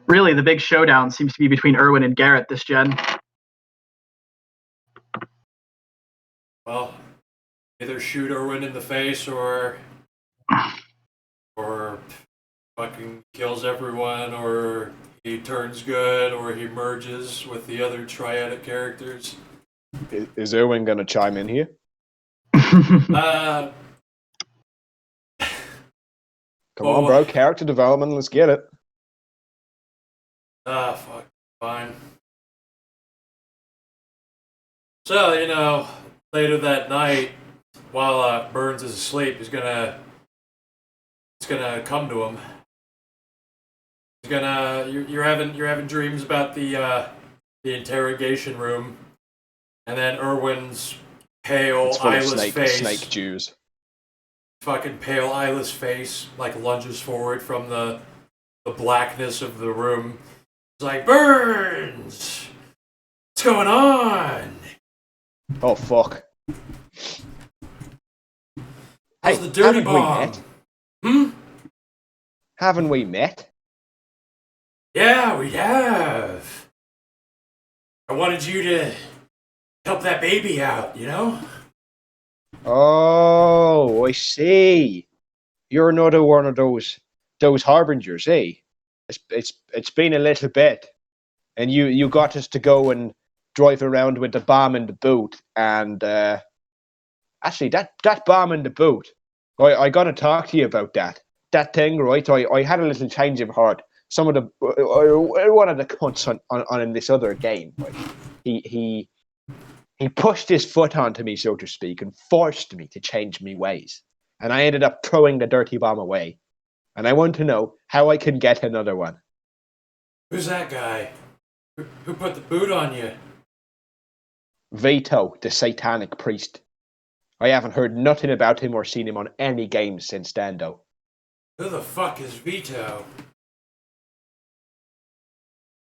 Really, the big showdown seems to be between Erwin and Garrett this gen. Well, either shoot Erwin in the face or fucking kills everyone, or he turns good, or he merges with the other triadic characters. Is Erwin going to chime in here? Come on, bro. Character development. Let's get it. Fuck. Fine. So, later that night, while Burns is asleep, it's gonna come to him. You're having dreams about the interrogation room, and then Irwin's pale, It's full of eyeless face, snake Jews. fucking pale, eyeless face, like lunges forward from the blackness of the room. It's like, Burns, what's going on? Oh fuck! How's the dirty haven't bomb? we met? Hmm? Haven't we met? Yeah, we have. I wanted you to help that baby out, you know? Oh, I see. You're another one of those harbingers, eh? It's been a little bit, and you got us to go and drive around with the bomb in the boot, and actually that bomb in the boot, I got to talk to you about that thing, right? I had a little change of heart. Some of the one of the cunts on in this other game, right? He pushed his foot onto me, so to speak, and forced me to change me ways. And I ended up throwing the dirty bomb away. And I want to know how I can get another one. Who's that guy? Who put the boot on you? Vito, the satanic priest. I haven't heard nothing about him or seen him on any games since then, though. Who the fuck is Vito?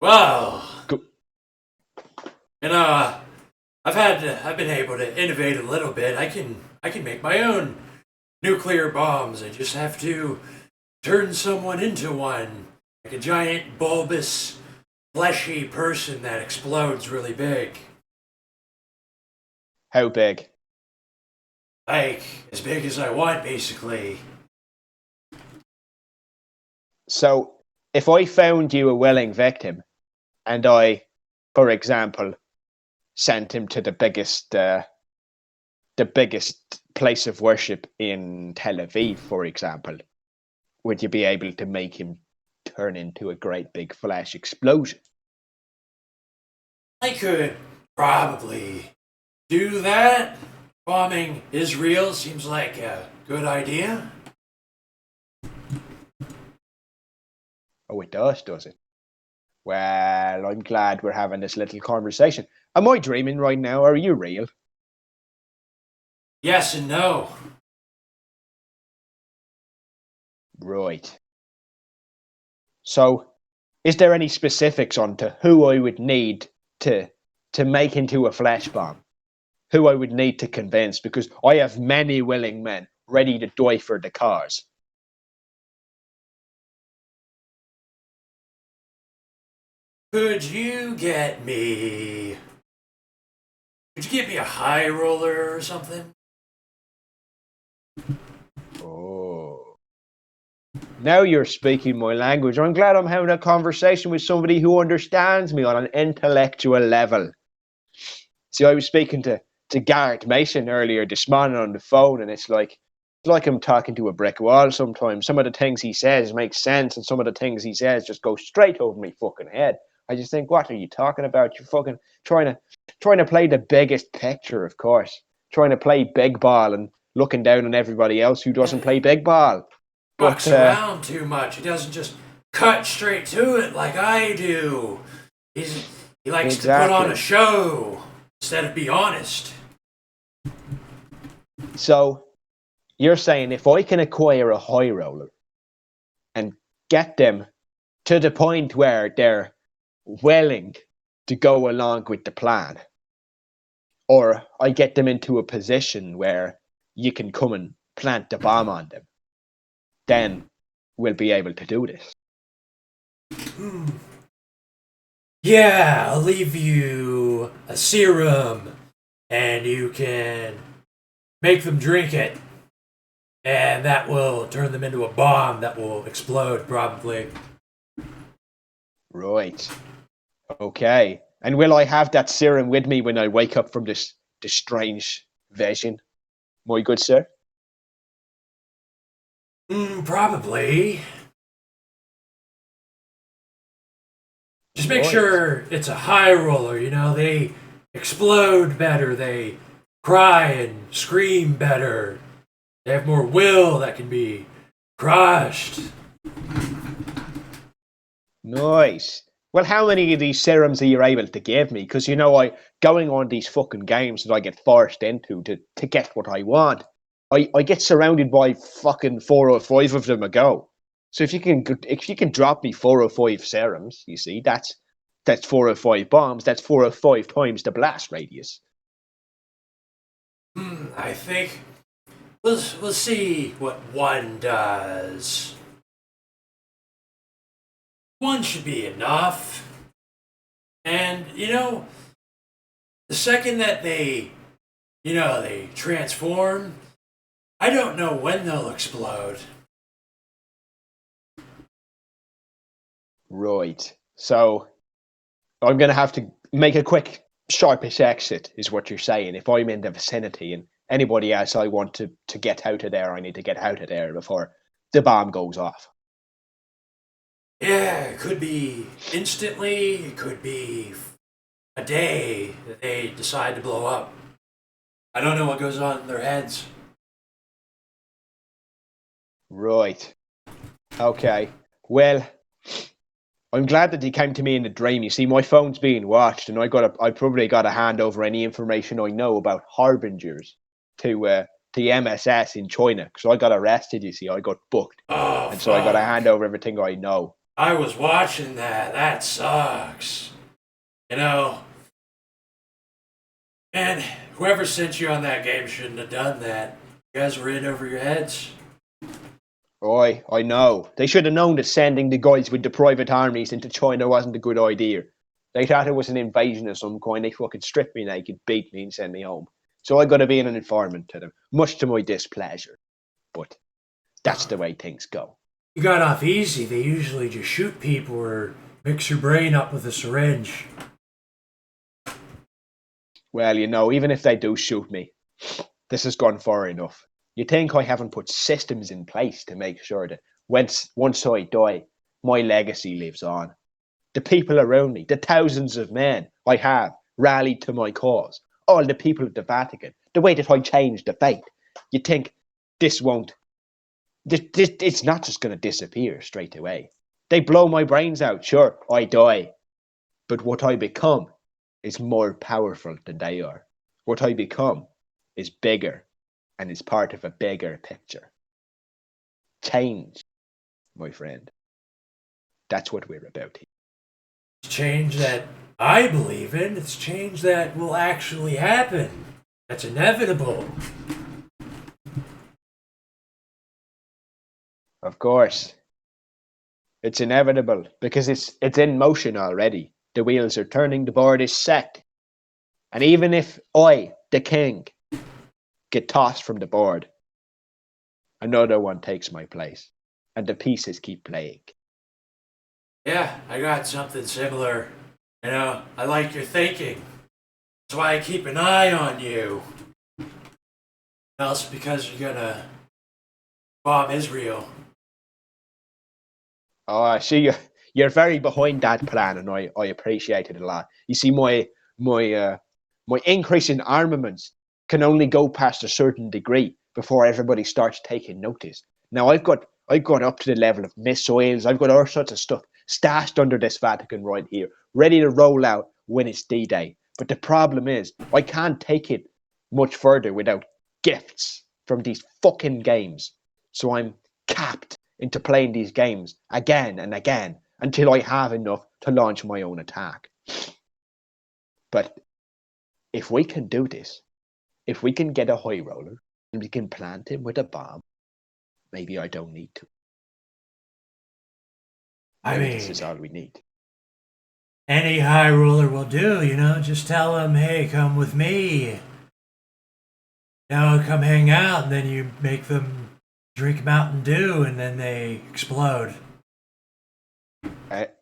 Well, and I've been able to innovate a little bit. I can make my own nuclear bombs. I just have to turn someone into one, like a giant bulbous, fleshy person that explodes really big. How big? Like as big as I want, basically. So, if I found you a willing victim, and I, for example, sent him to the biggest place of worship in Tel Aviv, for example, would you be able to make him turn into a great big flash explosion? I could probably do that. Bombing Israel seems like a good idea. Oh, it does it? Well, I'm glad we're having this little conversation. Am I dreaming right now, or are you real? Yes and no. Right. So, is there any specifics on to who I would need to make into a flash bomb? Who I would need to convince? Because I have many willing men ready to die for the cause. Could you get me a high roller or something? Oh. Now you're speaking my language. I'm glad I'm having a conversation with somebody who understands me on an intellectual level. See, I was speaking to Garrett Mason earlier this morning on the phone, and it's like I'm talking to a brick wall sometimes. Some of the things he says make sense, and some of the things he says just go straight over my fucking head. I just think, what are you talking about? You're fucking trying to play the biggest picture, of course. Trying to play big ball and looking down on everybody else who doesn't play big ball. Fucks around too much. He doesn't just cut straight to it like I do. He likes to put on a show instead of be honest. So, you're saying if I can acquire a high roller and get them to the point where they're willing to go along with the plan, or I get them into a position where you can come and plant the bomb on them, then we'll be able to do this. Yeah, I'll leave you a serum, and you can make them drink it, and that will turn them into a bomb that will explode, probably. Right. Okay. And will I have that serum with me when I wake up from this strange vision, my good sir? Probably. Just make sure it's a high roller, you know, they explode better, they cry and scream better. They have more will that can be crushed. Nice. Well, how many of these serums are you able to give me? Because, you know, going on these fucking games that I get forced into to get what I want, I get surrounded by fucking 4 or 5 of them a go. So if you can drop me 4 or 5 serums, you see, that's 4 or 5 bombs. That's 4 or 5 times the blast radius. I think we'll see what one does. One should be enough. And, the second that they transform, I don't know when they'll explode. Right. So I'm going to have to make a quick, sharpish exit, is what you're saying. If I'm in the vicinity and anybody else I want to get out of there, I need to get out of there before the bomb goes off. Yeah, it could be instantly, it could be a day that they decide to blow up. I don't know what goes on in their heads. Right. Okay. Well, I'm glad that you came to me in a dream. You see, my phone's being watched, and I probably got to hand over any information I know about harbingers to the MSS in China, because I got arrested. You see, I got booked, and so I got to hand over everything I know. I was watching that. That sucks. And whoever sent you on that game shouldn't have done that. You guys were in over your heads. I know. They should have known that sending the guys with the private armies into China wasn't a good idea. They thought it was an invasion of some kind. They fucking stripped me naked, beat me, and sent me home. So I got to be an informant to them, much to my displeasure. But that's the way things go. You got off easy. They usually just shoot people or mix your brain up with a syringe. Well, even if they do shoot me, this has gone far enough. You think I haven't put systems in place to make sure that once I die, my legacy lives on. The people around me, the thousands of men I have rallied to my cause, all the people of the Vatican, the way that I changed the faith, you think it's not just going to disappear straight away. They blow my brains out, sure, I die. But what I become is more powerful than they are. What I become is bigger and is part of a bigger picture. Change, my friend. That's what we're about here. Change that I believe in. It's change that will actually happen. That's inevitable. Of course. It's inevitable because it's in motion already. The wheels are turning, the board is set. And even if I, the king, get tossed from the board, another one takes my place. And the pieces keep playing. Yeah, I got something similar. I like your thinking. That's why I keep an eye on you. Else because you're gonna bomb Israel. Oh, I see you're very behind that plan, and I appreciate it a lot. You see, my increase in armaments can only go past a certain degree before everybody starts taking notice. Now I've got up to the level of missiles. I've got all sorts of stuff stashed under this Vatican right here, ready to roll out when it's D-Day. But the problem is, I can't take it much further without gifts from these fucking games. So I'm capped into playing these games again and again until I have enough to launch my own attack. But if we can do this, if we can get a high roller and we can plant him with a bomb, maybe I don't need to. Maybe this is all we need. Any high roller will do, just tell them, hey, come with me. Come hang out, and then you make them drink Mountain Dew, and then they explode.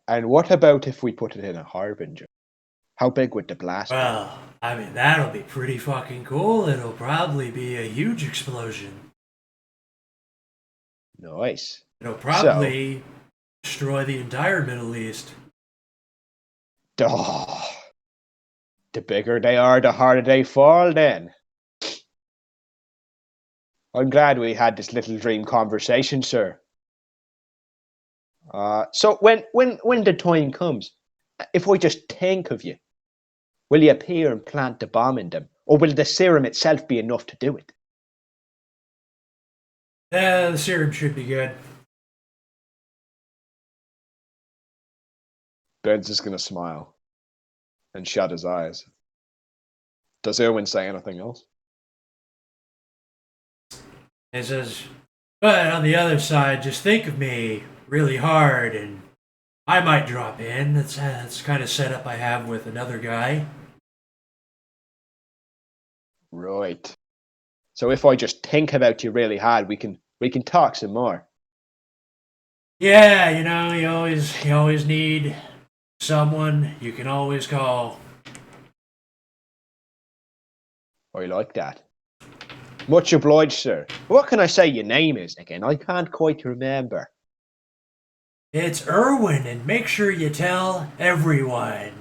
And what about if we put it in a harbinger? How big would the blast be? Well, that'll be pretty fucking cool. It'll probably be a huge explosion. Nice. It'll probably destroy the entire Middle East. Oh, the bigger they are, the harder they fall then. I'm glad we had this little dream conversation, sir. So when the time comes, if I just think of you, will you appear and plant the bomb in them, or will the serum itself be enough to do it? The serum should be good. Ben's just gonna smile and shut his eyes. Does Erwin say anything else? He says, but on the other side, just think of me really hard and I might drop in. That's kind of setup I have with another guy. Right. So if I just think about you really hard, we can talk some more. Yeah, you always need someone you can always call. I like that. Much obliged, sir. What can I say your name is again? I can't quite remember. It's Erwin, and make sure you tell everyone.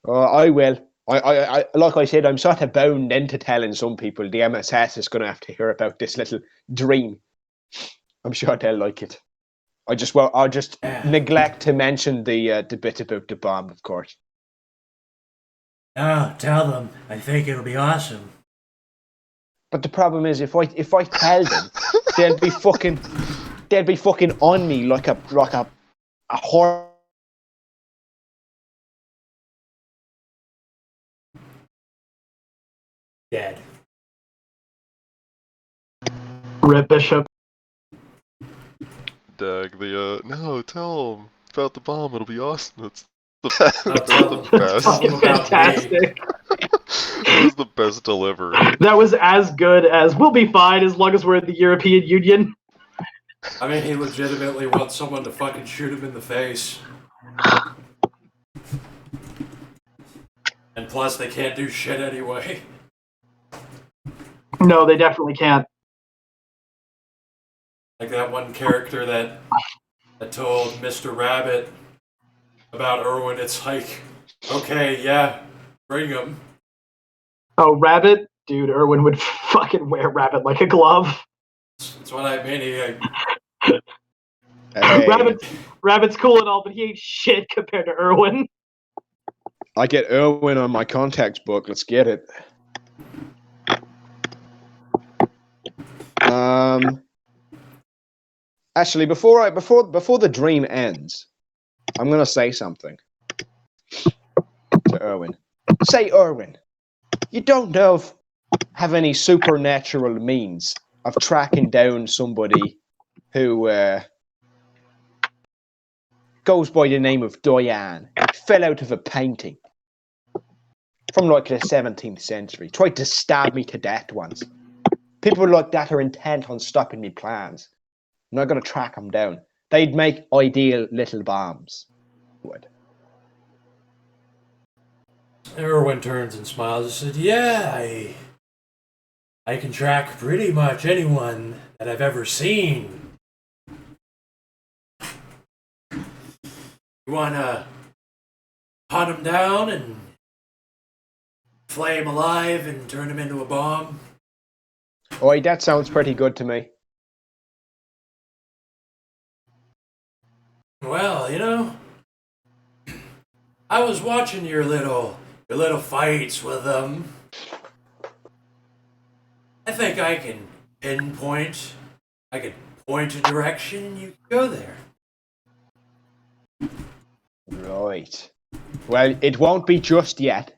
I will. I like I said, I'm sort of bound into telling some people. The MSS is going to have to hear about this little dream. I'm sure they'll like it. I'll just neglect to mention the bit about the bomb, of course. Oh, tell them. I think it'll be awesome. But the problem is, if I tell them, they'll be fucking on me like a horse. Dead. Rip Bishop. Dag, no, tell him about the bomb, it'll be awesome. That's the best. Fucking fantastic. That was the best delivery. That was as good as we'll be fine as long as we're in the European Union. I mean, he legitimately wants someone to fucking shoot him in the face. And plus, they can't do shit anyway. No, they definitely can't. Like that one character that told Mr. Rabbit about Erwin, it's like, okay, yeah, bring him. Oh, Rabbit? Dude, Erwin would fucking wear Rabbit like a glove. That's what I mean. Hey, Rabbit's cool and all, but he ain't shit compared to Erwin. I get Erwin on my contacts book. Let's get it. Actually, before the dream ends, I'm gonna say something to Erwin. Say, Erwin, you don't have any supernatural means of tracking down somebody who goes by the name of Diane. It fell out of a painting from like the 17th century. Tried to stab me to death once. People like that are intent on stopping me plans. I'm not going to track them down. They'd make ideal little bombs. Would. Erwin turns and smiles and said, yeah, I can track pretty much anyone that I've ever seen. You wanna hunt him down and flay him alive and turn him into a bomb? Oi, that sounds pretty good to me. Well, I was watching your little fights with them. I think I can point a direction and you can go there. Right. Well, it won't be just yet,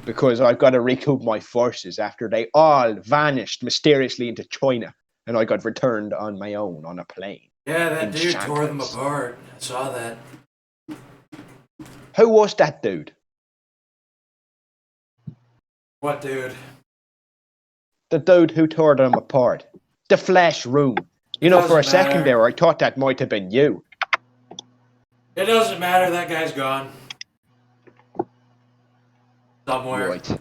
because I've got to recoup my forces after they all vanished mysteriously into China, and I got returned on my own on a plane. Yeah, that dude Shanghai. tore them apart. I saw that. Who was that dude? What dude? The dude who tore them apart. The flesh room. You know, for a second there, I thought that might have been you. It doesn't matter, that guy's gone. Somewhere. Right.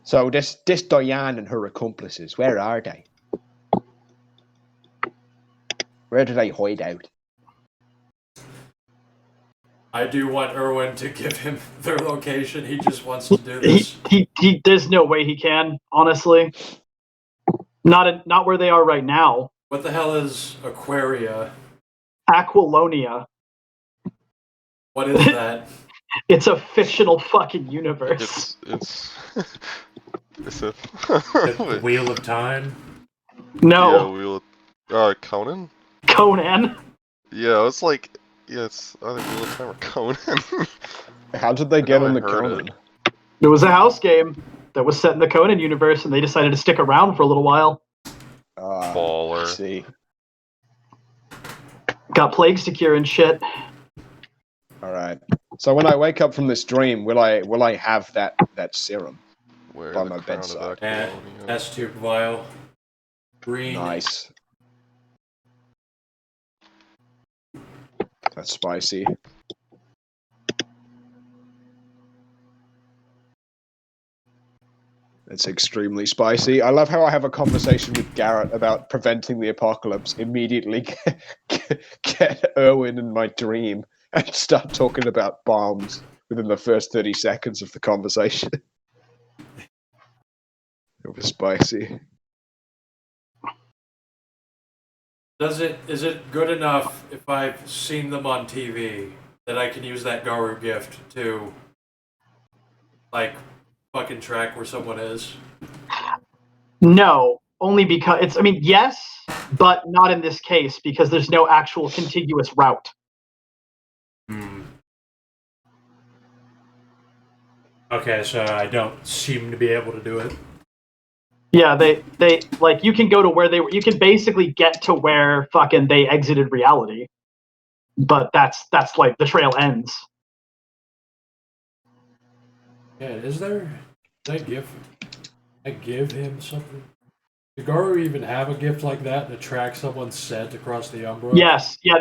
So this Diane and her accomplices, where are they? Where do they hide out? I do want Erwin to give him their location. He just wants to do this. There's no way he can, honestly. Not where they are right now. What the hell is Aquaria? Aquilonia. What is that? It's a fictional fucking universe. It's a The Wheel of Time. No. Yeah, Conan? Conan. Yeah, it's like it's either Wheel of Time or Conan. How did they get on the Conan? It was a house game that was set in the Conan universe, and they decided to stick around for a little while. Baller. See. Got plagues to cure and shit. All right. So when I wake up from this dream, will I have that serum by my bedside? Test tube vial. Green. Nice. That's spicy. It's extremely spicy. I love how I have a conversation with Garrett about preventing the apocalypse, immediately get Erwin in my dream, and start talking about bombs within the first 30 seconds of the conversation. It was spicy. Is it good enough if I've seen them on TV that I can use that Garu gift to, like, fucking track where someone is? No, only because yes, but not in this case because there's no actual contiguous route. Okay, so I don't seem to be able to do it. Yeah, they like you can go to where they were. You can basically get to where fucking they exited reality, but that's like the trail ends. Yeah, is there? Did I give him something? Does Garu even have a gift like that to track someone's scent across the Umbra? Yes, yeah,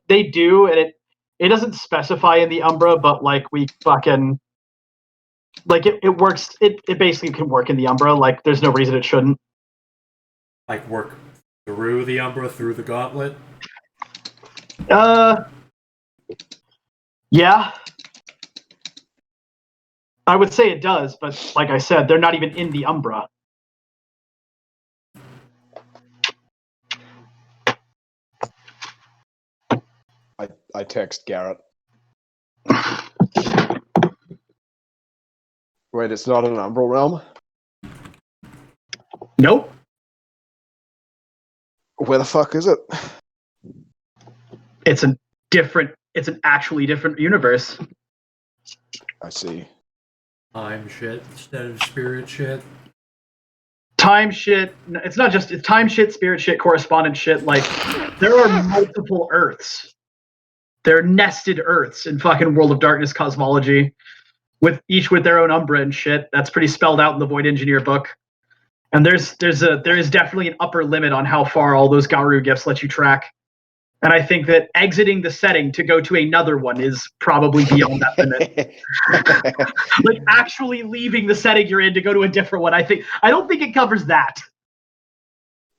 they do, and it doesn't specify in the Umbra, but like we fucking like it works. It basically can work in the Umbra. Like there's no reason it shouldn't. Like work through the Umbra, through the gauntlet? Yeah. I would say it does, but like I said, they're not even in the Umbra. I text Garrett. Wait, it's not an Umbral realm? Nope. Where the fuck is it? It's an actually different universe. I see. Time shit instead of spirit shit. Time shit. It's not just it's time shit, spirit shit, correspondence shit. Like there are multiple Earths. They're nested Earths in fucking World of Darkness cosmology, with each with their own Umbra and shit. That's pretty spelled out in the Void Engineer book. And there is definitely an upper limit on how far all those Garu gifts let you track. And I think that exiting the setting to go to another one is probably beyond that limit. Like actually leaving the setting you're in to go to a different one, I don't think it covers that.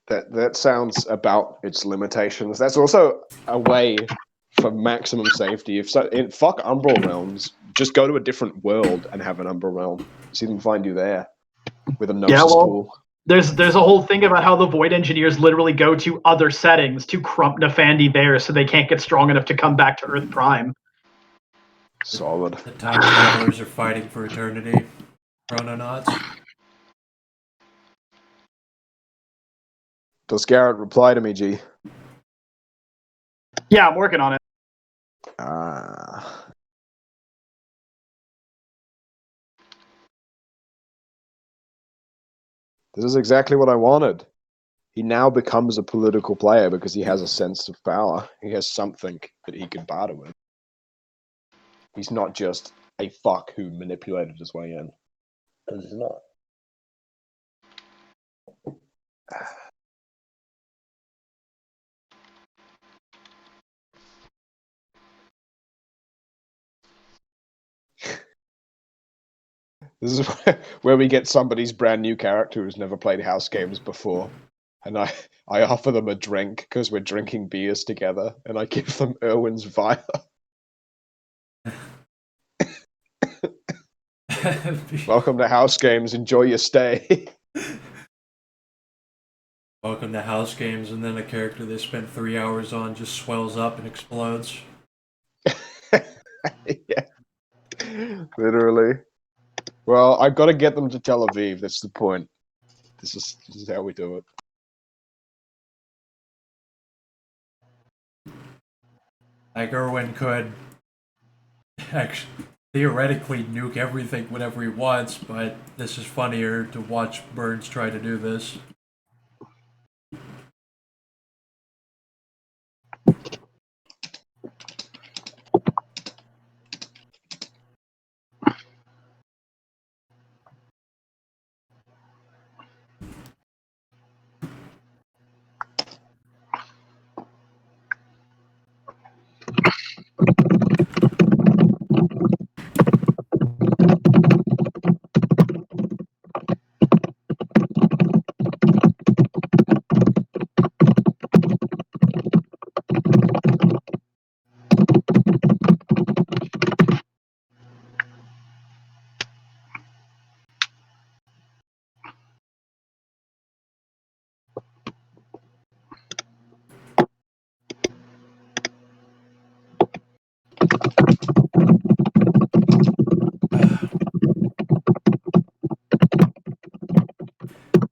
That sounds about its limitations. That's also a way for maximum safety. Fuck Umbral realms, just go to a different world and have an Umbral realm. See them find you there with a gnosis pool. There's a whole thing about how the Void Engineers literally go to other settings to crump Nefandi there so they can't get strong enough to come back to Earth Prime. Solid. The time travelers are fighting for eternity. Chrononauts. Does Garrett reply to me, G? Yeah, I'm working on it. This is exactly what I wanted. He now becomes a political player because he has a sense of power. He has something that he can barter with. He's not just a fuck who manipulated his way in. Because he's not. This is where we get somebody's brand new character who's never played house games before. And I offer them a drink because we're drinking beers together. And I give them Erwin's vial. Welcome to House Games. Enjoy your stay. Welcome to House Games, and then a character they spent 3 hours on just swells up and explodes. Yeah. Literally. Well, I've got to get them to Tel Aviv. That's the point. This is how we do it. Like, Irwin could actually theoretically nuke everything whenever he wants, but this is funnier to watch Burns try to do this.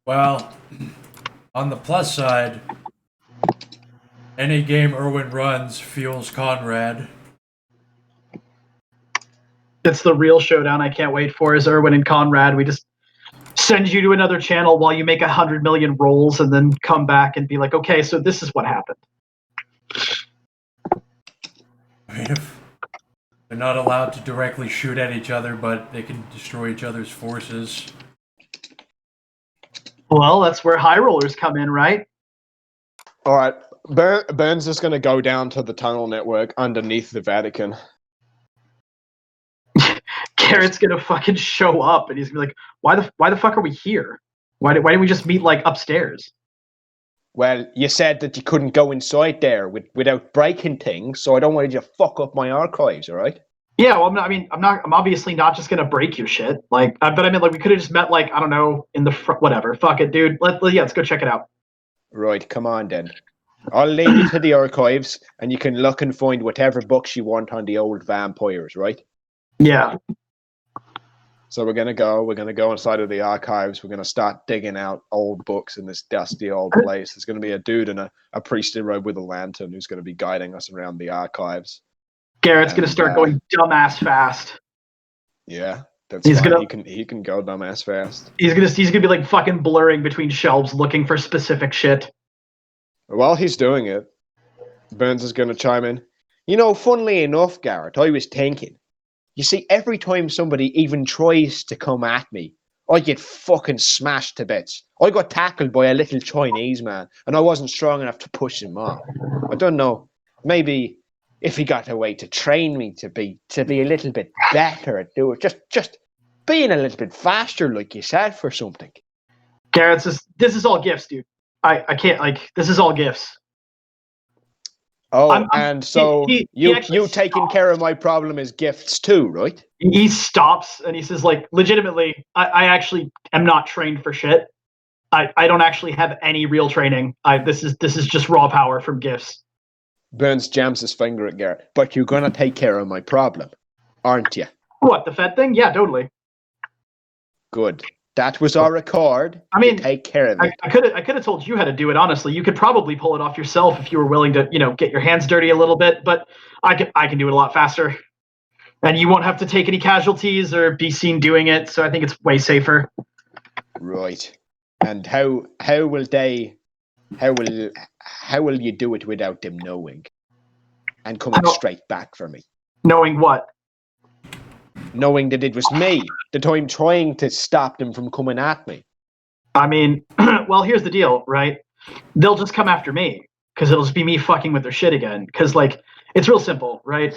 Well, on the plus side, any game Irwin runs fuels Conrad. It's the real showdown I can't wait for, is Irwin and Conrad. We just send you to another channel while you make 100 million rolls and then come back and be like, okay, so this is what happened. I mean, if they're not allowed to directly shoot at each other, but they can destroy each other's forces. Well, that's where high rollers come in, right? All right. Burns is going to go down to the tunnel network underneath the Vatican. Garrett's gonna fucking show up, and he's gonna be like, "Why the fuck are we here? Why didn't we just meet like upstairs?" Well, you said that you couldn't go inside there without breaking things, so I don't want you to fuck up my archives, all right? Yeah, well, I'm obviously not just gonna break your shit. Like, but I mean, like, we could have just met, like, I don't know, in the front, whatever. Fuck it, dude. Let's go check it out. Right, come on then. I'll lead you to the archives, and you can look and find whatever books you want on the old vampires, right? Yeah. So we're gonna go inside of the archives. We're gonna start digging out old books in this dusty old place. There's gonna be a dude and a priest in robe with a lantern who's gonna be guiding us around the archives. Garrett's gonna start going dumbass fast. Yeah, that's fine. He can go dumbass fast. He's gonna be like fucking blurring between shelves looking for specific shit. While he's doing it, Burns is gonna chime in. You know, funnily enough, Garrett, I was thinking. You see, every time somebody even tries to come at me, I get fucking smashed to bits. I got tackled by a little Chinese man, and I wasn't strong enough to push him off. I don't know. Maybe if he got a way to train me to be a little bit better at doing it, just being a little bit faster, like you said, for something. Garrett, this is all gifts, dude. I can't, like, this is all gifts. Oh, and so you taking care of my problem is gifts too, right? He stops and he says, like, legitimately, I actually am not trained for shit. I don't actually have any real training. This is just raw power from gifts. Burns jams his finger at Garrett. But you're gonna take care of my problem, aren't you? What, the Fed thing? Yeah, totally. Good. That was our accord. I mean, take care of it. I could have told you how to do it. Honestly, you could probably pull it off yourself if you were willing to, get your hands dirty a little bit. But I can do it a lot faster, and you won't have to take any casualties or be seen doing it. So I think it's way safer. Right. And how will you do it without them knowing, and coming straight back for me? Knowing what? Knowing that it was me, that I'm trying to stop them from coming at me. I mean, well, here's the deal, right? They'll just come after me because it'll just be me fucking with their shit again. Because, like, it's real simple, right?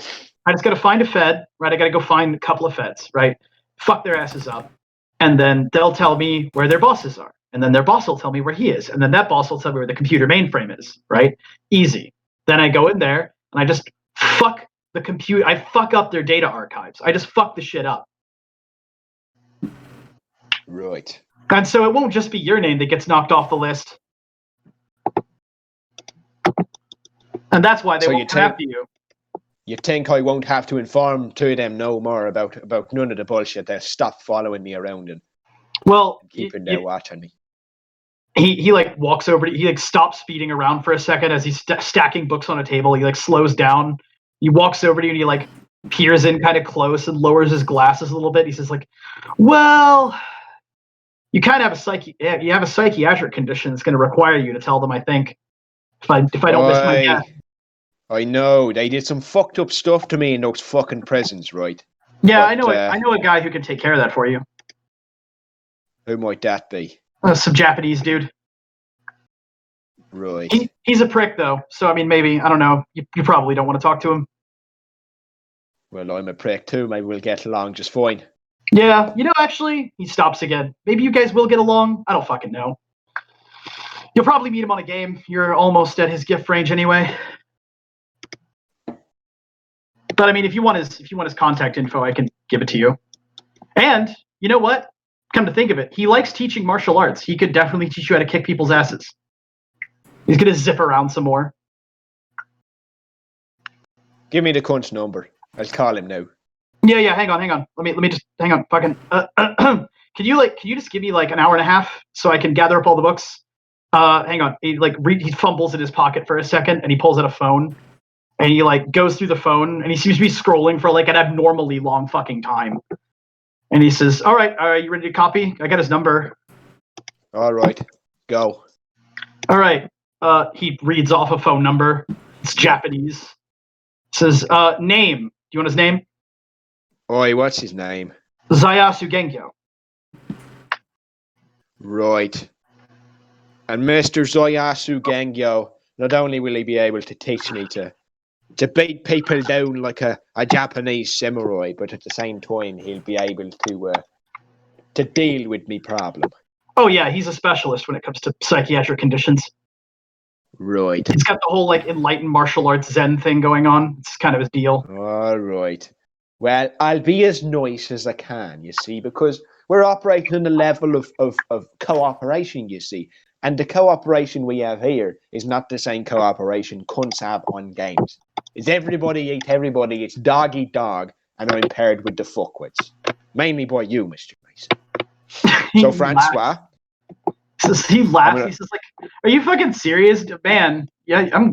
I just got to find a Fed, right? I got to go find a couple of Feds, right? Fuck their asses up. And then they'll tell me where their bosses are. And then their boss will tell me where he is. And then that boss will tell me where the computer mainframe is, right? Easy. Then I go in there and I just fuck the computer. I fuck up their data archives. I just fuck the shit up. Right. And so it won't just be your name that gets knocked off the list. And that's why they So won't come after you. You think I won't have to inform to them no more about none of the bullshit? They'll stop following me around and keeping their watch on me. He like walks over. He like stops speeding around for a second as he's stacking books on a table. He like slows down. He walks over to you and he like peers in kind of close and lowers his glasses a little bit. He says like, "Well, you kind of have a psychiatric condition that's going to require you to tell them. I think if I don't miss my guess." I know they did some fucked up stuff to me in those fucking prisons, right? Yeah, I know. I know a guy who can take care of that for you. Who might that be? Some Japanese dude. Right. He's a prick though, so I mean, maybe I don't know. You probably don't want to talk to him. Well, I'm a prick too. Maybe we'll get along just fine. Yeah, actually, he stops again. Maybe you guys will get along. I don't fucking know. You'll probably meet him on a game. You're almost at his gift range anyway. But I mean, if you want his contact info, I can give it to you. And you know what? Come to think of it, he likes teaching martial arts. He could definitely teach you how to kick people's asses. He's gonna zip around some more. Give me the cunt's number. I'll call him now. Yeah. Hang on. Let me just hang on. Fucking. Can you just give me like an hour and a half so I can gather up all the books? Hang on. He fumbles in his pocket for a second and he pulls out a phone and he like goes through the phone and he seems to be scrolling for like an abnormally long fucking time. And he says, "All right, are you ready to copy? I got his number." All right, go. All right. He reads off a phone number. It's Japanese. It says, "Name. Do you want his name?" Oi, what's his name? Zayasu Gengyo. Right. And Mr. Zayasu Gengyo, not only will he be able to teach me to beat people down like a Japanese samurai, but at the same time he'll be able to deal with me problem. Oh yeah, he's a specialist when it comes to psychiatric conditions. Right. He's got the whole like enlightened martial arts Zen thing going on. It's kind of his deal. All right. Well, I'll be as nice as I can, you see, because we're operating on a level of cooperation, you see. And the cooperation we have here is not the same cooperation cunts have on games. It's everybody eat everybody, it's dog eat dog, and I'm paired with the fuckwits. Mainly by you, Mr. Mason. So, Francois. He laughs. He says, like, "Are you fucking serious? Man, yeah,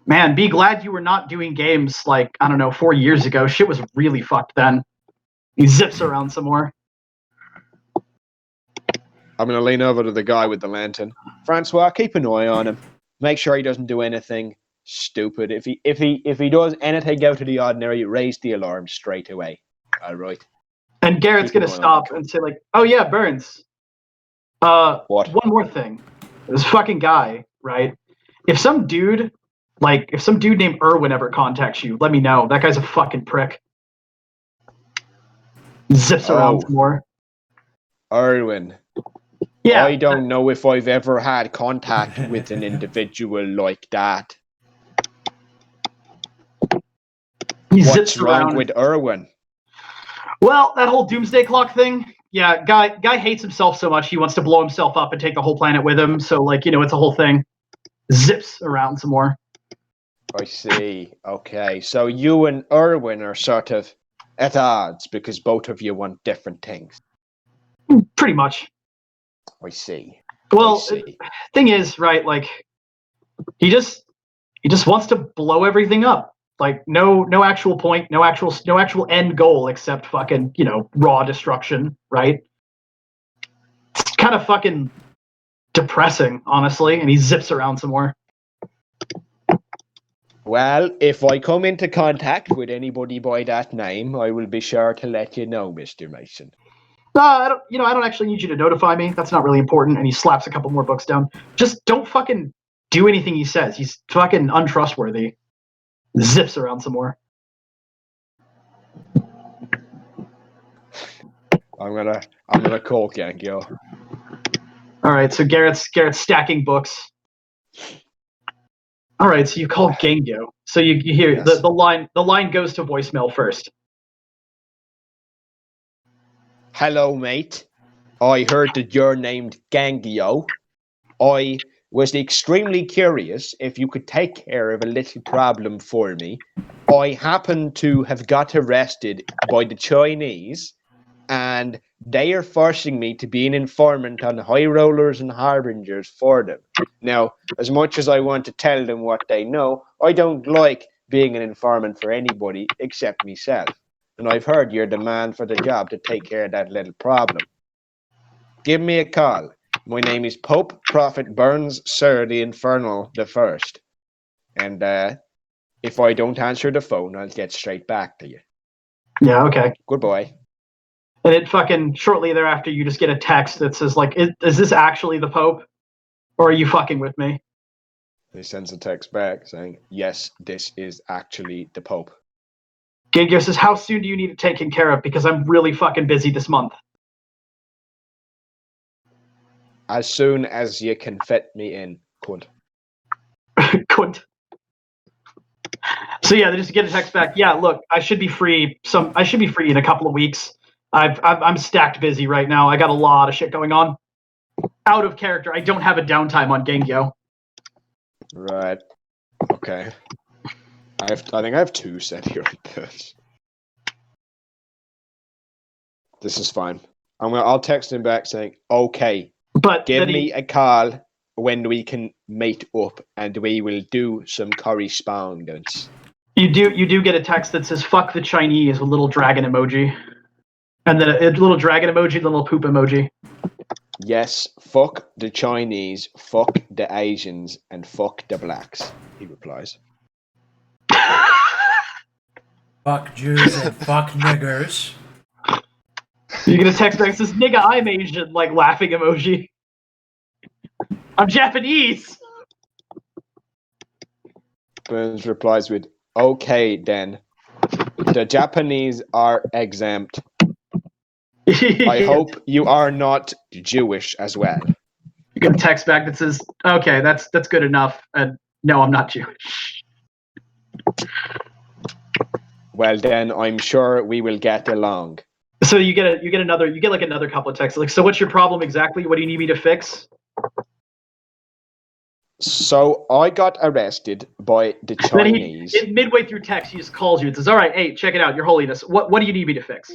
Man, be glad you were not doing games like, I don't know, 4 years ago. Shit was really fucked then." He zips around some more. I'm going to lean over to the guy with the lantern. Francois, keep an eye on him. Make sure he doesn't do anything stupid. If he does anything out of the ordinary, raise the alarm straight away. All right. And Garrett's going to stop and say, like, "Oh, yeah, Burns. What? One more thing. This fucking guy, right? If some dude named Irwin ever contacts you, let me know. That guy's a fucking prick." Zips around some more. Irwin. Yeah. I don't know if I've ever had contact with an individual like that. What's wrong with Irwin? Well, that whole doomsday clock thing. Yeah, guy hates himself so much he wants to blow himself up and take the whole planet with him. So like, it's a whole thing. Zips around some more. I see. Okay, so you and Irwin are sort of at odds because both of you want different things. Pretty much. I see. Well, thing is, right? Like, he just wants to blow everything up. Like, no actual point, no actual end goal except fucking, raw destruction, right? It's kind of fucking depressing, honestly. And he zips around some more. Well, if I come into contact with anybody by that name, I will be sure to let you know, Mr. Mason. I don't actually need you to notify me. That's not really important. And he slaps a couple more books down. Just don't fucking do anything he says. He's fucking untrustworthy. Zips around some more. I'm gonna call Gengyo. All right, so Garrett's stacking books. All right, so you call Gengyo. So you hear yes. the line goes to voicemail first. Hello, mate. I heard that you're named Gangio. I was extremely curious if you could take care of a little problem for me. I happen to have got arrested by the Chinese, and they are forcing me to be an informant on high rollers and harbingers for them. Now, as much as I want to tell them what they know, I don't like being an informant for anybody except myself. And I've heard you're the man for the job to take care of that little problem. Give me a call. My name is Pope Prophet Burns, Sir the Infernal the First. And if I don't answer the phone, I'll get straight back to you. Yeah, okay. Goodbye. And it fucking shortly thereafter, you just get a text that says like, "Is this actually the Pope, or are you fucking with me?" He sends a text back saying, "Yes, this is actually the Pope." Gengyo says, "How soon do you need it taken care of? Because I'm really fucking busy this month." As soon as you can fit me in, cunt. Cunt. So yeah, they just get a text back. Yeah, look, I should be free. I should be free in a couple of weeks. I'm stacked busy right now. I got a lot of shit going on. Out of character. I don't have a downtime on Gengyo. Right. Okay. I think I have two set here like this. This is fine. I'll text him back saying, "Okay, but give me a call when we can meet up, and we will do some correspondence." You do get a text that says "fuck the Chinese" with a little dragon emoji, and then a little dragon emoji, the little poop emoji. Yes, fuck the Chinese, fuck the Asians, and fuck the blacks. He replies. Fuck Jews and fuck niggers. You get a text back that says, "Nigga, I'm Asian," like laughing emoji. I'm Japanese. Burns replies with, "Okay then. The Japanese are exempt. I hope you are not Jewish as well." You get a text back that says, "Okay, that's good enough." And no, I'm not Jewish. Well then, I'm sure we will get along. So you get like another couple of texts like, "So what's your problem exactly? What do you need me to fix?" So I got arrested by the Chinese. Midway through text, he just calls you and says, "All right, hey, check it out, Your Holiness. What do you need me to fix?"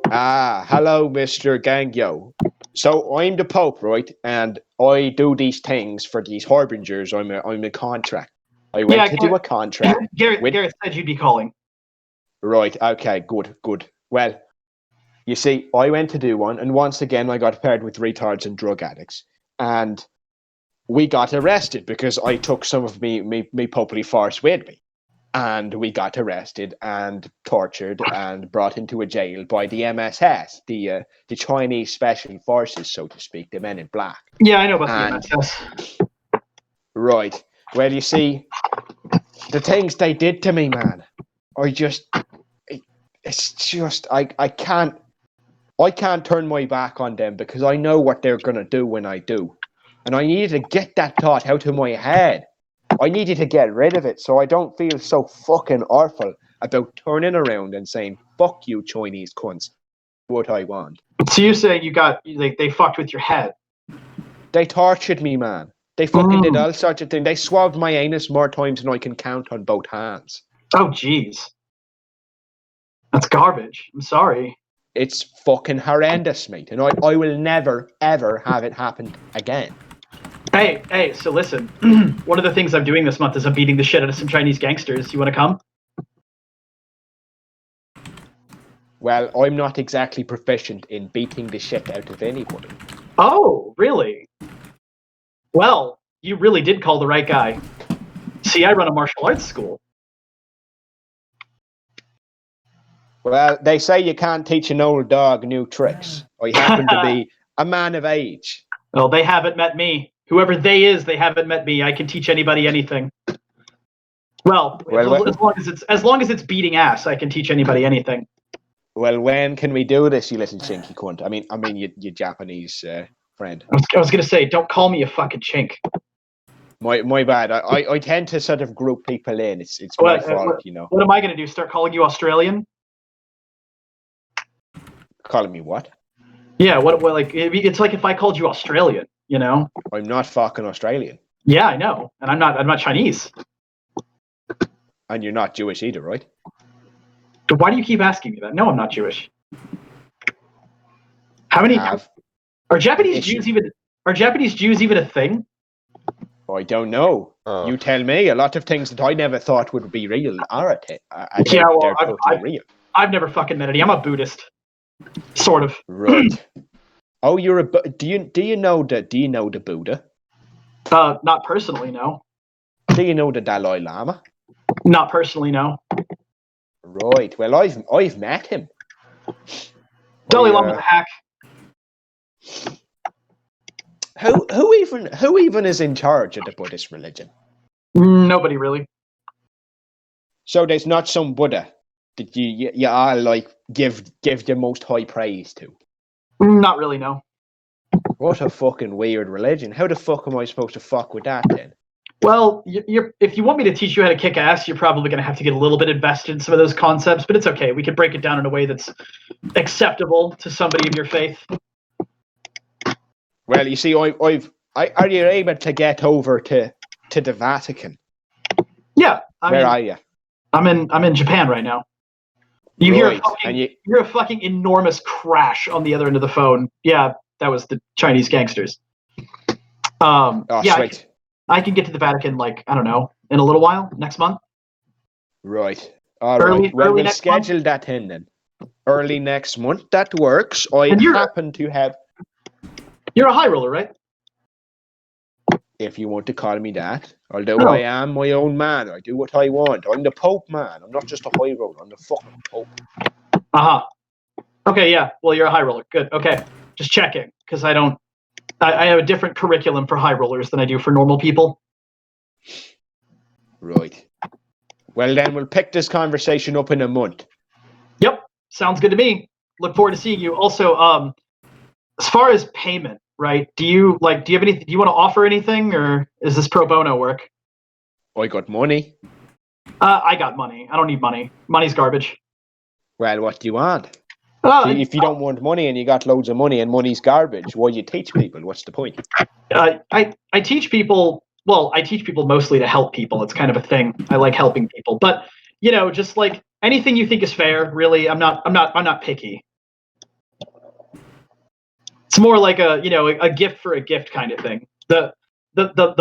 Hello, Mr. Gangyo. So I'm the Pope, right? And I do these things for these harbingers. I'm a contract. I went to do a contract. Garrett said you'd be calling. Right. Okay. Good. Well, you see, I went to do one, and once again, I got paired with retards and drug addicts, and we got arrested because I took some of me popely farce with me. And we got arrested and tortured and brought into a jail by the MSS, the Chinese Special Forces, so to speak, the Men in Black. Yeah, I know about the MSS. Right. Well, you see, the things they did to me, man, it's just, I can't turn my back on them because I know what they're going to do when I do. And I needed to get that thought out of my head. I needed to get rid of it so I don't feel so fucking awful about turning around and saying, "Fuck you, Chinese cunts. What I want." So you say they fucked with your head? They tortured me, man. They fucking did all sorts of things. They swabbed my anus more times than I can count on both hands. Oh, jeez. That's garbage. I'm sorry. It's fucking horrendous, mate. And I will never, ever have it happen again. Hey, so listen. One of the things I'm doing this month is I'm beating the shit out of some Chinese gangsters. You want to come? Well, I'm not exactly proficient in beating the shit out of anybody. Oh, really? Well, you really did call the right guy. See, I run a martial arts school. Well, they say you can't teach an old dog new tricks. I happen to be a man of age. Well, they haven't met me. Whoever they is, they haven't met me. I can teach anybody anything. Well, as long as it's beating ass, I can teach anybody anything. Well, when can we do this, you little chinky cunt? I mean, you Japanese friend. I was gonna say, don't call me a fucking chink. My bad. I tend to sort of group people in. It's my fault, you know. What am I gonna do? Start calling you Australian? Calling me what? Yeah, what like it's like if I called you Australian, you know? I'm not fucking Australian. Yeah, I know, and I'm not Chinese. And you're not Jewish either, right? Why do you keep asking me that? No, I'm not Jewish. How many are Japanese Jews even? Are Japanese Jews even a thing? I don't know. You tell me. A lot of things that I never thought would be real are Yeah, well, they're totally real. I've never fucking met any. I'm a Buddhist, sort of. Right. Oh, you're a. Do you know the Buddha? Not personally, no. Do you know the Dalai Lama? Not personally, no. Right. Well, I've met him. Dalai Lama's a hack. Who even is in charge of the Buddhist religion? Nobody really. So there's not some Buddha that you all like give the most high praise to. Not really, no. What a fucking weird religion. How the fuck am I supposed to fuck with that then? Well, if you want me to teach you how to kick ass, you're probably going to have to get a little bit invested in some of those concepts, but it's okay. We can break it down in a way that's acceptable to somebody of your faith. Well, you see, are you able to get over to the Vatican? Yeah. Where are you? I'm in Japan right now. You hear a fucking enormous crash on the other end of the phone. Yeah, that was the Chinese gangsters. Sweet. I can get to the Vatican, like, I don't know, in a little while, next month. Right. All right. Well, we'll schedule that in then. Early next month. That works. I happen to have... You're a high roller, right? If you want to call me that. Although I am my own man. I do what I want. I'm the Pope, man. I'm not just a high roller. I'm the fucking Pope. Uh-huh. Okay, yeah. Well, you're a high roller. Good. Okay. Just checking, because I have a different curriculum for high rollers than I do for normal people. Right. Well, then we'll pick this conversation up in a month. Yep. Sounds good to me. Look forward to seeing you. Also, as far as payment, right? Do you have anything? Do you want to offer anything, or is this pro bono work? I got money. I got money. I don't need money. Money's garbage. Well, what do you want? If you don't want money and you got loads of money and money's garbage, why do you teach people? What's the point? I teach people. Well, I teach people mostly to help people. It's kind of a thing. I like helping people, but just like anything you think is fair. Really, I'm not picky. It's more like a gift for a gift kind of thing. The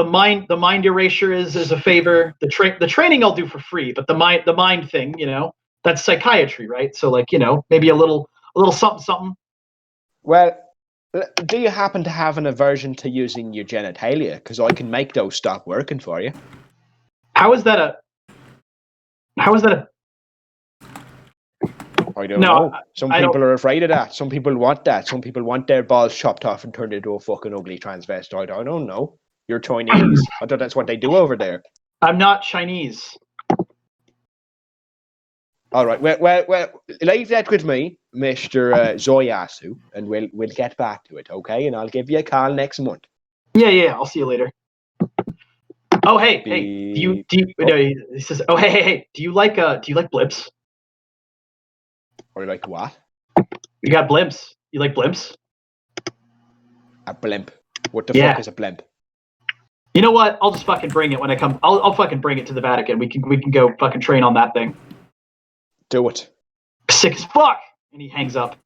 mind erasure is a favor. The training I'll do for free, but the mind thing, that's psychiatry, right? So like, maybe a little something. Well, do you happen to have an aversion to using your genitalia? Because I can make those stop working for you. How is that a? I don't know. Some people are afraid of that. Some people want that. Some people want their balls chopped off and turned into a fucking ugly transvestite. I don't know. You're Chinese. I thought that's what they do over there. I'm not Chinese. All right. Well. Leave that with me, Mr. Zoyasu, and we'll get back to it, okay? And I'll give you a call next month. Yeah. I'll see you later. Oh hey. He says, oh hey. Do you like blimps? Or like what? You got blimps. You like blimps? A blimp. What the fuck is a blimp? You know what? I'll just fucking bring it when I come. I'll fucking bring it to the Vatican. We can go fucking train on that thing. Do it. Sick as fuck. And he hangs up.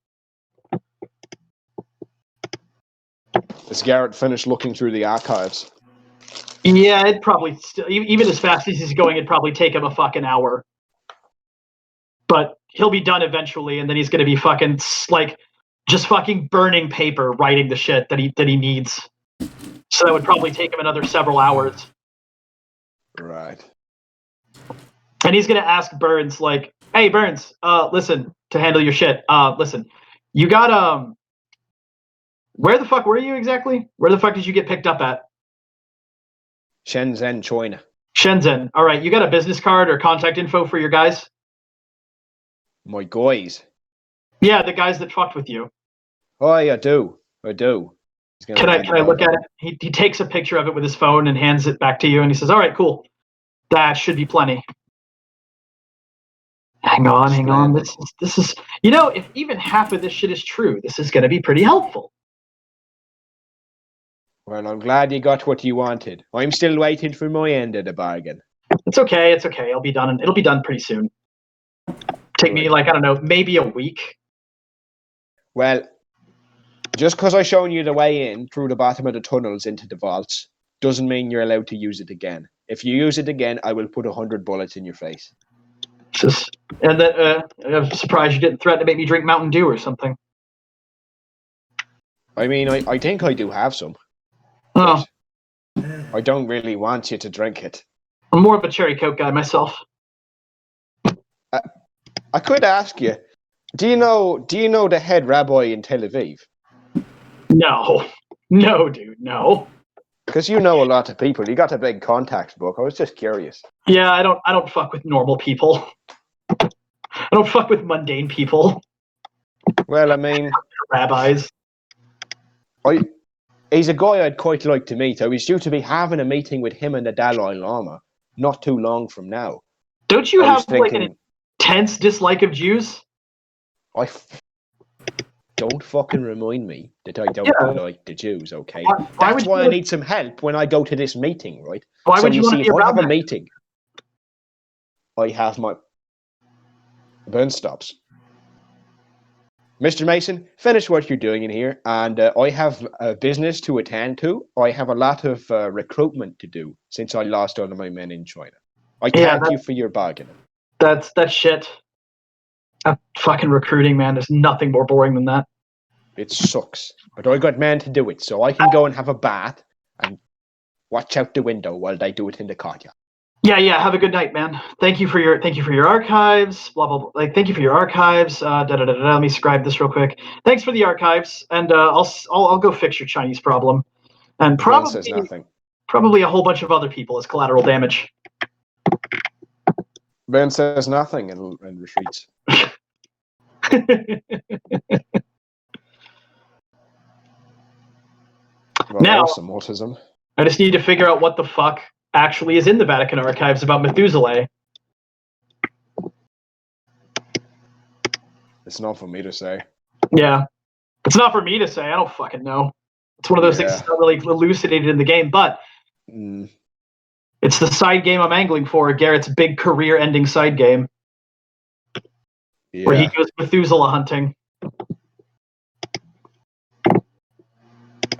Has Garrett finished looking through the archives? Yeah, it'd probably still, even as fast as he's going, it'd probably take him a fucking hour. But he'll be done eventually, and then he's gonna be fucking like just fucking burning paper, writing the shit that he needs. So that would probably take him another several hours. Right. And he's gonna ask Burns, like, hey Burns, listen, to handle your shit. Listen, you got where the fuck were you exactly? Where the fuck did you get picked up at? Shenzhen, China. Shenzhen. All right, you got a business card or contact info for your guys? My guys? Yeah, the guys that fucked with you. Oh, I do. Can I look at it? He takes a picture of it with his phone and hands it back to you, and he says, all right, cool. That should be plenty. Hang on. This is if even half of this shit is true, this is going to be pretty helpful. Well, I'm glad you got what you wanted. I'm still waiting for my end of the bargain. It's okay. It'll be done. It'll be done pretty soon. Take me I don't know, maybe a week. Well, just because I've shown you the way in through the bottom of the tunnels into the vaults doesn't mean you're allowed to use it again. If you use it again, I will put 100 bullets in your face. And that I'm surprised you didn't threaten to make me drink Mountain Dew or something. I mean, I think I do have some. Oh. I don't really want you to drink it. I'm more of a cherry Coke guy myself. I could ask you, do you know the head rabbi in Tel Aviv? No, dude, no. Because you know a lot of people. You got a big contacts book. I was just curious. Yeah, I don't fuck with normal people. I don't fuck with mundane people. Well, I mean, rabbis. He's a guy I'd quite like to meet. I was due to be having a meeting with him and the Dalai Lama not too long from now. Don't you have like an intense dislike of Jews? Don't fucking remind me that I don't like the Jews, okay? That's why I need some help when I go to this meeting, right? Why would you want to be around a meeting, I have my burn stops. Mr. Mason, finish what you're doing in here, and I have a business to attend to. I have a lot of recruitment to do since I lost all of my men in China. I thank you for your bargaining. That's shit. That fucking recruiting, man. There's nothing more boring than that. It sucks, but I got men to do it, so I can go and have a bath and watch out the window while they do it in the courtyard. Yeah. Have a good night, man. Thank you for your archives. Blah blah blah. Like, thank you for your archives. Let me scribe this real quick. Thanks for the archives, and I'll go fix your Chinese problem, and Ben says nothing. Probably a whole bunch of other people as collateral damage. Ben says nothing and retreats. Well, now, some autism. I just need to figure out what the fuck actually is in the Vatican archives about Methuselah. It's not for me to say. Yeah. It's not for me to say. I don't fucking know. It's one of those things that's not really elucidated in the game, but it's the side game I'm angling for, Garrett's big career-ending side game. Yeah. Where he goes Methuselah hunting.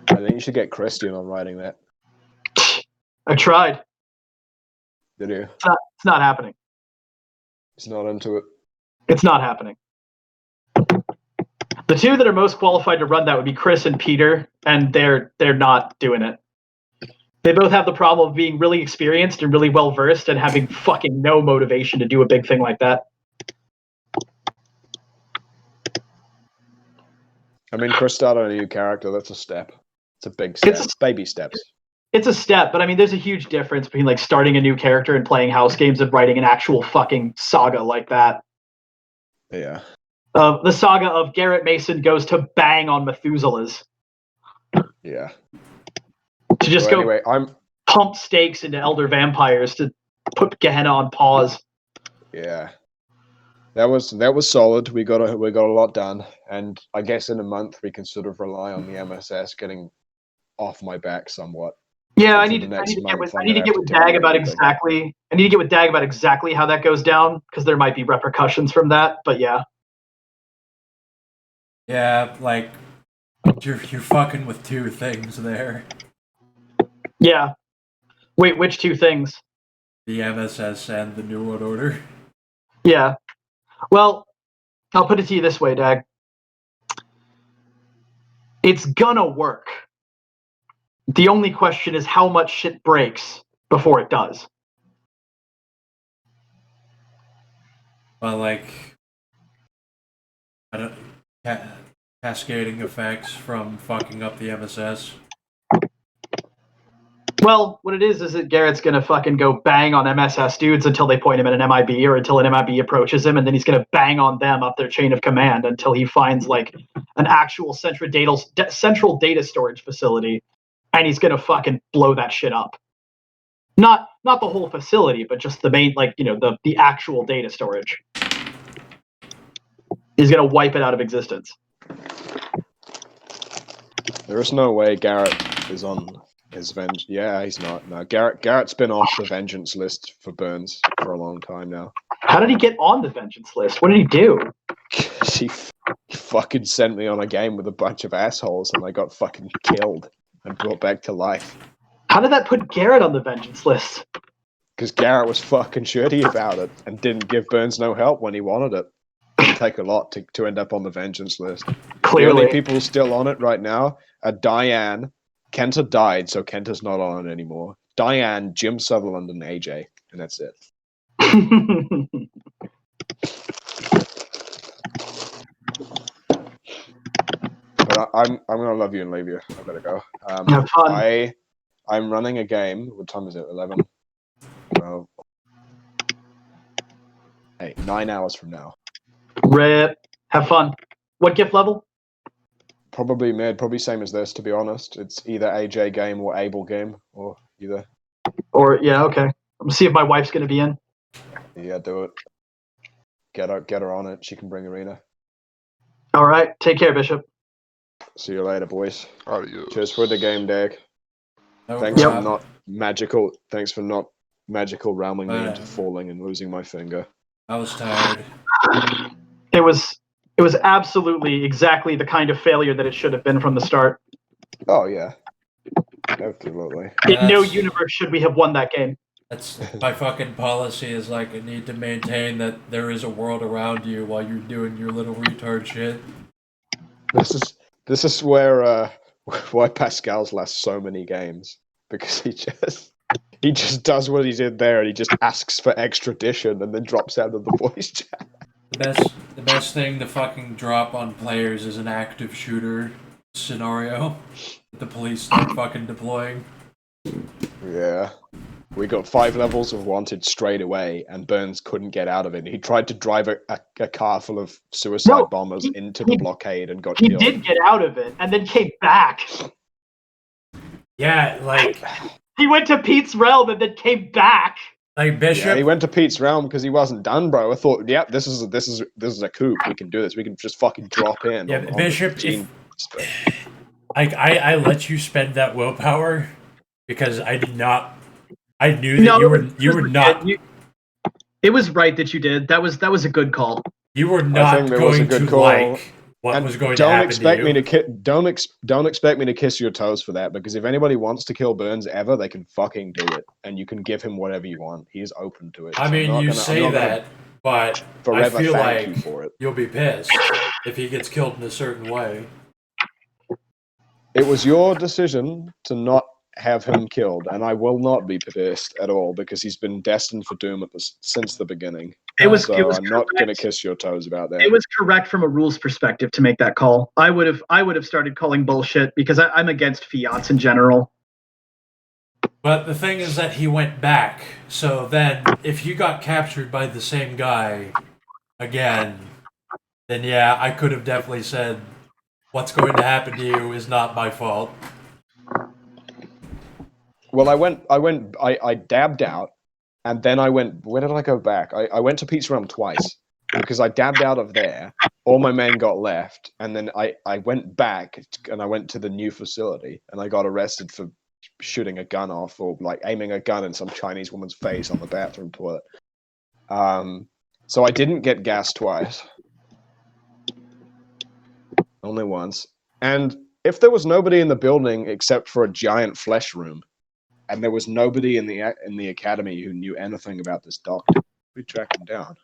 I think you should get Christian on writing that. I tried. Did you? It's not happening. He's not into it. It's not happening. The two that are most qualified to run that would be Chris and Peter, and they're not doing it. They both have the problem of being really experienced and really well versed and having fucking no motivation to do a big thing like that. I mean, Chris started a new character. That's a step. It's a big step. Baby steps. It's a step, but I mean, there's a huge difference between like starting a new character and playing house games and writing an actual fucking saga like that. Yeah. The saga of Garrett Mason goes to bang on Methuselahs. Yeah. To just pump stakes into elder vampires to put Gehenna on pause. Yeah. That was solid. We got a lot done, and I guess in a month we can sort of rely on the MSS getting off my back somewhat. Yeah, I need to get with Dag about exactly. I need to get with Dag about exactly how that goes down, because there might be repercussions from that. But yeah. Yeah, like you're fucking with two things there. Yeah. Wait, which two things? The MSS and the New World Order. Yeah. Well, I'll put it to you this way, Dag. It's gonna work. The only question is how much shit breaks before it does. Well, like, cascading effects from fucking up the MSS. Well, what it is that Garrett's gonna fucking go bang on MSS dudes until they point him at an MIB or until an MIB approaches him, and then he's gonna bang on them up their chain of command until he finds like an actual central data storage facility, and he's gonna fucking blow that shit up. Not the whole facility, but just the main, like, the actual data storage. He's gonna wipe it out of existence. There is no way Garrett is on his vengeance. Yeah, he's not. No, Garrett's been off the vengeance list for Burns for a long time now. How did he get on the vengeance list? What did he do? He fucking sent me on a game with a bunch of assholes, and I got fucking killed and brought back to life. How did that put Garrett on the vengeance list? Because Garrett was fucking shitty about it and didn't give Burns no help when he wanted it. It'd take a lot to end up on the vengeance list. Clearly. The only people still on it right now are Diane. Kenta died, so Kenta's not on it anymore. Diane, Jim Sutherland, and AJ, and that's it. But I'm gonna love you and leave you. I better go. Have fun. I'm running a game. What time is it? 11. Well, hey, 9 hours from now. Rip. Have fun. What gift level? Probably mid. Probably same as this. To be honest, it's either AJ game or Able game, or either. Or yeah, okay. I'm see if my wife's gonna be in. Yeah, do it. Get her on it. She can bring Arena. All right. Take care, Bishop. See you later, boys. Adios. Cheers for the game, Dag. No Thanks for problem. not magical. Thanks for not magical realming me into falling and losing my finger. I was tired. It was absolutely exactly the kind of failure that it should have been from the start. Oh yeah, absolutely. In no universe should we have won that game. That's my fucking policy. Is like I need to maintain that there is a world around you while you're doing your little retard shit. This is where why Pascal's last so many games, because he just does what he did there, and he just asks for extradition and then drops out of the voice chat. The best thing to fucking drop on players is an active shooter scenario that the police start fucking deploying. Yeah. We got 5 levels of wanted straight away, and Burns couldn't get out of it. He tried to drive a car full of suicide bombers into the blockade and got killed. He did get out of it, and then came back. Yeah, like he went to Pete's realm and then came back. Like Bishop. Yeah, he went to Pete's realm because he wasn't done, bro. I thought, yep, this is a coup. We can do this. We can just fucking drop in. Yeah, Bishop. I let you spend that willpower because I did not. I knew that you were not. It was right that you did. That was a good call. You were not going to like what was going to happen to you. Don't expect me to kiss your toes for that, because if anybody wants to kill Burns ever, they can fucking do it, and you can give him whatever you want. He is open to it. I mean, you say that, but I feel like you'll be pissed if he gets killed in a certain way. It was your decision to not have him killed, and I will not be pissed at all, because he's been destined for doom since the beginning. I'm not going to kiss your toes about that. It was correct from a rules perspective to make that call. I would have started calling bullshit because I'm against fiats in general. But the thing is that he went back. So then, if you got captured by the same guy again, then yeah, I could have definitely said, "What's going to happen to you is not my fault." Well, I dabbed out, and then I went, where did I go back? I went to Pete's Realm twice, because I dabbed out of there, all my men got left, and then I went back, and I went to the new facility, and I got arrested for shooting a gun off, or like aiming a gun in some Chinese woman's face on the bathroom toilet. So I didn't get gassed twice. Only once. And if there was nobody in the building except for a giant flesh room, and there was nobody in the academy who knew anything about this doctor, we tracked him down.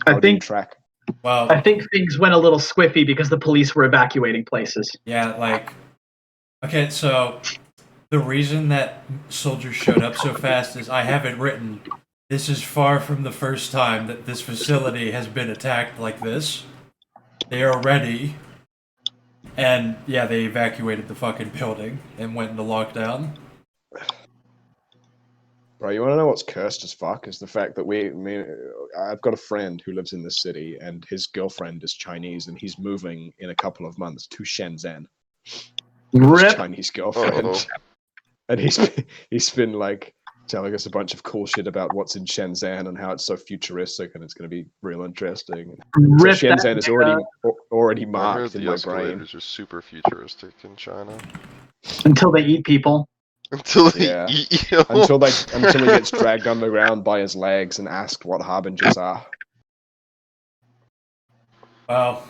I think things went a little squiffy because the police were evacuating places. Yeah, like, okay, so the reason that soldiers showed up so fast is I have it written. This is far from the first time that this facility has been attacked like this. They are ready. And yeah, they evacuated the fucking building and went into lockdown. Bro, you want to know what's cursed as fuck? Is the fact that I've got a friend who lives in this city, and his girlfriend is Chinese, and he's moving in a couple of months to Shenzhen. His Chinese girlfriend. And he's been like telling us a bunch of cool shit about what's in Shenzhen and how it's so futuristic and it's going to be real interesting. So Rip that Shenzhen is already I heard marked in the my brain. escalators are super futuristic in China. until they eat people. Until they Yeah. eat you. Until he gets dragged underground by his legs and asked what harbingers are. Well,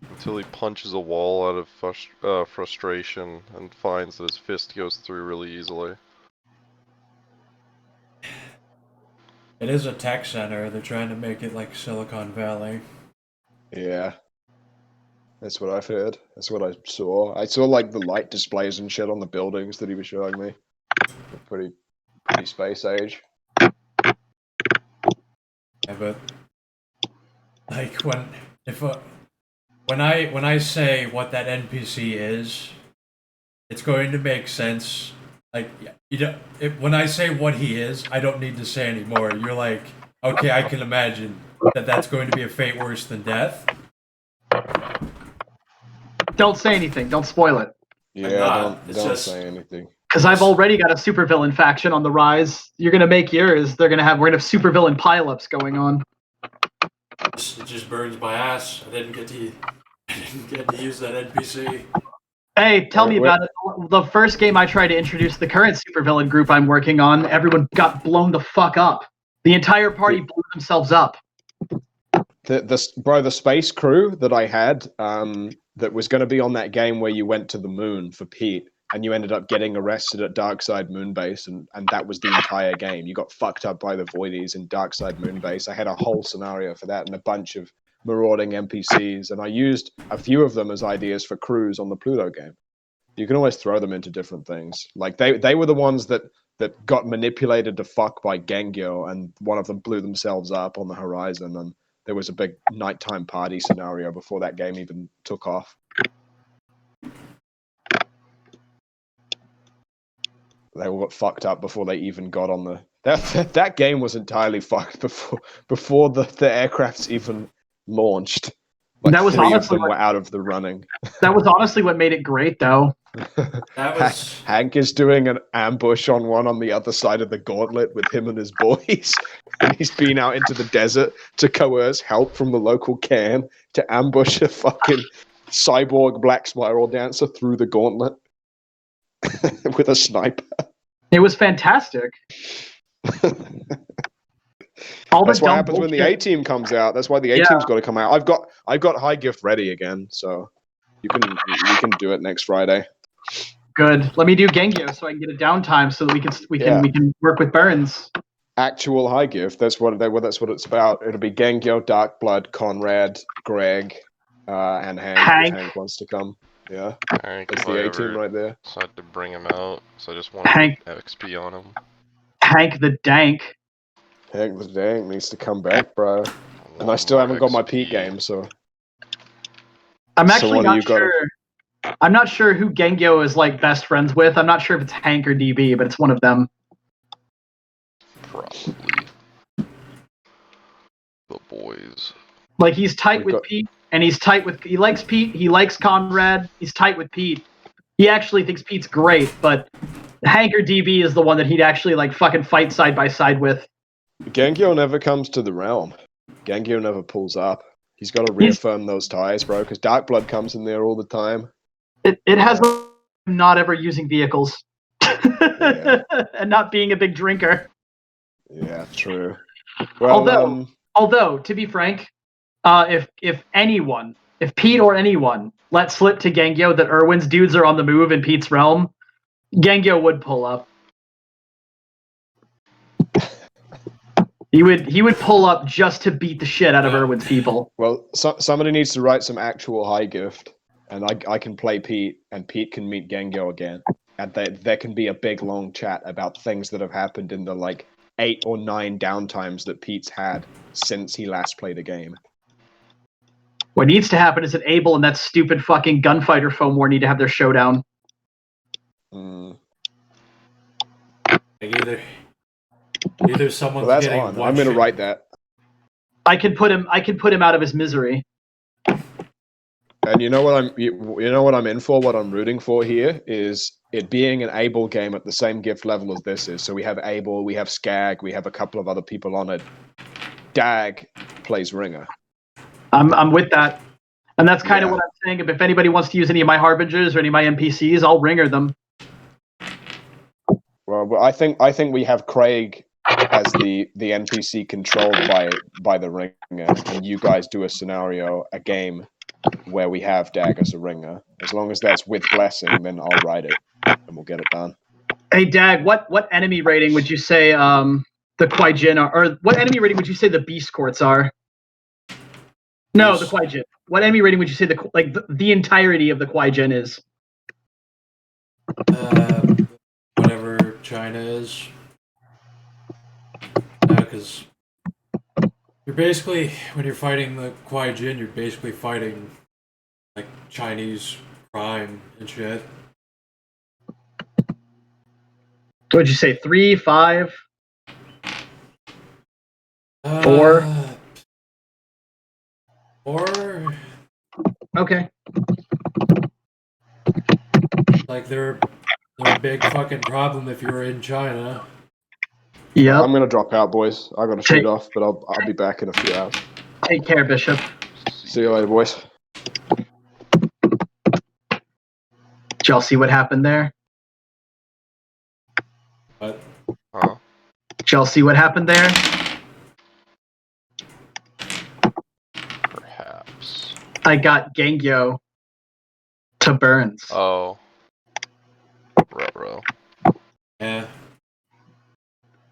Until he punches a wall out of frustration and finds that his fist goes through really easily. it is a tech center. They're trying to make it like Silicon Valley. Yeah. That's what I've heard. That's what I saw. I saw like the light displays and shit on the buildings that he was showing me. Pretty space age. Yeah, but like when I say what that NPC is, it's going to make sense. Like when I say what he is, I don't need to say anymore. You're like, okay, I can imagine that that's going to be a fate worse than death. Don't say anything. Don't spoil it. Yeah, don't say anything. Because I've already got a supervillain faction on the rise. You're gonna make yours. We're gonna have supervillain pileups going on. It just burns my ass. I didn't get to use that NPC. Hey, tell me about it. The first game I tried to introduce the current supervillain group I'm working on, everyone got blown the fuck up. The entire party blew themselves up. The space crew that I had, that was going to be on that game where you went to the moon for Pete, and you ended up getting arrested at Darkside Moonbase, and that was the entire game. You got fucked up by the Voidies in Darkside Moonbase. I had a whole scenario for that and a bunch of marauding NPCs, and I used a few of them as ideas for crews on the Pluto game. You can always throw them into different things. Like they were the ones that got manipulated to fuck by Gengyo, and one of them blew themselves up on the horizon, and there was a big nighttime party scenario before that game even took off. They all got fucked up before they even got on the... That game was entirely fucked before the aircrafts even launched. Like that was 3 of honestly them were out of the running. That was honestly what made it great, though. That was... Hank is doing an ambush on one on the other side of the gauntlet with him and his boys. And he's been out into the desert to coerce help from the local can to ambush a fucking cyborg black spiral dancer through the gauntlet with a sniper. It was fantastic. That's what happens when the A-team comes out. That's why the A-team's got to come out. I've got High Gift ready again, so we can do it next Friday. Good. Let me do Gengyo so I can get a downtime so that we can work with Burns. Actual High Gift. That's what it's about. It'll be Gengyo, Dark Blood, Conrad, Greg, and Hank. If Hank wants to come. Yeah. Hank, that's the A-team right there. Decided to bring him out, so I just want Hank, XP on him. Hank the Dank. Hank the Dank needs to come back, bro. And I still haven't got my Pete game, so. I'm actually not sure. I'm not sure who Gengyo is like best friends with. I'm not sure if it's Hank or DB, but it's one of them. Probably the boys. Like he's tight with Pete, and he likes Pete. He likes Conrad. He's tight with Pete. He actually thinks Pete's great, but Hank or DB is the one that he'd actually like fucking fight side by side with. Gengyo never comes to the realm. Gengyo never pulls up. He's got to reaffirm those ties, bro, because Dark Blood comes in there all the time. It has not ever using vehicles and not being a big drinker. Yeah, true. Well, although to be frank, if Pete or anyone let slip to Gengyo that Irwin's dudes are on the move in Pete's realm, Gengyo would pull up. He would pull up just to beat the shit out of Irwin's people. Well, somebody needs to write some actual High Gift, and I can play Pete, and Pete can meet Gengyo again, and there can be a big long chat about things that have happened in the like 8 or 9 downtimes that Pete's had since he last played a game. What needs to happen is that Abel and that stupid fucking gunfighter foam war need to have their showdown. Either someone's that's getting on. I'm gonna write that. I can put him out of his misery. And you know what I'm in for. What I'm rooting for here is it being an Able game at the same gift level as this is. So we have Able, we have Skag, we have a couple of other people on it. Dag plays Ringer. I'm with that, and that's kind of Yeah. what I'm saying. If anybody wants to use any of my harbingers or any of my NPCs, I'll ringer them. Well, I think we have Craig as the NPC controlled by the Ringer, and you guys do a game where we have Dag as a Ringer. As long as that's with Blessing, then I'll write it, and we'll get it done. Hey Dag, what enemy rating would you say the Kwai Jin are, or what enemy rating would you say the Beast Courts are? No, the Kwai Jin. What enemy rating would you say the entirety of the Kwai Jin is? Whatever China is. Because you're basically, when you're fighting the Kwai Jin, you're basically fighting like Chinese crime and shit. What would you say? 3, 5, 4? 4. Okay. Like they're a big fucking problem if you're in China. Yeah. I'm gonna drop out, boys. I gotta shoot off, but I'll be back in a few hours. Take care, Bishop. See you later, boys. Did y'all see what happened there? What? Huh? Did y'all see what happened there? Perhaps. I got Gengyo to Burns. Oh. Bro. Yeah.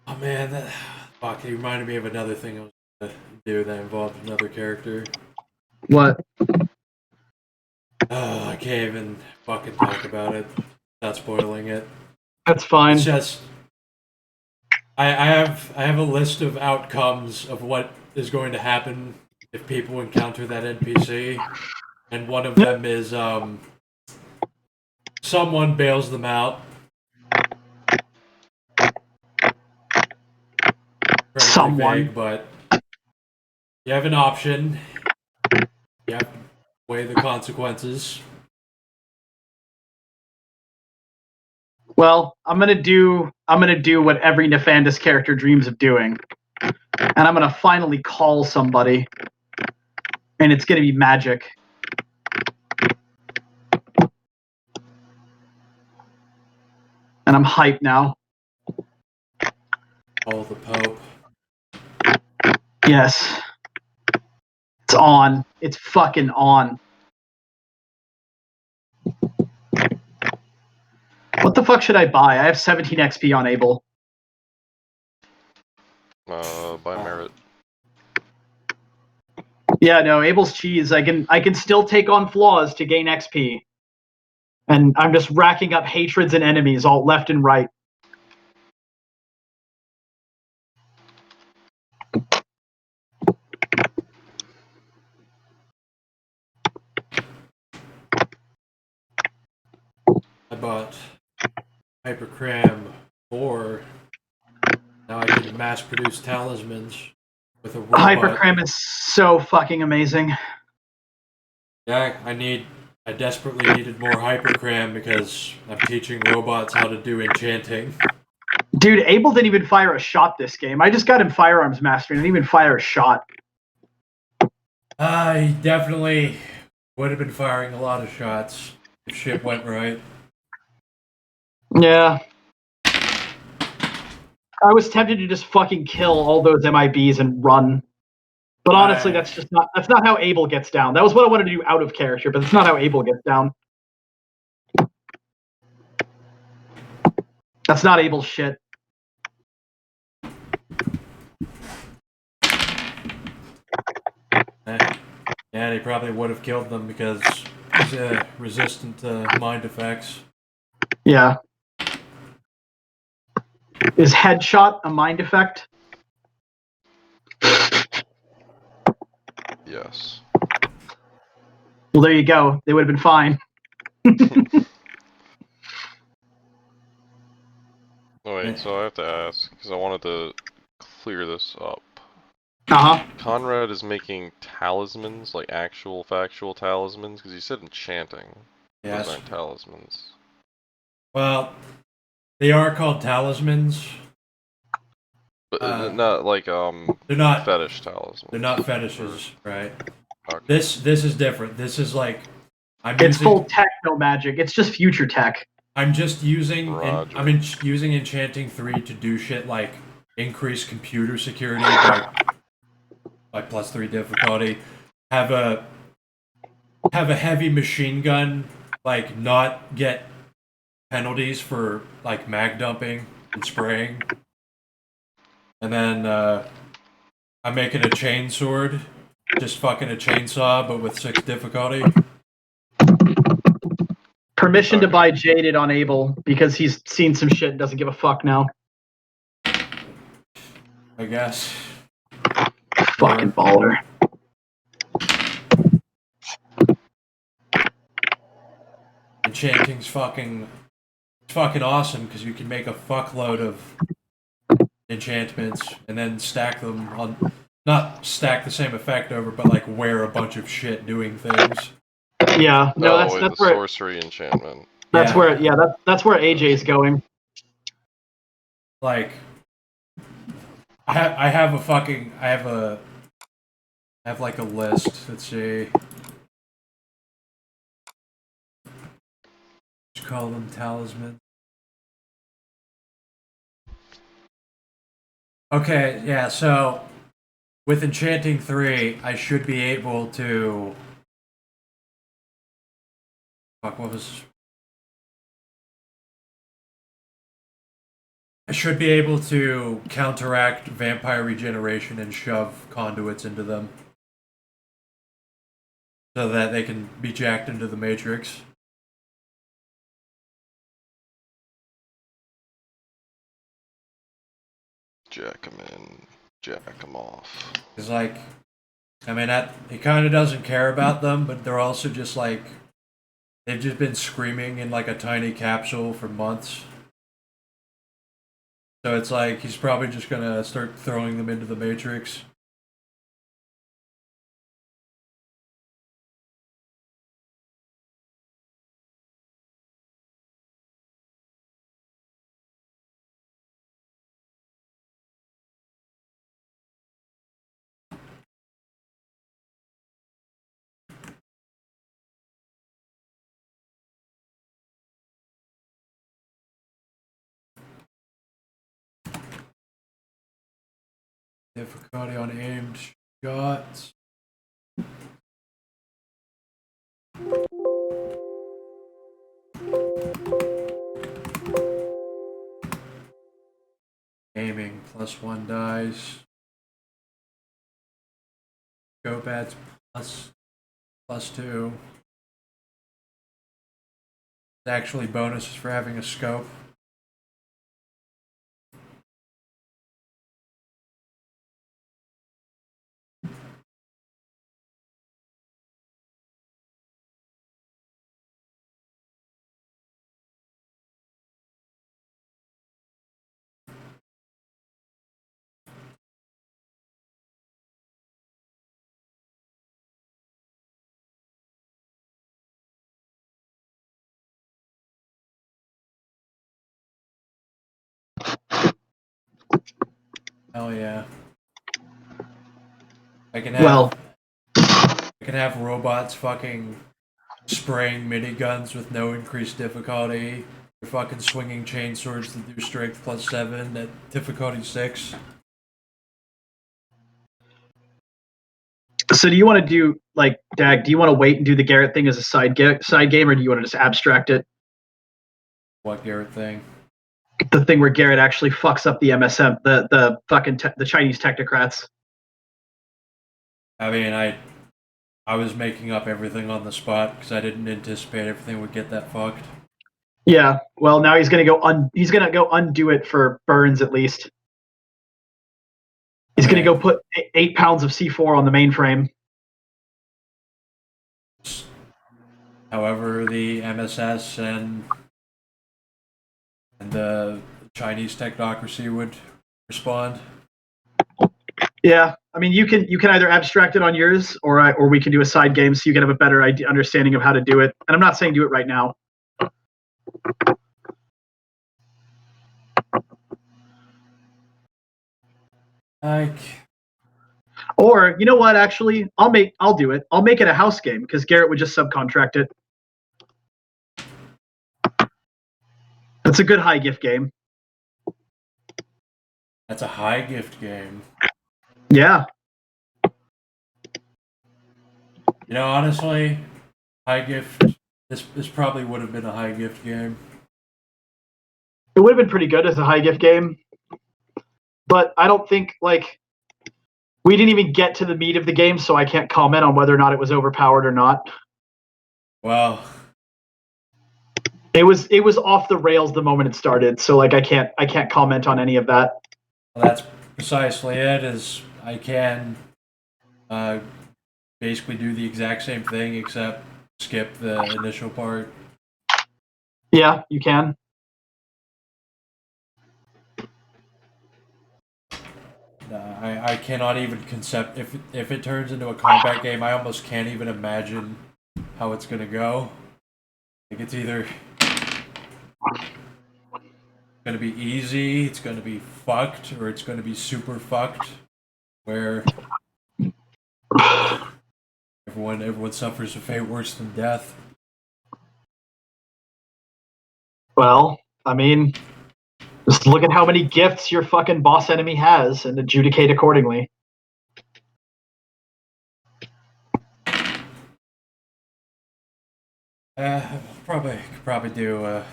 Oh man, fuck, it reminded me of another thing I was gonna do that involved another character. What? I can't even fucking talk about it. Not spoiling it. That's fine. It's just I have a list of outcomes of what is going to happen if people encounter that NPC, and one of them is someone bails them out. Someone. Vague, but you have an option. You have to weigh the consequences. Well, I'm gonna do what every Nefandus character dreams of doing, and I'm gonna finally call somebody, and it's gonna be magic. And I'm hyped now. Call the Pope. Yes. It's on. It's fucking on. What the fuck should I buy? I have 17 XP on Able. By merit. Yeah, no, Able's cheese. I can still take on flaws to gain XP. And I'm just racking up hatreds and enemies all left and right. I bought Hypercram 4. Now I can mass produce talismans with a robot. Hypercram is so fucking amazing. Yeah, I desperately needed more Hypercram because I'm teaching robots how to do enchanting. Dude, Able didn't even fire a shot this game. I just got him firearms master and didn't even fire a shot. I definitely would have been firing a lot of shots if shit went right. Yeah. I was tempted to just fucking kill all those MIBs and run. But honestly, that's not how Able gets down. That was what I wanted to do out of character, but that's not how Able gets down. That's not Able's shit. Yeah, they probably would have killed them because he's resistant to mind effects. Yeah. Is headshot a mind effect? Yes. Well, there you go. They would have been fine. Wait, so I have to ask, because I wanted to clear this up. Conrad is making talismans, like actual factual talismans, because you said enchanting. Yes. Those aren't talismans. Well, they are called talismans. But not like they're not fetish talismans. They're not fetishes, right? Okay. This is different. This is like it's full techno magic. It's just future tech. I'm just using Roger. using Enchanting 3 to do shit like increase computer security by +3 difficulty. Have a heavy machine gun, like not get penalties for like mag dumping and spraying. And then I'm making a chain sword, just fucking a chainsaw, but with 6 difficulty. Permission to buy Jaded on Able because he's seen some shit and doesn't give a fuck now. I guess. Fucking baller. Enchanting's fucking awesome because you can make a fuckload of enchantments and then stack them on, not stack the same effect over, but like wear a bunch of shit doing things. Yeah, no, that's the where sorcery enchantment. That's where that's where AJ's going. Like, I have like a list. Let's see. Just call them talismans. Okay, yeah. So with Enchanting 3, I should be able to. Fuck, what was? I should be able to counteract vampire regeneration and shove conduits into them. So that they can be jacked into the Matrix. Jack them in, jack them off. It's like, I mean, he kind of doesn't care about them, but they're also just like, they've just been screaming in like a tiny capsule for months. So it's like, he's probably just gonna start throwing them into the Matrix. Difficulty on aimed shots. Aiming +1 dice. Scope adds +2. It's actually bonuses for having a scope. Hell yeah. I can have robots fucking spraying miniguns with no increased difficulty. They're fucking swinging chainswords that do strength +7 at difficulty 6. So do you want to do, like, Dag, do you want to wait and do the Garrett thing as a side game, or do you want to just abstract it? What Garrett thing? The thing where Garrett actually fucks up the MSM, the fucking the Chinese technocrats. I mean, I was making up everything on the spot because I didn't anticipate everything would get that fucked. Yeah, well, now he's gonna go undo it for Burns at least. He's gonna go put 8 pounds of C4 on the mainframe. However, the MSS and the Chinese technocracy would respond. Yeah, I mean, you can either abstract it on yours, or we can do a side game so you can have a better understanding of how to do it. And I'm not saying do it right now. Or you know what? Actually, I'll do it. I'll make it a house game because Garrett would just subcontract it. That's a good high gift game. That's a high gift game. Yeah. You know, honestly, high gift. This probably would have been a high gift game. It would have been pretty good as a high gift game, but I don't think we didn't even get to the meat of the game, so I can't comment on whether or not it was overpowered or not. Well, it was off the rails the moment it started, so I can't comment on any of that. Well, that's precisely it. Is I can basically do the exact same thing except skip the initial part. Yeah, you can. I cannot even concept if it turns into a combat game. I almost can't even imagine how it's gonna go. Like it's either gonna be easy, it's gonna be fucked, or it's gonna be super fucked, where everyone suffers a fate worse than death. Well, I mean, just look at how many gifts your fucking boss enemy has and adjudicate accordingly. Probably do. If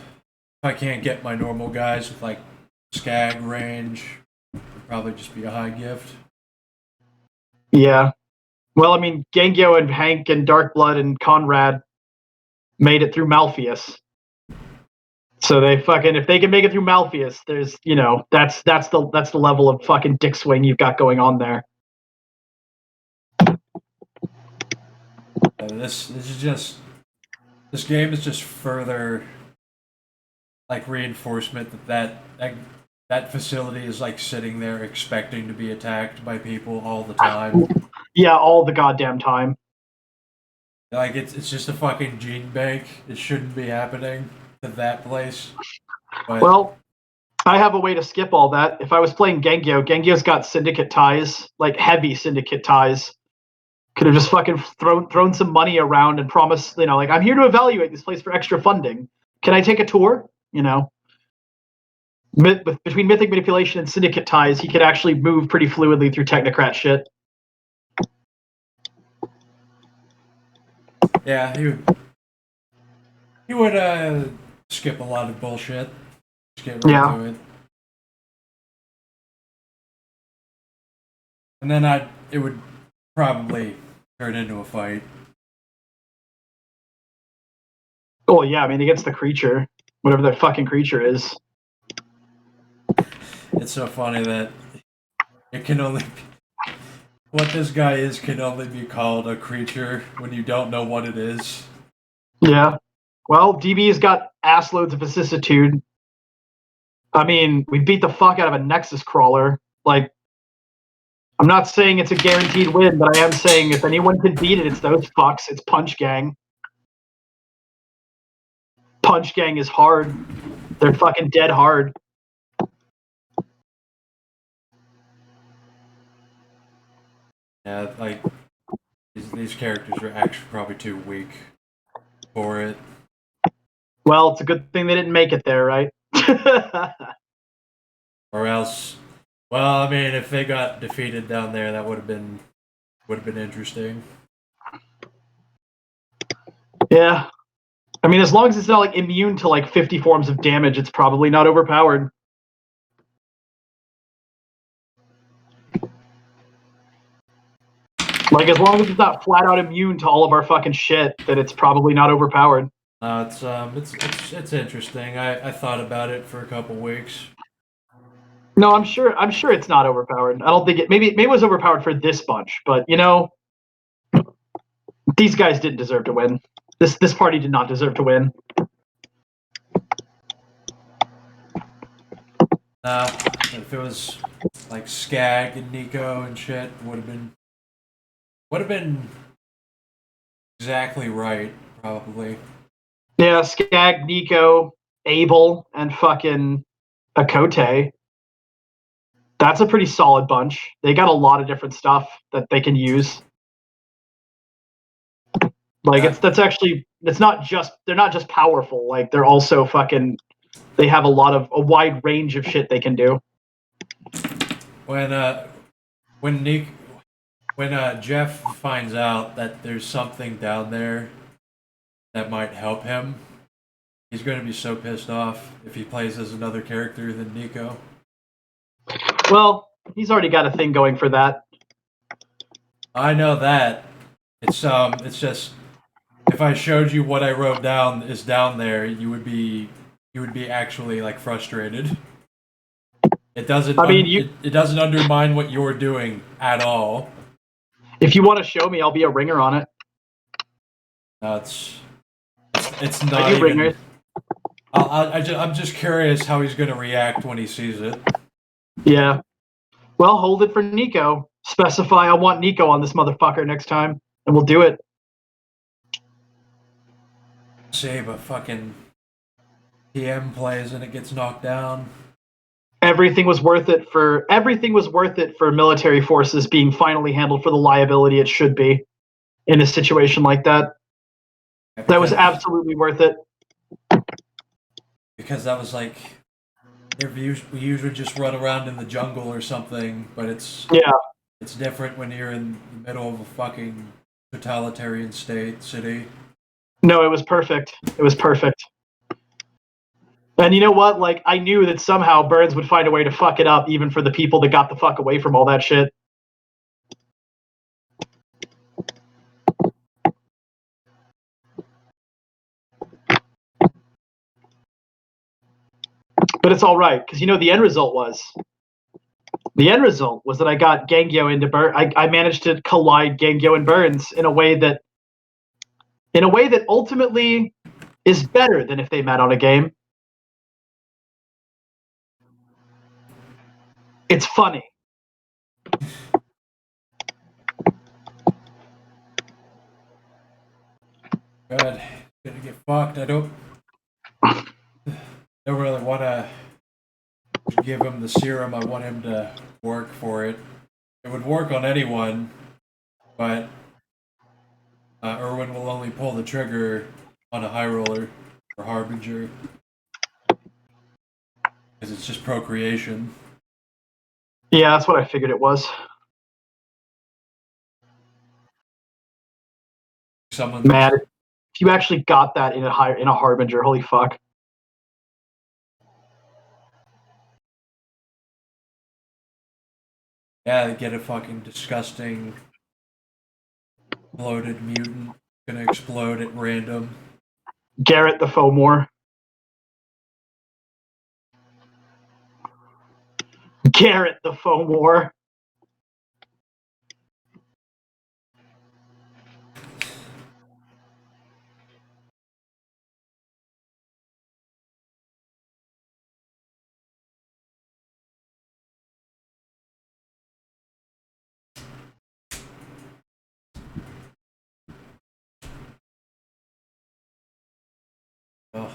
I can't get my normal guys with like skag range, it'd probably just be a high gift. Yeah. Well, I mean, Gengyo and Hank and Darkblood and Conrad made it through Malpheus. So they fucking, if they can make it through Malpheus, there's, that's the level of fucking dick swing you've got going on there. This game is just further like reinforcement that facility is like sitting there expecting to be attacked by people all the time. Yeah, all the goddamn time. Like it's just a fucking gene bank. It shouldn't be happening to that place. But well, I have a way to skip all that. If I was playing Gengyo's got syndicate ties, like heavy syndicate ties. Could have just fucking thrown some money around and promised, I'm here to evaluate this place for extra funding. Can I take a tour? Between mythic manipulation and syndicate ties, he could actually move pretty fluidly through technocrat shit. Yeah, he would skip a lot of bullshit. Just get right to it. And then it would probably turn into a fight. Oh yeah, I mean against the creature, whatever the fucking creature is. It's so funny that it can only be, what this guy is can only be called a creature when you don't know what it is. Yeah. Well, DB's got ass loads of vicissitude. I mean, we beat the fuck out of a Nexus crawler. Like, I'm not saying it's a guaranteed win, but I am saying if anyone can beat it, it's those fucks. It's Punch Gang. Punch Gang is hard. They're fucking dead hard. Yeah, like these characters are actually probably too weak for it. Well, it's a good thing they didn't make it there, right? Or else, well, I mean, if they got defeated down there, that would have been interesting. Yeah. I mean, as long as it's not like immune to like 50 forms of damage, it's probably not overpowered. Like, as long as it's not flat out immune to all of our fucking shit, then it's probably not overpowered. It's interesting. I thought about it for a couple weeks. No, I'm sure it's not overpowered. I don't think it. Maybe it was overpowered for this bunch, but these guys didn't deserve to win. This party did not deserve to win. If it was like Skag and Nico and shit would have been exactly right, probably. Yeah, Skag, Nico, Abel, and fucking Akote. That's a pretty solid bunch. They got a lot of different stuff that they can use. Like it's not just they're not just powerful. Like they're also fucking they have a wide range of shit they can do. When Jeff finds out that there's something down there that might help him, he's going to be so pissed off if he plays as another character than Nico. Well, he's already got a thing going for that. I know that. It's just if I showed you what I wrote down is down there, you would be actually like frustrated. It doesn't. I mean, it doesn't undermine what you're doing at all. If you want to show me, I'll be a ringer on it. No, it's not even. Ringers. I'm just curious how he's going to react when he sees it. Yeah. Well, hold it for Nico. Specify I want Nico on this motherfucker next time, and we'll do it. Say, but fucking PM plays and it gets knocked down. Everything was worth it for military forces being finally handled for the liability it should be in a situation like that. That was absolutely worth it. Because that was like we usually just run around in the jungle or something, but it's different when you're in the middle of a fucking totalitarian city. No, it was perfect. It was perfect. And you know what? Like, I knew that somehow Burns would find a way to fuck it up, even for the people that got the fuck away from all that shit. But it's all right, because you know the end result was that I got Gangyo into Burns. I managed to collide Gangyo and Burns in a way that ultimately is better than if they met on a game. It's funny. God, gonna get fucked. I don't really want to give him the serum. I want him to work for it. It would work on anyone, but Irwin will only pull the trigger on a high roller or harbinger because it's just procreation. Yeah, that's what I figured it was. Mad. If you actually got that in a harbinger, holy fuck. Yeah, they get a fucking disgusting bloated mutant gonna explode at random. Garrett the Fomor. Garrett the Fomor. Oh.